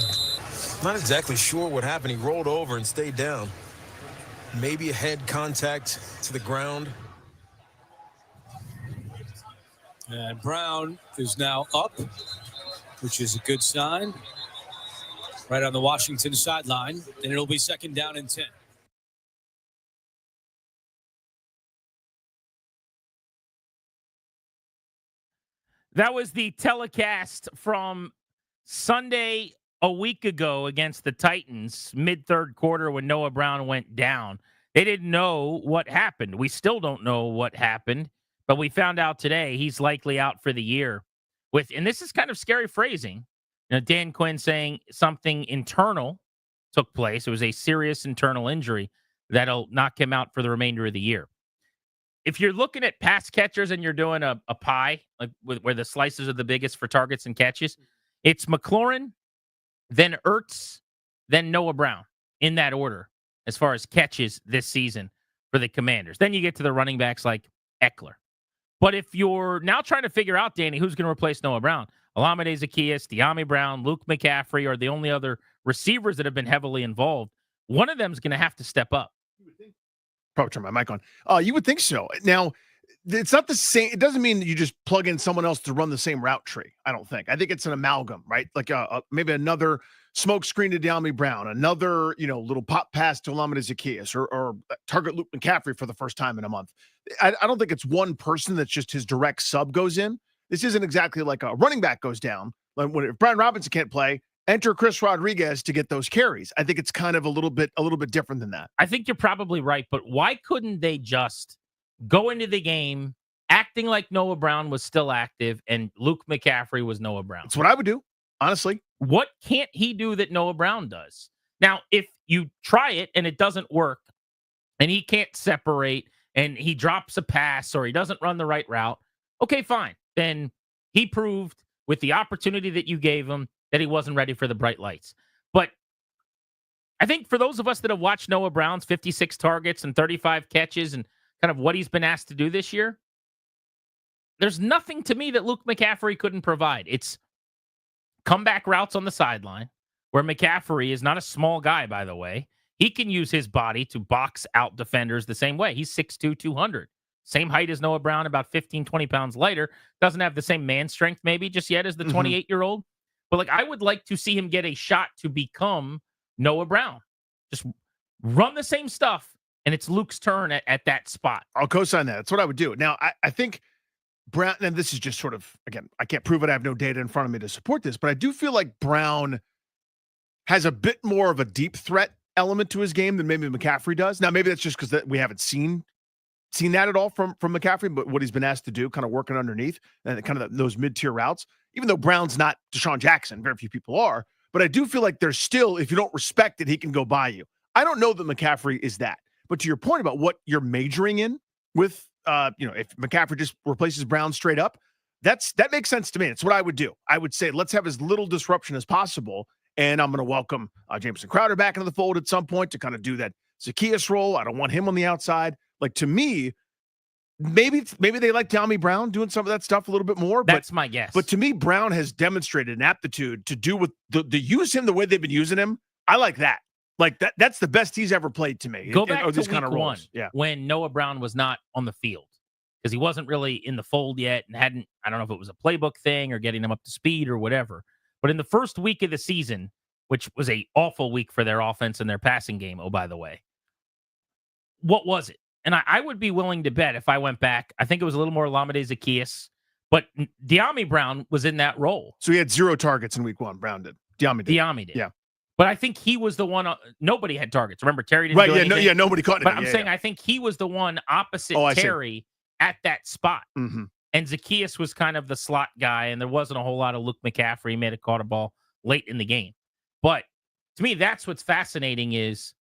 not exactly sure what happened. He rolled over and stayed down. Maybe a head contact to the ground. And Brown is now up, which is a good sign. Right on the Washington sideline, and it'll be 2nd down and 10. That was the telecast from Sunday a week ago against the Titans, mid-third quarter when Noah Brown went down. They didn't know what happened. We still don't know what happened, but we found out today he's likely out for the year. And this is kind of scary phrasing. You know, Dan Quinn saying something internal took place. It was a serious internal injury that'll knock him out for the remainder of the year. If you're looking at pass catchers and you're doing a pie, like where the slices are the biggest for targets and catches, it's McLaurin, then Ertz, then Noah Brown in that order as far as catches this season for the Commanders. Then you get to the running backs like Eckler. But if you're now trying to figure out, Danny, who's going to replace Noah Brown, Olamide Zaccheaus, De'Ami Brown, Luke McCaffrey are the only other receivers that have been heavily involved. One of them is going to have to step up. Probably turn my mic on. You would think so. Now, it's not the same. It doesn't mean that you just plug in someone else to run the same route tree. I don't think. I think it's an amalgam, right? Like maybe another smoke screen to De'Ami Brown, another little pop pass to Olamide Zaccheaus, or target Luke McCaffrey for the first time in a month. I don't think it's one person that's just his direct sub goes in. This isn't exactly like a running back goes down. Like if Brian Robinson can't play, enter Chris Rodriguez to get those carries. I think it's kind of a little bit different than that. I think you're probably right, but why couldn't they just go into the game acting like Noah Brown was still active and Luke McCaffrey was Noah Brown? That's what I would do, honestly. What can't he do that Noah Brown does? Now, if you try it and it doesn't work and he can't separate and he drops a pass or he doesn't run the right route, okay, fine. Then he proved with the opportunity that you gave him that he wasn't ready for the bright lights. But I think for those of us that have watched Noah Brown's 56 targets and 35 catches and kind of what he's been asked to do this year, there's nothing to me that Luke McCaffrey couldn't provide. It's comeback routes on the sideline, where McCaffrey is not a small guy, by the way. He can use his body to box out defenders the same way. He's 6'2", 200. Same height as Noah Brown, about 15, 20 pounds lighter. Doesn't have the same man strength maybe just yet as the 28-year-old. But I would like to see him get a shot to become Noah Brown. Just run the same stuff, and it's Luke's turn at that spot. I'll co-sign that. That's what I would do. Now, I think Brown, and this is just sort of, again, I can't prove it. I have no data in front of me to support this, but I do feel like Brown has a bit more of a deep threat element to his game than maybe McCaffrey does. Now, maybe that's just because we haven't seen that at all from McCaffrey, but what he's been asked to do, kind of working underneath and kind of those mid-tier routes, even though Brown's not Deshaun Jackson, very few people are, but I do feel like there's still, if you don't respect it, he can go by you. I don't know that McCaffrey is that, but to your point about what you're majoring in with, if McCaffrey just replaces Brown straight up, that makes sense to me. It's what I would do. I would say, let's have as little disruption as possible. And I'm going to welcome Jameson Crowder back into the fold at some point to kind of do that Zaccheaus role. I don't want him on the outside. Like, to me, maybe they like De'Ami Brown doing some of that stuff a little bit more. That's my guess. But to me, Brown has demonstrated an aptitude to do with the use him the way they've been using him. I like that. Like that's the best he's ever played to me. Go back to these week kind of one, yeah, when Noah Brown was not on the field because he wasn't really in the fold yet and hadn't. I don't know if it was a playbook thing or getting him up to speed or whatever. But in the first week of the season, which was a awful week for their offense and their passing game, oh, by the way, what was it? And I would be willing to bet if I went back, I think it was a little more Olamide Zaccheaus, but De'Ami Brown was in that role. So he had 0 targets in week 1. Brown did. De'Ami did. Yeah. But I think he was the one. Nobody had targets. Remember, Terry didn't do anything. Nobody caught anything. But I'm saying I think he was the one opposite Terry at that spot. Mm-hmm. And Zaccheaus was kind of the slot guy, and there wasn't a whole lot of Luke McCaffrey. He may have caught a ball late in the game. But to me, that's what's fascinating is,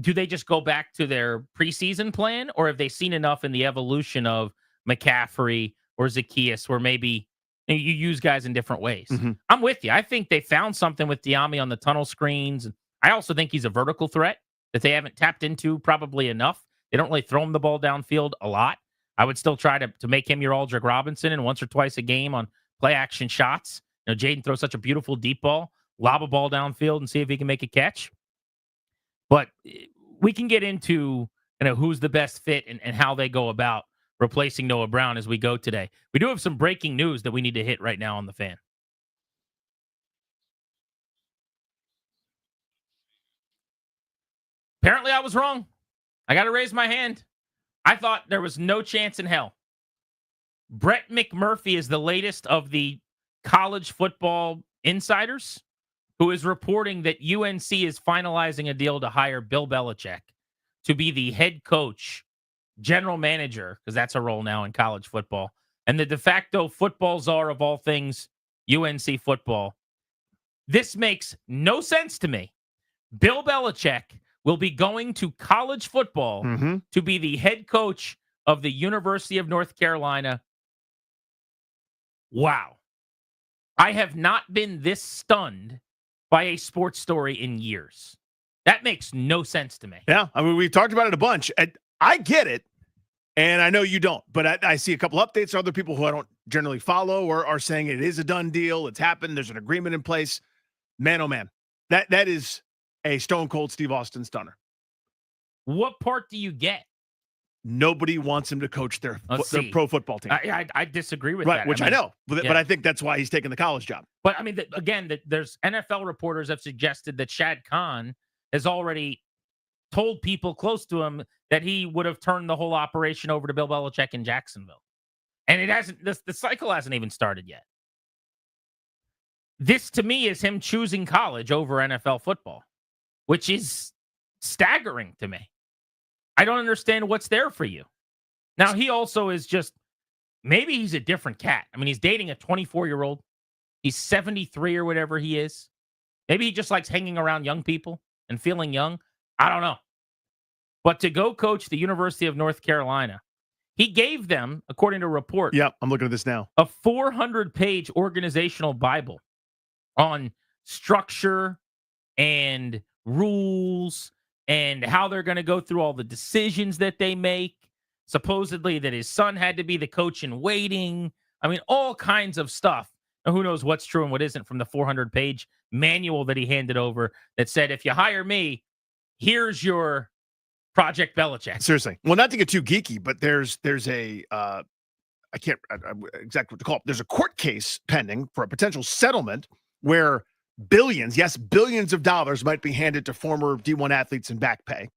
do they just go back to their preseason plan, or have they seen enough in the evolution of McCaffrey or Zaccheaus where maybe you use guys in different ways? Mm-hmm. I'm with you. I think they found something with De'Ami on the tunnel screens. I also think he's a vertical threat that they haven't tapped into probably enough. They don't really throw him the ball downfield a lot. I would still try to make him your Aldrick Robinson and once or twice a game on play action shots. Jaden throws such a beautiful deep ball, lob a ball downfield and see if he can make a catch. But we can get into who's the best fit and how they go about replacing Noah Brown as we go today. We do have some breaking news that we need to hit right now on the Fan. Apparently, I was wrong. I got to raise my hand. I thought there was no chance in hell. Brett McMurphy is the latest of the college football insiders who is reporting that UNC is finalizing a deal to hire Bill Belichick to be the head coach, general manager, because that's a role now in college football, and the de facto football czar of all things, UNC football. This makes no sense to me. Bill Belichick will be going to college football to be the head coach of the University of North Carolina. Wow. I have not been this stunned by a sports story in years. That makes no sense to me. Yeah, I mean, we've talked about it a bunch. I get it, and I know you don't, but I see a couple updates. Other people who I don't generally follow are saying it is a done deal. It's happened. There's an agreement in place. Man, oh man, that is a stone cold Steve Austin stunner. What part do you get? Nobody wants him to coach their pro football team. I disagree with right, that. which I know, but I think that's why he's taking the college job. But I mean, there's NFL reporters have suggested that Shad Khan has already told people close to him that he would have turned the whole operation over to Bill Belichick in Jacksonville. And it hasn't, the cycle hasn't even started yet. This to me is him choosing college over NFL football, which is staggering to me. I don't understand what's there for you. Now, he also is maybe he's a different cat. I mean, he's dating a 24-year-old. He's 73 or whatever he is. Maybe he just likes hanging around young people and feeling young. I don't know. But to go coach the University of North Carolina, he gave them, according to a report. Yep, I'm looking at this now. A 400-page organizational Bible on structure and rules and how they're going to go through all the decisions that they make. Supposedly that his son had to be the coach in waiting. I mean, all kinds of stuff. And who knows what's true and what isn't from the 400-page manual that he handed over that said, if you hire me, here's your Project Belichick. Seriously. Well, not to get too geeky, but there's a I can't exactly what to call it. There's a court case pending for a potential settlement where billions of dollars might be handed to former D1 athletes in back pay.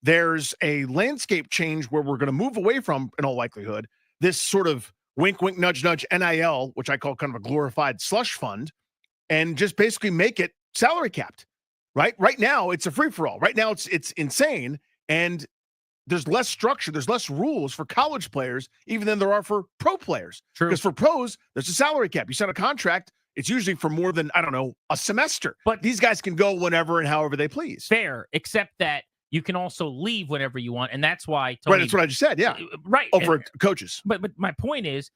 There's a landscape change where we're going to move away from, in all likelihood, this sort of wink, wink, nudge, nudge NIL, which I call kind of a glorified slush fund, and just basically make it salary capped. Right now, it's a free-for-all. Right now, it's insane, and there's less structure, there's less rules for college players even than there are for pro players. True. Because for pros, there's a salary cap. You sign a contract, it's usually for more than, a semester. But these guys can go whenever and however they please. Fair, except that you can also leave whenever you want, and that's why Tony, right, that's what I just said, yeah. Right. Over coaches. But my point is,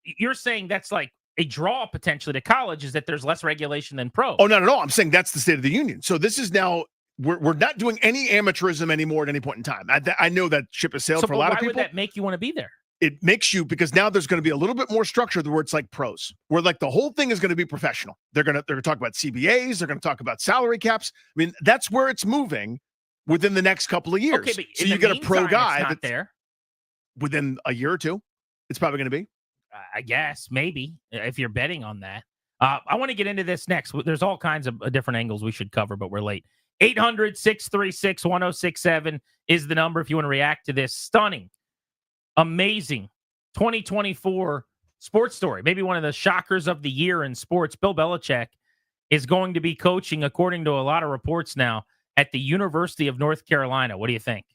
you're saying that's like a draw potentially to college is that there's less regulation than pro. Oh, not at all. I'm saying that's the state of the union. So this is now, we're not doing any amateurism anymore at any point in time. I know that ship has sailed for a lot of people. Why would that make you want to be there? It makes you, because now there's going to be a little bit more structure where it's like pros, where like the whole thing is going to be professional. They're going to talk about CBAs. They're going to talk about salary caps. I mean, that's where it's moving within the next couple of years. Okay, but so you get a pro guy that's there within a year or two. It's probably going to be. I guess maybe if you're betting on that. I want to get into this next. There's all kinds of different angles we should cover, but we're late. 800-636-1067 is the number if you want to react to this stunning, amazing 2024 sports story. Maybe one of the shockers of the year in sports. Bill Belichick is going to be coaching, according to a lot of reports now, at the University of North Carolina. What do you think?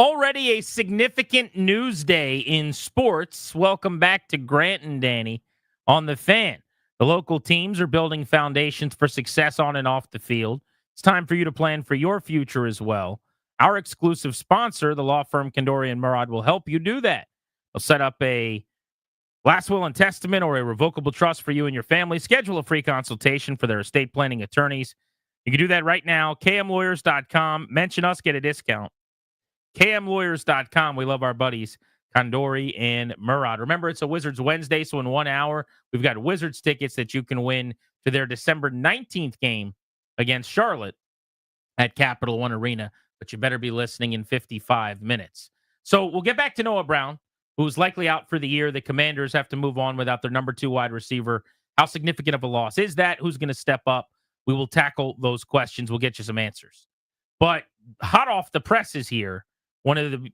Already a significant news day in sports. Welcome back to Grant and Danny on the Fan. The local teams are building foundations for success on and off the field. It's time for you to plan for your future as well. Our exclusive sponsor, the law firm Kandori and Murad, will help you do that. They'll set up a last will and testament or a revocable trust for you and your family. Schedule a free consultation for their estate planning attorneys. You can do that right now. KMLawyers.com. Mention us, get a discount. KMLawyers.com. We love our buddies, Kandori and Murad. Remember, it's a Wizards Wednesday, so in 1 hour, we've got Wizards tickets that you can win to their December 19th game against Charlotte at Capital One Arena. But you better be listening in 55 minutes. So we'll get back to Noah Brown, who's likely out for the year. The Commanders have to move on without their number 2 wide receiver. How significant of a loss is that? Who's going to step up? We will tackle those questions. We'll get you some answers. But hot off the presses here, one of the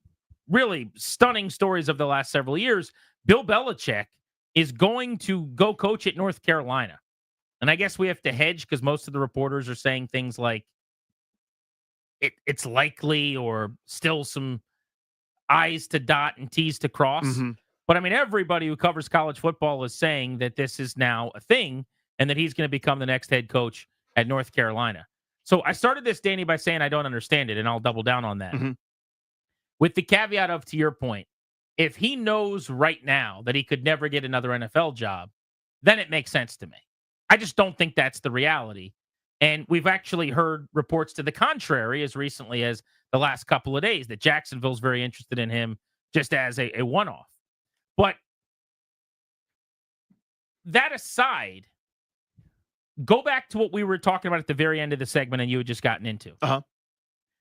really stunning stories of the last several years, Bill Belichick is going to go coach at North Carolina. And I guess we have to hedge because most of the reporters are saying things like it's likely or still some I's to dot and T's to cross. Mm-hmm. But I mean, everybody who covers college football is saying that this is now a thing and that he's going to become the next head coach at North Carolina. So I started this, Danny, by saying I don't understand it, and I'll double down on that. Mm-hmm. With the caveat of, to your point, if he knows right now that he could never get another NFL job, then it makes sense to me. I just don't think that's the reality. And we've actually heard reports to the contrary as recently as the last couple of days that Jacksonville's very interested in him just as a one-off. But that aside, go back to what we were talking about at the very end of the segment and you had just gotten into. Uh-huh.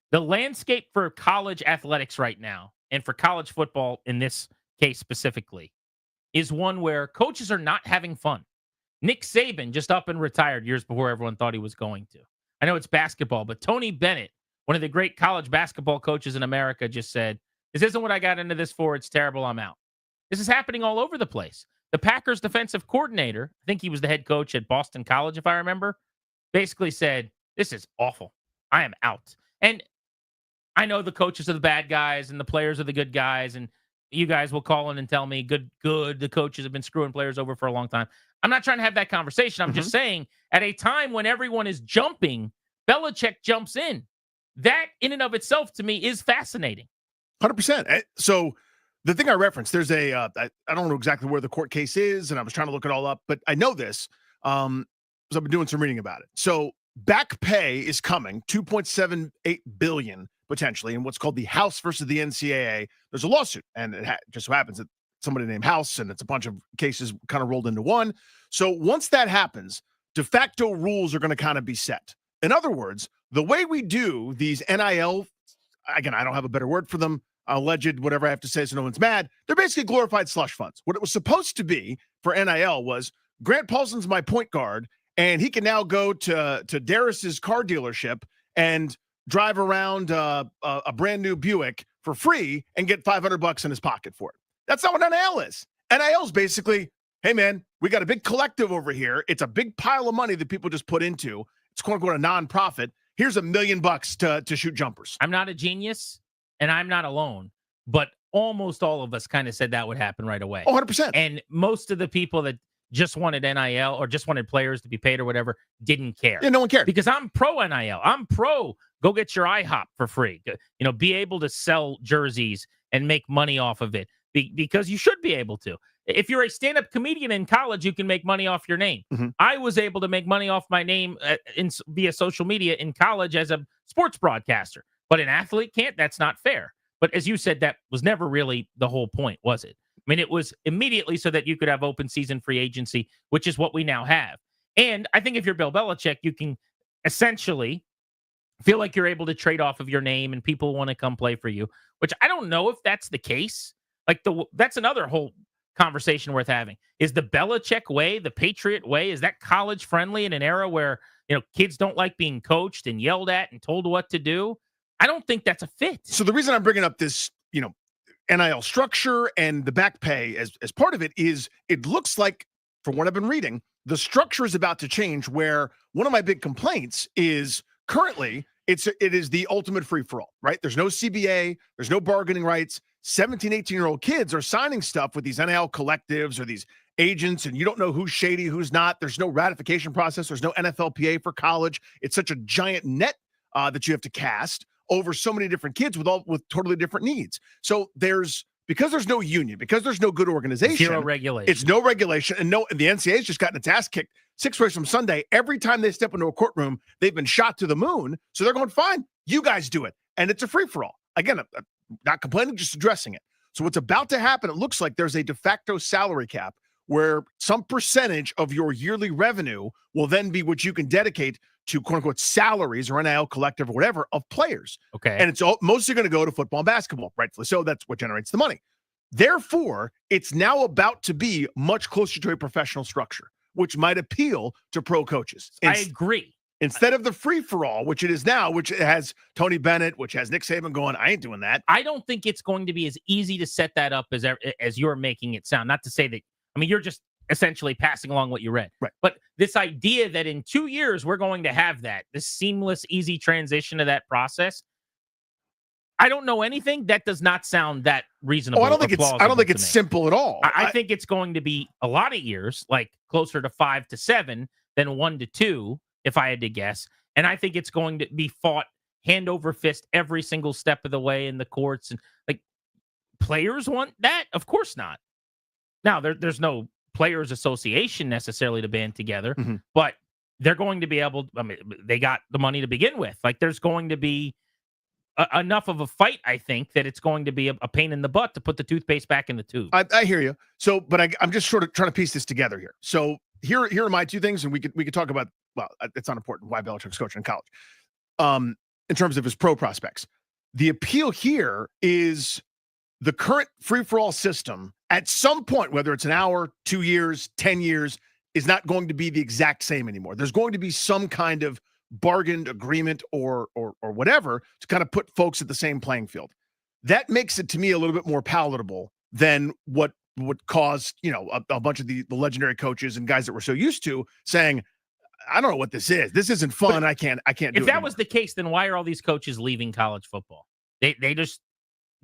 The landscape for college athletics right now, and for college football in this case specifically, is one where coaches are not having fun. Nick Saban just up and retired years before everyone thought he was going to. I know it's basketball, but Tony Bennett, one of the great college basketball coaches in America, just said, "This isn't what I got into this for. It's terrible. I'm out." This is happening all over the place. The Packers defensive coordinator, I think he was the head coach at Boston College, if I remember, basically said, "This is awful. I am out." And I know the coaches are the bad guys and the players are the good guys, and you guys will call in and tell me, good, the coaches have been screwing players over for a long time. I'm not trying to have that conversation. I'm just saying, at a time when everyone is jumping, Belichick jumps in. That, in and of itself, to me, is fascinating. 100%. So the thing I referenced, there's I don't know exactly where the court case is, and I was trying to look it all up, but I know this because I've been doing some reading about it. So back pay is coming, $2.78 billion potentially, in what's called the House versus the NCAA. There's a lawsuit, and it just so happens that somebody named House, and it's a bunch of cases kind of rolled into one. So once that happens, de facto rules are going to kind of be set. In other words, the way we do these NIL, again, I don't have a better word for them, alleged, whatever I have to say so no one's mad, they're basically glorified slush funds. What it was supposed to be for NIL was Grant Paulson's my point guard, and he can now go to Darius's car dealership and drive around a brand new Buick for free and get $500 in his pocket for it. That's not what NIL is. NIL is basically, hey man, we got a big collective over here. It's a big pile of money that people just put into. It's quote unquote a nonprofit. Here's $1 million to shoot jumpers. I'm not a genius and I'm not alone, but almost all of us kind of said that would happen right away. 100%. And most of the people that just wanted NIL or just wanted players to be paid or whatever didn't care. Yeah, no one cared. Because I'm pro NIL. I'm pro go get your IHOP for free. Be able to sell jerseys and make money off of it because you should be able to. If you're a stand-up comedian in college, you can make money off your name. Mm-hmm. I was able to make money off my name via social media in college as a sports broadcaster, but an athlete can't. That's not fair. But as you said, that was never really the whole point, was it? I mean, it was immediately so that you could have open season free agency, which is what we now have. And I think if you're Bill Belichick, you can essentially feel like you're able to trade off of your name and people want to come play for you, which I don't know if that's the case. Like that's another whole conversation worth having. Is the Belichick way, the Patriot way, is that college friendly in an era where, kids don't like being coached and yelled at and told what to do? I don't think that's a fit. So the reason I'm bringing up this, NIL structure and the back pay as part of it is it looks like, from what I've been reading, the structure is about to change where one of my big complaints is currently it is the ultimate free for all, right? There's no CBA, there's no bargaining rights. 17, 18-year-old kids are signing stuff with these NIL collectives or these agents, and you don't know who's shady, who's not. There's no ratification process. There's no NFLPA for college. It's such a giant net that you have to cast over so many different kids with totally different needs. So because there's no union, because there's no good organization, Zero regulation. It's no regulation, and the NCAA's just gotten its ass kicked 6 ways from Sunday. Every time they step into a courtroom, they've been shot to the moon. So they're going, fine, you guys do it. And it's a free-for-all. Again, I'm not complaining, just addressing it. So what's about to happen, it looks like there's a de facto salary cap where some percentage of your yearly revenue will then be what you can dedicate to quote-unquote salaries or NIL collective or whatever of players. Okay. And it's mostly going to go to football and basketball, rightfully so. That's what generates the money. Therefore, it's now about to be much closer to a professional structure, which might appeal to pro coaches. I agree. Instead of the free-for-all, which it is now, which has Tony Bennett, which has Nick Saban going, I ain't doing that. I don't think it's going to be as easy to set that up as you're making it sound. Not to say that, I mean, you're just essentially passing along what you read. Right. But this idea that in 2 years we're going to have this seamless, easy transition to that process, I don't know anything. That does not sound that reasonable. I don't think it's simple at all. I think it's going to be a lot of years, like closer to 5 to 7 than 1 to 2, if I had to guess. And I think it's going to be fought hand over fist every single step of the way in the courts. And like, players want that? Of course not. Now, there's no players association necessarily to band together, but they're going to be able, I mean, they got the money to begin with. Like, there's going to be enough of a fight, I think, that it's going to be a pain in the butt to put the toothpaste back in the tube. I hear you. So, but I'm just sort of trying to piece this together here. So here are my two things, and we could talk about, well, it's not important why Belichick's coaching in college. In terms of his pro prospects, the appeal here is the current free-for-all system at some point, whether it's an hour, 2 years, 10 years, is not going to be the exact same anymore. There's going to be some kind of bargained agreement or whatever to kind of put folks at the same playing field. That makes it to me a little bit more palatable than what would cause, a bunch of the legendary coaches and guys that we're so used to saying, I don't know what this is. This isn't fun. I can't do it. If that was the case, then why are all these coaches leaving college football? They just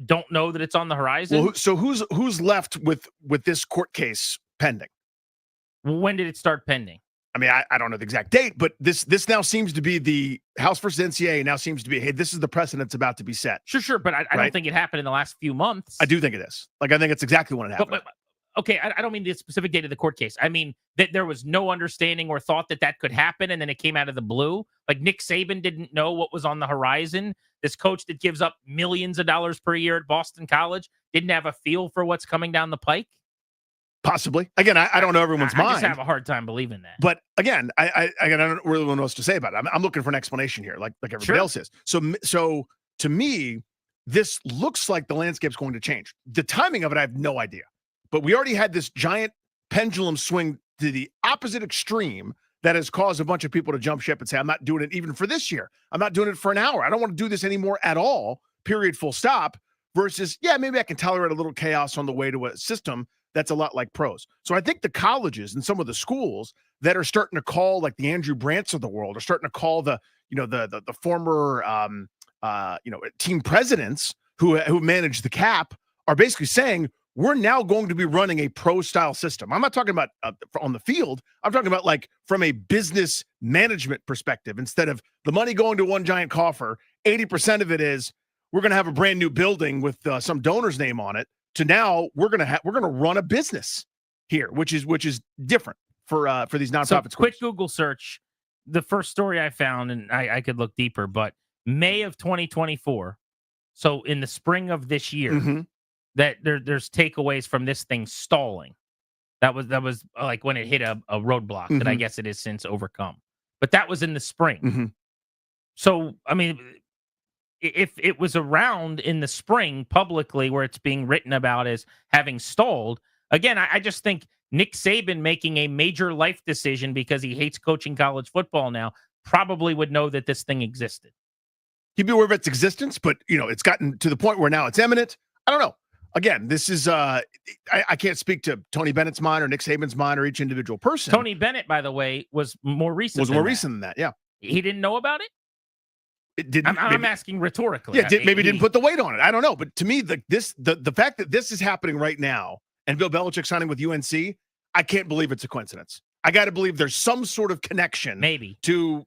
don't know that it's on the horizon. Well, so who's left with this court case pending? When did it start pending? I mean, I don't know the exact date, but this now seems to be the House versus NCAA now seems to be, hey, this is the precedent that's about to be set. Sure, but I don't think it happened in the last few months. I do think it is. Like, I think it's exactly when it happened. But okay, I don't mean the specific date of the court case. I mean that there was no understanding or thought that could happen, and then it came out of the blue. Like, Nick Saban didn't know what was on the horizon. This coach that gives up millions of dollars per year at Boston College didn't have a feel for what's coming down the pike. Possibly. Again, I don't know everyone's mind. I just have a hard time believing that. But again, I don't really know what else to say about it. I'm looking for an explanation here, like everybody else is. So to me, this looks like the landscape's going to change. The timing of it, I have no idea. But we already had this giant pendulum swing to the opposite extreme that has caused a bunch of people to jump ship and say, I'm not doing it even for this year. I'm not doing it for an hour. I don't want to do this anymore at all, period, full stop, versus, yeah, maybe I can tolerate a little chaos on the way to a system that's a lot like pros. So I think the colleges and some of the schools that are starting to call, like the Andrew Brandts of the world, are starting to call the former team presidents who manage the cap, are basically saying, we're now going to be running a pro-style system. I'm not talking about on the field. I'm talking about like from a business management perspective. Instead of the money going to one giant coffer, 80% of it is we're going to have a brand new building with some donor's name on it. To now we're going to run a business here, which is different for these nonprofit schools. Quick Google search. The first story I found, and I could look deeper, but May of 2024. So in the spring of this year. That there's takeaways from this thing stalling. That was like when it hit a roadblock that I guess it has since overcome. But that was in the spring. So, I mean, if it was around in the spring publicly where it's being written about as having stalled, again, I just think Nick Saban making a major life decision because he hates coaching college football now probably would know that this thing existed. He'd be aware of its existence, but, it's gotten to the point where now it's imminent. I don't know. Again, this is I can't speak to Tony Bennett's mind or Nick Saban's mind or each individual person. Tony Bennett, by the way, was more recent. Than that, yeah. He didn't know about it? It didn't. I'm asking rhetorically. Yeah, maybe didn't put the weight on it. I don't know. But to me, the fact that this is happening right now and Bill Belichick signing with UNC, I can't believe it's a coincidence. I got to believe there's some sort of connection maybe to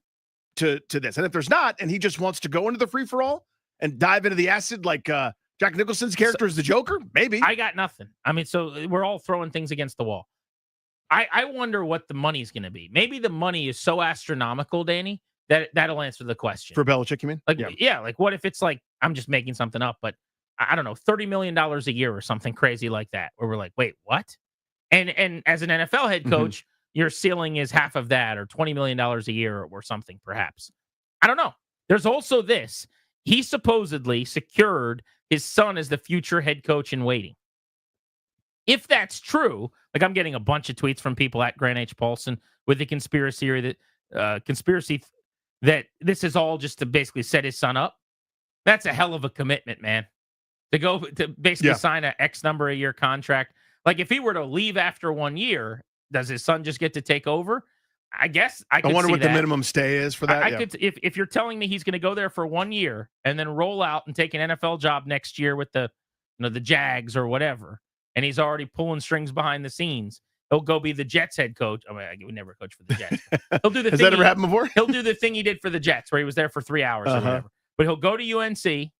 this. And if there's not, and he just wants to go into the free-for-all and dive into the acid like Jack Nicholson's character is the Joker, maybe. I got nothing. I mean, so we're all throwing things against the wall. I wonder what the money's going to be. Maybe the money is so astronomical, Danny, that'll answer the question. For Belichick, you mean? Like, yeah, like what if it's like, I'm just making something up, but I don't know, $30 million a year or something crazy like that, where we're like, wait, what? And as an NFL head coach, your ceiling is half of that or $20 million a year or something, perhaps. I don't know. There's also this. He supposedly secured his son as the future head coach in waiting. If that's true, like I'm getting a bunch of tweets from people at Grant H. Paulson with the conspiracy that this is all just to basically set his son up. That's a hell of a commitment, man. To go to basically sign an X number a year contract. Like if he were to leave after 1 year, does his son just get to take over? I guess I wonder see what that. the minimum stay is for that. I could, if you're telling me he's going to go there for 1 year and then roll out and take an NFL job next year with the Jags or whatever, and he's already pulling strings behind the scenes, he'll go be the Jets head coach. I mean, I would never coach for the Jets. He'll do the Has thing that ever happened before? He'll do the thing he did for the Jets, where he was there for 3 hours or whatever. But he'll go to UNC,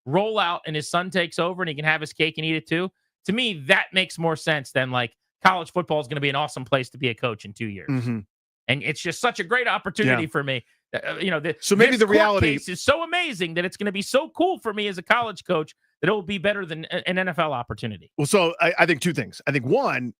roll out, and his son takes over, and he can have his cake and eat it too. To me, that makes more sense than like college football is going to be an awesome place to be a coach in 2 years. And it's just such a great opportunity for me. So maybe this the court reality case is so amazing that it's going to be so cool for me as a college coach that it will be better than an NFL opportunity. Well, so I think two things. I think one,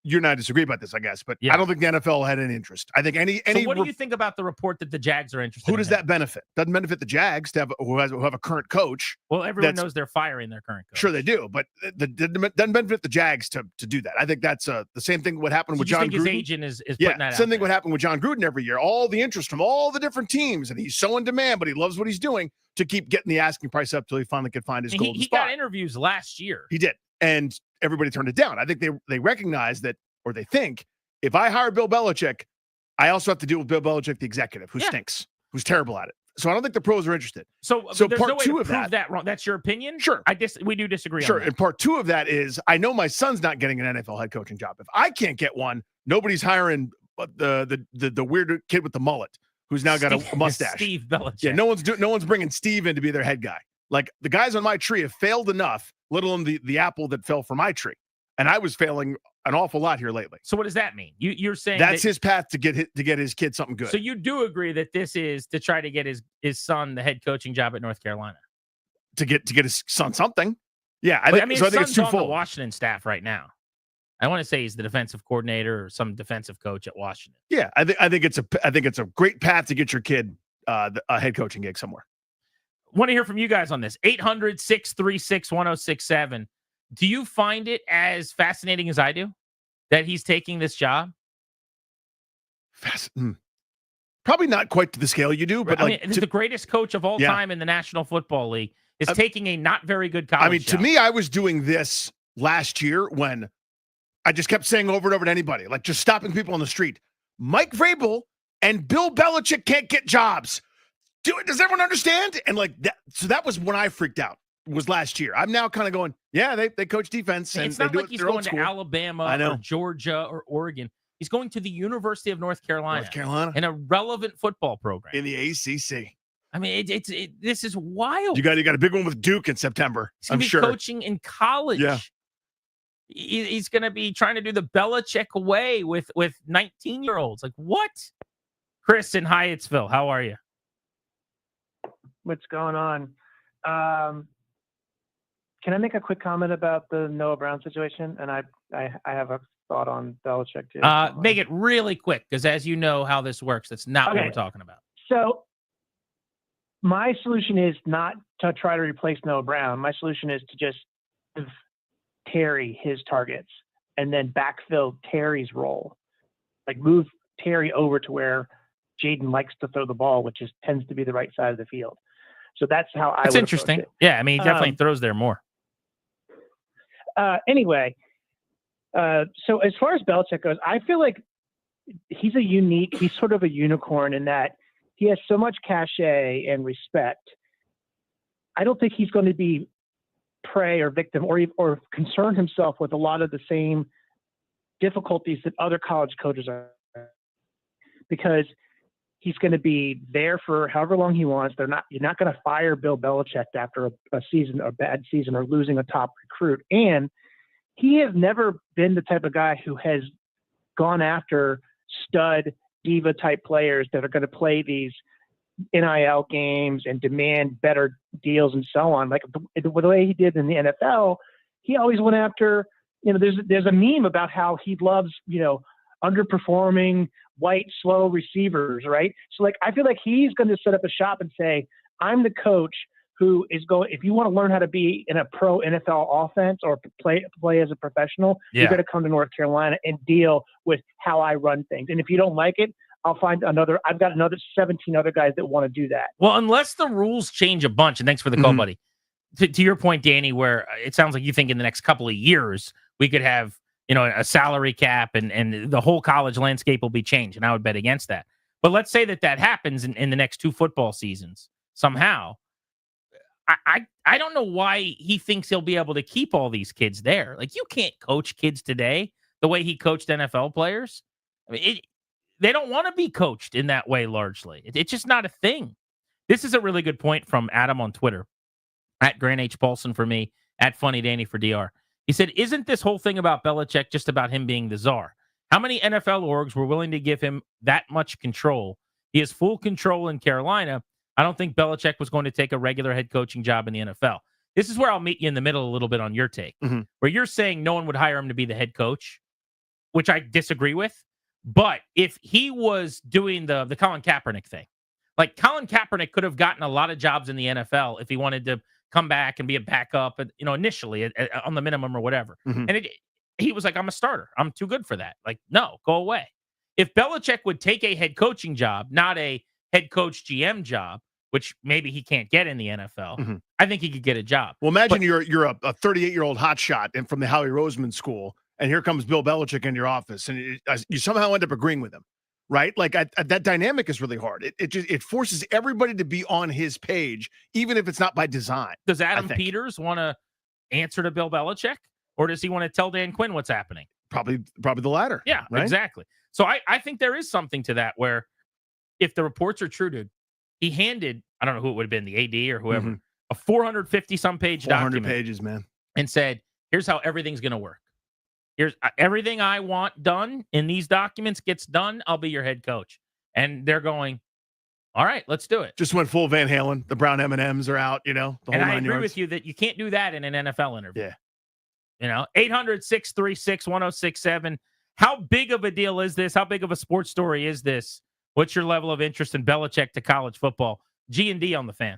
you and I disagree about this, I guess, but I don't think the NFL had any interest. I think any. So what do you think about the report that the Jags are interested? Who does that benefit? Doesn't benefit the Jags to have who have a current coach. Well, everyone knows they're firing their current coach. Sure, they do, but doesn't benefit the Jags to do that. I think that's the same thing. What happened with John Gruden? His agent is putting that out. Same thing would happen with John Gruden every year. All the interest from all the different teams, and he's so in demand, but he loves what he's doing to keep getting the asking price up till he finally could find his golden spot. He got interviews last year. He did, and everybody turned it down. I think they recognize that, or they think, if I hire Bill Belichick, I also have to deal with Bill Belichick, the executive, who stinks, who's terrible at it. So I don't think the pros are interested. So there's part no way two to of prove that wrong. That's your opinion? Sure. We do disagree Sure. on that. And part two of that is I know my son's not getting an NFL head coaching job. If I can't get one, nobody's hiring the weird kid with the mullet who's now got a mustache. Steve Belichick. Yeah, no one's bringing Steve in to be their head guy. Like the guys on my tree have failed enough, let alone the apple that fell from my tree. And I was failing an awful lot here lately. So what does that mean? You're saying that's his path to get his kid something good. So you do agree that this is to try to get his son the head coaching job at North Carolina? To get his son something. Yeah, I think it's son's twofold. On the Washington staff right now. I want to say he's the defensive coordinator or some defensive coach at Washington. Yeah, I think it's a great path to get your kid a head coaching gig somewhere. Want to hear from you guys on this. 800-636-1067. Do you find it as fascinating as I do that he's taking this job? Probably not quite to the scale you do, but the greatest coach of all time in the National Football League is taking a not very good college job. To me, I was doing this last year when I just kept saying over and over to anybody, like just stopping people on the street. Mike Vrabel and Bill Belichick can't get jobs. Does everyone understand? And like that, so that was when I freaked out. Was last year. I'm now kind of going, yeah, they coach defense. And it's not they do like he's going to Alabama or Georgia or Oregon. He's going to the University of North Carolina. In a relevant football program. In the ACC. I mean, this is wild. You got a big one with Duke in September. He's going to be coaching in college. Yeah. He's going to be trying to do the Belichick way with 19-year-olds. Like, what? Chris in Hyattsville, how are you? What's going on? Can I make a quick comment about the Noah Brown situation? And I have a thought on Belichick too. Make it really quick, because as you know how this works, that's not what we're talking about. So my solution is not to try to replace Noah Brown. My solution is to just give Terry his targets and then backfill Terry's role. Like move Terry over to where Jaden likes to throw the ball, which tends to be the right side of the field. So that's how That's interesting. Yeah, I mean, he definitely throws there more. Anyway, so as far as Belichick goes, I feel like he's sort of a unicorn in that he has so much cachet and respect. I don't think he's going to be prey or victim or concern himself with a lot of the same difficulties that other college coaches are, because he's going to be there for however long he wants. You're not going to fire Bill Belichick after a season, a bad season, or losing a top recruit. And he has never been the type of guy who has gone after stud diva type players that are going to play these NIL games and demand better deals and so on. Like the way he did in the NFL, he always went after, there's a meme about how he loves, underperforming white, slow receivers, right? So like, I feel like he's going to set up a shop and say, I'm the coach who is going, if you want to learn how to be in a pro NFL offense or play as a professional, you're going to come to North Carolina and deal with how I run things. And if you don't like it, I've got another 17 other guys that want to do that. Well, unless the rules change a bunch, and thanks for the call, buddy. To your point, Danny, where it sounds like you think in the next couple of years we could have, a salary cap and the whole college landscape will be changed, and I would bet against that. But let's say that happens in the next 2 football seasons somehow. I don't know why he thinks he'll be able to keep all these kids there. Like, you can't coach kids today the way he coached NFL players. I mean, they don't want to be coached in that way largely. It's just not a thing. This is a really good point from Adam on Twitter, at Grant H. Paulson for me, at Funny Danny for DR. He said, isn't this whole thing about Belichick just about him being the czar? How many NFL orgs were willing to give him that much control? He has full control in Carolina. I don't think Belichick was going to take a regular head coaching job in the NFL. This is where I'll meet you in the middle a little bit on your take, where you're saying no one would hire him to be the head coach, which I disagree with. But if he was doing the Colin Kaepernick thing, like Colin Kaepernick could have gotten a lot of jobs in the NFL if he wanted to come back and be a backup, initially on the minimum or whatever. And he was like, I'm a starter. I'm too good for that. Like, no, go away. If Belichick would take a head coaching job, not a head coach GM job, which maybe he can't get in the NFL, I think he could get a job. Well, imagine you're a 38-year-old hotshot and from the Howie Roseman school, and here comes Bill Belichick in your office, and you somehow end up agreeing with him, right? Like that dynamic is really hard. It forces everybody to be on his page, even if it's not by design. Does Adam Peters want to answer to Bill Belichick, or does he want to tell Dan Quinn what's happening? Probably the latter. Yeah, right? Exactly. So I think there is something to that where if the reports are true, dude, he handed, I don't know who it would have been, the AD or whoever, a 450-some page 400 document. pages, man. And said, here's how everything's going to work. Here's everything I want done in these documents gets done. I'll be your head coach. And they're going, all right, let's do it. Just went full Van Halen. The brown M&Ms are out, the whole and I 9 agree yards. with you that you can't do that in an NFL interview. Yeah. 800-636-1067. How big of a deal is this? How big of a sports story is this? What's your level of interest in Belichick to college football? G&D on the Fan.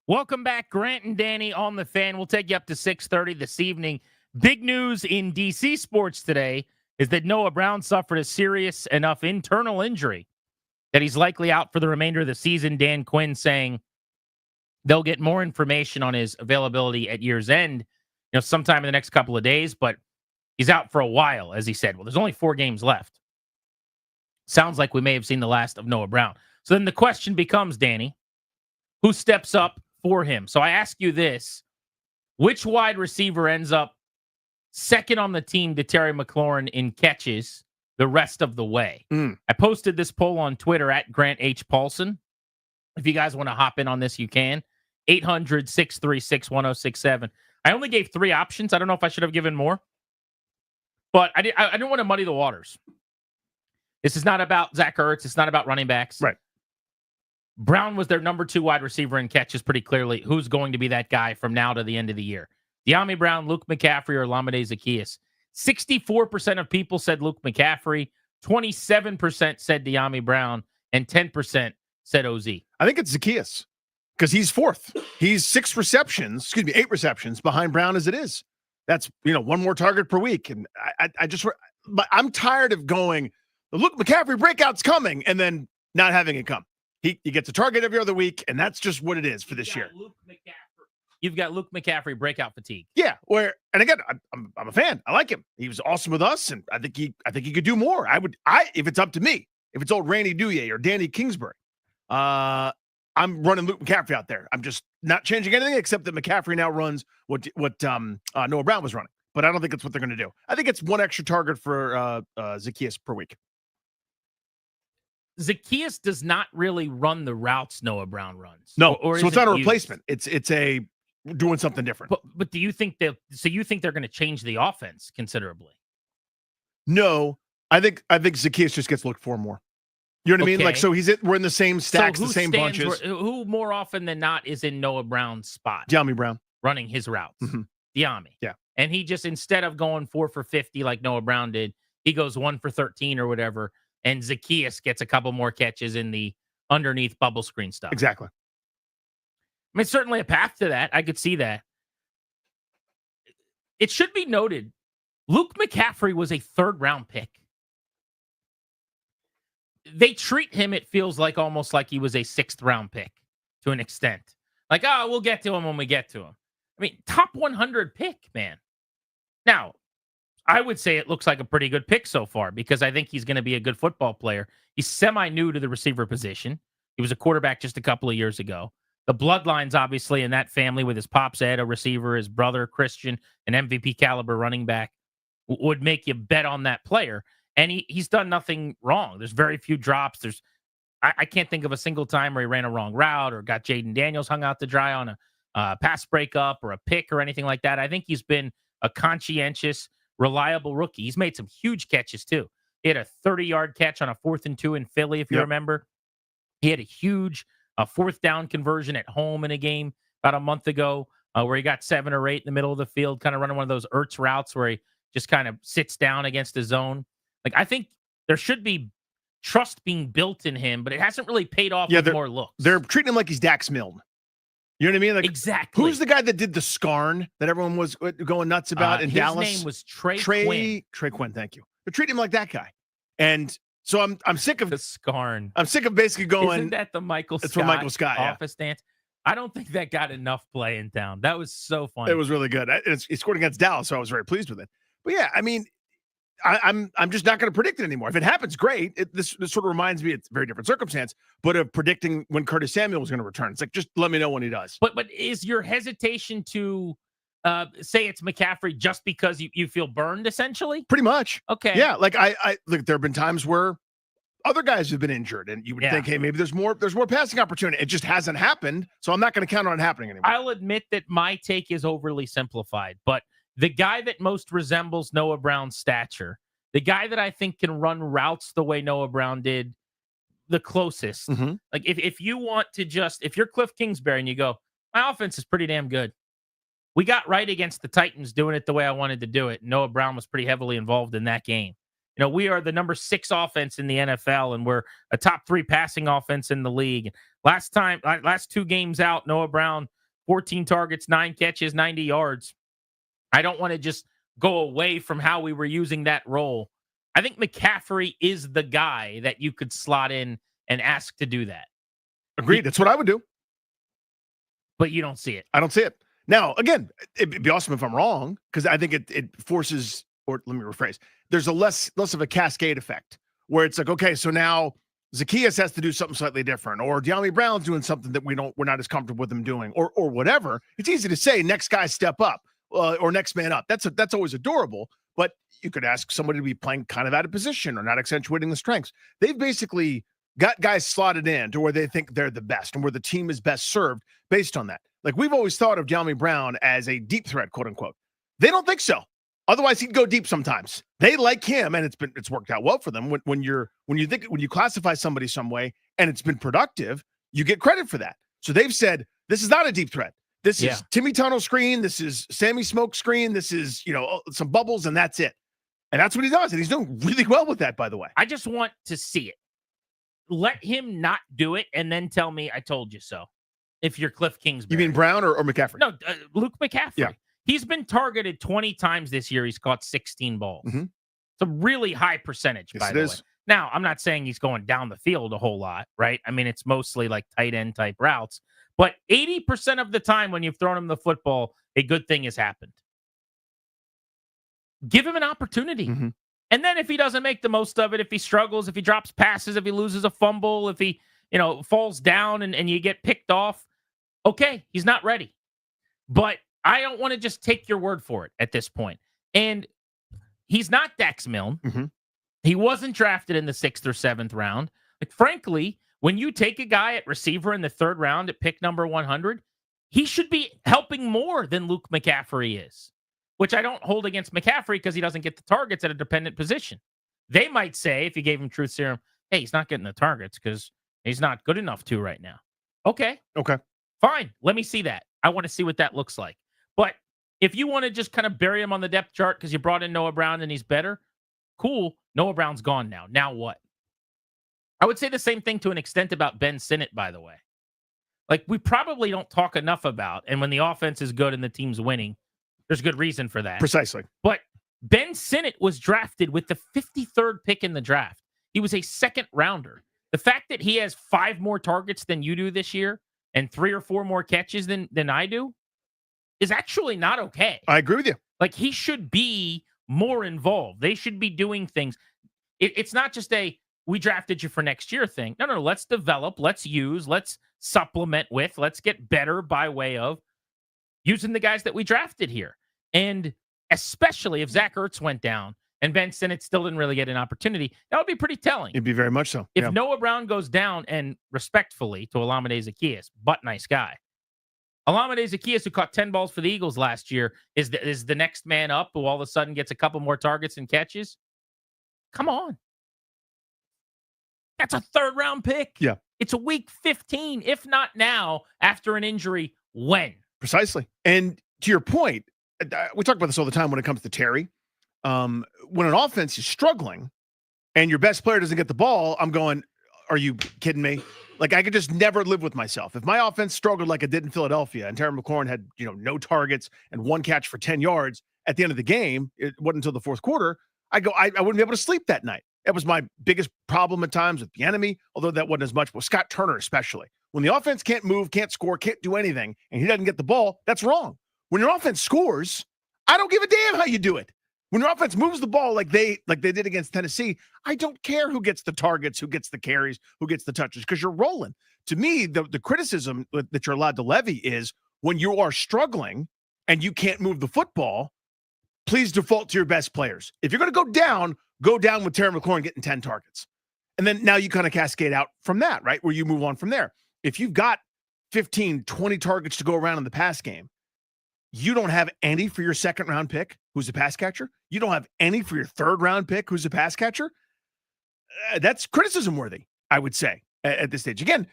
Welcome back, Grant and Danny on the Fan. We'll take you up to 6:30 this evening. Big news in DC sports today is that Noah Brown suffered a serious enough internal injury that he's likely out for the remainder of the season. Dan Quinn saying they'll get more information on his availability at year's end, sometime in the next couple of days, but he's out for a while, as he said. Well, there's only 4 games left. Sounds like we may have seen the last of Noah Brown. So then the question becomes, Danny, who steps up for him? So I ask you this: which wide receiver ends up second on the team to Terry McLaurin in catches the rest of the way? I posted this poll on Twitter at Grant H. Paulson. If you guys want to hop in on this, you can. 800-636-1067. I only gave 3 options. I don't know if I should have given more, but I didn't want to muddy the waters. This is not about Zach Ertz. It's not about running backs. Right. Brown was their number 2 wide receiver in catches pretty clearly. Who's going to be that guy from now to the end of the year? De'Ami Brown, Luke McCaffrey, or Olamide Zaccheaus? 64% of people said Luke McCaffrey, 27% said De'Ami Brown, and 10% said OZ. I think it's Zaccheaus because he's 4th. He's 8 receptions behind Brown as it is. That's, 1 more target per week. And but I'm tired of going, the Luke McCaffrey breakout's coming, and then not having it come. He gets a target every other week, and that's just what it is for this year. You've got Luke McCaffrey breakout fatigue. Yeah, and again, I'm a fan. I like him. He was awesome with us, and I think he could do more. If it's up to me, if it's old Randy Douye or Danny Kingsbury, I'm running Luke McCaffrey out there. I'm just not changing anything except that McCaffrey now runs what Noah Brown was running. But I don't think that's what they're going to do. I think it's 1 extra target for Zaccheaus per week. Zaccheaus does not really run the routes Noah Brown runs. No, or so it's not a used? replacement. It's a doing something different. But do you think you think they're going to change the offense considerably? No, I think Zaccheaus just gets looked for more. You know what I mean? Like, so we're in the same stacks, the same bunches. Who more often than not is in Noah Brown's spot? De'Ami Brown running his routes. Mm-hmm. De'Ami. Yeah. And he just, instead of going 4 for 50 like Noah Brown did, he goes 1 for 13 or whatever. And Zaccheaus gets a couple more catches in the underneath bubble screen stuff. Exactly. I mean, certainly a path to that. I could see that. It should be noted, Luke McCaffrey was a 3rd round pick. They treat him, it feels like, almost like he was a 6th round pick to an extent. Like, we'll get to him when we get to him. I mean, top 100 pick, man. Now, I would say it looks like a pretty good pick so far because I think he's going to be a good football player. He's semi-new to the receiver position. He was a quarterback just a couple of years ago. The bloodlines, obviously, in that family with his pops Ed, a receiver, his brother, Christian, an MVP caliber running back, would make you bet on that player. And he's done nothing wrong. There's very few drops. I can't think of a single time where he ran a wrong route or got Jaden Daniels hung out to dry on a pass breakup or a pick or anything like that. I think he's been a conscientious, reliable rookie. He's made some huge catches too. He had a 30-yard catch on a 4th and 2 in Philly, if you remember. He had a huge 4th down conversion at home in a game about a month ago where he got 7 or 8 in the middle of the field, kind of running one of those Ertz routes where he just kind of sits down against the zone. Like, I think there should be trust being built in him, but it hasn't really paid off with more looks. They're treating him like he's Dax Milne. You know what I mean? Like, exactly. Who's the guy that did the scarn that everyone was going nuts about in Dallas? His name was Quinn. Trey Quinn, thank you. They're treating him like that guy. And so I'm sick of the scarn. I'm sick of basically going. Isn't that the Michael Scott? It's from Michael Scott office dance? I don't think that got enough play in town. That was so funny. It was really good. He scored against Dallas, so I was very pleased with it. But yeah, I mean, I'm just not going to predict it anymore. If it happens, great. This sort of reminds me, it's a very different circumstance, but of predicting when Curtis Samuel was going to return. It's like, just let me know when he does. But is your hesitation to say it's McCaffrey just because you feel burned, essentially? Pretty much. Okay. Yeah, like I look, there have been times where other guys have been injured, and you would think, hey, maybe there's more passing opportunity. It just hasn't happened, so I'm not going to count on it happening anymore. I'll admit that my take is overly simplified, but the guy that most resembles Noah Brown's stature, the guy that I think can run routes the way Noah Brown did the closest. Mm-hmm. Like if you want to if you're Cliff Kingsbury and you go, my offense is pretty damn good. We got right against the Titans doing it the way I wanted to do it. Noah Brown was pretty heavily involved in that game. You know, we are the number 6 offense in the NFL, and we're a top 3 passing offense in the league. Last 2 games out, Noah Brown 14 targets, 9 catches, 90 yards. I don't want to just go away from how we were using that role. I think McCaffrey is the guy that you could slot in and ask to do that. Agreed. That's what I would do. But you don't see it. I don't see it. Now, again, it'd be awesome if I'm wrong, because I think it forces, or let me rephrase, there's a less of a cascade effect where it's like, okay, so now Zacchaeus has to do something slightly different, or Diami Brown's doing something that we're not as comfortable with him doing, or whatever. It's easy to say next guy step up, or next man up. That's always adorable, but you could ask somebody to be playing kind of out of position or not accentuating the strengths. They've basically got guys slotted in to where they think they're the best and where the team is best served based on that. Like, we've always thought of Diami Brown as a deep threat, quote unquote. They don't think so. Otherwise, he'd go deep sometimes. They like him, and it's worked out well for them. When you classify somebody some way and it's been productive, you get credit for that. So they've said, this is not a deep threat. This is Timmy Tunnel screen. This is Sammy Smoke screen. This is, some bubbles, and that's it. And that's what he does. And he's doing really well with that, by the way. I just want to see it. Let him not do it and then tell me I told you so. If you're Cliff Kingsbury. You mean Brown or McCaffrey? No, Luke McCaffrey. Yeah. He's been targeted 20 times this year. He's caught 16 balls. Mm-hmm. It's a really high percentage, by the way. Now, I'm not saying he's going down the field a whole lot, right? I mean, it's mostly like tight end type routes. But 80% of the time when you've thrown him the football, a good thing has happened. Give him an opportunity. Mm-hmm. And then if he doesn't make the most of it, if he struggles, if he drops passes, if he loses a fumble, if he, falls down and you get picked off, okay, he's not ready. But I don't want to just take your word for it at this point. And he's not Dax Milne. Mm-hmm. He wasn't drafted in the 6th or 7th round. Like, frankly, when you take a guy at receiver in the 3rd round at pick number 100, he should be helping more than Luke McCaffrey is, which I don't hold against McCaffrey because he doesn't get the targets at a dependent position. They might say, if you gave him truth serum, hey, he's not getting the targets because he's not good enough to right now. Okay. Fine. Let me see that. I want to see what that looks like. But if you want to just kind of bury him on the depth chart because you brought in Noah Brown and he's better, cool. Noah Brown's gone now. Now what? I would say the same thing to an extent about Ben Sinnott, by the way. Like, we probably don't talk enough about, and when the offense is good and the team's winning, there's good reason for that. Precisely. But Ben Sinnott was drafted with the 53rd pick in the draft. He was a 2nd rounder. The fact that he has 5 more targets than you do this year and 3 or 4 more catches than I do is actually not okay. I agree with you. Like, he should be more involved. They should be doing things. It's not just we drafted you for next year thing. No, let's develop, let's use, let's supplement with, let's get better by way of using the guys that we drafted here. And especially if Zach Ertz went down and Ben Sinnott still didn't really get an opportunity, that would be pretty telling. It'd be very much so. If Noah Brown goes down, and respectfully to Olamide Zacchaeus, but nice guy. Olamide Zacchaeus, who caught 10 balls for the Eagles last year, is the next man up who all of a sudden gets a couple more targets and catches. Come on. That's a 3rd round pick. Yeah. It's a week 15, if not now, after an injury. When? Precisely. And to your point, we talk about this all the time when it comes to Terry. When an offense is struggling and your best player doesn't get the ball, I'm going, are you kidding me? Like, I could just never live with myself. If my offense struggled like it did in Philadelphia and Terry McLaurin had, no targets and 1 catch for 10 yards at the end of the game, it wasn't until the 4th quarter, I wouldn't be able to sleep that night. That was my biggest problem at times with the enemy, although that wasn't as much with Scott Turner, especially. When the offense can't move, can't score, can't do anything, and he doesn't get the ball, that's wrong. When your offense scores, I don't give a damn how you do it. When your offense moves the ball like they did against Tennessee, I don't care who gets the targets, who gets the carries, who gets the touches, because you're rolling. To me, the criticism that you're allowed to levy is when you are struggling and you can't move the football, please default to your best players. If you're going to go down with Terry McLaurin getting 10 targets. And then now you kind of cascade out from that, right? Where you move on from there. If you've got 15, 20 targets to go around in the pass game, you don't have any for your 2nd round pick, who's a pass catcher. You don't have any for your 3rd round pick, who's a pass catcher. That's criticism worthy, I would say, at this stage. Again,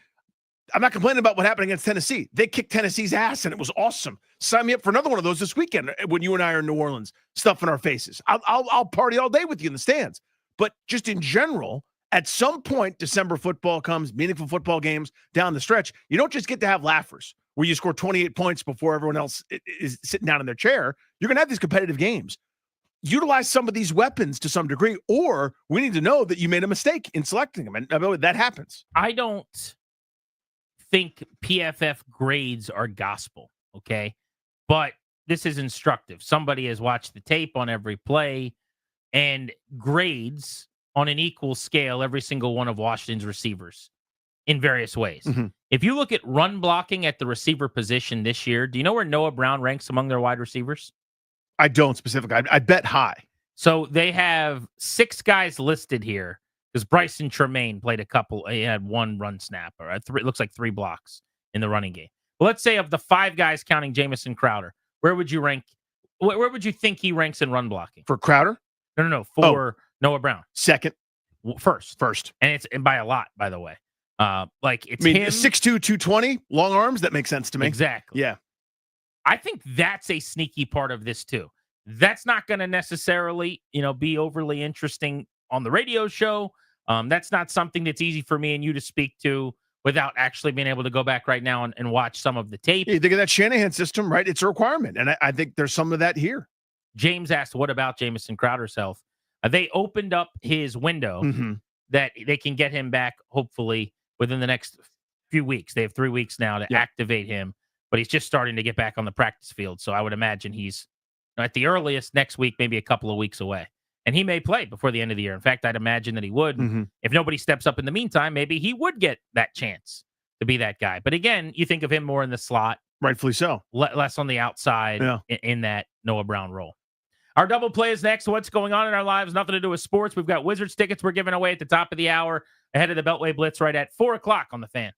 I'm not complaining about what happened against Tennessee. They kicked Tennessee's ass, and it was awesome. Sign me up for another one of those this weekend when you and I are in New Orleans, stuff in our faces. I'll party all day with you in the stands. But just in general, at some point, December football comes, meaningful football games down the stretch. You don't just get to have laughers where you score 28 points before everyone else is sitting down in their chair. You're going to have these competitive games. Utilize some of these weapons to some degree, or we need to know that you made a mistake in selecting them. And that happens. I don't think PFF grades are gospel, okay? But this is instructive. Somebody has watched the tape on every play and grades on an equal scale every single one of Washington's receivers in various ways. Mm-hmm. If you look at run blocking at the receiver position this year, do you know where Noah Brown ranks among their wide receivers? I don't specifically. I bet high. So they have 6 guys listed here because Bryson Tremaine played a couple. He had 1 run snap, or it looks like 3 blocks in the running game. Well, let's say of the 5 guys counting Jamison Crowder, where would you rank? Where would you think he ranks in run blocking? For Crowder? No. For Noah Brown. Second. First. And by a lot, by the way. It's him. 6'2", 220, long arms. That makes sense to me. Exactly. Yeah. I think that's a sneaky part of this too. That's not going to necessarily, be overly interesting on the radio show. That's not something that's easy for me and you to speak to without actually being able to go back right now and watch some of the tape. You think of that Shanahan system, right? It's a requirement. And I think there's some of that here. James asked, what about Jamison Crowder's health? They opened up his window that they can get him back, hopefully, within the next few weeks. They have 3 weeks now to activate him, but he's just starting to get back on the practice field. So I would imagine he's at the earliest next week, maybe a couple of weeks away. And he may play before the end of the year. In fact, I'd imagine that he would. If nobody steps up in the meantime, maybe he would get that chance to be that guy. But again, you think of him more in the slot. Rightfully so. Less on the outside in that Noah Brown role. Our double play is next. What's going on in our lives? Nothing to do with sports. We've got Wizards tickets we're giving away at the top of the hour ahead of the Beltway Blitz right at 4 o'clock on the Fan.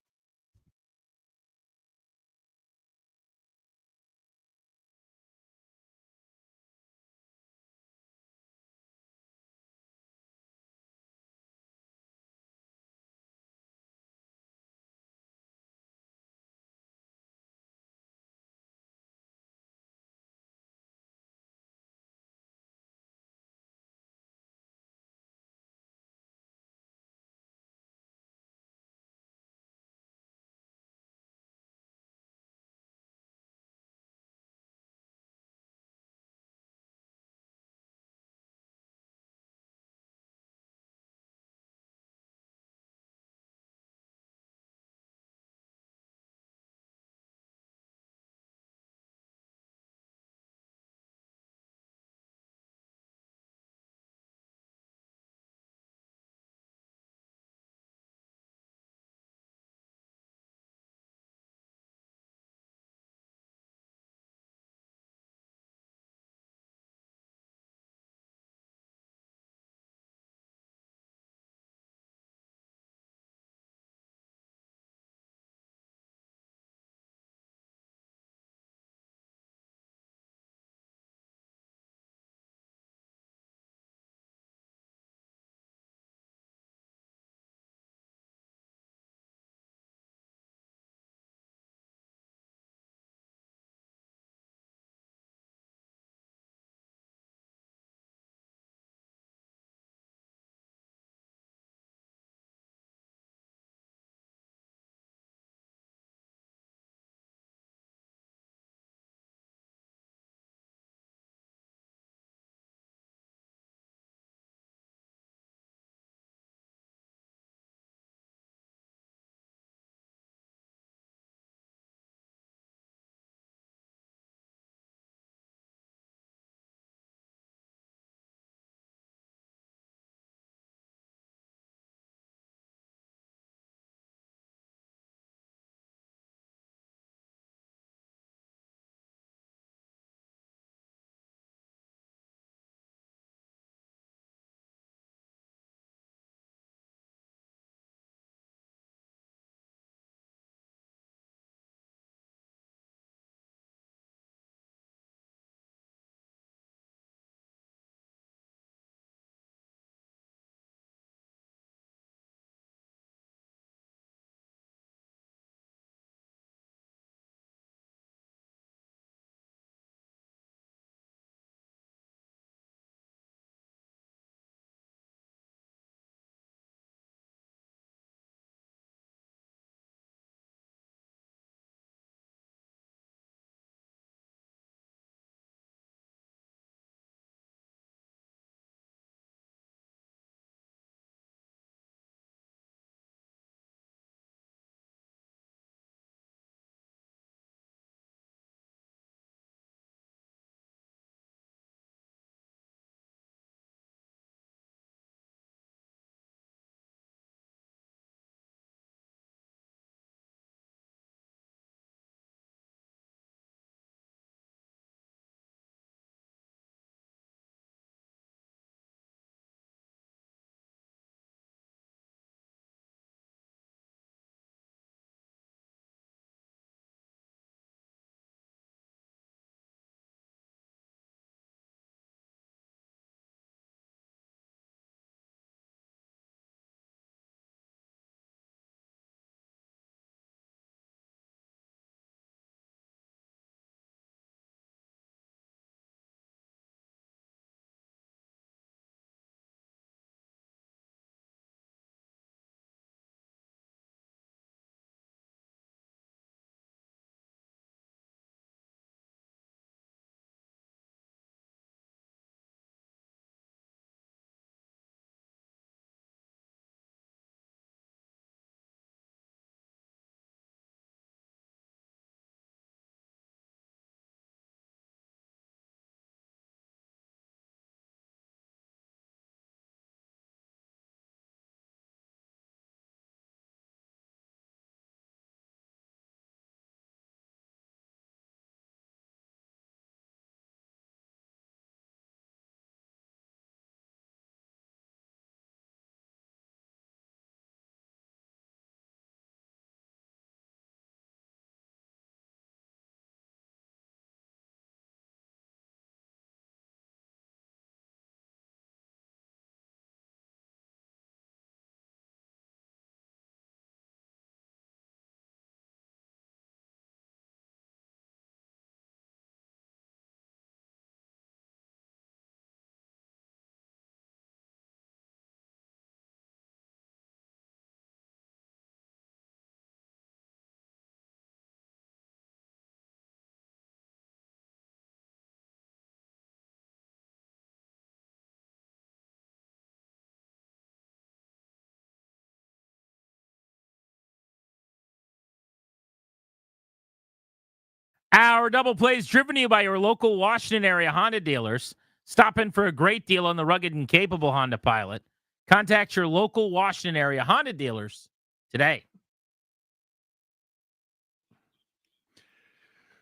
Our double play is driven to you by your local Washington area Honda dealers. Stop in for a great deal on the rugged and capable Honda Pilot. Contact your local Washington area Honda dealers today.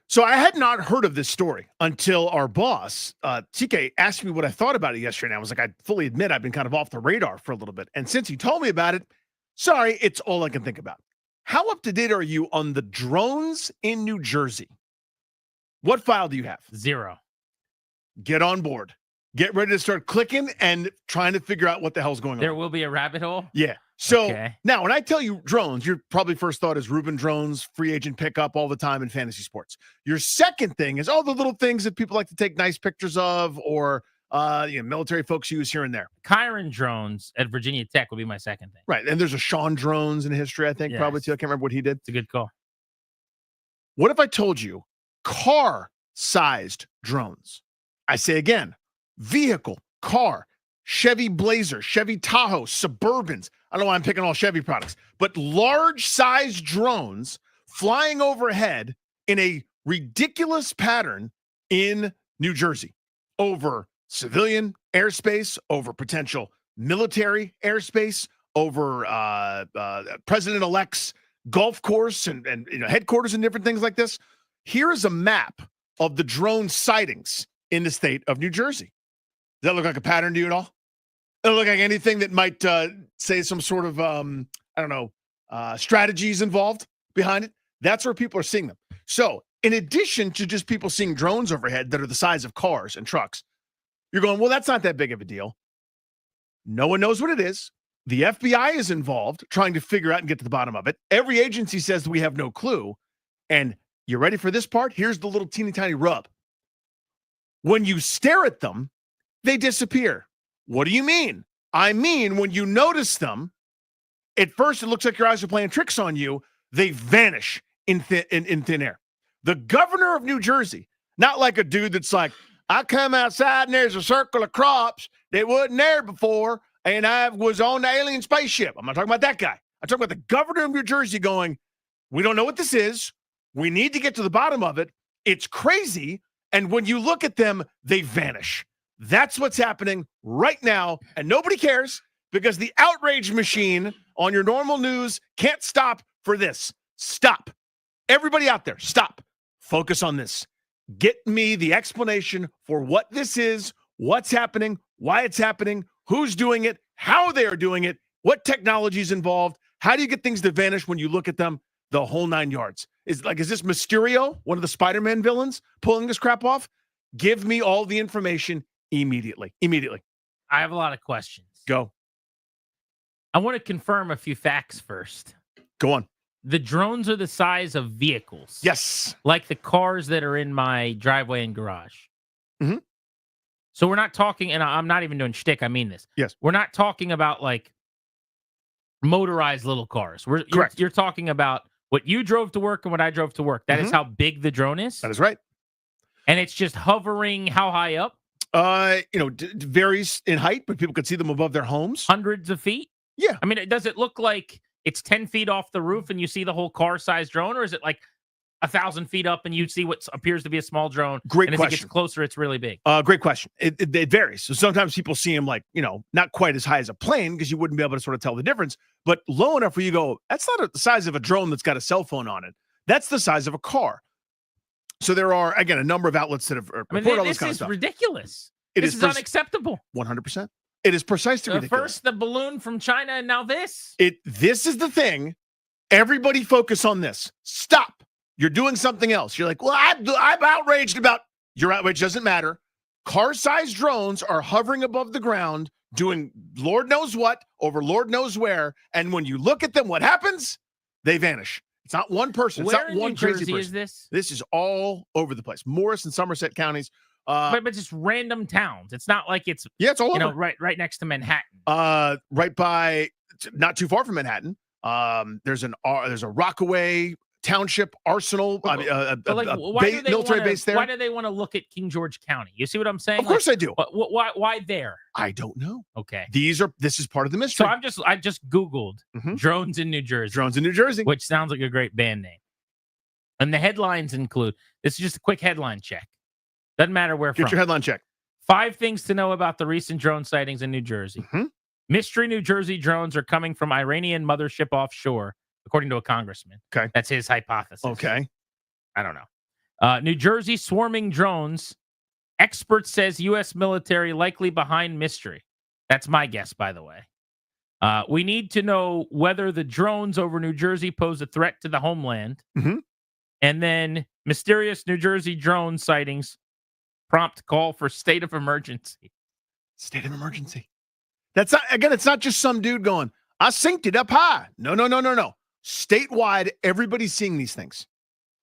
So I had not heard of this story until our boss, TK, asked me what I thought about it yesterday. And I was like, I fully admit I've been kind of off the radar for a little bit. And since he told me about it, sorry, it's all I can think about. How up to date are you on the drones in New Jersey? What file do you have? 0. Get on board. Get ready to start clicking and trying to figure out what the hell's going on. There will be a rabbit hole? Yeah. So now when I tell you drones, your probably first thought is Ruben drones, free agent pickup all the time in fantasy sports. Your second thing is all the little things that people like to take nice pictures of or military folks use here and there. Kyron drones at Virginia Tech will be my second thing. Right. And there's a Sean drones in history, I think, probably too. I can't remember what he did. It's a good call. What if I told you car-sized drones? I say again, vehicle, car, Chevy Blazer, Chevy Tahoe, Suburbans. I don't know why I'm picking all Chevy products, but large-sized drones flying overhead in a ridiculous pattern in New Jersey over civilian airspace, over potential military airspace, over president-elect's golf course and headquarters and different things like this. Here is a map of the drone sightings in the state of New Jersey. Does that look like a pattern to you at all? Does it look like anything that might say some sort of, strategies involved behind it? That's where people are seeing them. So in addition to just people seeing drones overhead that are the size of cars and trucks, you're going, well, that's not that big of a deal. No one knows what it is. The FBI is involved trying to figure out and get to the bottom of it. Every agency says that we have no clue. And you ready for this part? Here's the little teeny tiny rub. When you stare at them, they disappear. What do you mean? I mean, when you notice them, at first it looks like your eyes are playing tricks on you. They vanish in thin air. The governor of New Jersey, not like a dude that's like, I come outside and there's a circle of crops that wasn't there before, and I was on the alien spaceship. I'm not talking about that guy. I'm talking about the governor of New Jersey going, we don't know what this is. We need to get to the bottom of it. It's crazy. And when you look at them, they vanish. That's what's happening right now. And nobody cares because the outrage machine on your normal news can't stop for this. Stop. Everybody out there, stop. Focus on this. Get me the explanation for what this is, what's happening, why it's happening, who's doing it, how they're doing it, what technology is involved, how do you get things to vanish when you look at them, the whole 9 yards. Is this Mysterio, one of the Spider-Man villains, pulling this crap off? Give me all the information immediately. I have a lot of questions. Go. I want to confirm a few facts first. Go on. The drones are the size of vehicles. Yes. Like the cars that are in my driveway and garage. Mm-hmm. So we're not talking, and I'm not even doing shtick, I mean this. Yes. We're not talking about like motorized little cars. Correct. You're talking about what you drove to work and what I drove to work. That is how big the drone is? That is right. And it's just hovering how high up? Varies in height, but people could see them above their homes. Hundreds of feet? Yeah. I mean, does it look like it's 10 feet off the roof and you see the whole car-sized drone, or is it like 1,000 feet up and you see what appears to be a small drone? Great and question. As it gets closer, it's really big. Great question. It varies. So sometimes people see them like, not quite as high as a plane because you wouldn't be able to sort of tell the difference, but low enough where you go, that's not the size of a drone that's got a cell phone on it. That's the size of a car. So there are, again, a number of outlets that have reported all this kind of stuff. This is ridiculous. This is unacceptable. 100%. It is precisely ridiculous. First the balloon from China, and now this. This is the thing. Everybody focus on this. Stop. You're doing something else. You're like, well, I'm outraged about. Your outrage doesn't matter. Car-sized drones are hovering above the ground, doing Lord knows what over Lord knows where. And when you look at them, what happens? They vanish. It's not one person. Where it's not in one New crazy Jersey person. is this? This is all over the place. Morris and Somerset counties. But just random towns. It's not like it's it's all over. Right next to Manhattan. Right by, not too far from Manhattan. There's a Rockaway Township arsenal, military base there. Why do they want to look at King George County? You see what I'm saying? Of course I do. Why there? I don't know. Okay. This is part of the mystery. So I just Googled drones in New Jersey. Drones in New Jersey. Which sounds like a great band name. And the headlines include This is just a quick headline check. Doesn't matter where Get from. your headline check. 5 things to know about the recent drone sightings in New Jersey. Mm-hmm. Mystery New Jersey drones are coming from Iranian mothership offshore, according to a congressman. Okay. That's his hypothesis. Okay. I don't know. New Jersey swarming drones. Expert says U.S. military likely behind mystery. That's my guess, by the way. We need to know whether the drones over New Jersey pose a threat to the homeland. Mm-hmm. And then mysterious New Jersey drone sightings prompt call for state of emergency. State of emergency. That's not, again, it's not just some dude going, I synced it up high. No. Statewide, everybody's seeing these things.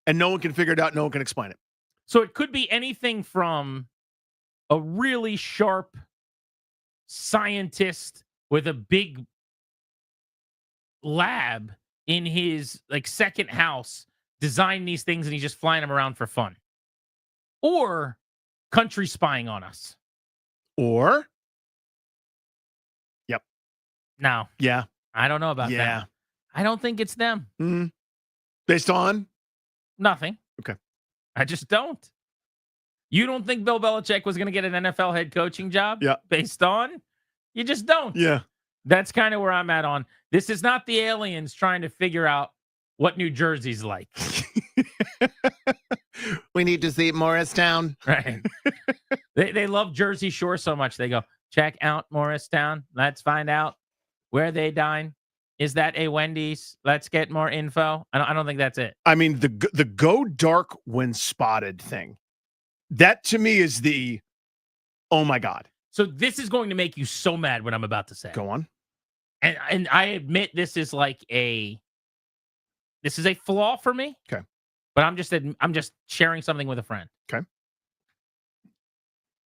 And no one can figure it out. No one can explain it. So it could be anything from a really sharp scientist with a big lab in his second house design these things and he's just flying them around for fun. Or country spying on us. Or yep. No. Yeah. I don't know about that. I don't think it's them. Mm-hmm. Based on? Nothing. Okay. I just don't. You don't think Bill Belichick was going to get an NFL head coaching job? Yeah. Based on? You just don't. Yeah. That's kind of where I'm at on. This is not the aliens trying to figure out what New Jersey's like. We need to see Morristown. Right. They love Jersey Shore so much. They go, check out Morristown. Let's find out where they dine. Is that a Wendy's? Let's get more info. I don't think that's it. I mean, the go dark when spotted thing. That to me is the, oh my God. So this is going to make you so mad what I'm about to say. Go on. And I admit this is a flaw for me. Okay. But I'm just sharing something with a friend. Okay.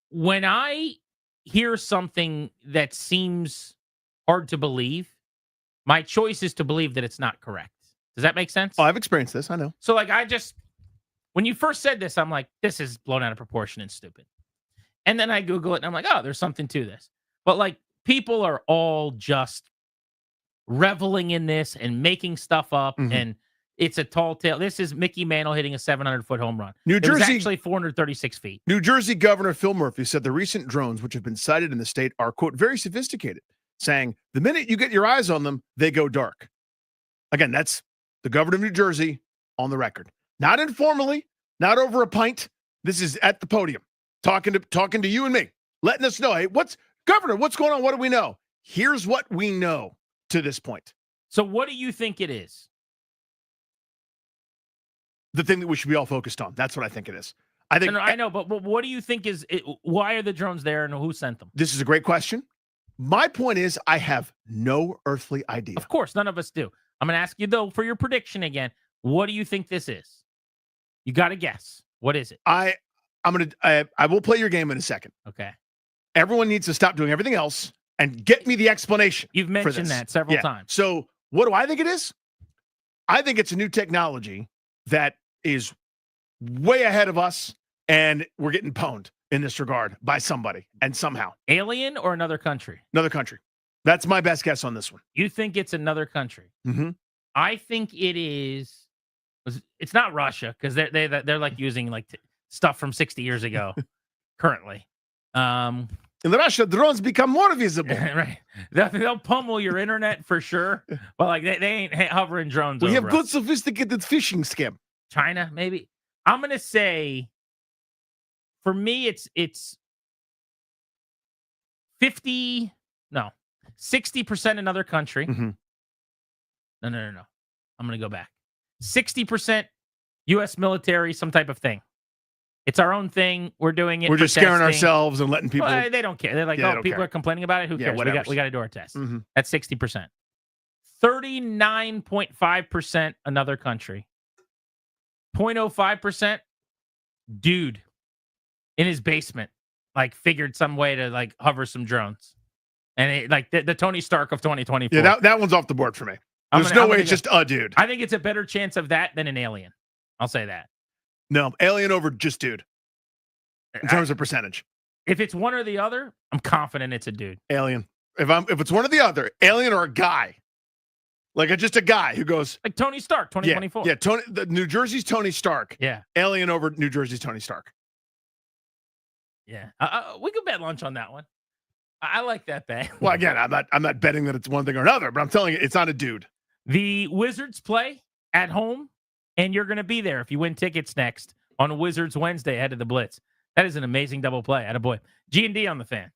When I hear something that seems hard to believe, my choice is to believe that it's not correct. Does that make sense? Oh, I've experienced this. I know. So when you first said this, I'm like, this is blown out of proportion and stupid. And then I Google it and I'm like, oh, there's something to this. But people are all just reveling in this and making stuff up. Mm-hmm. And it's a tall tale. This is Mickey Mantle hitting a 700-foot home run. New It was Jersey, actually 436 feet. New Jersey Governor Phil Murphy said the recent drones, which have been sighted in the state, are, quote, very sophisticated, saying the minute you get your eyes on them, they go dark. Again, that's the governor of New Jersey on the record. Not informally, not over a pint. This is at the podium, talking to you and me, letting us know, hey, Governor, what's going on? What do we know? Here's what we know to this point. So what do you think it is? The thing that we should be all focused on. That's what I think it is. I know, but what do you think is it? Why are the drones there and who sent them? This is a great question. My point is, I have no earthly idea. Of course, none of us do. I'm going to ask you, though, for your prediction again. What do you think this is? You got to guess. What is it? I will play your game in a second. Okay. Everyone needs to stop doing everything else and get me the explanation. You've mentioned that several times. So what do I think it is? I think it's a new technology that is way ahead of us, and we're getting pwned in this regard by somebody and somehow. Alien or another country? Another country. That's my best guess on this one. You think it's another country? Mm-hmm. I think it is. It's not Russia because they're using stuff from 60 years ago currently. In Russia, drones become more visible. Right. They'll pummel your internet for sure. But they ain't hovering drones. We over have good us. sophisticated phishing scam. China, maybe. I'm gonna say, for me, it's 60% another country. Mm-hmm. No. I'm gonna go back. 60% U.S. military, some type of thing. It's our own thing. We're doing it. We're just scaring testing. ourselves and letting people. Well, they don't care. They're like, Yeah, oh, people are complaining about it. Who cares? We got to do our test. Mm-hmm. That's 60%. 39.5% another country. 0.05% dude in his basement, figured some way to hover some drones. And it, the Tony Stark of 2024. Yeah, that one's off the board for me. There's no way it's just a dude. I think it's a better chance of that than an alien. I'll say that. No, alien over just dude. In terms of percentage. If it's one or the other, I'm confident it's a dude. Alien. If it's one or the other, alien or a guy. Like just a guy who goes like Tony Stark, 2024. Yeah, Tony. The New Jersey's Tony Stark. Yeah. Alien over New Jersey's Tony Stark. Yeah. We could bet lunch on that one. I like that bet. Well, again, I'm not betting that it's one thing or another, but I'm telling you, it's not a dude. The Wizards play at home, and you're going to be there if you win tickets next on Wizards Wednesday ahead of the Blitz. That is an amazing double play. Attaboy. G&D on the Fan.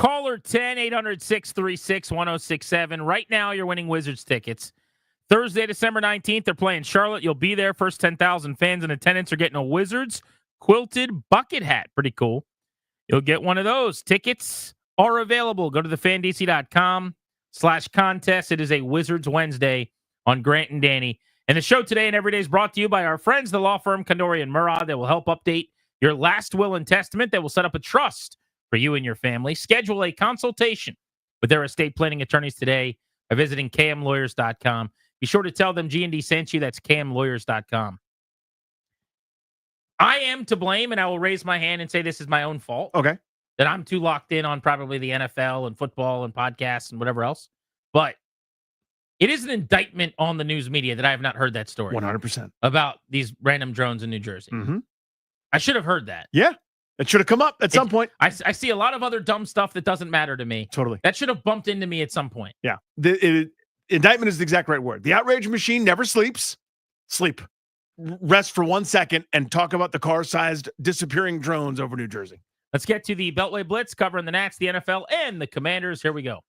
Caller 10-800-636-1067. Right now, you're winning Wizards tickets. Thursday, December 19th, they're playing Charlotte. You'll be there. First 10,000 fans in attendance are getting a Wizards quilted bucket hat. Pretty cool. You'll get one of those. Tickets are available. Go to thefandc.com/contest. It is a Wizards Wednesday on Grant and Danny. And the show today and every day is brought to you by our friends, the law firm Kandori and Murad, that will help update your last will and testament, that will set up a trust for you and your family. Schedule a consultation with their estate planning attorneys today by visiting kmlawyers.com. Be sure to tell them G&D sent you. That's kmlawyers.com. I am to blame, and I will raise my hand and say this is my own fault. Okay. That I'm too locked in on probably the NFL and football and podcasts and whatever else. But it is an indictment on the news media that I have not heard that story. 100%. About these random drones in New Jersey. Mm-hmm. I should have heard that. Yeah. It should have come up at some point. I see a lot of other dumb stuff that doesn't matter to me. Totally. That should have bumped into me at some point. Yeah. Indictment is the exact right word. The outrage machine never sleeps. Sleep. Rest for 1 second and talk about the car-sized disappearing drones over New Jersey. Let's get to the Beltway Blitz covering the Nats, the NFL, and the Commanders. Here we go.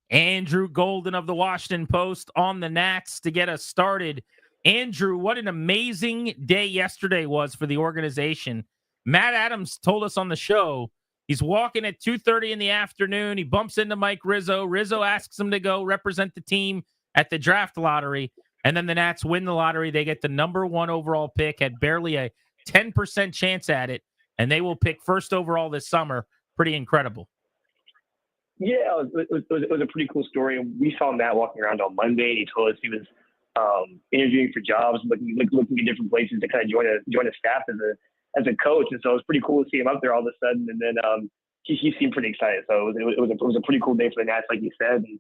Andrew Golden of the Washington Post on the Nats to get us started. Andrew, what an amazing day yesterday was for the organization. Matt Adams told us on the show he's walking at 2:30 in the afternoon. He bumps into Mike Rizzo. Rizzo asks him to go represent the team at the draft lottery. And then the Nats win the lottery. They get the number 1 overall pick, had barely a 10% chance at it. And they will pick first overall this summer. Pretty incredible. Yeah, it was a pretty cool story. We saw Matt walking around on Monday, and he told us he was interviewing for jobs, looking at different places to kind of join a staff as a coach. And so it was pretty cool to see him up there all of a sudden. And then he seemed pretty excited. So it was a pretty cool day for the Nats, like you said. And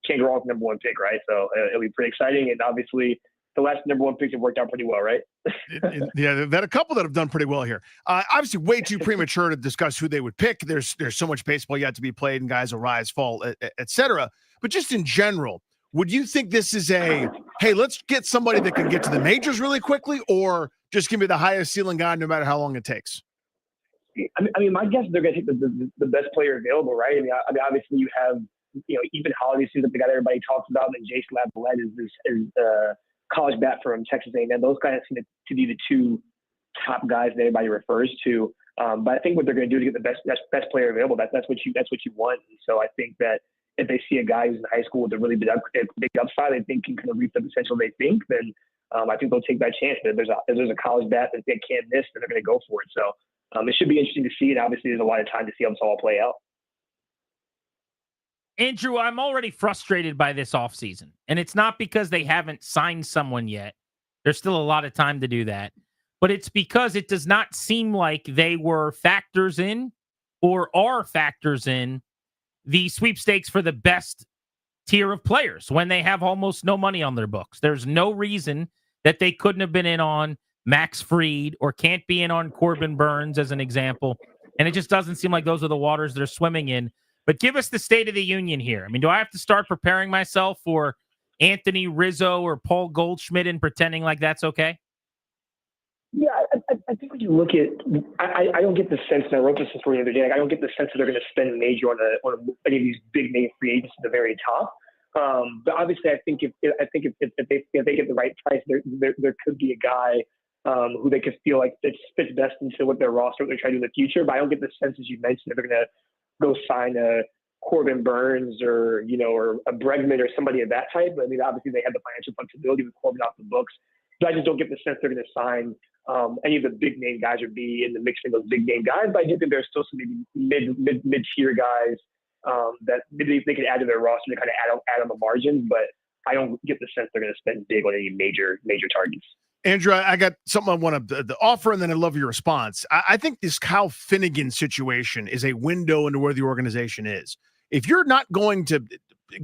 can't go wrong with the number 1 pick, right? So it'll be pretty exciting. And obviously, the last number 1 picks have worked out pretty well, right? Yeah, they've had a couple that have done pretty well here. Obviously, way too premature to discuss who they would pick. There's so much baseball yet to be played, and guys will rise, fall, et cetera. But just in general, would you think this is hey, let's get somebody that can get to the majors really quickly, or just give me the highest ceiling guy no matter how long it takes? I mean, my guess is they're going to take the best player available, right? I mean, obviously you have, even Holiday seems like the guy that everybody talks about, and Jason Lavalette is college bat from Texas A&M. Those guys seem to be the 2 top guys that everybody refers to. But I think what they're going to do to get the best player available, that's what you want. And so I think that if they see a guy who's in high school with a really big upside, they think can kind of reach the potential they think, then I think they'll take that chance. But if there's a college bat that they can't miss, then they're going to go for it. So it should be interesting to see. And obviously, there's a lot of time to see how this all play out. Andrew, I'm already frustrated by this offseason. And it's not because they haven't signed someone yet. There's still a lot of time to do that. But it's because it does not seem like they were factors in or are factors in the sweepstakes for the best tier of players when they have almost no money on their books. There's no reason that they couldn't have been in on Max Fried or can't be in on Corbin Burns as an example. And it just doesn't seem like those are the waters they're swimming in. But give us the state of the union here. I mean, do I have to start preparing myself for Anthony Rizzo or Paul Goldschmidt and pretending like that's okay? Yeah, I think when you look at, I don't get the sense, and I wrote this story the other day, like I don't get the sense that they're going to spend major on any of these big name free agents at the very top. But obviously, I think if they get the right price, there could be a guy who they could feel like fits best into what their roster, what they're trying to do in the future. But I don't get the sense, as you mentioned, that they're going to go sign a Corbin Burns or a Bregman or somebody of that type. I mean, obviously they have the financial flexibility with Corbin off the books, but I just don't get the sense they're going to sign any of the big name guys or be in the mix of those big name guys. But I do think there's still some maybe mid tier guys that maybe they could add to their roster to kind of add on the margins. But I don't get the sense they're going to spend big on any major targets. Andrew, I got something I want to offer, and then I'd love your response. I think this Kyle Finnegan situation is a window into where the organization is. If you're not going to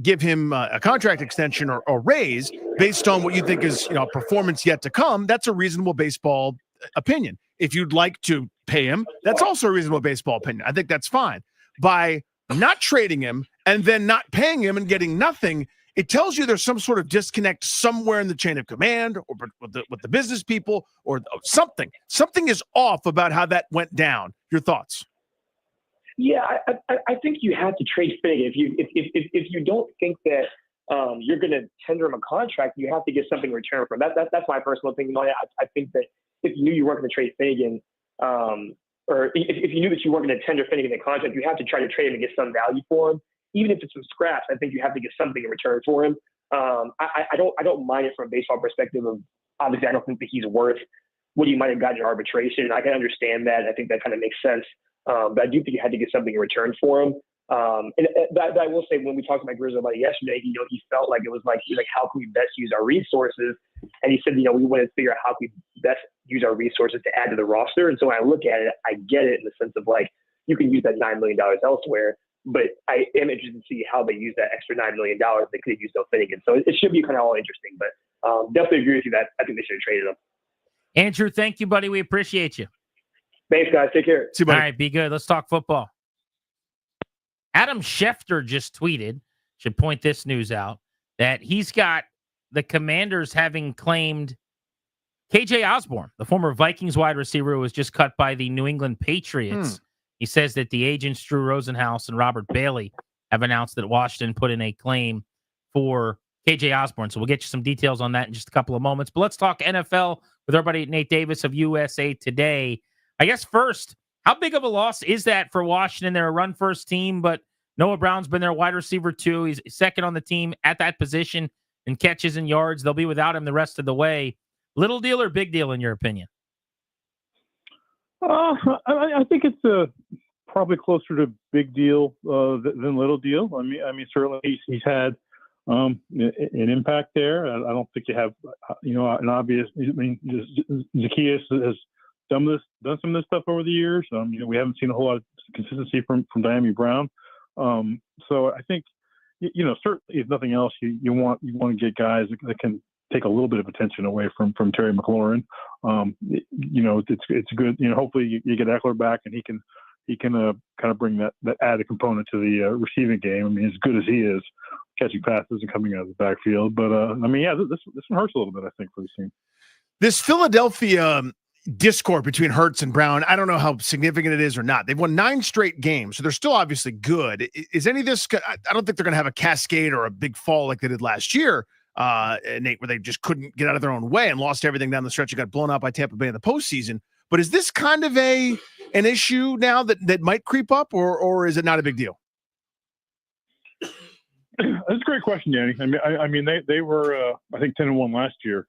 give him a contract extension or raise based on what you think is performance yet to come, that's a reasonable baseball opinion. If you'd like to pay him, that's also a reasonable baseball opinion. I think that's fine. By not trading him and then not paying him and getting nothing, it tells you there's some sort of disconnect somewhere in the chain of command or with the business people or something. Something is off about how that went down. Your thoughts? Yeah, I think you have to trade Finnegan. If you don't think that you're going to tender him a contract, you have to get something in return for him. That's my personal opinion on it. I think that if you knew you weren't going to trade Finnegan, or if you knew that you weren't going to tender Finnegan a contract, you have to try to trade him and get some value for him. Even if it's some scraps, I think you have to get something in return for him. I don't mind it from a baseball perspective of, obviously I don't think that he's worth what he might have gotten in arbitration. I can understand that. I think that kind of makes sense. But I do think you had to get something in return for him. And that I will say, when we talked to my Grizzly about it yesterday, he felt like it was like, he's like, how can we best use our resources? And he said, we wanted to figure out how we best use our resources to add to the roster. And so when I look at it, I get it in the sense of like, you can use that $9 million elsewhere, but I am interested to see how they use that extra $9 million they could have used on Finnegan. So it should be kind of all interesting, but definitely agree with you that I think they should have traded him. Andrew, thank you, buddy. We appreciate you. Thanks, guys. Take care. All right, be good. Let's talk football. Adam Schefter just tweeted, should point this news out, that he's got the Commanders having claimed KJ Osborne, the former Vikings wide receiver who was just cut by the New England Patriots. He says that the agents Drew Rosenhaus and Robert Bailey have announced that Washington put in a claim for KJ Osborne. So we'll get you some details on that in just a couple of moments. But let's talk NFL with our buddy Nate Davis of USA Today. I guess first, how big of a loss is that for Washington? They're a run-first team, but Noah Brown's been their wide receiver too. He's second on the team at that position in catches and yards. They'll be without him the rest of the way. Little deal or big deal in your opinion? I think it's probably closer to big deal than little deal. I mean, certainly he's had an impact there. I don't think you have, an obvious. I mean, Zacchaeus has done some of this stuff over the years. We haven't seen a whole lot of consistency from Diami Brown. So I think, certainly if nothing else, you want to get guys that can take a little bit of attention away from Terry McLaurin. It's good. Hopefully you get Eckler back and he can kind of bring that added component to the receiving game. I mean, as good as he is catching passes and coming out of the backfield, but this one hurts a little bit, I think, for the team. This Philadelphia discord between Hurts and Brown, I don't know how significant it is or not. They've won 9 straight games, so they're still obviously good. Is any of this? I don't think they're going to have a cascade or a big fall like they did last year, Nate, where they just couldn't get out of their own way and lost everything down the stretch and got blown out by Tampa Bay in the postseason. But is this kind of an issue now that might creep up, or is it not a big deal? That's a great question, Danny. I mean, they were I think 10-1 last year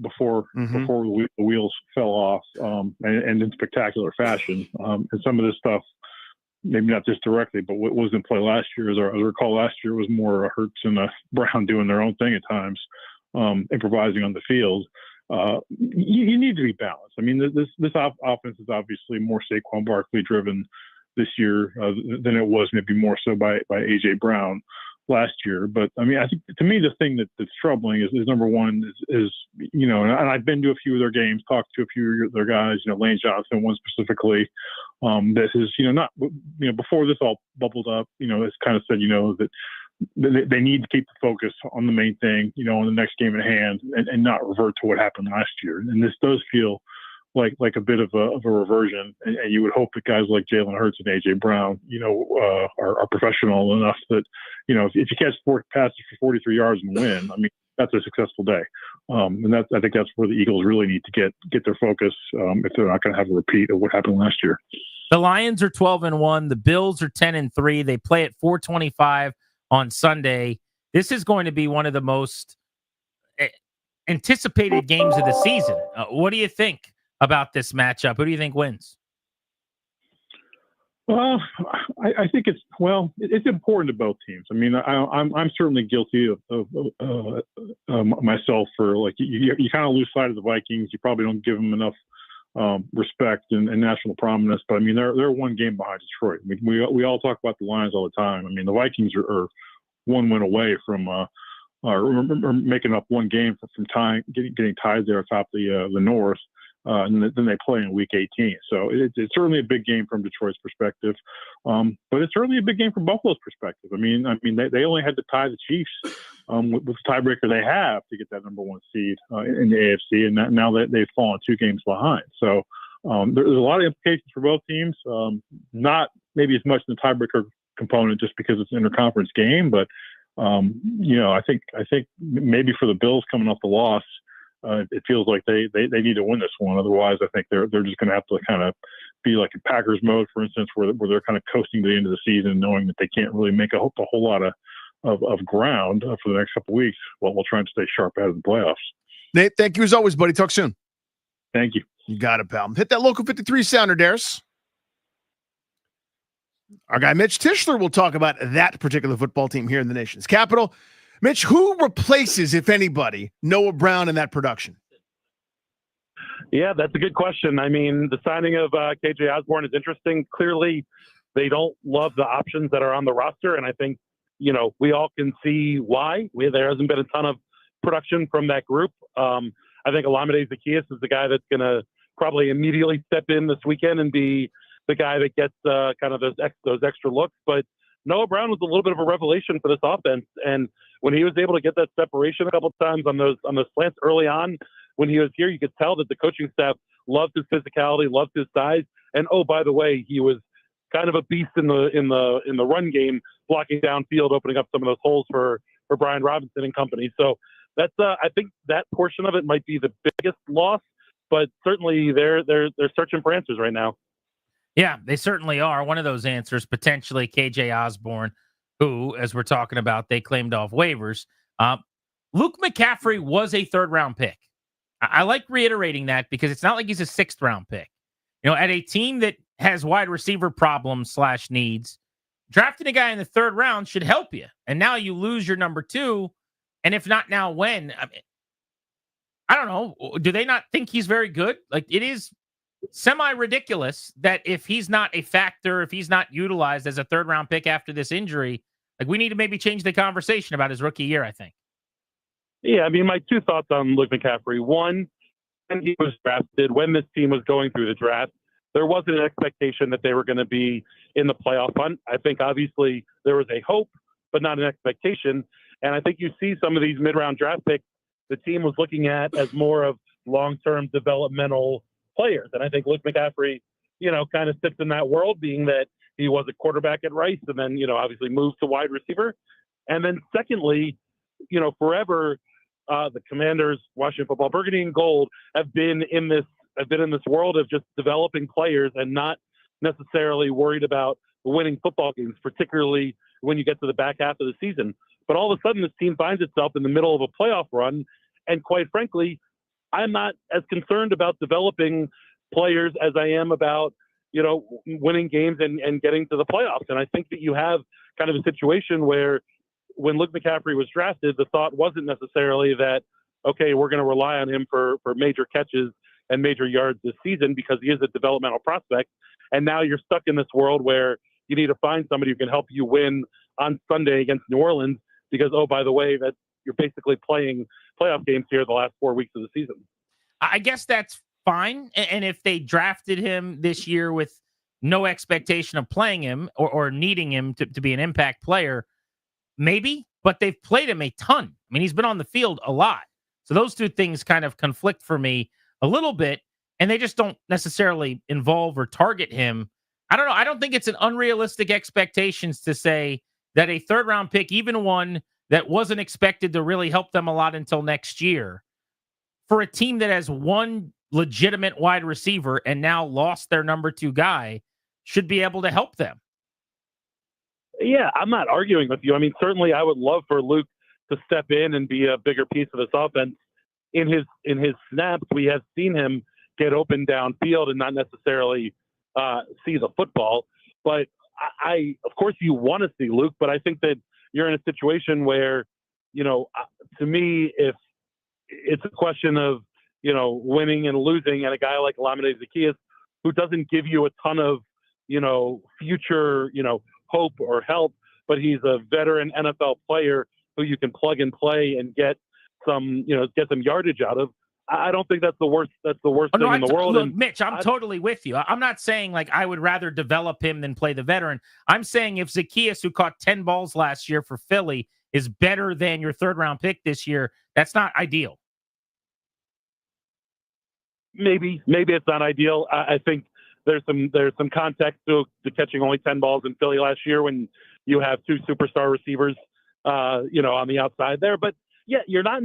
before the wheels fell off, and in spectacular fashion. And some of this stuff, maybe not just directly, but what was in play last year, as I recall, last year was more Hurts and Brown doing their own thing at times, improvising on the field. You need to be balanced. I mean, this offense is obviously more Saquon Barkley driven this year than it was maybe more so by AJ Brown last year. But I mean, I think to me, the thing that's troubling is number one is and I've been to a few of their games, talked to a few of their guys, Lane Johnson, one specifically, that is, not, before this all bubbled up, it's kind of said, that they need to keep the focus on the main thing, on the next game at hand and not revert to what happened last year. And this does feel like a bit of a reversion, and you would hope that guys like Jalen Hurts and AJ Brown, are professional enough that, if you catch 4 passes for 43 yards and win, I mean, that's a successful day. And I think that's where the Eagles really need to get their focus if they're not going to have a repeat of what happened last year. The Lions are 12-1. The Bills are 10-3. They play at 4:25 on Sunday. This is going to be one of the most anticipated games of the season. What do you think about this matchup? Who do you think wins? Well, I think it's important to both teams. I mean, I'm certainly guilty of myself for you kind of lose sight of the Vikings. You probably don't give them enough respect and national prominence. But I mean, they're one game behind Detroit. I mean, we all talk about the Lions all the time. I mean, the Vikings are one win away from making up one game from getting tied there atop the North. And then they play in Week 18. So it's certainly a big game from Detroit's perspective, but it's certainly a big game from Buffalo's perspective. I mean, they only had to tie the Chiefs with the tiebreaker they have to get that number 1 seed in the AFC, and now that they've fallen 2 games behind. So there's a lot of implications for both teams. Not maybe as much in the tiebreaker component just because it's an interconference game. But I think maybe for the Bills coming off the loss, it feels like they need to win this one. Otherwise, I think they're just going to have to kind of be like in Packers mode, for instance, where they're kind of coasting to the end of the season, knowing that they can't really make a whole lot of ground for the next couple of weeks while trying to stay sharp ahead of the playoffs. Nate, thank you as always, buddy. Talk soon. Thank you. You got it, pal. Hit that local 53 sounder, Darius. Our guy Mitch Tischler will talk about that particular football team here in the nation's capital. Mitch, who replaces, if anybody, Noah Brown in that production? Yeah, that's a good question. I mean, the signing of KJ Osborne is interesting. Clearly, they don't love the options that are on the roster, and I think, we all can see why. There hasn't been a ton of production from that group. I think Olamide Zaccheaus is the guy that's going to probably immediately step in this weekend and be the guy that gets kind of those extra looks. But Noah Brown was a little bit of a revelation for this offense, and when he was able to get that separation a couple of times on those slants early on, when he was here, you could tell that the coaching staff loved his physicality, loved his size, and oh, by the way, he was kind of a beast in the run game, blocking downfield, opening up some of those holes for Brian Robinson and company. So that's I think that portion of it might be the biggest loss, but certainly they're searching for answers right now. Yeah, they certainly are. One of those answers, potentially KJ Osborne, who, as we're talking about, they claimed off waivers. Luke McCaffrey was a third-round pick. I like reiterating that because it's not like he's a sixth-round pick. At a team that has wide receiver problems / needs, drafting a guy in the third round should help you. And now you lose your number 2. And if not now, when? I mean, I don't know. Do they not think he's very good? Like, it is semi-ridiculous that if he's not a factor, if he's not utilized as a third-round pick after this injury, like, we need to maybe change the conversation about his rookie year, I think. Yeah, I mean, my two thoughts on Luke McCaffrey. One, when he was drafted, when this team was going through the draft, there wasn't an expectation that they were going to be in the playoff hunt. I think obviously there was a hope, but not an expectation. And I think you see some of these mid-round draft picks the team was looking at as more of long-term developmental players. And I think Luke McCaffrey, kind of sits in that world, being that he was a quarterback at Rice and then, obviously moved to wide receiver. And then secondly, forever, the Commanders, Washington Football, Burgundy and Gold have been in this world of just developing players and not necessarily worried about winning football games, particularly when you get to the back half of the season. But all of a sudden, this team finds itself in the middle of a playoff run. And quite frankly, I'm not as concerned about developing players as I am about, winning games and getting to the playoffs. And I think that you have kind of a situation where when Luke McCaffrey was drafted, the thought wasn't necessarily that, okay, we're going to rely on him for major catches and major yards this season because he is a developmental prospect. And now you're stuck in this world where you need to find somebody who can help you win on Sunday against New Orleans because, oh, by the way, that you're basically playing playoff games here the last 4 weeks of the season. I guess that's fine. And if they drafted him this year with no expectation of playing him or needing him to be an impact player, maybe, but they've played him a ton. I mean, he's been on the field a lot. So those two things kind of conflict for me a little bit, and they just don't necessarily involve or target him. I don't know. I don't think it's an unrealistic expectations to say that a third-round pick, even one that wasn't expected to really help them a lot until next year, for a team that has one legitimate wide receiver and now lost their number 2 guy, should be able to help them. Yeah, I'm not arguing with you. I mean, certainly I would love for Luke to step in and be a bigger piece of this offense. In his snaps, we have seen him get open downfield and not necessarily see the football. But I of course, you want to see Luke, but I think that you're in a situation where, to me, if it's a question of, winning and losing, and a guy like Olamide Zaccheaus, who doesn't give you a ton of, future, hope or help, but he's a veteran NFL player who you can plug and play and get some yardage out of. I don't think that's the worst. That's the worst thing in the world. Look, Mitch, I'm totally with you. I'm not saying like I would rather develop him than play the veteran. I'm saying if Zaccheaus, who caught 10 balls last year for Philly, is better than your third-round pick this year, that's not ideal. Maybe it's not ideal. I think there's some context to catching only 10 balls in Philly last year when you have two superstar receivers, on the outside there. But yeah, you're not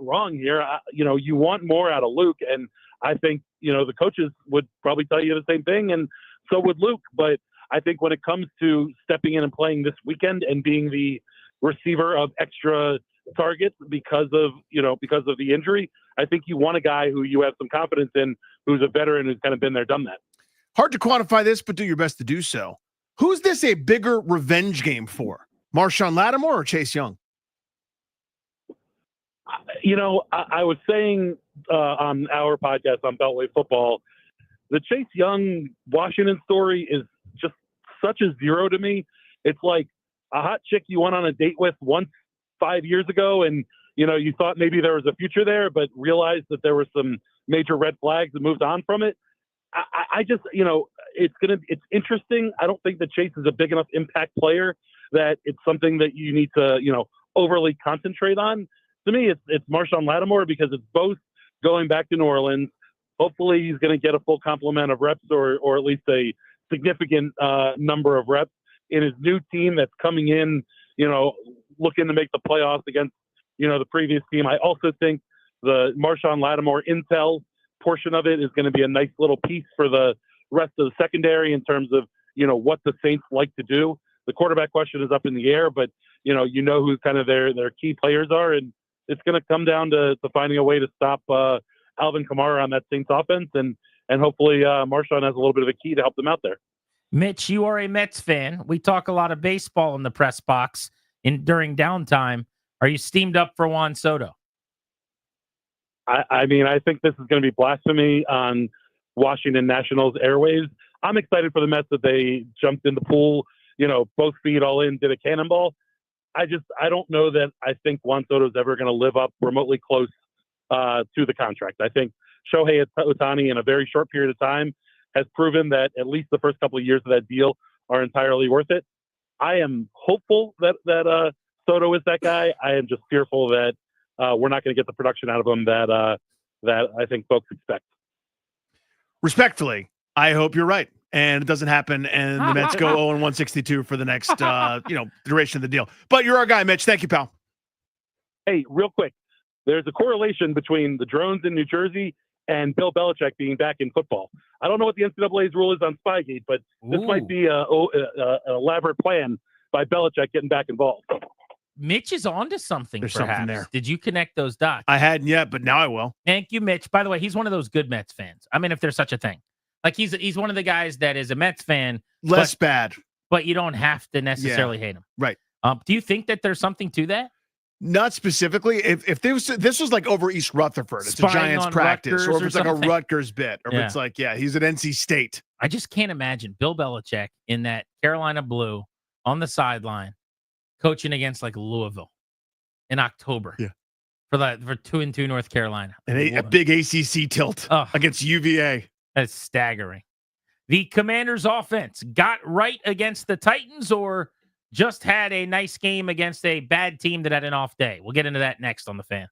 wrong here. You want more out of Luke, and I think the coaches would probably tell you the same thing, and so would Luke. But I think when it comes to stepping in and playing this weekend and being the receiver of extra targets because of the injury, I think you want a guy who you have some confidence in, who's a veteran who's kind of been there, done that. Hard to quantify this, but do your best to do so. Who's this a bigger revenge game for? Marshawn Lattimore or Chase Young? I was saying on our podcast on Beltway Football, the Chase Young Washington story is just such a zero to me. It's like a hot chick you went on a date with once 5 years ago, and you thought maybe there was a future there, but realized that there were some major red flags and moved on from it. I just, it's interesting. I don't think that Chase is a big enough impact player that it's something that you need to, overly concentrate on. To me, it's Marshawn Lattimore, because it's both going back to New Orleans. Hopefully he's going to get a full complement of reps, or at least a significant number of reps in his new team that's coming in, looking to make the playoffs against, the previous team. I also think the Marshawn Lattimore intel portion of it is going to be a nice little piece for the rest of the secondary in terms of, what the Saints like to do. The quarterback question is up in the air, but who kind of their key players are, and it's going to come down to finding a way to stop Alvin Kamara on that Saints offense, and hopefully Marshawn has a little bit of a key to help them out there. Mitch, you are a Mets fan. We talk a lot of baseball in the press box during downtime. Are you steamed up for Juan Soto? I think this is going to be blasphemy on Washington Nationals airwaves. I'm excited for the Mets that they jumped in the pool, both feet all in, did a cannonball. I don't know that I think Juan Soto is ever going to live up remotely close to the contract. I think Shohei Ohtani, in a very short period of time, has proven that at least the first couple of years of that deal are entirely worth it. I am hopeful that Soto is that guy. I am just fearful that we're not going to get the production out of him that I think folks expect. Respectfully, I hope you're right, and it doesn't happen, and the Mets go 0-162 for the next duration of the deal. But you're our guy, Mitch. Thank you, pal. Hey, real quick, there's a correlation between the drones in New Jersey and Bill Belichick being back in football. I don't know what the NCAA's rule is on Spygate, but this might be an elaborate plan by Belichick getting back involved. Mitch is onto something. There's perhaps. something there. Did you connect those dots? I hadn't yet, but now I will. Thank you, Mitch. By the way, he's one of those good Mets fans. I mean, if there's such a thing. Like he's one of the guys that is a Mets fan. Less bad. But you don't have to necessarily hate him. Right. Do you think that there's something to that? Not specifically. If this was like over East Rutherford, it's Spying a Giants on practice, Rutgers or if it's like something. a Rutgers bit, or if it's like, he's at NC State. I just can't imagine Bill Belichick in that Carolina blue on the sideline coaching against like Louisville in October. Yeah. For 2-2 North Carolina. And a big ACC tilt against UVA. That's staggering. The Commanders offense got right against the Titans, or just had a nice game against a bad team that had an off day? We'll get into that next on The Fan.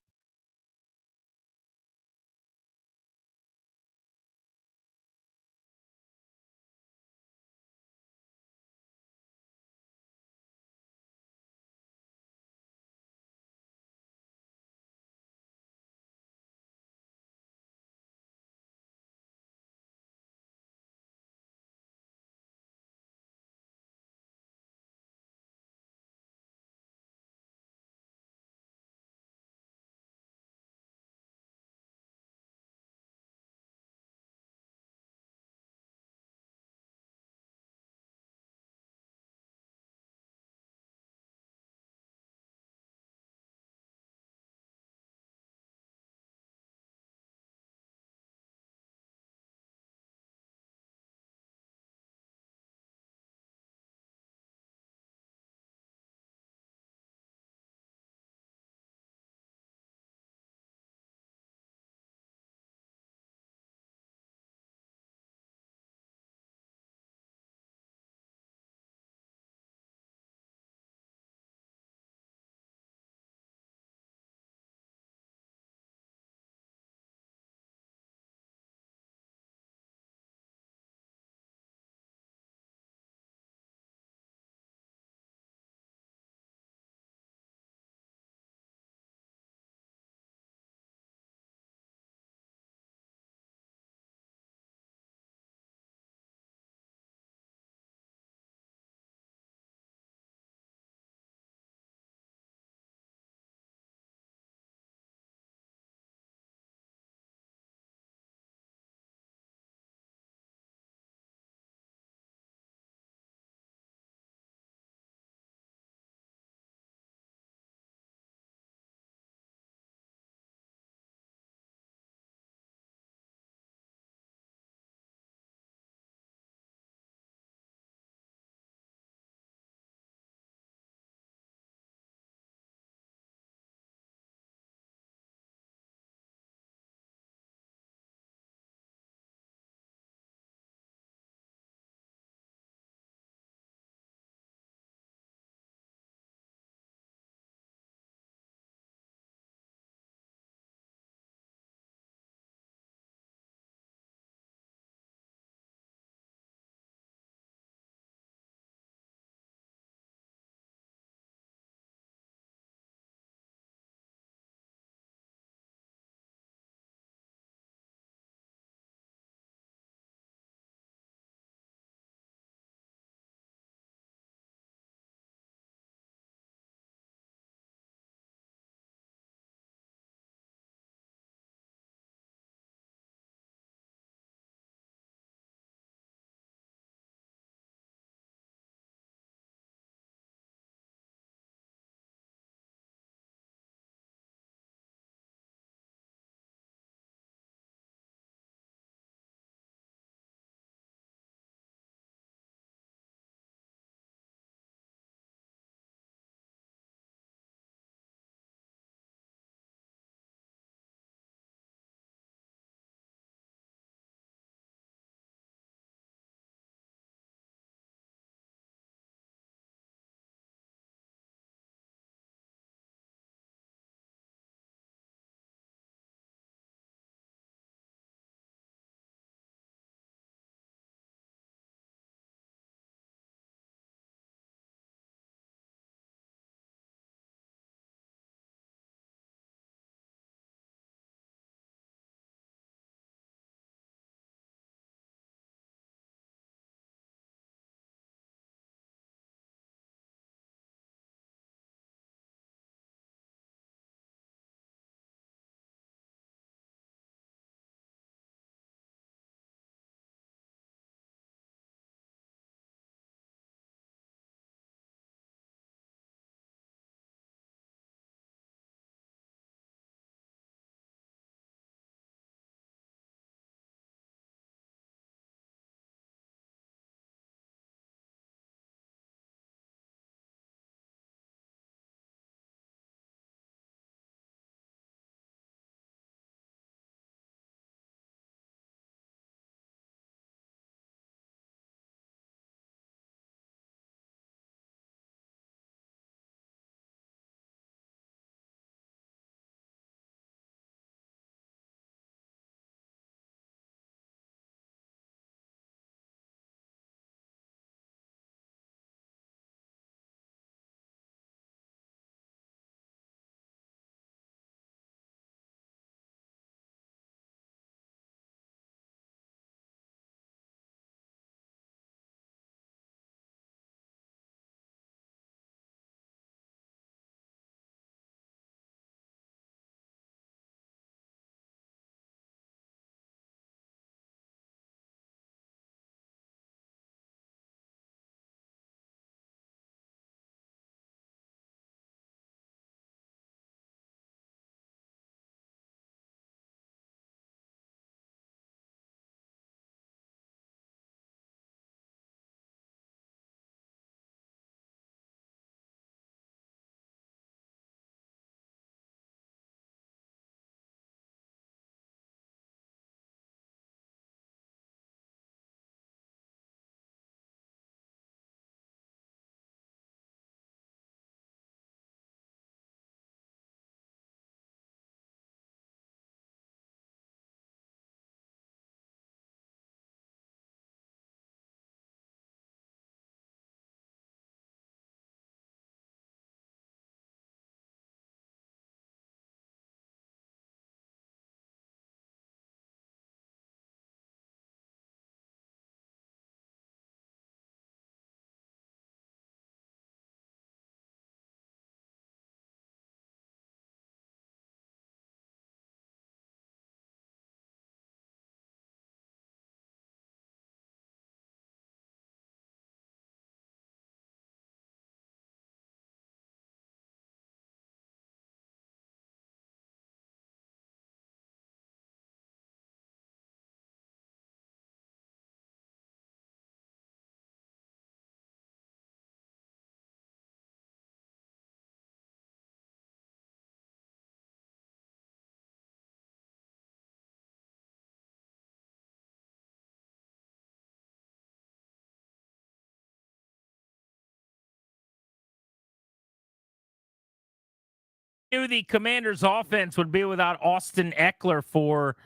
knew the Commanders' offense would be without Austin Eckler for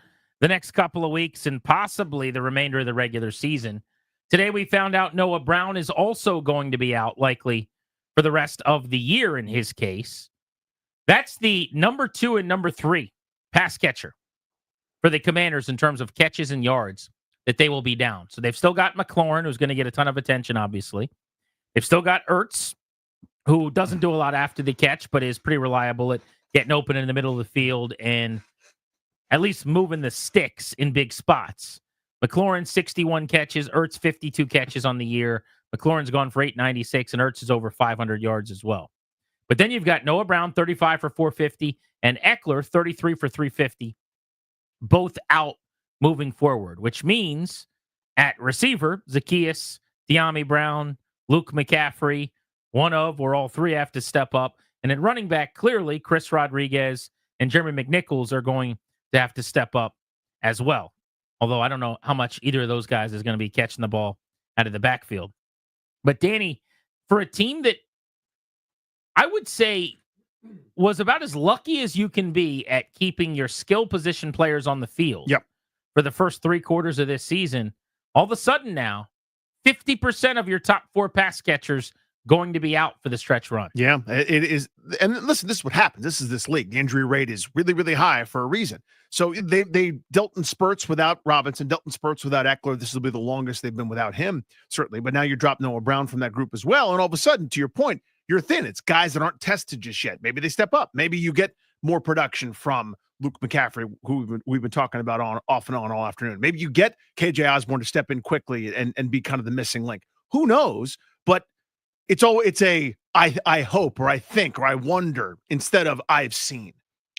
the next couple of weeks and possibly the remainder of the regular season. Today we found out Noah Brown is also going to be out, likely for the rest of the year in his case. That's the number 2 and number 3 pass catcher for the Commanders in terms of catches and yards that they will be down. So they've still got McLaurin, who's going to get a ton of attention, obviously. They've still got Ertz, who doesn't do a lot after the catch, but is pretty reliable at getting open in the middle of the field and at least moving the sticks in big spots. McLaurin, 61 catches. Ertz, 52 catches on the year. McLaurin's gone for 896, and Ertz is over 500 yards as well. But then you've got Noah Brown, 35 for 450, and Eckler, 33 for 350, both out moving forward, which means at receiver, Zacchaeus, Diami Brown, Luke McCaffrey, one of or all three have to step up. And at running back, clearly, Chris Rodriguez and Jeremy McNichols are going to have to step up as well. Although I don't know how much either of those guys is going to be catching the ball out of the backfield. But Danny, for a team that I would say was about as lucky as you can be at keeping your skill position players on the field for the first 3 quarters of this season, all of a sudden now, 50% of your top 4 pass catchers going to be out for the stretch run. Yeah, it is. And listen, this is what happens. This is this league. The injury rate is really, really high for a reason. So they dealt in spurts without Robinson, dealt in spurts without Eckler. This will be the longest they've been without him, certainly. But now you drop Noah Brown from that group as well. And all of a sudden, to your point, you're thin. It's guys that aren't tested just yet. Maybe they step up. Maybe you get more production from Luke McCaffrey, who we've been talking about off and on all afternoon. Maybe you get KJ Osborne to step in quickly and be kind of the missing link. Who knows? But it's I hope, or I think, or I wonder, instead of I've seen,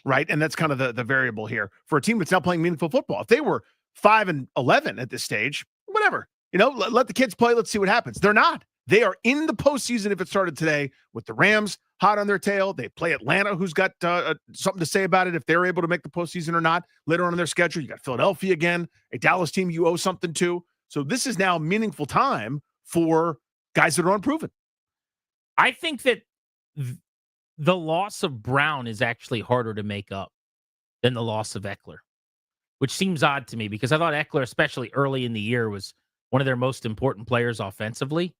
right? And that's kind of the variable here for a team that's now playing meaningful football. If they were 5-11 at this stage, whatever, let the kids play. Let's see what happens. They're not. They are in the postseason if it started today with the Rams hot on their tail. They play Atlanta, who's got something to say about it if they're able to make the postseason or not. Later on in their schedule, you got Philadelphia again, a Dallas team you owe something to. So this is now a meaningful time for guys that are unproven. I think that the loss of Brown is actually harder to make up than the loss of Eckler, which seems odd to me because I thought Eckler, especially early in the year, was one of their most important players offensively.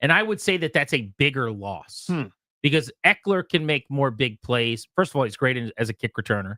And I would say that that's a bigger loss because Eckler can make more big plays. First of all, he's great as a kick returner.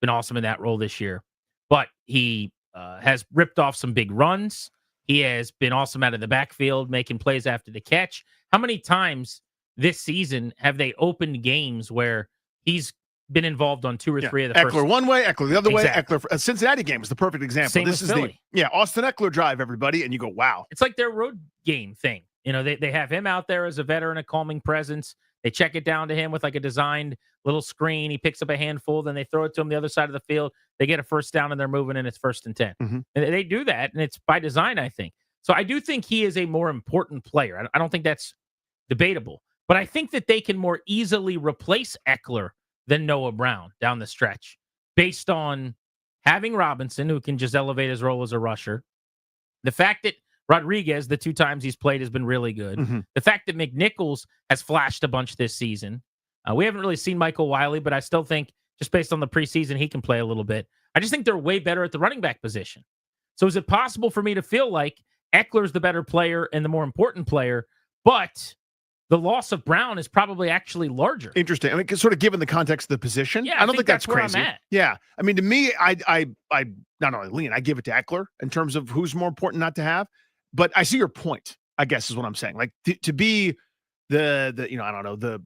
Been awesome in that role this year. But he has ripped off some big runs. He has been awesome out of the backfield, making plays after the catch. How many times this season have they opened games where he's been involved on 2 or 3 of the first? Eckler one way, Eckler the other Exactly. way. Eckler, a Cincinnati game is the perfect example. Same This with is Philly. Austin Eckler drive, everybody, and you go, wow. It's like their road game thing. They have him out there as a veteran, a calming presence. They check it down to him with like a designed little screen. He picks up a handful, then they throw it to him the other side of the field. They get a first down and they're moving and it's 1st and 10. Mm-hmm. And they do that, and it's by design, I think. So I do think he is a more important player. I don't think that's debatable. But I think that they can more easily replace Eckler than Noah Brown down the stretch based on having Robinson, who can just elevate his role as a rusher. The fact that Rodriguez, the 2 times he's played, has been really good. Mm-hmm. The fact that McNichols has flashed a bunch this season. We haven't really seen Michael Wiley, but I still think just based on the preseason, he can play a little bit. I just think they're way better at the running back position. So is it possible for me to feel like Eckler's the better player and the more important player, but the loss of Brown is probably actually larger? Interesting. I mean, sort of given the context of the position, Yeah, I don't think that's where crazy. I'm at. Yeah. I mean, to me, I not only lean, I give it to Eckler in terms of who's more important not to have. But I see your point, I guess is what I'm saying. Like to be the I don't know,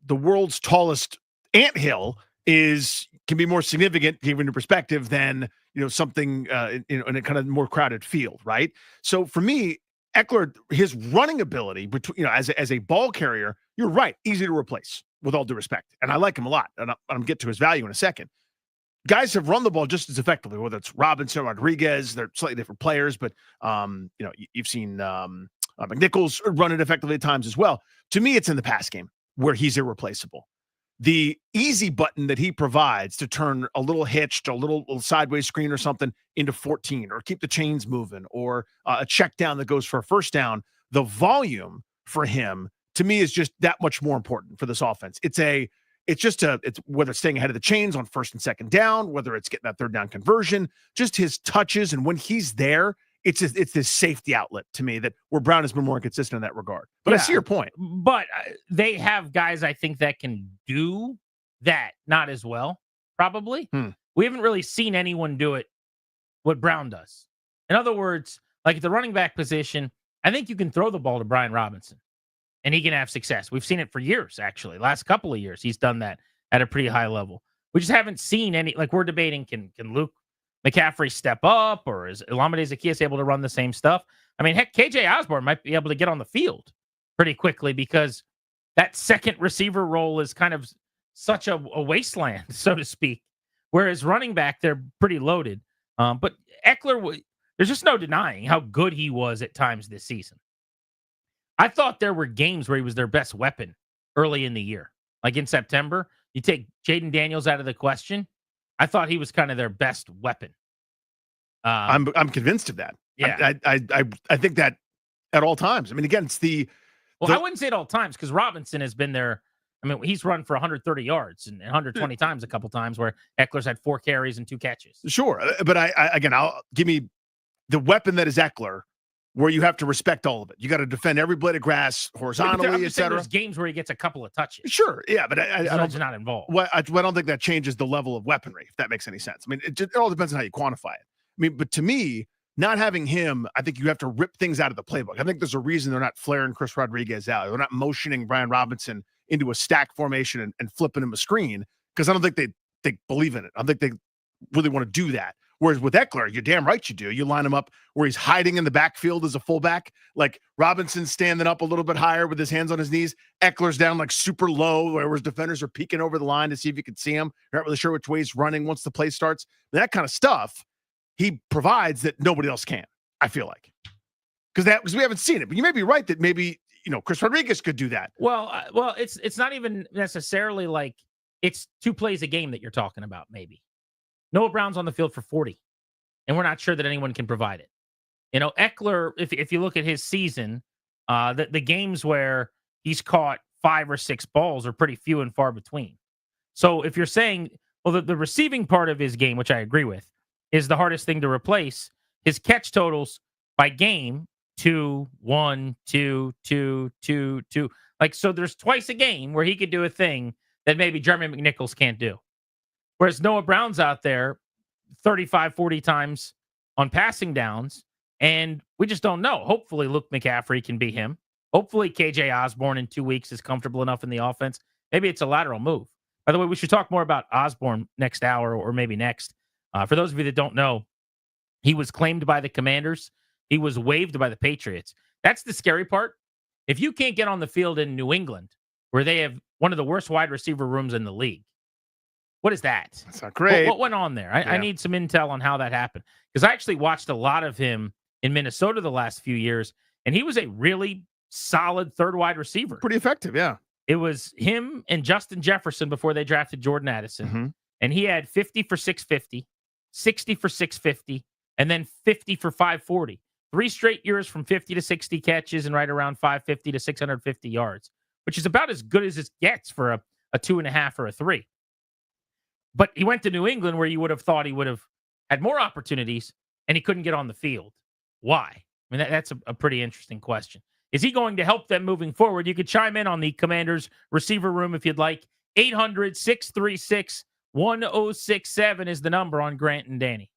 the world's tallest anthill can be more significant given your perspective than something in a kind of more crowded field, right? So for me, Eckler, his running ability between as a ball carrier, you're right, easy to replace with all due respect, and I like him a lot, and I'm get to his value in a second. Guys have run the ball just as effectively, whether it's Robinson, Rodriguez. They're slightly different players, but you've seen McNichols run it effectively at times as well. To me, it's in the pass game where he's irreplaceable. The easy button that he provides to turn a little hitched, a little sideways screen or something into 14, or keep the chains moving, or a check down that goes for a first down. The volume for him, to me, is just that much more important for this offense. It's It's just it's whether it's staying ahead of the chains on first and second down, whether it's getting that third down conversion, just his touches. And when he's there, it's this safety outlet to me that where Brown has been more inconsistent in that regard. But I see your point. But they have guys, I think, that can do that, not as well, probably. We haven't really seen anyone do it what Brown does. In other words, like at the running back position, I think you can throw the ball to Brian Robinson and he can have success. We've seen it for years, actually. Last couple of years, he's done that at a pretty high level. We just haven't seen any, like we're debating, can Luke McCaffrey step up, or is Olamide Zaccheaus able to run the same stuff? I mean, heck, KJ Osborne might be able to get on the field pretty quickly because that second receiver role is kind of such a wasteland, so to speak. Whereas running back, they're pretty loaded. But Eckler, there's just no denying how good he was at times this season. I thought there were games where he was their best weapon early in the year. Like in September, you take Jaden Daniels out of the question. I thought he was kind of their best weapon. I'm convinced of that. Yeah. I think that at all times. I mean, again, it's I wouldn't say at all times because Robinson has been there. I mean, he's run for 130 yards and 120 times a couple times where Eckler's had 4 carries and 2 catches. Sure. But I'll give me the weapon that is Eckler, where you have to respect all of it. You got to defend every blade of grass horizontally, etc. There's games where he gets a couple of touches. Sure. Yeah. But I don't, not involved. Well, I don't think that changes the level of weaponry, if that makes any sense. I mean, it all depends on how you quantify it. I mean, but to me, not having him, I think you have to rip things out of the playbook. I think there's a reason they're not flaring Chris Rodriguez out. They're not motioning Brian Robinson into a stack formation and flipping him a screen because I don't think they believe in it. I don't think they really want to do that. Whereas with Eckler, you're damn right you do. You line him up where he's hiding in the backfield as a fullback, like Robinson's standing up a little bit higher with his hands on his knees. Eckler's down like super low, where his defenders are peeking over the line to see if you can see him. You're not really sure which way he's running once the play starts. That kind of stuff he provides that nobody else can, I feel like. Because we haven't seen it. But you may be right that maybe, Chris Rodriguez could do that. Well, it's not even necessarily like it's 2 plays a game that you're talking about, maybe. Noah Brown's on the field for 40, and we're not sure that anyone can provide it. Eckler, if you look at his season, the games where he's caught 5 or 6 balls are pretty few and far between. So if you're saying, well, the receiving part of his game, which I agree with, is the hardest thing to replace, his catch totals by game, 2, 1, 2, 2, 2, 2. Like, so there's twice a game where he could do a thing that maybe Jeremy McNichols can't do. Whereas Noah Brown's out there 35, 40 times on passing downs, and we just don't know. Hopefully Luke McCaffrey can be him. Hopefully KJ Osborne in 2 weeks is comfortable enough in the offense. Maybe it's a lateral move. By the way, we should talk more about Osborne next hour or maybe next. For those of you that don't know, he was claimed by the Commanders. He was waived by the Patriots. That's the scary part. If you can't get on the field in New England, where they have one of the worst wide receiver rooms in the league, what is that? That's not great. What went on there? I need some intel on how that happened. Because I actually watched a lot of him in Minnesota the last few years, and he was a really solid third wide receiver. Pretty effective, yeah. It was him and Justin Jefferson before they drafted Jordan Addison. Mm-hmm. And he had 50 for 650, 60 for 650, and then 50 for 540. 3 straight years from 50 to 60 catches and right around 550 to 650 yards, which is about as good as it gets for a 2.5 or a 3. But he went to New England where you would have thought he would have had more opportunities, and he couldn't get on the field. Why? I mean, that's a pretty interesting question. Is he going to help them moving forward? You could chime in on the Commanders receiver room if you'd like. 800-636-1067 is the number on Grant and Danny.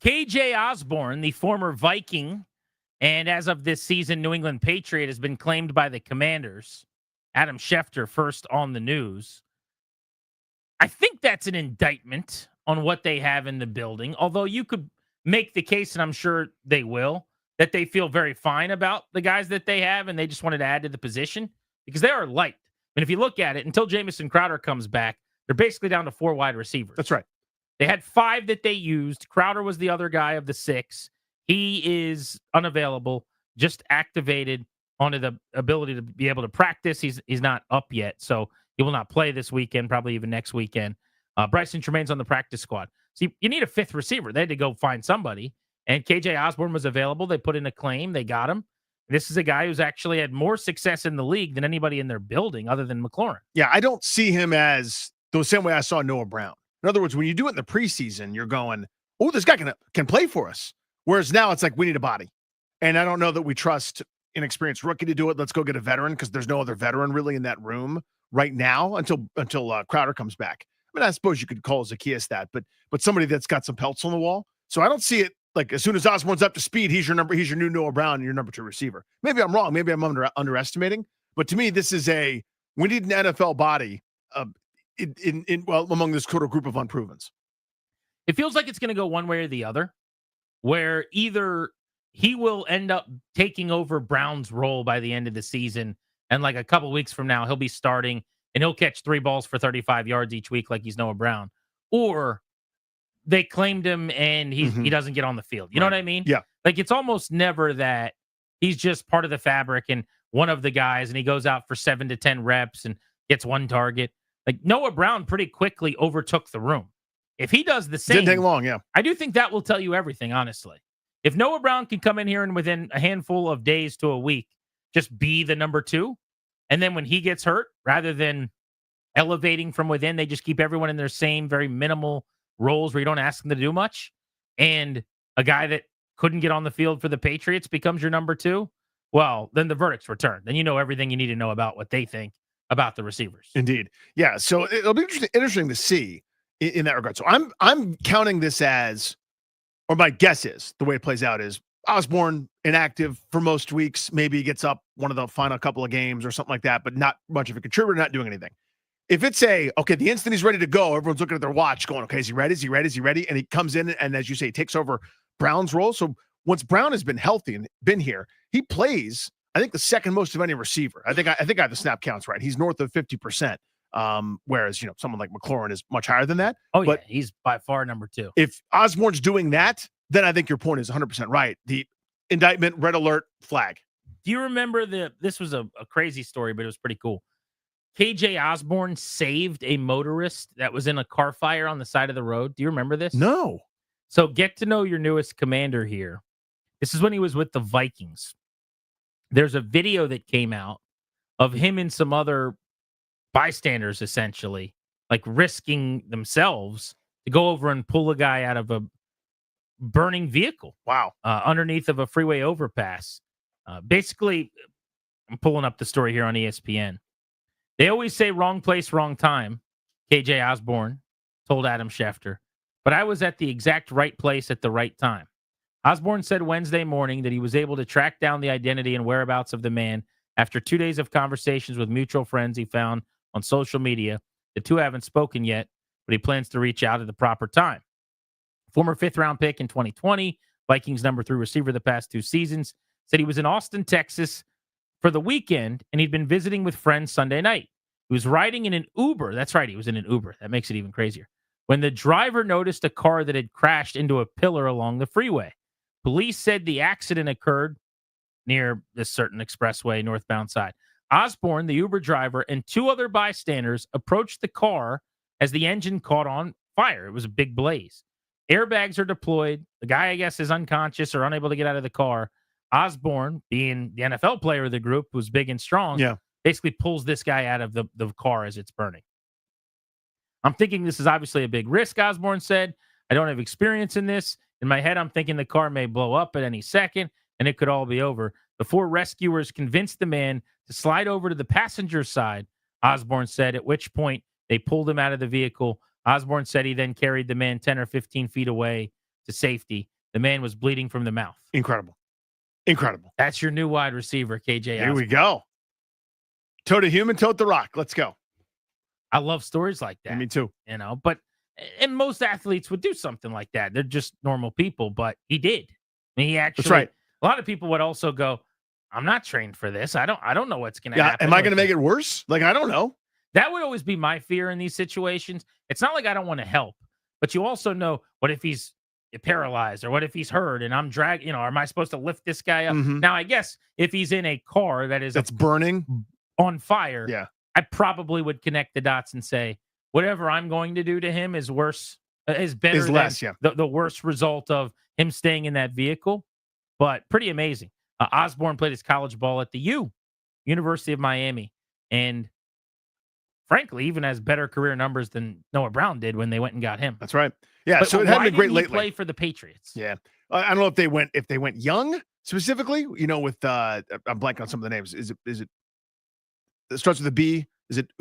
KJ Osborne, the former Viking, and as of this season, New England Patriot, has been claimed by the Commanders. Adam Schefter first on the news. I think that's an indictment on what they have in the building, although you could make the case, and I'm sure they will, that they feel very fine about the guys that they have, and they just wanted to add to the position because they are light. And if you look at it, until Jamison Crowder comes back, they're basically down to 4 wide receivers. That's right. They had 5 that they used. Crowder was the other guy of the 6. He is unavailable, just activated onto the ability to be able to practice. He's not up yet, so he will not play this weekend, probably even next weekend. Bryson Tremaine's on the practice squad. So you need a 5th receiver. They had to go find somebody, and KJ Osborne was available. They put in a claim. They got him. This is a guy who's actually had more success in the league than anybody in their building other than McLaurin. Yeah, I don't see him as the same way I saw Noah Brown. In other words, when you do it in the preseason, you're going, oh, this guy can play for us. Whereas now it's like, we need a body. And I don't know that we trust inexperienced rookie to do it. Let's go get a veteran because there's no other veteran really in that room right now until Crowder comes back. I mean, I suppose you could call Zacchaeus that, but somebody that's got some pelts on the wall. So I don't see it like as soon as Osborne's up to speed, he's your new Noah Brown and your number 2 receiver. Maybe I'm wrong. Maybe I'm underestimating. But to me, this is we need an NFL body among this total group of unprovens. It feels like it's going to go one way or the other, where either he will end up taking over Brown's role by the end of the season, and like a couple weeks from now, he'll be starting and he'll catch 3 balls for 35 yards each week like he's Noah Brown. Or they claimed him and he doesn't get on the field. You know what I mean? Yeah. Like it's almost never that he's just part of the fabric and one of the guys and he goes out for 7 to 10 reps and gets 1 target. Like Noah Brown pretty quickly overtook the room. If he does the same, didn't take long, yeah. I do think that will tell you everything, honestly. If Noah Brown can come in here and within a handful of days to a week, just be the number 2, and then when he gets hurt, rather than elevating from within, they just keep everyone in their same very minimal roles where you don't ask them to do much, and a guy that couldn't get on the field for the Patriots becomes your number 2, well, then the verdict's returned. Then you know everything you need to know about what they think about the receivers. Indeed. Yeah, so it'll be interesting to see in that regard. So I'm counting this as, or my guess is, the way it plays out is Osborne inactive for most weeks. Maybe he gets up one of the final couple of games or something like that, but not much of a contributor, not doing anything. If it's okay, the instant he's ready to go, everyone's looking at their watch going, okay, is he ready? Is he ready? Is he ready? And he comes in and, as you say, takes over Brown's role. So once Brown has been healthy and been here, he plays, I think, the second most of any receiver. I think I have the snap counts right. He's north of 50%. Whereas, someone like McLaurin is much higher than that. Oh, but yeah, he's by far number 2. If Osborne's doing that, then I think your point is 100% right. The indictment, red alert, flag. Do you remember this was a crazy story, but it was pretty cool. KJ Osborne saved a motorist that was in a car fire on the side of the road. Do you remember this? No. So get to know your newest commander here. This is when he was with the Vikings. There's a video that came out of him and some other bystanders, essentially, like risking themselves to go over and pull a guy out of a burning vehicle. Wow. Underneath of a freeway overpass. Basically, I'm pulling up the story here on ESPN. They always say wrong place, wrong time, KJ Osborne told Adam Schefter. But I was at the exact right place at the right time. Osborne said Wednesday morning that he was able to track down the identity and whereabouts of the man after 2 days of conversations with mutual friends he found on social media. The two haven't spoken yet, but he plans to reach out at the proper time. Former 5th-round pick in 2020, Vikings number 3 receiver the past 2 seasons, said he was in Austin, Texas for the weekend, and he'd been visiting with friends Sunday night. He was riding in an Uber. That's right, he was in an Uber. That makes it even crazier. When the driver noticed a car that had crashed into a pillar along the freeway. Police said the accident occurred near this certain expressway northbound side. Osborne, the Uber driver, and 2 other bystanders approached the car as the engine caught on fire. It was a big blaze. Airbags are deployed. The guy, I guess, is unconscious or unable to get out of the car. Osborne, being the NFL player of the group, who's big and strong, basically pulls this guy out of the car as it's burning. I'm thinking this is obviously a big risk, Osborne said. I don't have experience in this. In my head, I'm thinking the car may blow up at any second, and it could all be over. The 4 rescuers convinced the man to slide over to the passenger side, Osborne said, at which point they pulled him out of the vehicle. Osborne said he then carried the man 10 or 15 feet away to safety. The man was bleeding from the mouth. Incredible. Incredible. That's your new wide receiver, KJ. Here we Osborne. go. Toe to human, toe to rock. Let's go. I love stories like that. Me too. But and most athletes would do something like that. They're just normal people, but he did. I mean, he actually. That's right. A lot of people would also go, "I'm not trained for this. I don't know what's going to happen." Am I going to make it worse? Like, I don't know. That would always be my fear in these situations. It's not like I don't want to help, but you also know, what if he's paralyzed, or what if he's hurt and I'm dragging, am I supposed to lift this guy up? Mhm. Now, I guess if he's in a car that's burning on fire, yeah, I probably would connect the dots and say, whatever I'm going to do to him is worse, is better Is than less, yeah. the worst result of him staying in that vehicle. But pretty amazing. Osborne played his college ball at the University of Miami, and frankly, even has better career numbers than Noah Brown did when they went and got him. That's right. Yeah, But so it why hadn't been great didn't he lately. play for the Patriots? Yeah. I don't know if they went young specifically, with I'm blanking on some of the names. Is it it starts with a B? Is it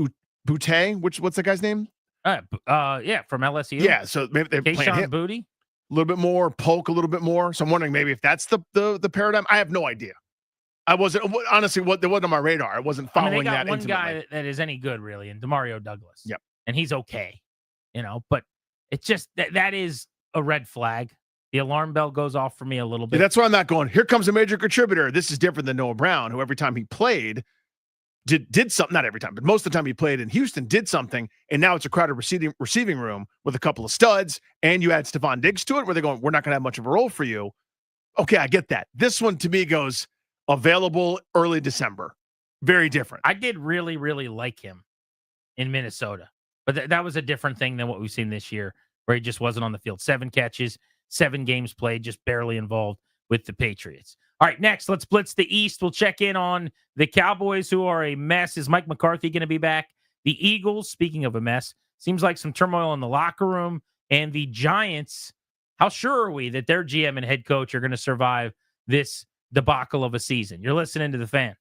Boutte? What's that guy's name? Yeah, from LSU. Yeah, so maybe they're playing Kayshon him Boutte. a little bit more, Polk a little bit more. So I'm wondering maybe if that's the paradigm. I have no idea. I wasn't honestly there wasn't on my radar. I wasn't I mean, following they got that one intimately. guy that is any good, really, and Demario Douglas. Yep. And he's okay, but it's just that is a red flag. The alarm bell goes off for me a little bit. Yeah, that's why I'm not going, here comes a major contributor. This is different than Noah Brown, who every time he played did something, not every time, but most of the time he played in Houston did something, and now it's a crowded receiving room with a couple of studs, and you add Stephon Diggs to it, where they're going, we're not going to have much of a role for you. Okay, I get that. This one, to me, goes available early December. Very different. I did really, really like him in Minnesota, but that was a different thing than what we've seen this year, where he just wasn't on the field. 7 catches, 7 games played, just barely involved with the Patriots. All right, next, let's blitz the East. We'll check in on the Cowboys, who are a mess. Is Mike McCarthy going to be back? The Eagles, speaking of a mess, seems like some turmoil in the locker room. And the Giants, how sure are we that their GM and head coach are going to survive this debacle of a season? You're listening to The Fan.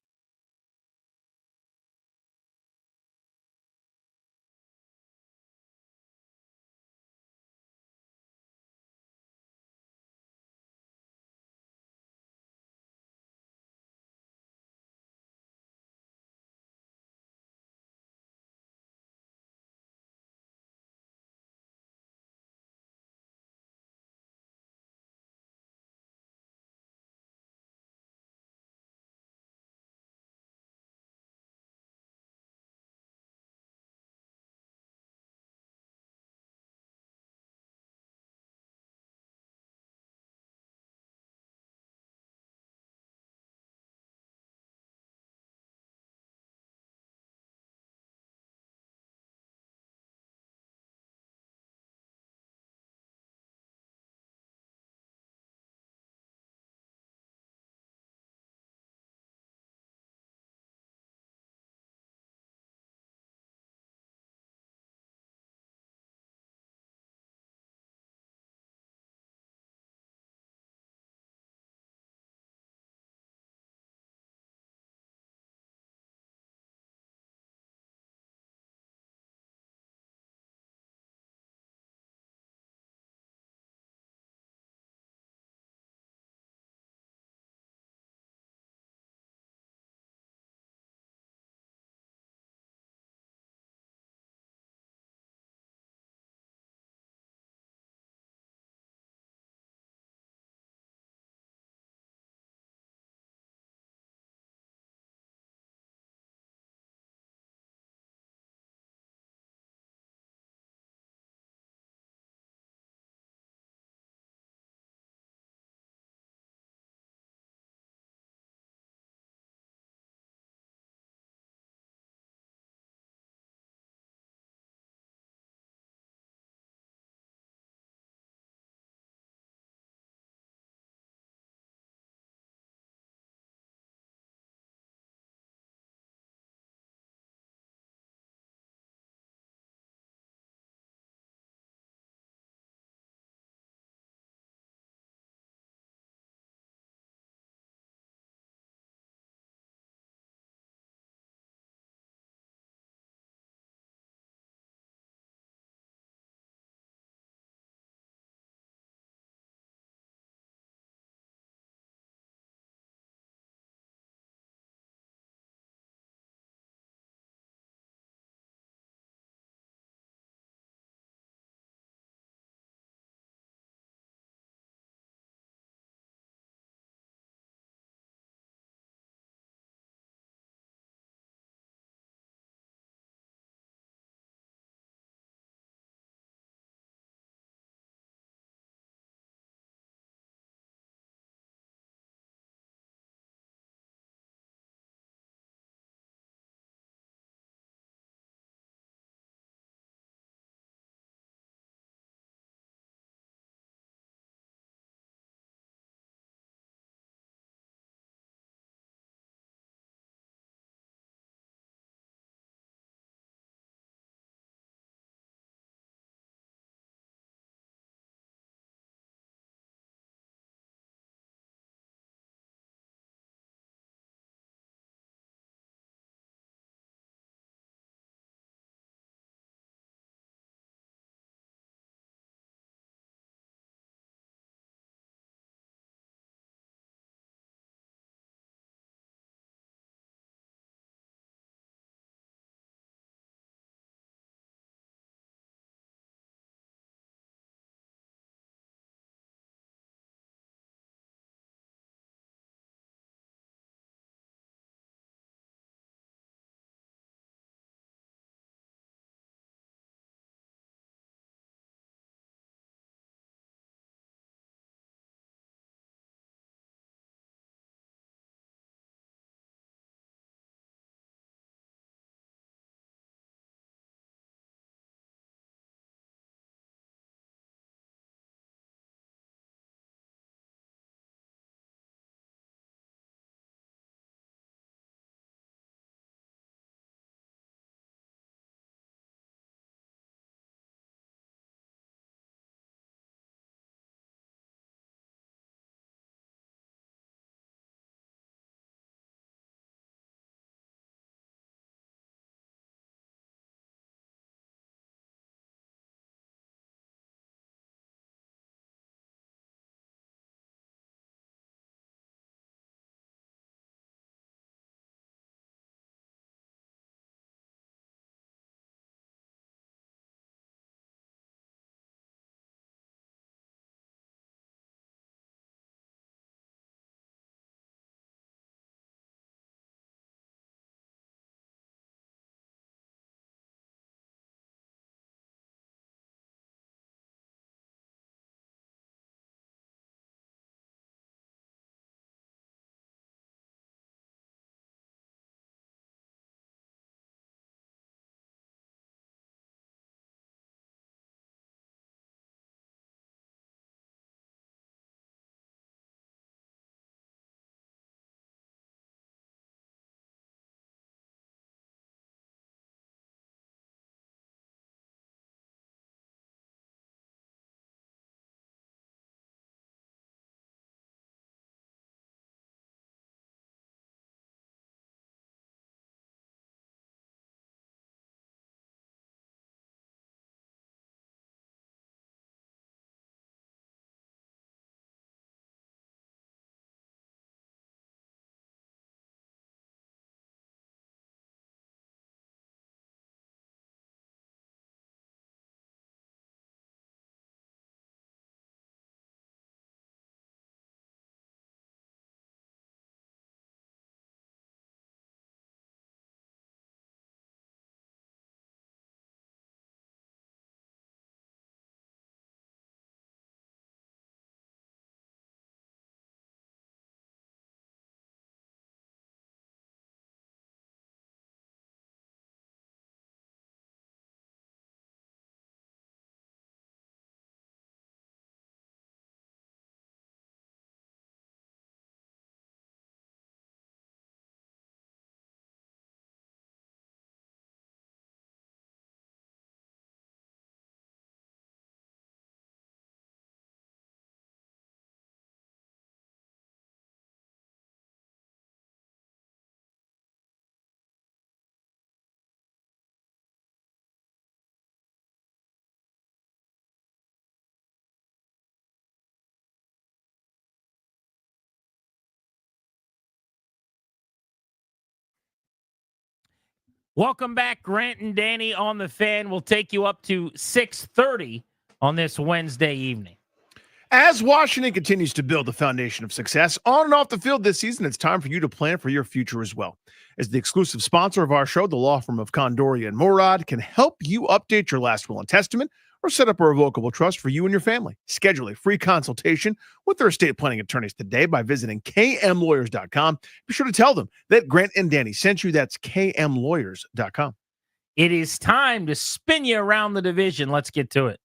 Welcome back, Grant and Danny on the Fan. We'll take you up to 6:30 on this Wednesday evening. As Washington continues to build the foundation of success on and off the field this season, it's time for you to plan for your future as well. As the exclusive sponsor of our show, the law firm of Condoria and Morad can help you update your last will and testament or set up a revocable trust for you and your family. Schedule a free consultation with their estate planning attorneys today by visiting kmlawyers.com. Be sure to tell them that Grant and Danny sent you. That's kmlawyers.com. It is time to spin you around the division. Let's get to it.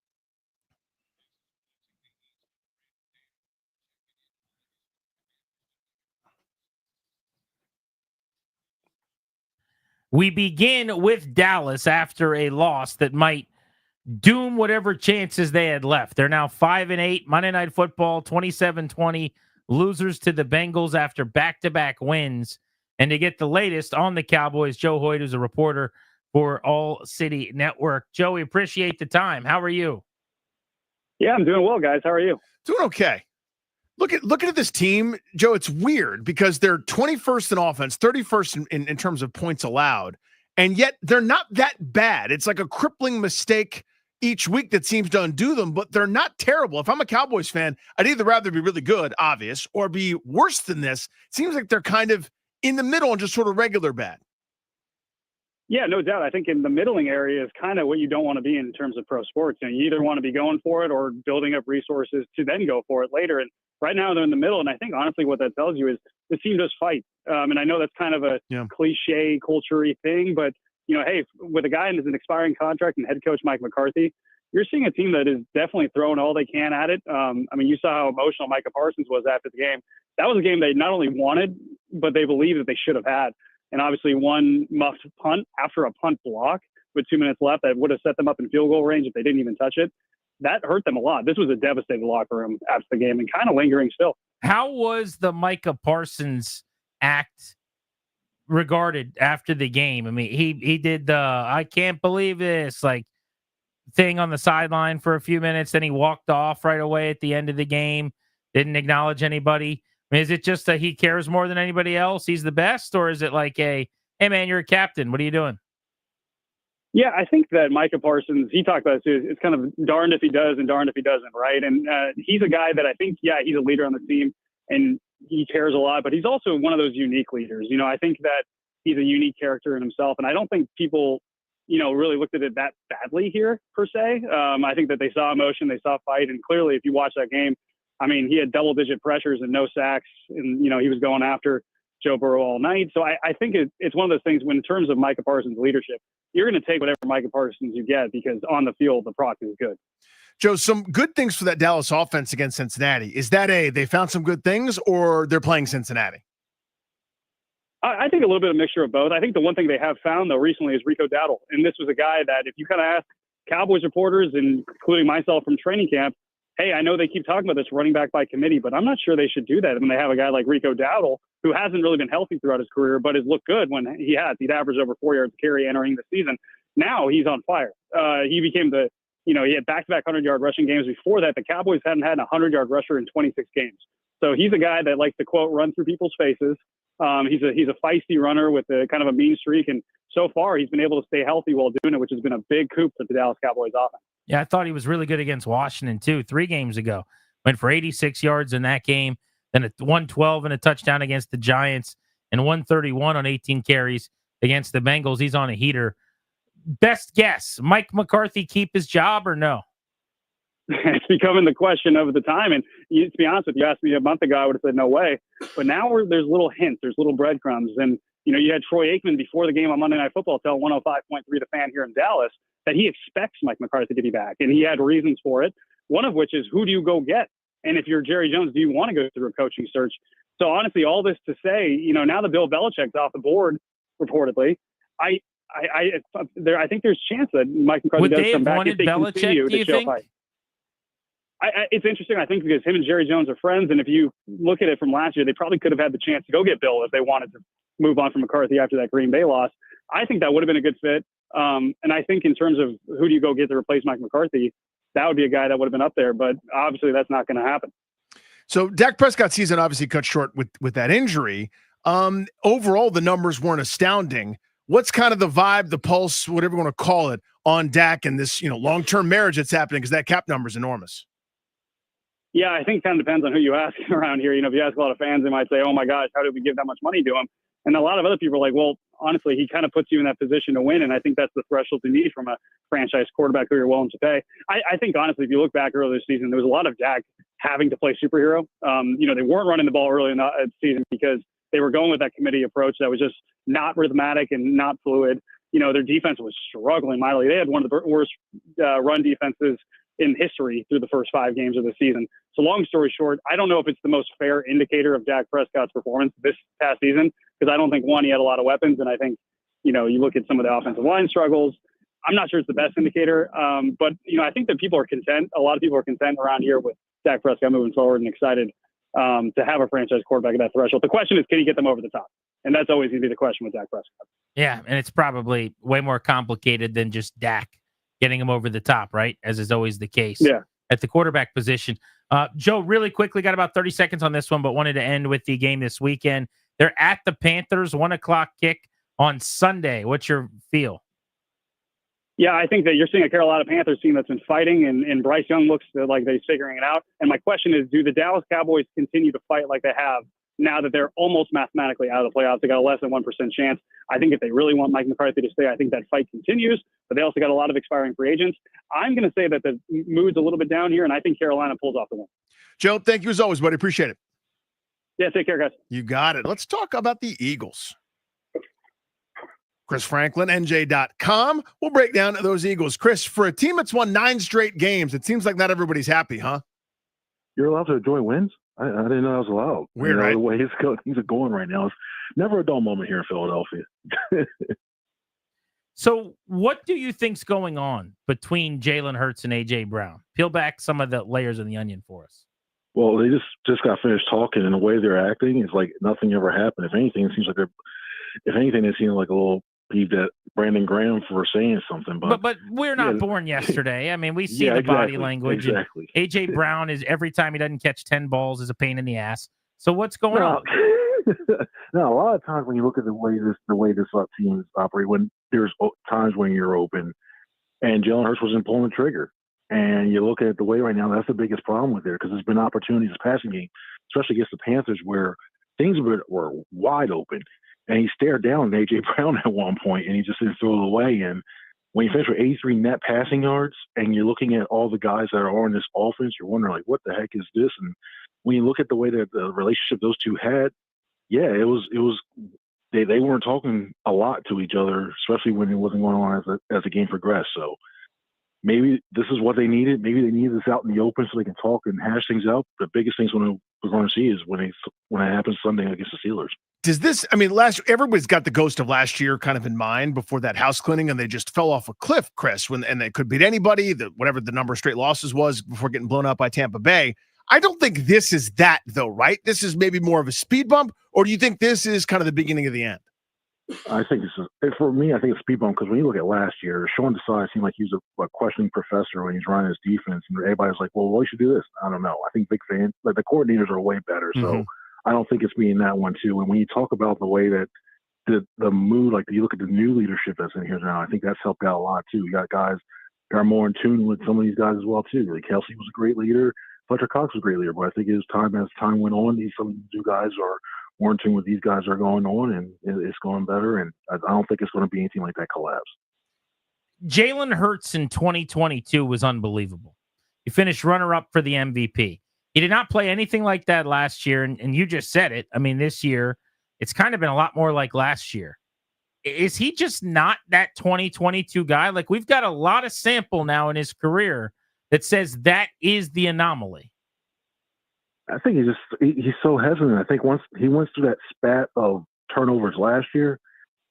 We begin with Dallas after a loss that might doom whatever chances they had left. They're now 5-8. Monday Night Football, 27-20. Losers to the Bengals after back-to-back wins. And to get the latest on the Cowboys, Joe Hoyt is a reporter for All City Network. Joe, we appreciate the time. How are you? Yeah, I'm doing well, guys. How are you? Doing okay. Looking at this team, Joe, it's weird because they're 21st in offense, 31st in terms of points allowed, and yet they're not that bad. It's like a crippling mistake each week that seems to undo them, but they're not terrible. If I'm a Cowboys fan, I'd either rather be really good, obvious, or be worse than this. It seems like they're kind of in the middle and just sort of regular bad. Yeah, no doubt. I think in the middling area is kind of what you don't want to be in terms of pro sports. You either want to be going for it or building up resources to then go for it later. And right now they're in the middle. And I think honestly what that tells you is the team does fight. And I know that's kind of a cliche culture-y thing, but hey, with a guy in an expiring contract and head coach Mike McCarthy, you're seeing a team that is definitely throwing all they can at it. You saw how emotional Micah Parsons was after the game. That was a game they not only wanted, but they believed that they should have had. And obviously one muffed punt after a punt block with 2 minutes left that would have set them up in field goal range if they didn't even touch it. That hurt them a lot. This was a devastating locker room after the game and kind of lingering still. How was the Micah Parsons act regarded after the game? I mean, he did the I can't believe this thing on the sideline for a few minutes. Then he walked off right away at the end of the game. Didn't acknowledge anybody. I mean, is it just that he cares more than anybody else? He's the best? Or is it like hey, man, you're a captain. What are you doing? Yeah, I think that Micah Parsons, he talked about this, it's kind of darned if he does and darned if he doesn't, right? And he's a guy that I think, he's a leader on the team and he cares a lot, but he's also one of those unique leaders. I think that he's a unique character in himself. And I don't think people, really looked at it that badly here, per se. I think that they saw emotion, they saw fight. And clearly, if you watch that game, he had double-digit pressures and no sacks. And, he was going after Joe Burrow all night. So I think it's one of those things when in terms of Micah Parsons' leadership, you're going to take whatever Micah Parsons you get because on the field, the product is good. Joe, some good things for that Dallas offense against Cincinnati. Is that they found some good things or they're playing Cincinnati? I think a little bit of mixture of both. I think the one thing they have found, though, recently is Rico Dowdle. And this was a guy that if you kind of ask Cowboys reporters, including myself from training camp, hey, I know they keep talking about this running back by committee, but I'm not sure they should do that when they have a guy like Rico Dowdle who hasn't really been healthy throughout his career, but has looked good when he has. He'd averaged over 4 yards a carry entering the season. Now he's on fire. He became he had back-to-back 100-yard rushing games. Before that, the Cowboys hadn't had a 100-yard rusher in 26 games. So he's a guy that likes to, quote, run through people's faces. He's a feisty runner with a kind of a mean streak. And so far, he's been able to stay healthy while doing it, which has been a big coup for the Dallas Cowboys offense. Yeah, I thought he was really good against Washington, too, 3 games ago. Went for 86 yards in that game, then a 112 and a touchdown against the Giants, and 131 on 18 carries against the Bengals. He's on a heater. Best guess, Mike McCarthy keep his job or no? It's becoming the question of the time. And to be honest with you, asked me a month ago, I would have said no way. But now there's little hints, there's little breadcrumbs. And, you had Troy Aikman before the game on Monday Night Football tell 105.3 The Fan here in Dallas that he expects Mike McCarthy to be back. And he had reasons for it, one of which is who do you go get? And if you're Jerry Jones, do you want to go through a coaching search? So honestly, all this to say, now that Bill Belichick's off the board, reportedly, I think there's a chance that Mike McCarthy does come back if they continue to show fight. It's interesting, I think, because him and Jerry Jones are friends. And if you look at it from last year, they probably could have had the chance to go get Bill if they wanted to move on from McCarthy after that Green Bay loss. I think that would have been a good fit. And I think in terms of who do you go get to replace Mike McCarthy, that would be a guy that would have been up there. But obviously that's not going to happen. So Dak Prescott's season obviously cut short with that injury. Overall, the numbers weren't astounding. What's kind of the vibe, the pulse, whatever you want to call it, on Dak and this, long-term marriage that's happening because that cap number is enormous? Yeah, I think it kind of depends on who you ask around here. If you ask a lot of fans, they might say, oh my gosh, how did we give that much money to him? And a lot of other people are like, well, honestly, he kind of puts you in that position to win. And I think that's the threshold you need from a franchise quarterback who you're willing to pay. I think, honestly, if you look back earlier this season, there was a lot of Dak having to play superhero. They weren't running the ball early in the season because they were going with that committee approach that was just not rhythmic and not fluid. Their defense was struggling mightily. They had one of the worst run defenses in history through the first 5 games of the season. So long story short, I don't know if it's the most fair indicator of Dak Prescott's performance this past season, because I don't think, one, he had a lot of weapons. And I think, you look at some of the offensive line struggles. I'm not sure it's the best indicator. But I think that people are content. A lot of people are content around here with Dak Prescott moving forward and excited to have a franchise quarterback at that threshold. The question is, can he get them over the top? And that's always going to be the question with Dak Prescott. Yeah, and it's probably way more complicated than just Dak getting him over the top, right? As is always the case at the quarterback position. Joe, really quickly, got about 30 seconds on this one, but wanted to end with the game this weekend. They're at the Panthers, 1:00 kick on Sunday. What's your feel? Yeah, I think that you're seeing a Carolina Panthers team that's been fighting, and Bryce Young looks like they're figuring it out. And my question is, do the Dallas Cowboys continue to fight like they have now that they're almost mathematically out of the playoffs? They got a less than 1% chance. I think if they really want Mike McCarthy to stay, I think that fight continues, but they also got a lot of expiring free agents. I'm going to say that the mood's a little bit down here, and I think Carolina pulls off the win. Joe, thank you as always, buddy. Appreciate it. Yeah, take care, guys. You got it. Let's talk about the Eagles. Chris Franklin, NJ.com. We'll break down those Eagles. Chris, for a team that's won 9 straight games, it seems like not everybody's happy, huh? You're allowed to enjoy wins? I didn't know that was allowed. Weird, right? The way things are going right now. It's never a dull moment here in Philadelphia. So what do you think's going on between Jalen Hurts and A.J. Brown? Peel back some of the layers of the onion for us. Well, they just got finished talking, and the way they're acting is like nothing ever happened. If anything, it seems like they seem like a little peeved at Brandon Graham for saying something. But we're not born yesterday. I mean, we see the body language. Exactly. A.J. Brown is, every time he doesn't catch 10 balls, is a pain in the ass. So what's going on? No, a lot of times when you look at the way this teams operate, when there's times when you're open, and Jalen Hurts wasn't pulling the trigger, and you look at the way right now, that's the biggest problem with it, because there's been opportunities in the passing game, especially against the Panthers, where things were wide open, and he stared down A.J. Brown at one point, and he just didn't throw it away. And when you finish with 83 net passing yards, and you're looking at all the guys that are on this offense, you're wondering, like, what the heck is this? And when you look at the way that the relationship those two had, yeah, it was they weren't talking a lot to each other, especially when it wasn't going on as the game progressed. So maybe this is what they needed. Maybe they needed this out in the open so they can talk and hash things out. The biggest things we're going to see is when it happens Sunday against the Steelers. Does this, everybody's got the ghost of last year kind of in mind before that house cleaning, and they just fell off a cliff, Chris, and they could beat anybody, whatever the number of straight losses was before getting blown out by Tampa Bay. I don't think this is that, though, right? This is maybe more of a speed bump, or do you think this is kind of the beginning of the end? I think for me, I think it's speed bump, because when you look at last year, Sean Desai seemed like he was a questioning professor when he's running his defense, and everybody's like, well, we should do this. I don't know. I think big fans, like the coordinators are way better, so I don't think it's being that one too. And when you talk about the way that the mood, like you look at the new leadership that's in here now, I think that's helped out a lot too. You got guys that are more in tune with some of these guys as well too. Like Kelsey was a great leader, Fletcher Cox was a great leader, but I think as time went on, some of these new guys are more in tune with these guys are going on, and it's going better. And I don't think it's going to be anything like that collapse. Jalen Hurts in 2022 was unbelievable. He finished runner-up for the MVP. He did not play anything like that last year, and you just said it. I mean, this year, it's kind of been a lot more like last year. Is he just not that 2022 guy? Like, we've got a lot of sample now in his career that says that is the anomaly. I think he's so hesitant. I think once he went through that spat of turnovers last year,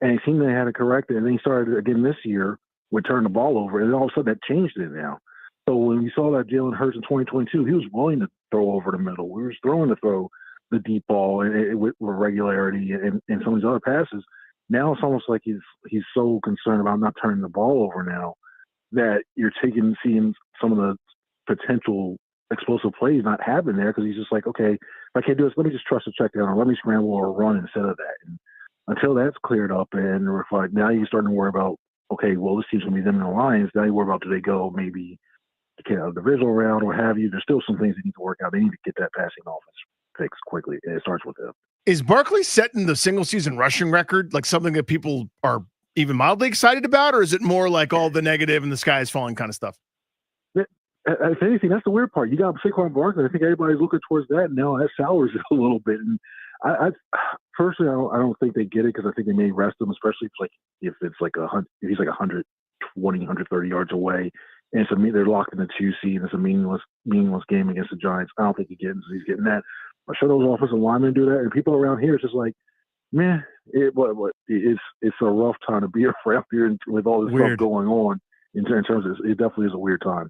and he seemed they had it corrected, and then he started again this year with turning the ball over, and then all of a sudden that changed it now. So when we saw that Jalen Hurts in 2022, he was willing to throw over the middle. We were throwing to throw the deep ball and with regularity and some of these other passes. Now it's almost like he's so concerned about not turning the ball over now that you're seeing some of the potential explosive plays not happen there, because he's just like, okay, if I can't do this, let me just trust the check down, or let me scramble or run instead of that. And until that's cleared up and reflect, now you're starting to worry about, okay, well, this team's going to be them and the Lions. Now you worry about, do they go maybe a divisional round or have you? There's still some things that need to work out. They need to get that passing offense fixed quickly. And it starts with them. Is Barkley setting the single season rushing record like something that people are even mildly excited about, or is it more like all the negative and the sky is falling kind of stuff? If anything, that's the weird part. You got Saquon Barkley. I think everybody's looking towards that, and now that sours it a little bit. And I personally, I don't think they get it because I think they may rest him, especially if he's like 120, 130 yards away, and they're locked in the 2 seed. And it's a meaningless game against the Giants. I don't think he's getting that. I show those offensive linemen do that, and people around here, it's just like, man, it's a rough time to be around here with all this stuff going on. In terms of, it definitely is a weird time.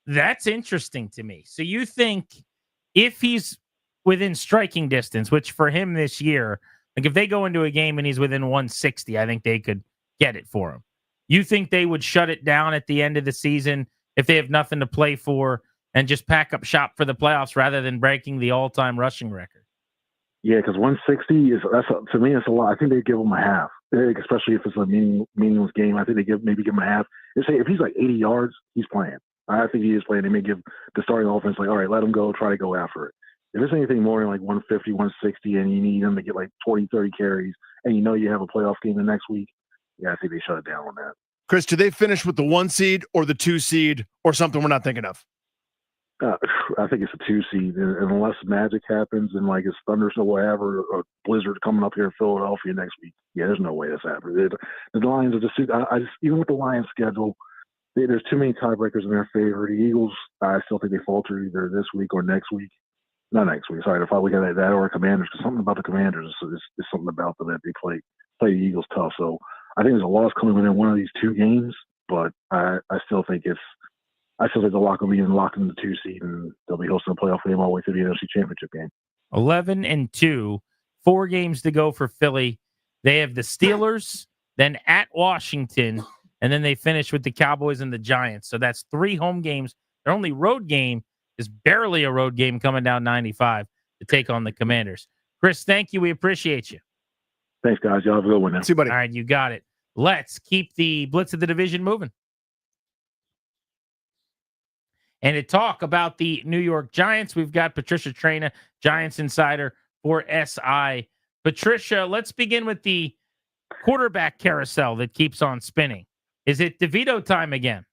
That's interesting to me. So you think if he's within striking distance, which for him this year, like if they go into a game and he's within 160, I think they could get it for him. You think they would shut it down at the end of the season if they have nothing to play for and just pack up shop for the playoffs rather than breaking the all-time rushing record? Yeah, because 160 to me, it's a lot. I think they give him a half, especially if it's a meaningless game. I think they maybe give him a half. They say if he's like 80 yards, he's playing. I think he is playing. They may give the starting offense like, all right, let him go, try to go after it. If it's anything more than like 150, 160, and you need him to get like 20, 30 carries, and you know you have a playoff game the next week, yeah, I think they shut it down on that. Chris, do they finish with the 1 seed or the 2 seed or something we're not thinking of? I think it's a 2 seed, and unless magic happens and like it's thunderstorm or whatever, or blizzard coming up here in Philadelphia next week. Yeah, there's no way that's happening. The Lions are just even with the Lions schedule, there's too many tiebreakers in their favor. The Eagles, I still think they falter either this week or next week. Not next week. Sorry, if I look at that or Commanders, because something about the Commanders is something about them that they play the Eagles tough. So I think there's a loss coming within one of these 2 games, but I still think the lock will be locked in the 2 seed, and they'll be hosting a playoff game all the way through the NFC Championship game. 11-2, 4 games to go for Philly. They have the Steelers, then at Washington, and then they finish with the Cowboys and the Giants. So that's 3 home games. Their only road game is barely a road game coming down 95 to take on the Commanders. Chris, thank you. We appreciate you. Thanks, guys. Y'all have a good one now. See you, buddy. All right, you got it. Let's keep the Blitz of the Division moving. And to talk about the New York Giants, we've got Patricia Traina, Giants Insider for SI. Patricia, let's begin with the quarterback carousel that keeps on spinning. Is it DeVito time again?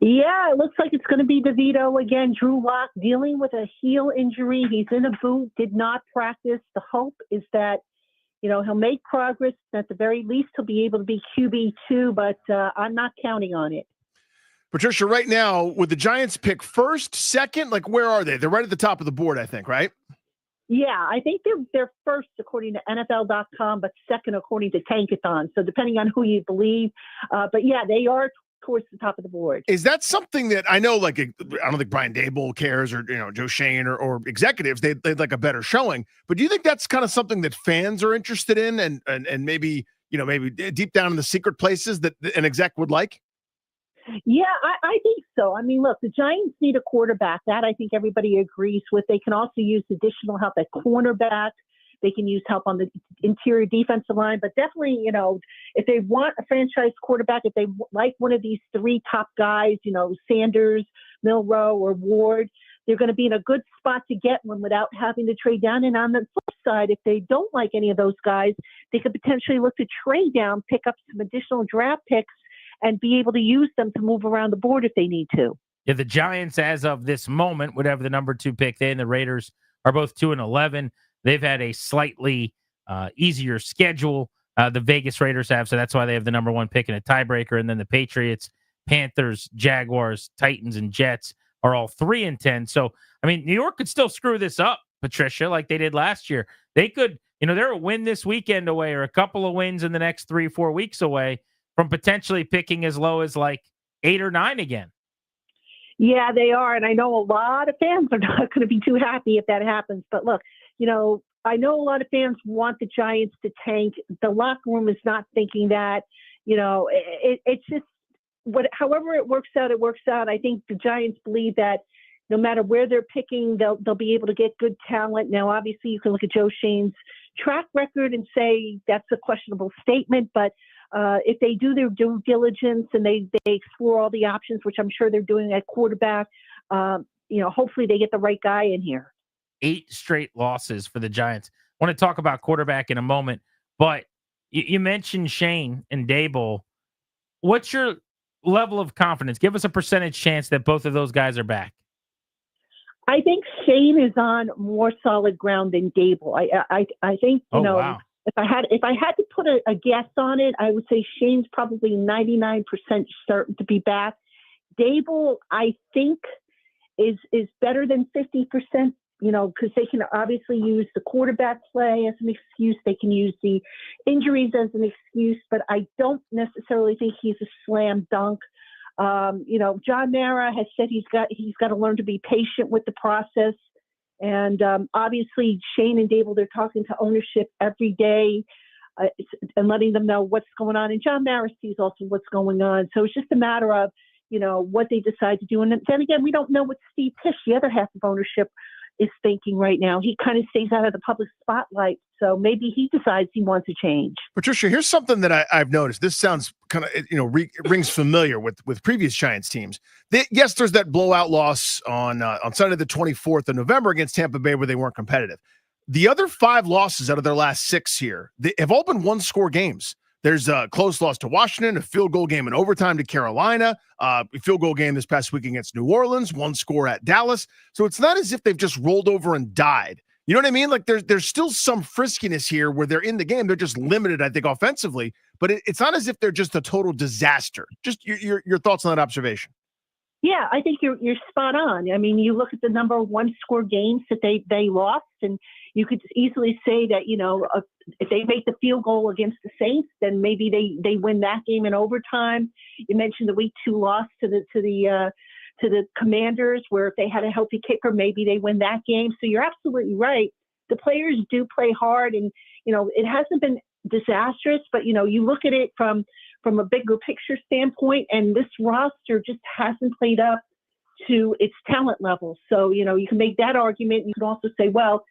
Yeah, it looks like it's going to be DeVito again. Drew Lock dealing with a heel injury. He's in a boot, did not practice. The hope is that, he'll make progress. At the very least, he'll be able to be QB2, but I'm not counting on it. Patricia, right now, would the Giants pick first, second? Like, where are they? They're right at the top of the board, I think, right? Yeah, I think they're first according to NFL.com, but second according to Tankathon. So depending on who you believe. But yeah, they are towards the top of the board. Is that something that I know, like, I don't think Brian Daboll cares or, Joe Shane or executives, they'd like a better showing. But do you think that's kind of something that fans are interested in and maybe, maybe deep down in the secret places that an exec would like? Yeah, I think so. I mean, look, the Giants need a quarterback. That I think everybody agrees with. They can also use additional help at cornerback. They can use help on the interior defensive line. But definitely, if they want a franchise quarterback, if they like one of these 3 top guys, Sanders, Milroe, or Ward, they're going to be in a good spot to get one without having to trade down. And on the flip side, if they don't like any of those guys, they could potentially look to trade down, pick up some additional draft picks, and be able to use them to move around the board if they need to. Yeah, the Giants, as of this moment, would have the number 2 pick. They and the Raiders are both 2-11. They've had a slightly easier schedule. The Vegas Raiders have, so that's why they have the number 1 pick in a tiebreaker. And then the Patriots, Panthers, Jaguars, Titans, and Jets are all 3-10. So, I mean, New York could still screw this up, Patricia, like they did last year. They could, they're a win this weekend away or a couple of wins in the next 3-4 weeks away from potentially picking as low as like 8 or 9 again. Yeah, they are. And I know a lot of fans are not going to be too happy if that happens. But look, I know a lot of fans want the Giants to tank. The locker room is not thinking that. It's just however it works out, it works out. I think the Giants believe that no matter where they're picking, they'll be able to get good talent. Now, obviously, you can look at Joe Shane's track record and say that's a questionable statement, but if they do their due diligence and they explore all the options, which I'm sure they're doing at quarterback, hopefully they get the right guy in here. 8 straight losses for the Giants. I want to talk about quarterback in a moment, but you mentioned Shane and Dable. What's your level of confidence? Give us a percentage chance that both of those guys are back. I think Shane is on more solid ground than Dable. I think Wow. if I had to put a guess on it, I would say Shane's probably 99% certain to be back. Dable, I think, is better than 50%. Because they can obviously use the quarterback play as an excuse. They can use the injuries as an excuse, but I don't necessarily think he's a slam dunk. John Mara has said he's got to learn to be patient with the process. And obviously Shane and Dable, they're talking to ownership every day and letting them know what's going on. And John Mara sees also what's going on. So it's just a matter of, what they decide to do. And then again, we don't know what Steve Tisch, the other half of ownership, is thinking right now. He kind of stays out of the public spotlight. So maybe he decides he wants to change. Patricia, here's something that I've noticed. This sounds kind of, rings familiar with previous Giants teams. Yes, there's that blowout loss on Sunday the 24th of November against Tampa Bay where they weren't competitive. The other 5 losses out of their last 6 here, they have all been one-score games. There's a close loss to Washington, a field goal game in overtime to Carolina, a field goal game this past week against New Orleans, 1 score at Dallas. So it's not as if they've just rolled over and died. You know what I mean? Like there's still some friskiness here where they're in the game. They're just limited, I think, offensively. But it's not as if they're just a total disaster. Just your thoughts on that observation. Yeah, I think you're spot on. I mean, you look at the number of 1-score games that they lost, and you could easily say that, if they make the field goal against the Saints, then maybe they win that game in overtime. You mentioned the week 2 loss to the Commanders, where if they had a healthy kicker, maybe they win that game. So you're absolutely right. The players do play hard, and it hasn't been disastrous, but you look at it from a bigger picture standpoint, and this roster just hasn't played up to its talent level. So you can make that argument. You can also say, well,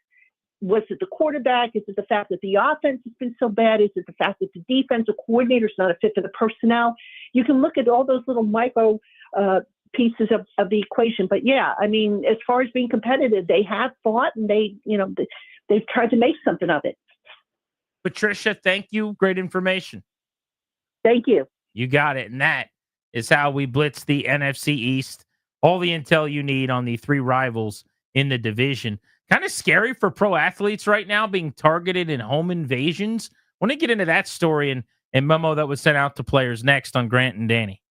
was it the quarterback? Is it the fact that the offense has been so bad? Is it the fact that the defensive coordinator is not a fit for the personnel? You can look at all those little micro pieces of the equation. But yeah, I mean, as far as being competitive, they have fought, and they've tried to make something of it. Patricia, thank you. Great information. Thank you. You got it. And that is how we blitz the NFC East. All the intel you need on the 3 rivals in the division. Kind of scary for pro athletes right now being targeted in home invasions. I want to get into that story and memo that was sent out to players next on Grant and Danny.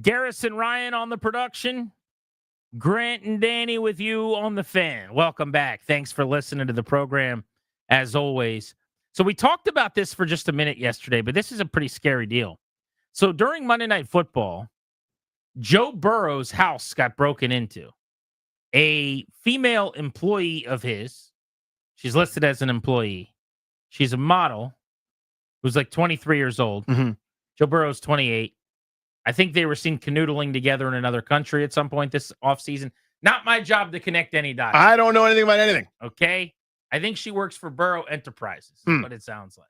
Garrison Ryan on the production. Grant and Danny with you on the Fan. Welcome back. Thanks for listening to the program, as always. So we talked about this for just a minute yesterday, but this is a pretty scary deal. So during Monday Night Football, Joe Burrow's house got broken into. A female employee of his, she's listed as an employee. She's a model who's like 23 years old. Mm-hmm. Joe Burrow's 28. I think they were seen canoodling together in another country at some point this offseason. Not my job to connect any dots. I don't know anything about anything. Okay? I think she works for Burrow Enterprises, is what it sounds like.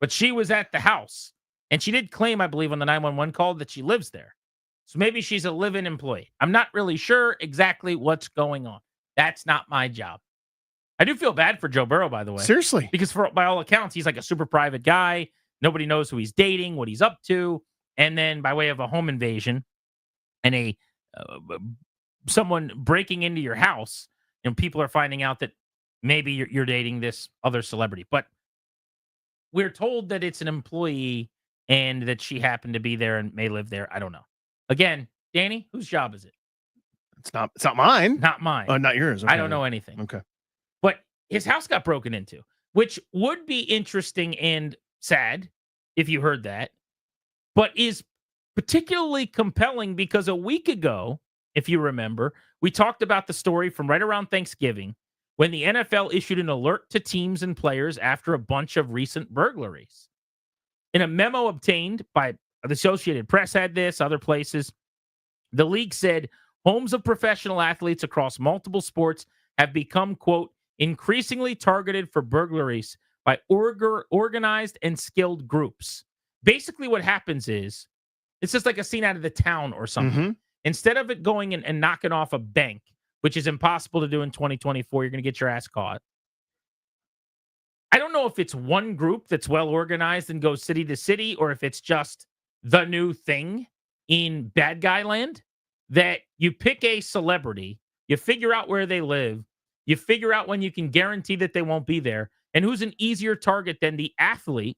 But she was at the house, and she did claim, I believe, on the 911 call that she lives there. So maybe she's a live-in employee. I'm not really sure exactly what's going on. That's not my job. I do feel bad for Joe Burrow, by the way. Seriously. Because by all accounts, he's like a super private guy. Nobody knows who he's dating, what he's up to. And then by way of a home invasion and someone breaking into your house, and people are finding out that maybe you're dating this other celebrity. But we're told that it's an employee and that she happened to be there and may live there. I don't know. Again, Danny, whose job is it? It's not mine. Not mine. Oh, not yours. Okay. I don't know anything. Okay. But his house got broken into, which would be interesting and sad if you heard that, but is particularly compelling because a week ago, if you remember, we talked about the story from right around Thanksgiving when the NFL issued an alert to teams and players after a bunch of recent burglaries. In a memo obtained by the Associated Press had this, other places, the league said homes of professional athletes across multiple sports have become, quote, increasingly targeted for burglaries by organized and skilled groups. Basically what happens is, it's just like a scene out of The Town or something. Mm-hmm. Instead of it going in and knocking off a bank, which is impossible to do in 2024, you're going to get your ass caught. I don't know if it's one group that's well organized and goes city to city, or if it's just the new thing in bad guy land, that you pick a celebrity, you figure out where they live, you figure out when you can guarantee that they won't be there, and who's an easier target than the athlete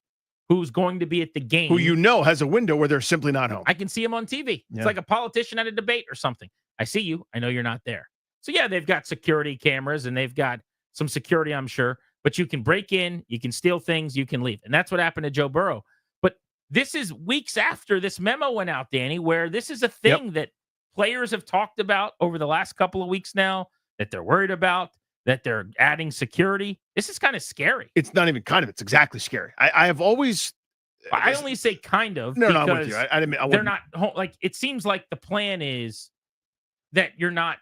who's going to be at the game. Who you know has a window where they're simply not home. I can see him on TV. Yeah. It's like a politician at a debate or something. I see you. I know you're not there. So, yeah, they've got security cameras and they've got some security, I'm sure. But you can break in, you can steal things, you can leave. And that's what happened to Joe Burrow. But this is weeks after this memo went out, Danny, where this is a thing that players have talked about over the last couple of weeks now, that they're worried about, that they're adding security. This is kind of scary. It's not even kind of. It's exactly scary. I have always. I only say kind of. No, because I'm with you. I didn't. they're not like. It seems like the plan is that you're not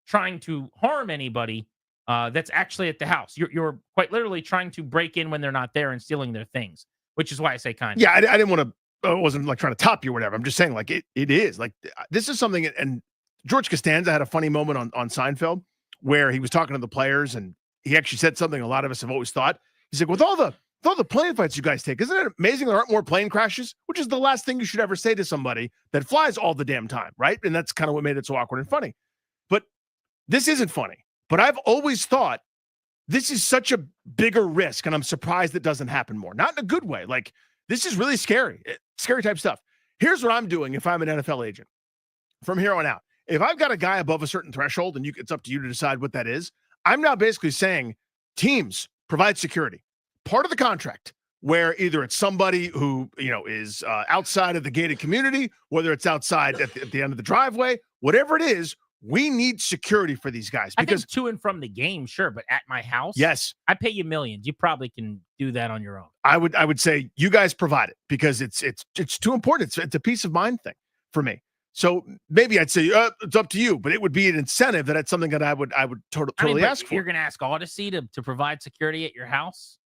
trying to harm anybody that's actually at the house. You're quite literally trying to break in when they're not there and stealing their things, which is why I say kind of. Yeah, I didn't want to. I wasn't like trying to top you or whatever. I'm just saying like it is like this is something. And George Costanza had a funny moment on Seinfeld where he was talking to the players and he actually said something a lot of us have always thought. He's like, with all the plane fights you guys take, isn't it amazing there aren't more plane crashes? Which is the last thing you should ever say to somebody that flies all the damn time, right? And that's kind of what made it so awkward and funny. But this isn't funny. But I've always thought this is such a bigger risk, and I'm surprised it doesn't happen more. Not in a good way. Like, this is really scary. Scary type stuff. Here's what I'm doing if I'm an NFL agent from here on out. If I've got a guy above a certain threshold, and it's up to you to decide what that is, I'm now basically saying, teams, provide security. Part of the contract, where either it's somebody who, is outside of the gated community, whether it's outside at the end of the driveway, whatever it is, we need security for these guys. Because I think to and from the game, sure, but at my house, yes, I pay you millions. You probably can do that on your own. I would say you guys provide it because it's too important. It's a peace of mind thing for me. So maybe I'd say it's up to you, but it would be an incentive that's something that I would totally ask for. You're going to ask Odyssey to provide security at your house?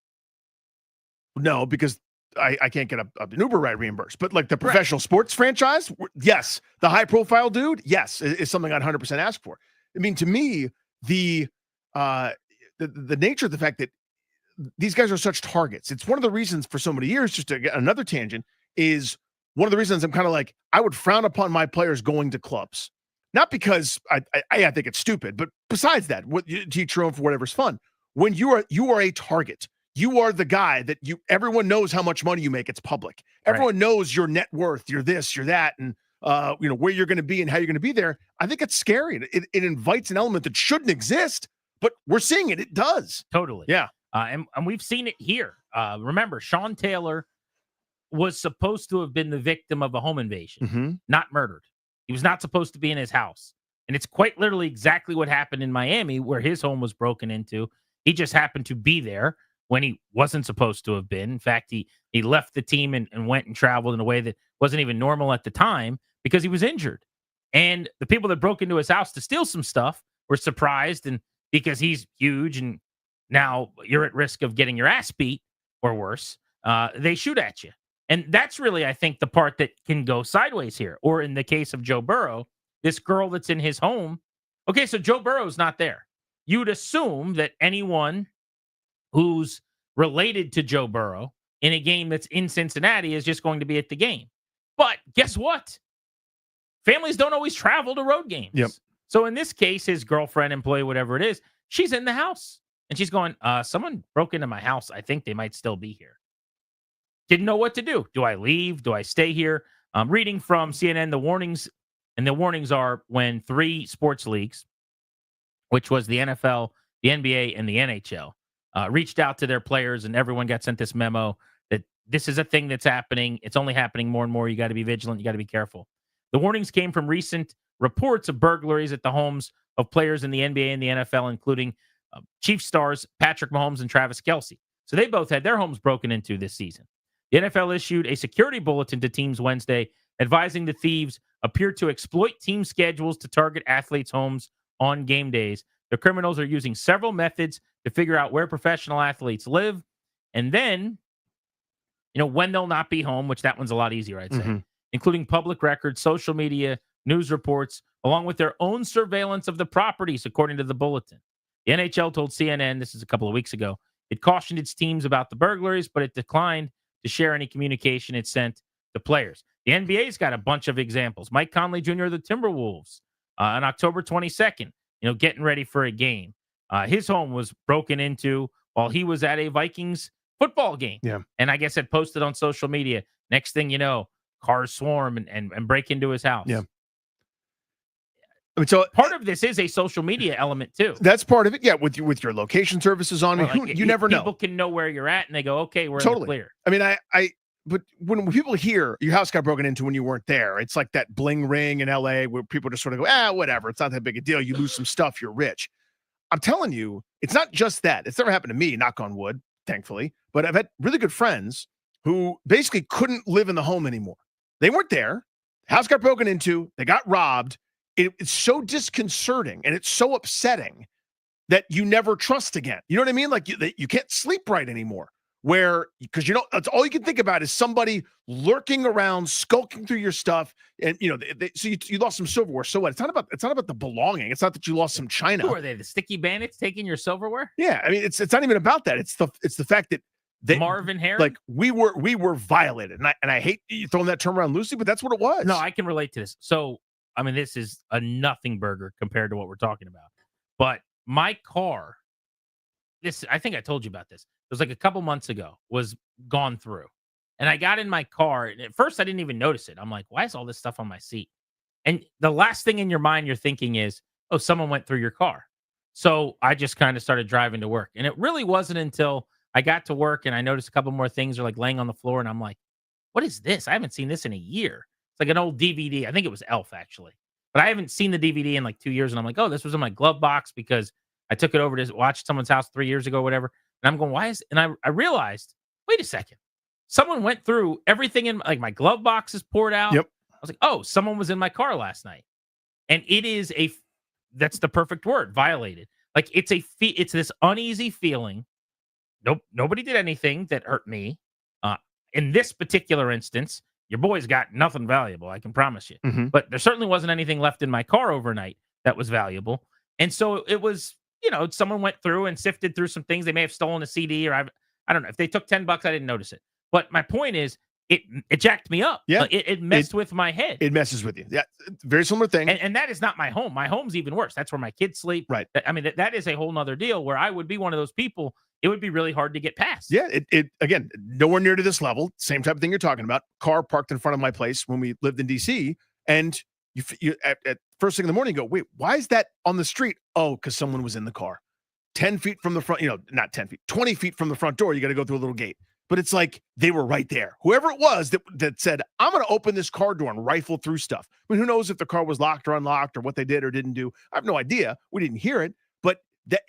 No, because I can't get an Uber ride reimbursed. But like the professional sports franchise, yes. The high profile dude, yes, is something I'd 100% ask for. I mean, to me, the nature of the fact that these guys are such targets. It's one of the reasons for so many years, just to get another tangent, is one of the reasons I'm kind of like, I would frown upon my players going to clubs. Not because I think it's stupid, but besides that, what you teach your own for whatever's fun. When you are a target, you are the guy that everyone knows how much money you make. It's public. Everyone knows your net worth, you're this, you're that. And where you're going to be and how you're going to be there, I think it's scary. It invites an element that shouldn't exist, but we're seeing it. It does. Totally. Yeah. And we've seen it here. Remember, Sean Taylor was supposed to have been the victim of a home invasion, not murdered. He was not supposed to be in his house. And it's quite literally exactly what happened in Miami, where his home was broken into. He just happened to be there when he wasn't supposed to have been. In fact, he left the team and went and traveled in a way that wasn't even normal at the time because he was injured. And the people that broke into his house to steal some stuff were surprised, and because he's huge and now you're at risk of getting your ass beat or worse, they shoot at you. And that's really, I think, the part that can go sideways here. Or in the case of Joe Burrow, this girl that's in his home. Okay, so Joe Burrow's not there. You'd assume that anyone who's related to Joe Burrow in a game that's in Cincinnati is just going to be at the game. But guess what? Families don't always travel to road games. Yep. So in this case, his girlfriend, employee, whatever it is, she's in the house. And she's going, someone broke into my house. I think they might still be here. Didn't know what to do. Do I leave? Do I stay here? I'm reading from CNN the warnings, and the warnings are when 3 sports leagues, which was the NFL, the NBA, and the NHL, reached out to their players, and everyone got sent this memo that this is a thing that's happening. It's only happening more and more. You got to be vigilant. You got to be careful. The warnings came from recent reports of burglaries at the homes of players in the NBA and the NFL, including Chiefs stars Patrick Mahomes and Travis Kelce. So they both had their homes broken into this season. The NFL issued a security bulletin to teams Wednesday advising the thieves appear to exploit team schedules to target athletes' homes on game days. The criminals are using several methods to figure out where professional athletes live, and then, when they'll not be home, which that one's a lot easier, I'd say, including public records, social media, news reports, along with their own surveillance of the properties, according to the bulletin. The NHL told CNN, this is a couple of weeks ago, it cautioned its teams about the burglaries, but it declined to share any communication it sent to players. The NBA's got a bunch of examples. Mike Conley Jr. of the Timberwolves on October 22nd, getting ready for a game. His home was broken into while he was at a Vikings football game. Yeah. And I guess it posted on social media. Next thing you know, cars swarm and break into his house. Yeah. I mean, so part of this is a social media element too. That's part of it. Yeah. With your location services on, you never know. People can know where you're at and they go, okay, we're totally in the clear. I mean, but when people hear your house got broken into when you weren't there, it's like that bling ring in LA where people just sort of go, whatever. It's not that big a deal. You lose some stuff, you're rich. I'm telling you, it's not just that. It's never happened to me, knock on wood, thankfully. But I've had really good friends who basically couldn't live in the home anymore. They weren't there. The house got broken into. They got robbed. It's so disconcerting and it's so upsetting that you never trust again. You know what I mean? Like you can't sleep right anymore. Because that's all you can think about is somebody lurking around, skulking through your stuff, and so you lost some silverware. So what? It's not about the belonging. It's not that you lost some china. Who are they? The sticky bandits taking your silverware? Yeah, I mean it's not even about that. It's the fact that Marvin Harris, like we were violated, and I hate you throwing that term around loosely, but that's what it was. No, I can relate to this. So I mean, this is a nothing burger compared to what we're talking about. But my car, I think I told you about this. It was like a couple months ago, was gone through. And I got in my car, and at first I didn't even notice it. I'm like, why is all this stuff on my seat? And the last thing in your mind you're thinking is, oh, someone went through your car. So I just kind of started driving to work. And it really wasn't until I got to work and I noticed a couple more things are like laying on the floor. And I'm like, what is this? I haven't seen this in a year. It's like an old DVD. I think it was Elf, actually. But I haven't seen the DVD in like 2 years. And I'm like, oh, this was in my glove box because I took it over to watch someone's house 3 years ago, whatever. And I'm going, why is, and I realized, wait a second. Someone went through everything in, like, my glove box is poured out. Yep. I was like, oh, someone was in my car last night. And it is that's the perfect word, violated. Like, it's this uneasy feeling. Nope. Nobody did anything that hurt me. In this particular instance, your boy's got nothing valuable, I can promise you. Mm-hmm. But there certainly wasn't anything left in my car overnight that was valuable. And so it was, someone went through and sifted through some things. They may have stolen a CD or I don't know. If they took $10, I didn't notice it. But my point is, it jacked me up. Yeah. Like, it messed with my head. It messes with you. Yeah. Very similar thing. And that is not my home. My home's even worse. That's where my kids sleep. Right. I mean, that is a whole nother deal where I would be one of those people. It would be really hard to get past. Yeah. It again, nowhere near to this level. Same type of thing you're talking about. Car parked in front of my place when we lived in DC. And you at first thing in the morning, you go, wait, why is that on the street? Oh, because someone was in the car. 10 feet from the front, not 10 feet, 20 feet from the front door, you got to go through a little gate. But it's like they were right there. Whoever it was that said, I'm going to open this car door and rifle through stuff. I mean, who knows if the car was locked or unlocked or what they did or didn't do. I have no idea. We didn't hear it, but that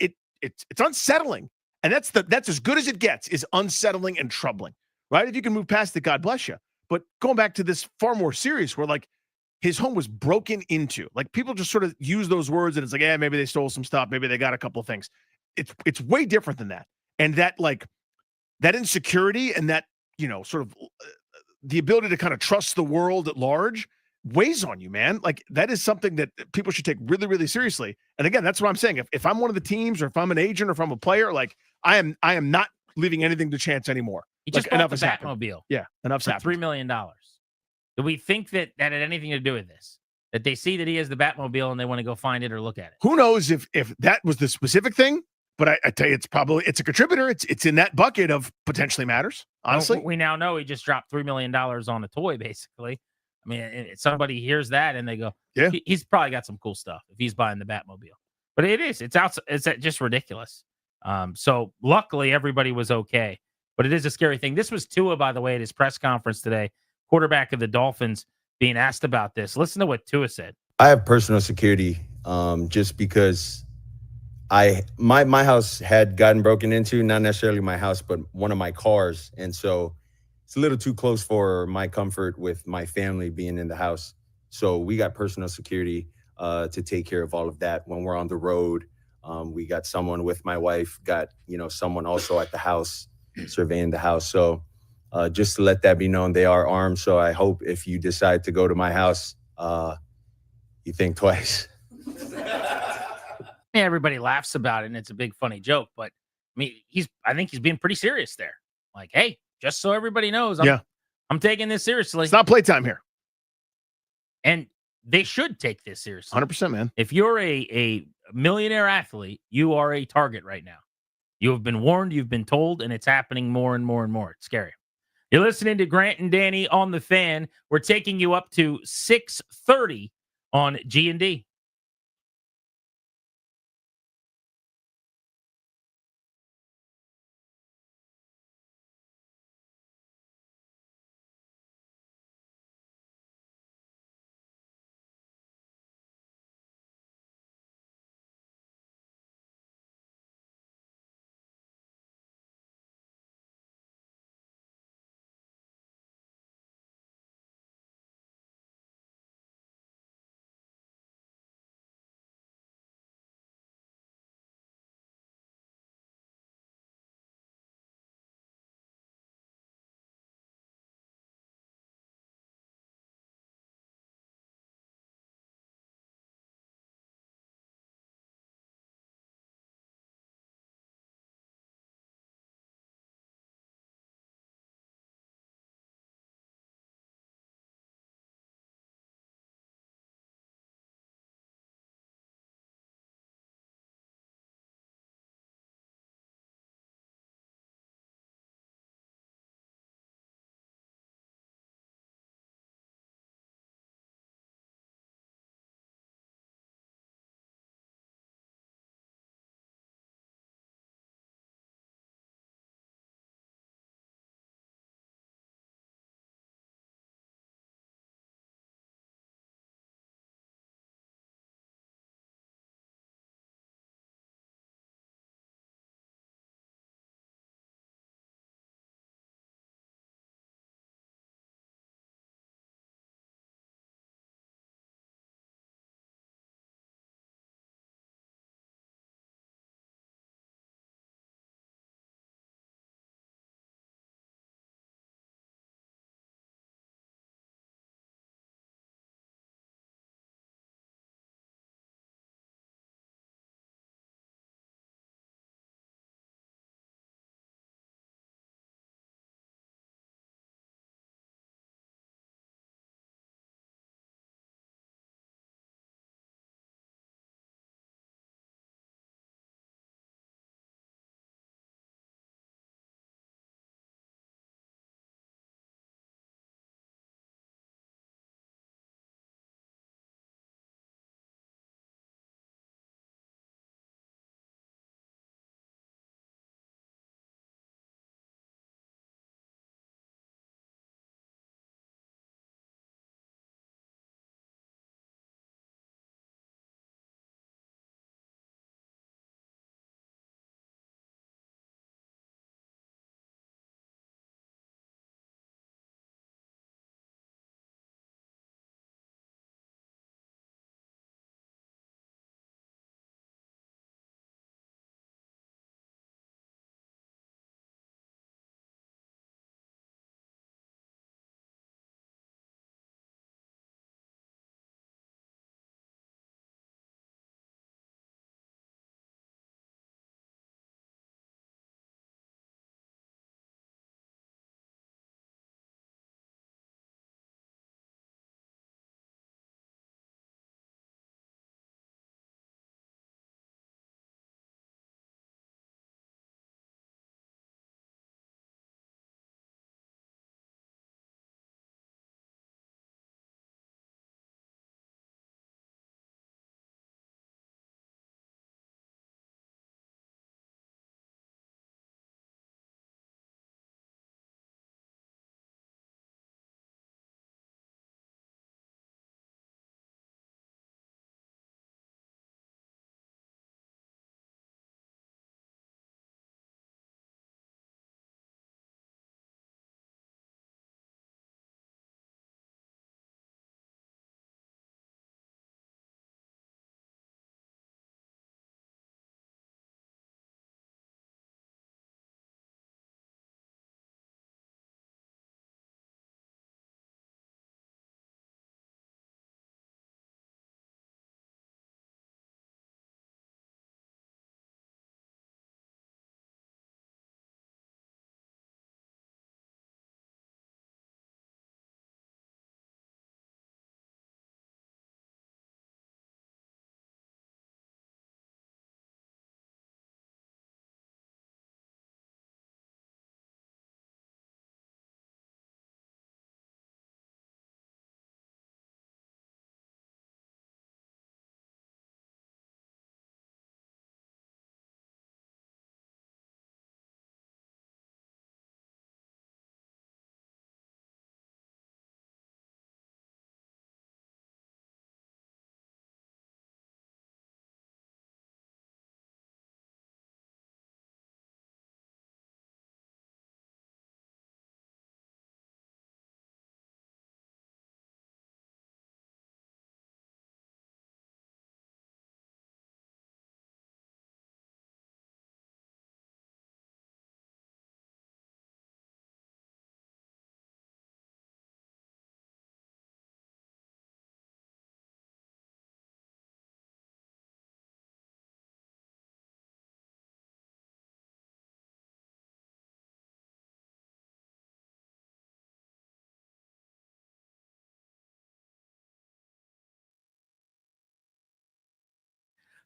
it's unsettling. And that's as good as it gets, is unsettling and troubling, right? If you can move past it, God bless you. But going back to this far more serious, where like his home was broken into, like people just sort of use those words and it's like, maybe they stole some stuff. Maybe they got a couple of things. It's way different than that. And that insecurity and that, sort of the ability to kind of trust the world at large weighs on you, man. Like that is something that people should take really, really seriously. And again, that's what I'm saying. If I'm one of the teams or if I'm an agent or if I'm a player, like I am not leaving anything to chance anymore. He just bought the Batmobile. Yeah, enough's for happened. $3 million. Do we think that had anything to do with this? That they see that he has the Batmobile and they want to go find it or look at it? Who knows if that was the specific thing? But I tell you, it's a contributor. It's in that bucket of potentially matters. Honestly, we now know he just dropped $3 million on a toy. Basically, I mean, somebody hears that and they go, "Yeah, he's probably got some cool stuff if he's buying the Batmobile." But it's just ridiculous. So luckily everybody was okay. But it is a scary thing. This was Tua, by the way, at his press conference today, quarterback of the Dolphins, being asked about this. Listen to what Tua said. I have personal security just because my house had gotten broken into, not necessarily my house, but one of my cars. And so it's a little too close for my comfort with my family being in the house. So we got personal security to take care of all of that when we're on the road. We got someone with my wife, got, someone also at the house surveying the house. So just to let that be known, they are armed. So I hope if you decide to go to my house, you think twice. Everybody laughs about it, and it's a big funny joke. But I mean, I think he's being pretty serious there. Like, hey, just so everybody knows, I'm taking this seriously. It's not playtime here, and they should take this seriously. 100%, man. If you're a millionaire athlete, you are a target right now. You have been warned, you've been told, and it's happening more and more and more. It's scary. You're listening to Grant and Danny on the Fan. We're taking you up to 6:30 on G&D.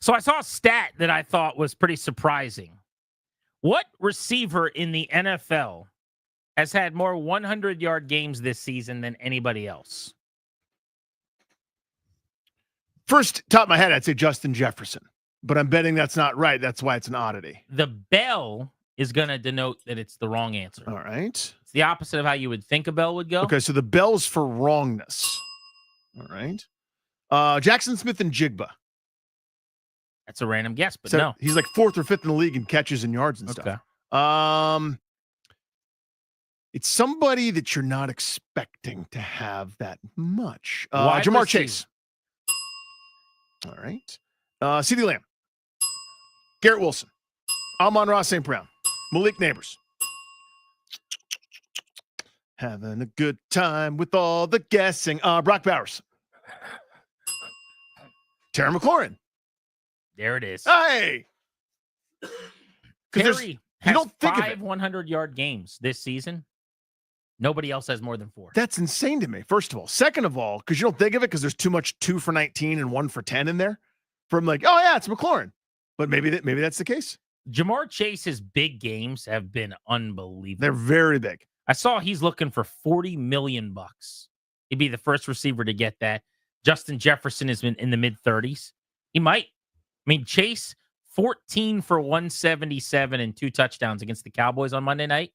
So I saw a stat that I thought was pretty surprising. What receiver in the NFL has had more 100-yard games this season than anybody else? First, top of my head, I'd say Justin Jefferson, but I'm betting that's not right. That's why it's an oddity. The bell is going to denote that it's the wrong answer. All right. It's the opposite of how you would think a bell would go. Okay, so the bell's for wrongness. All right. Jackson Smith and Jigba. That's a random guess, but So no. he's like 4th or 5th in the league in catches and yards and stuff. It's somebody that you're not expecting to have that much. Jamar Chase. All right. CeeDee Lamb. Garrett Wilson. Amon-Ra St. Brown. Malik Neighbors. Having a good time with all the guessing. Brock Bowers. Terry McLaurin. There it is. Hey! Terry has don't think of 5 100-yard games this season. Nobody else has more than 4. That's insane to me, first of all. Second of all, because you don't think of it because there's too much 2 for 19 and 1 for 10 in there. From like, oh, yeah, it's McLaurin. But maybe that's the case. Jamar Chase's big games have been unbelievable. They're very big. I saw he's looking for $40 million. He'd be the first receiver to get that. Justin Jefferson has been in the mid-30s. He might. I mean, Chase, 14 for 177 and 2 touchdowns against the Cowboys on Monday night.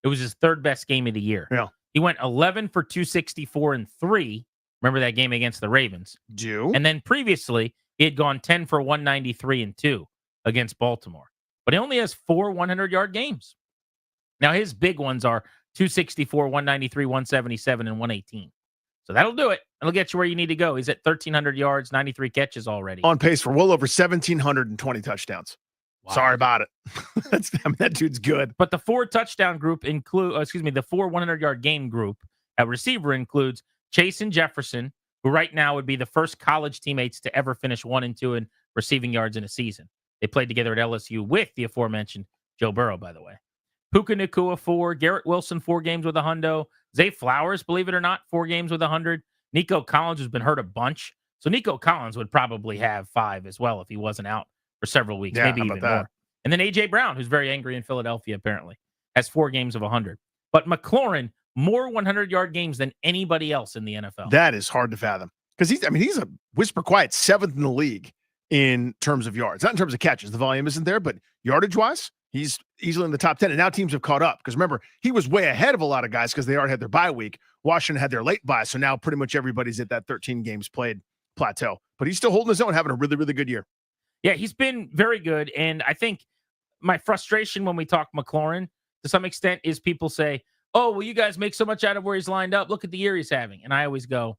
It was his 3rd best game of the year. Yeah. He went 11 for 264 and 3. Remember that game against the Ravens? And then previously, he had gone 10 for 193 and 2 against Baltimore. But he only has 4 100-yard games. Now, his big ones are 264, 193, 177, and 118. So that'll do it. It'll get you where you need to go. He's at 1,300 yards, 93 catches already. On pace for well over 1,720 touchdowns. Wow. Sorry about it. That dude's good. But the 4 touchdown group the 4 100-yard game group at receiver includes Chase and Jefferson, who right now would be the first college teammates to ever finish 1 and 2 in receiving yards in a season. They played together at LSU with the aforementioned Joe Burrow, by the way. Puka Nacua, 4. Garrett Wilson, 4 games with 100. Zay Flowers, believe it or not, 4 games with 100. Nico Collins has been hurt a bunch. So Nico Collins would probably have 5 as well if he wasn't out for several weeks, maybe even more. And then A.J. Brown, who's very angry in Philadelphia, apparently, has 4 games of 100. But McLaurin, more 100-yard games than anybody else in the NFL. That is hard to fathom. Because he's a whisper quiet 7th in the league in terms of yards. Not in terms of catches. The volume isn't there, but yardage-wise, he's easily in the top 10. And now teams have caught up. Because remember, he was way ahead of a lot of guys because they already had their bye week. Washington had their late bye. So now pretty much everybody's at that 13 games played plateau. But he's still holding his own, having a really, really good year. Yeah, he's been very good. And I think my frustration when we talk McLaurin, to some extent, is people say, oh, well, you guys make so much out of where he's lined up. Look at the year he's having. And I always go,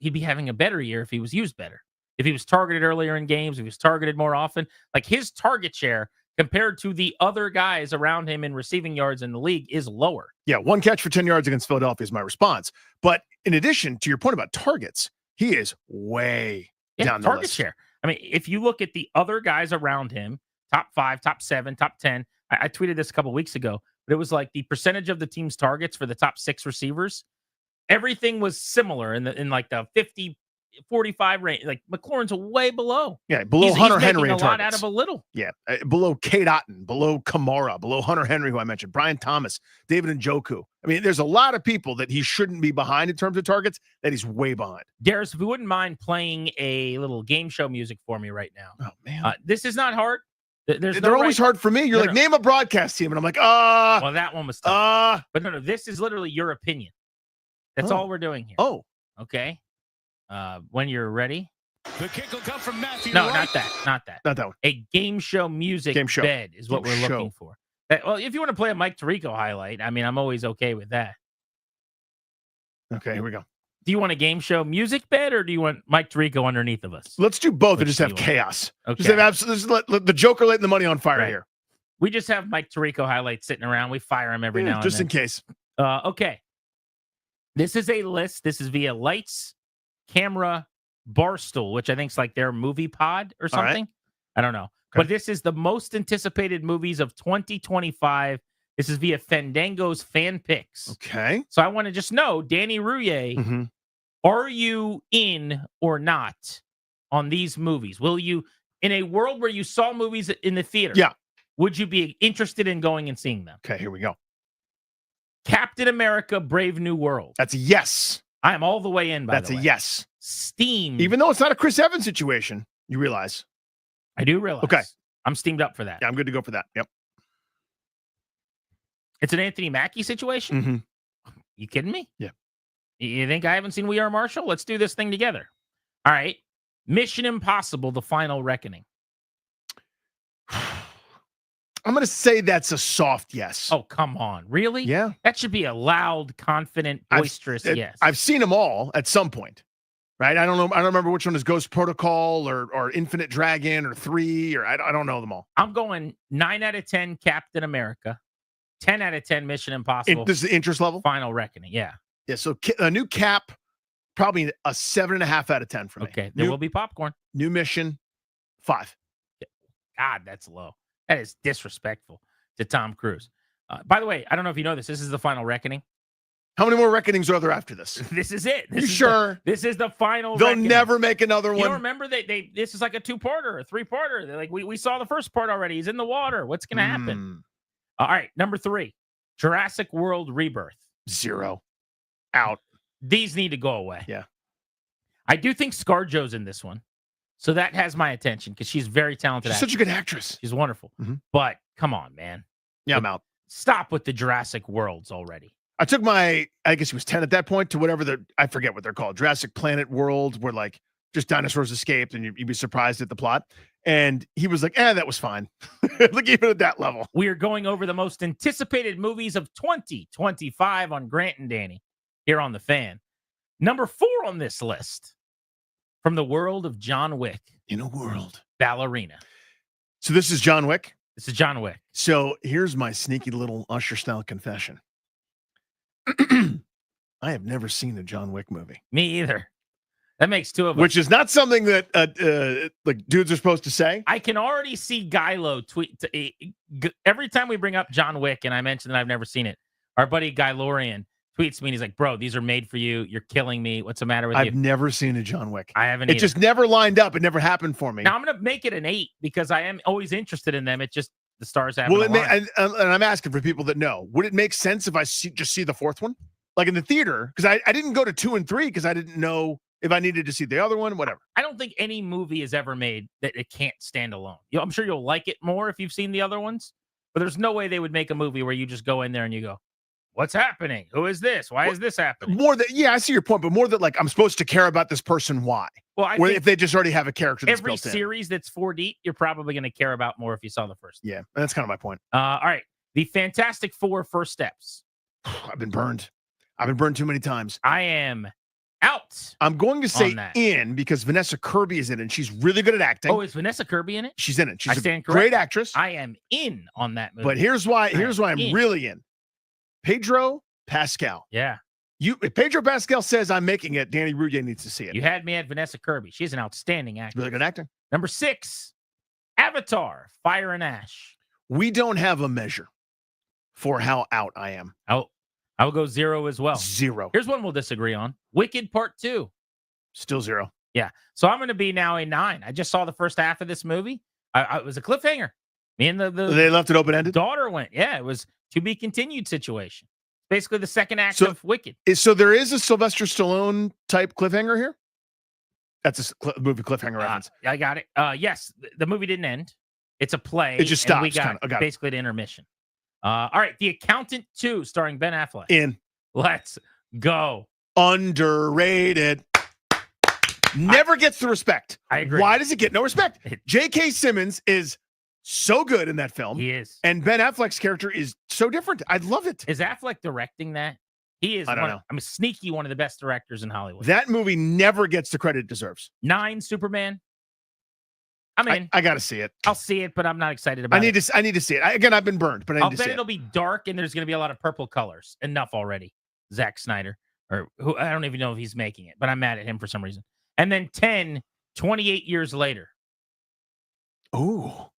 he'd be having a better year if he was used better. If he was targeted earlier in games, if he was targeted more often. Like his target share compared to the other guys around him in receiving yards in the league is lower. Yeah, 1 catch for 10 yards against Philadelphia is my response. But in addition to your point about targets, he is way down the target list. share. I mean, if you look at the other guys around him, top 5, top 7, top 10, I tweeted this a couple weeks ago, but it was like the percentage of the team's targets for the top 6 receivers. Everything was similar in like the 50, 45 range. Like McLaurin's way below. Yeah, below He's Hunter making Henry a in lot targets. out of a little. Yeah, below Kate Otten, below Kamara, below Hunter Henry, who I mentioned, Brian Thomas, David Njoku. I mean, there's a lot of people that he shouldn't be behind in terms of targets that he's way behind. Darius, if you wouldn't mind playing a little game show music for me right now. Oh, man. This is not hard. They're always hard for me. You're like, name a broadcast team. And I'm like, Well, that one was tough. uh. But no, this is literally your opinion. That's all we're doing here. Oh. Okay. When you're ready. The kick will come from Matthew. No, Wright. not that. Not that. Not that one. A game show music Game show. bed is what Game we're show. looking for. Well, if you want to play a Mike Tirico highlight, I mean, I'm always okay with that. Okay, here we go. Do you want a game show music bed or do you want Mike Tirico underneath of us? Let's do both and Which just do have you want? chaos. Okay. Just have let the Joker lighting the money on fire Right. here. We just have Mike Tirico highlights sitting around. We fire him every now and just then. in case. Okay. This is a list. This is via Lights, Camera, Barstool, which I think is like their movie pod or All right. something. I don't know. But this is the most anticipated movies of 2025. This is via Fandango's fan picks. Okay. So I want to just know, Danny Rouillet, are you in or not on these movies? Will you in a world where you saw movies in the theater, Yeah. would you be interested in going and seeing them? Okay, here we go. Captain America: Brave New World. That's a yes. I am all the way in. That's a yes. Steam. Even though it's not a Chris Evans situation, you realize. I do realize. Okay. I'm steamed up for that. Yeah, I'm good to go for that. Yep. It's an Anthony Mackie situation? Mm-hmm. You kidding me? Yeah. You think I haven't seen We Are Marshall? Let's do this thing together. All right. Mission Impossible: The Final Reckoning. I'm going to say that's a soft yes. Oh, come on. Really? Yeah. That should be a loud, confident, boisterous yes. I've seen them all at some point, right? I don't know. I don't remember which one is Ghost Protocol or Infinite Dragon or 3, or I don't know them all. I'm going 9 out of 10 Captain America, 10 out of 10 Mission Impossible. This is the interest level? Final Reckoning. Yeah. Yeah. So a new Cap, probably a 7.5 out of 10 for me. Okay. There will be popcorn. New Mission, 5. God, that's low. That is disrespectful to Tom Cruise. By the way, I don't know if you know this. This is the Final Reckoning. How many more reckonings are there after this? This is it. You sure? This is the final. They'll reckoning. never make another one. You don't remember they this is like a 2-parter, a 3-parter. They're like, we saw the first part already. He's in the water. What's going to happen? All right, number 3, Jurassic World Rebirth. 0. Out. These need to go away. Yeah. I do think ScarJo's in this one. So that has my attention because she's very talented. She's such a good actress. She's wonderful. But come on, man. Yeah, I'm out. Stop with the Jurassic Worlds already. I took I guess he was 10 at that point, to whatever I forget what they're called. Jurassic Planet World, where like just dinosaurs escaped and you'd be surprised at the plot. And he was like, that was fine. Look, even at that level. We are going over the most anticipated movies of 2025 on Grant and Danny here on The Fan. Number 4 on this list. From the world of John Wick. In a world. Ballerina. So this is John Wick? This is John Wick. So here's my sneaky little Usher-style confession. I have never seen a John Wick movie. Me either. That makes 2 of us. Which is not something that like dudes are supposed to say. I can already see Gylo tweet. Every time we bring up John Wick and I mention that I've never seen it, our buddy Guy Lorian tweets me and he's like, bro, these are made for you. You're killing me. What's the matter with you? I've never seen a John Wick. I haven't It either. just never lined up. It never happened for me. Now I'm going to make it an 8 because I am always interested in them. It just, the stars haven't Well, aligned. and I'm asking for people that know. Would it make sense if I just see the 4th one? Like in the theater? Because I didn't go to 2 and 3 because I didn't know if I needed to see the other one, whatever. I don't think any movie is ever made that it can't stand alone. I'm sure you'll like it more if you've seen the other ones, but there's no way they would make a movie where you just go in there and you go, what's happening? Who is this? Why is this happening? More that, yeah, I see your point, but more that like I'm supposed to care about this person. Why? Well, I Where think if they just already have a character that's every built in. series that's 4 deep, you're probably going to care about more if you saw the first. Yeah, that's kind of my point. All right. The Fantastic Four First Steps. I've been burned. I've been burned too many times. I am out. I'm going to say on that. in because Vanessa Kirby is in it and she's really good at acting. Oh, is Vanessa Kirby in it? She's in it. She's I stand a corrected. great actress. I am in on that movie. But here's why I'm in. really in. Pedro Pascal. Yeah. If Pedro Pascal says I'm making it, Danny Rouillet needs to see it. You had me at Vanessa Kirby. She's an outstanding actor. Really good acting. Number 6, Avatar, Fire and Ash. We don't have a measure for how out I am. I'll go 0 as well. 0. Here's one we'll disagree on. Wicked Part 2. Still 0. Yeah. So I'm going to be now a 9. I just saw the first half of this movie. It was a cliffhanger. Me and the they left it open-ended? Daughter went. Yeah, it was to be continued situation. Basically the second act of Wicked. So there is a Sylvester Stallone type cliffhanger here? That's a movie cliffhanger reference. I got it. Yes, the movie didn't end. It's a play. It just and we stops, got kinda. I got it. basically the intermission. All right. The Accountant 2 starring Ben Affleck. In. Let's go. Underrated. Never gets the respect. I agree. Why does it get no respect? J.K. Simmons is so good in that film. He is. And Ben Affleck's character is so different. I love it. Is Affleck directing that? He is. I don't know. I'm sneaky one of the best directors in Hollywood. That movie never gets the credit it deserves. 9, Superman. I'm in. I got to see it. I'll see it, but I'm not excited about it. I need to see it. Again, I've been burned, but I I'll need to bet see it'll it. be dark and there's going to be a lot of purple colors. Enough already. Zack Snyder, or who I don't even know if he's making it, but I'm mad at him for some reason. And then 10, 28 years later. Oh,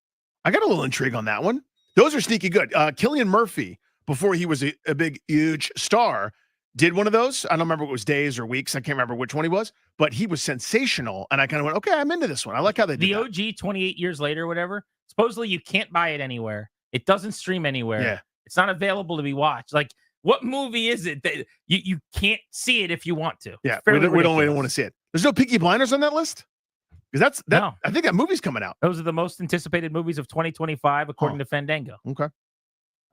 I got a little intrigue on that one. Those are sneaky good. Cillian Murphy, before he was a big, huge star, did one of those. I don't remember if it was days or weeks. I can't remember which one he was, but he was sensational. And I kind of went, okay, I'm into this one. I like how they did the that. OG 28 years later, whatever. Supposedly you can't buy it anywhere. It doesn't stream anywhere. Yeah. It's not available to be watched. Like, what movie is it that you can't see it if you want to? Yeah, we don't want to see it. There's no Peaky Blinders on that list? Because No. I think that movie's coming out. Those are the most anticipated movies of 2025, according to Fandango. Okay.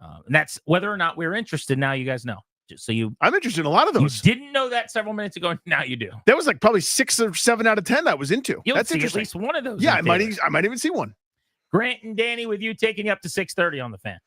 And that's whether or not we're interested. Now you guys know. Just so I'm interested in a lot of those. You didn't know that several minutes ago. Now you do. That was like probably 6 or 7 out of 10 I was into. You'll That's see interesting. at least one of those. Yeah, in I theaters. might even see one. Grant and Danny with you, taking you up to 6:30 on the Fan.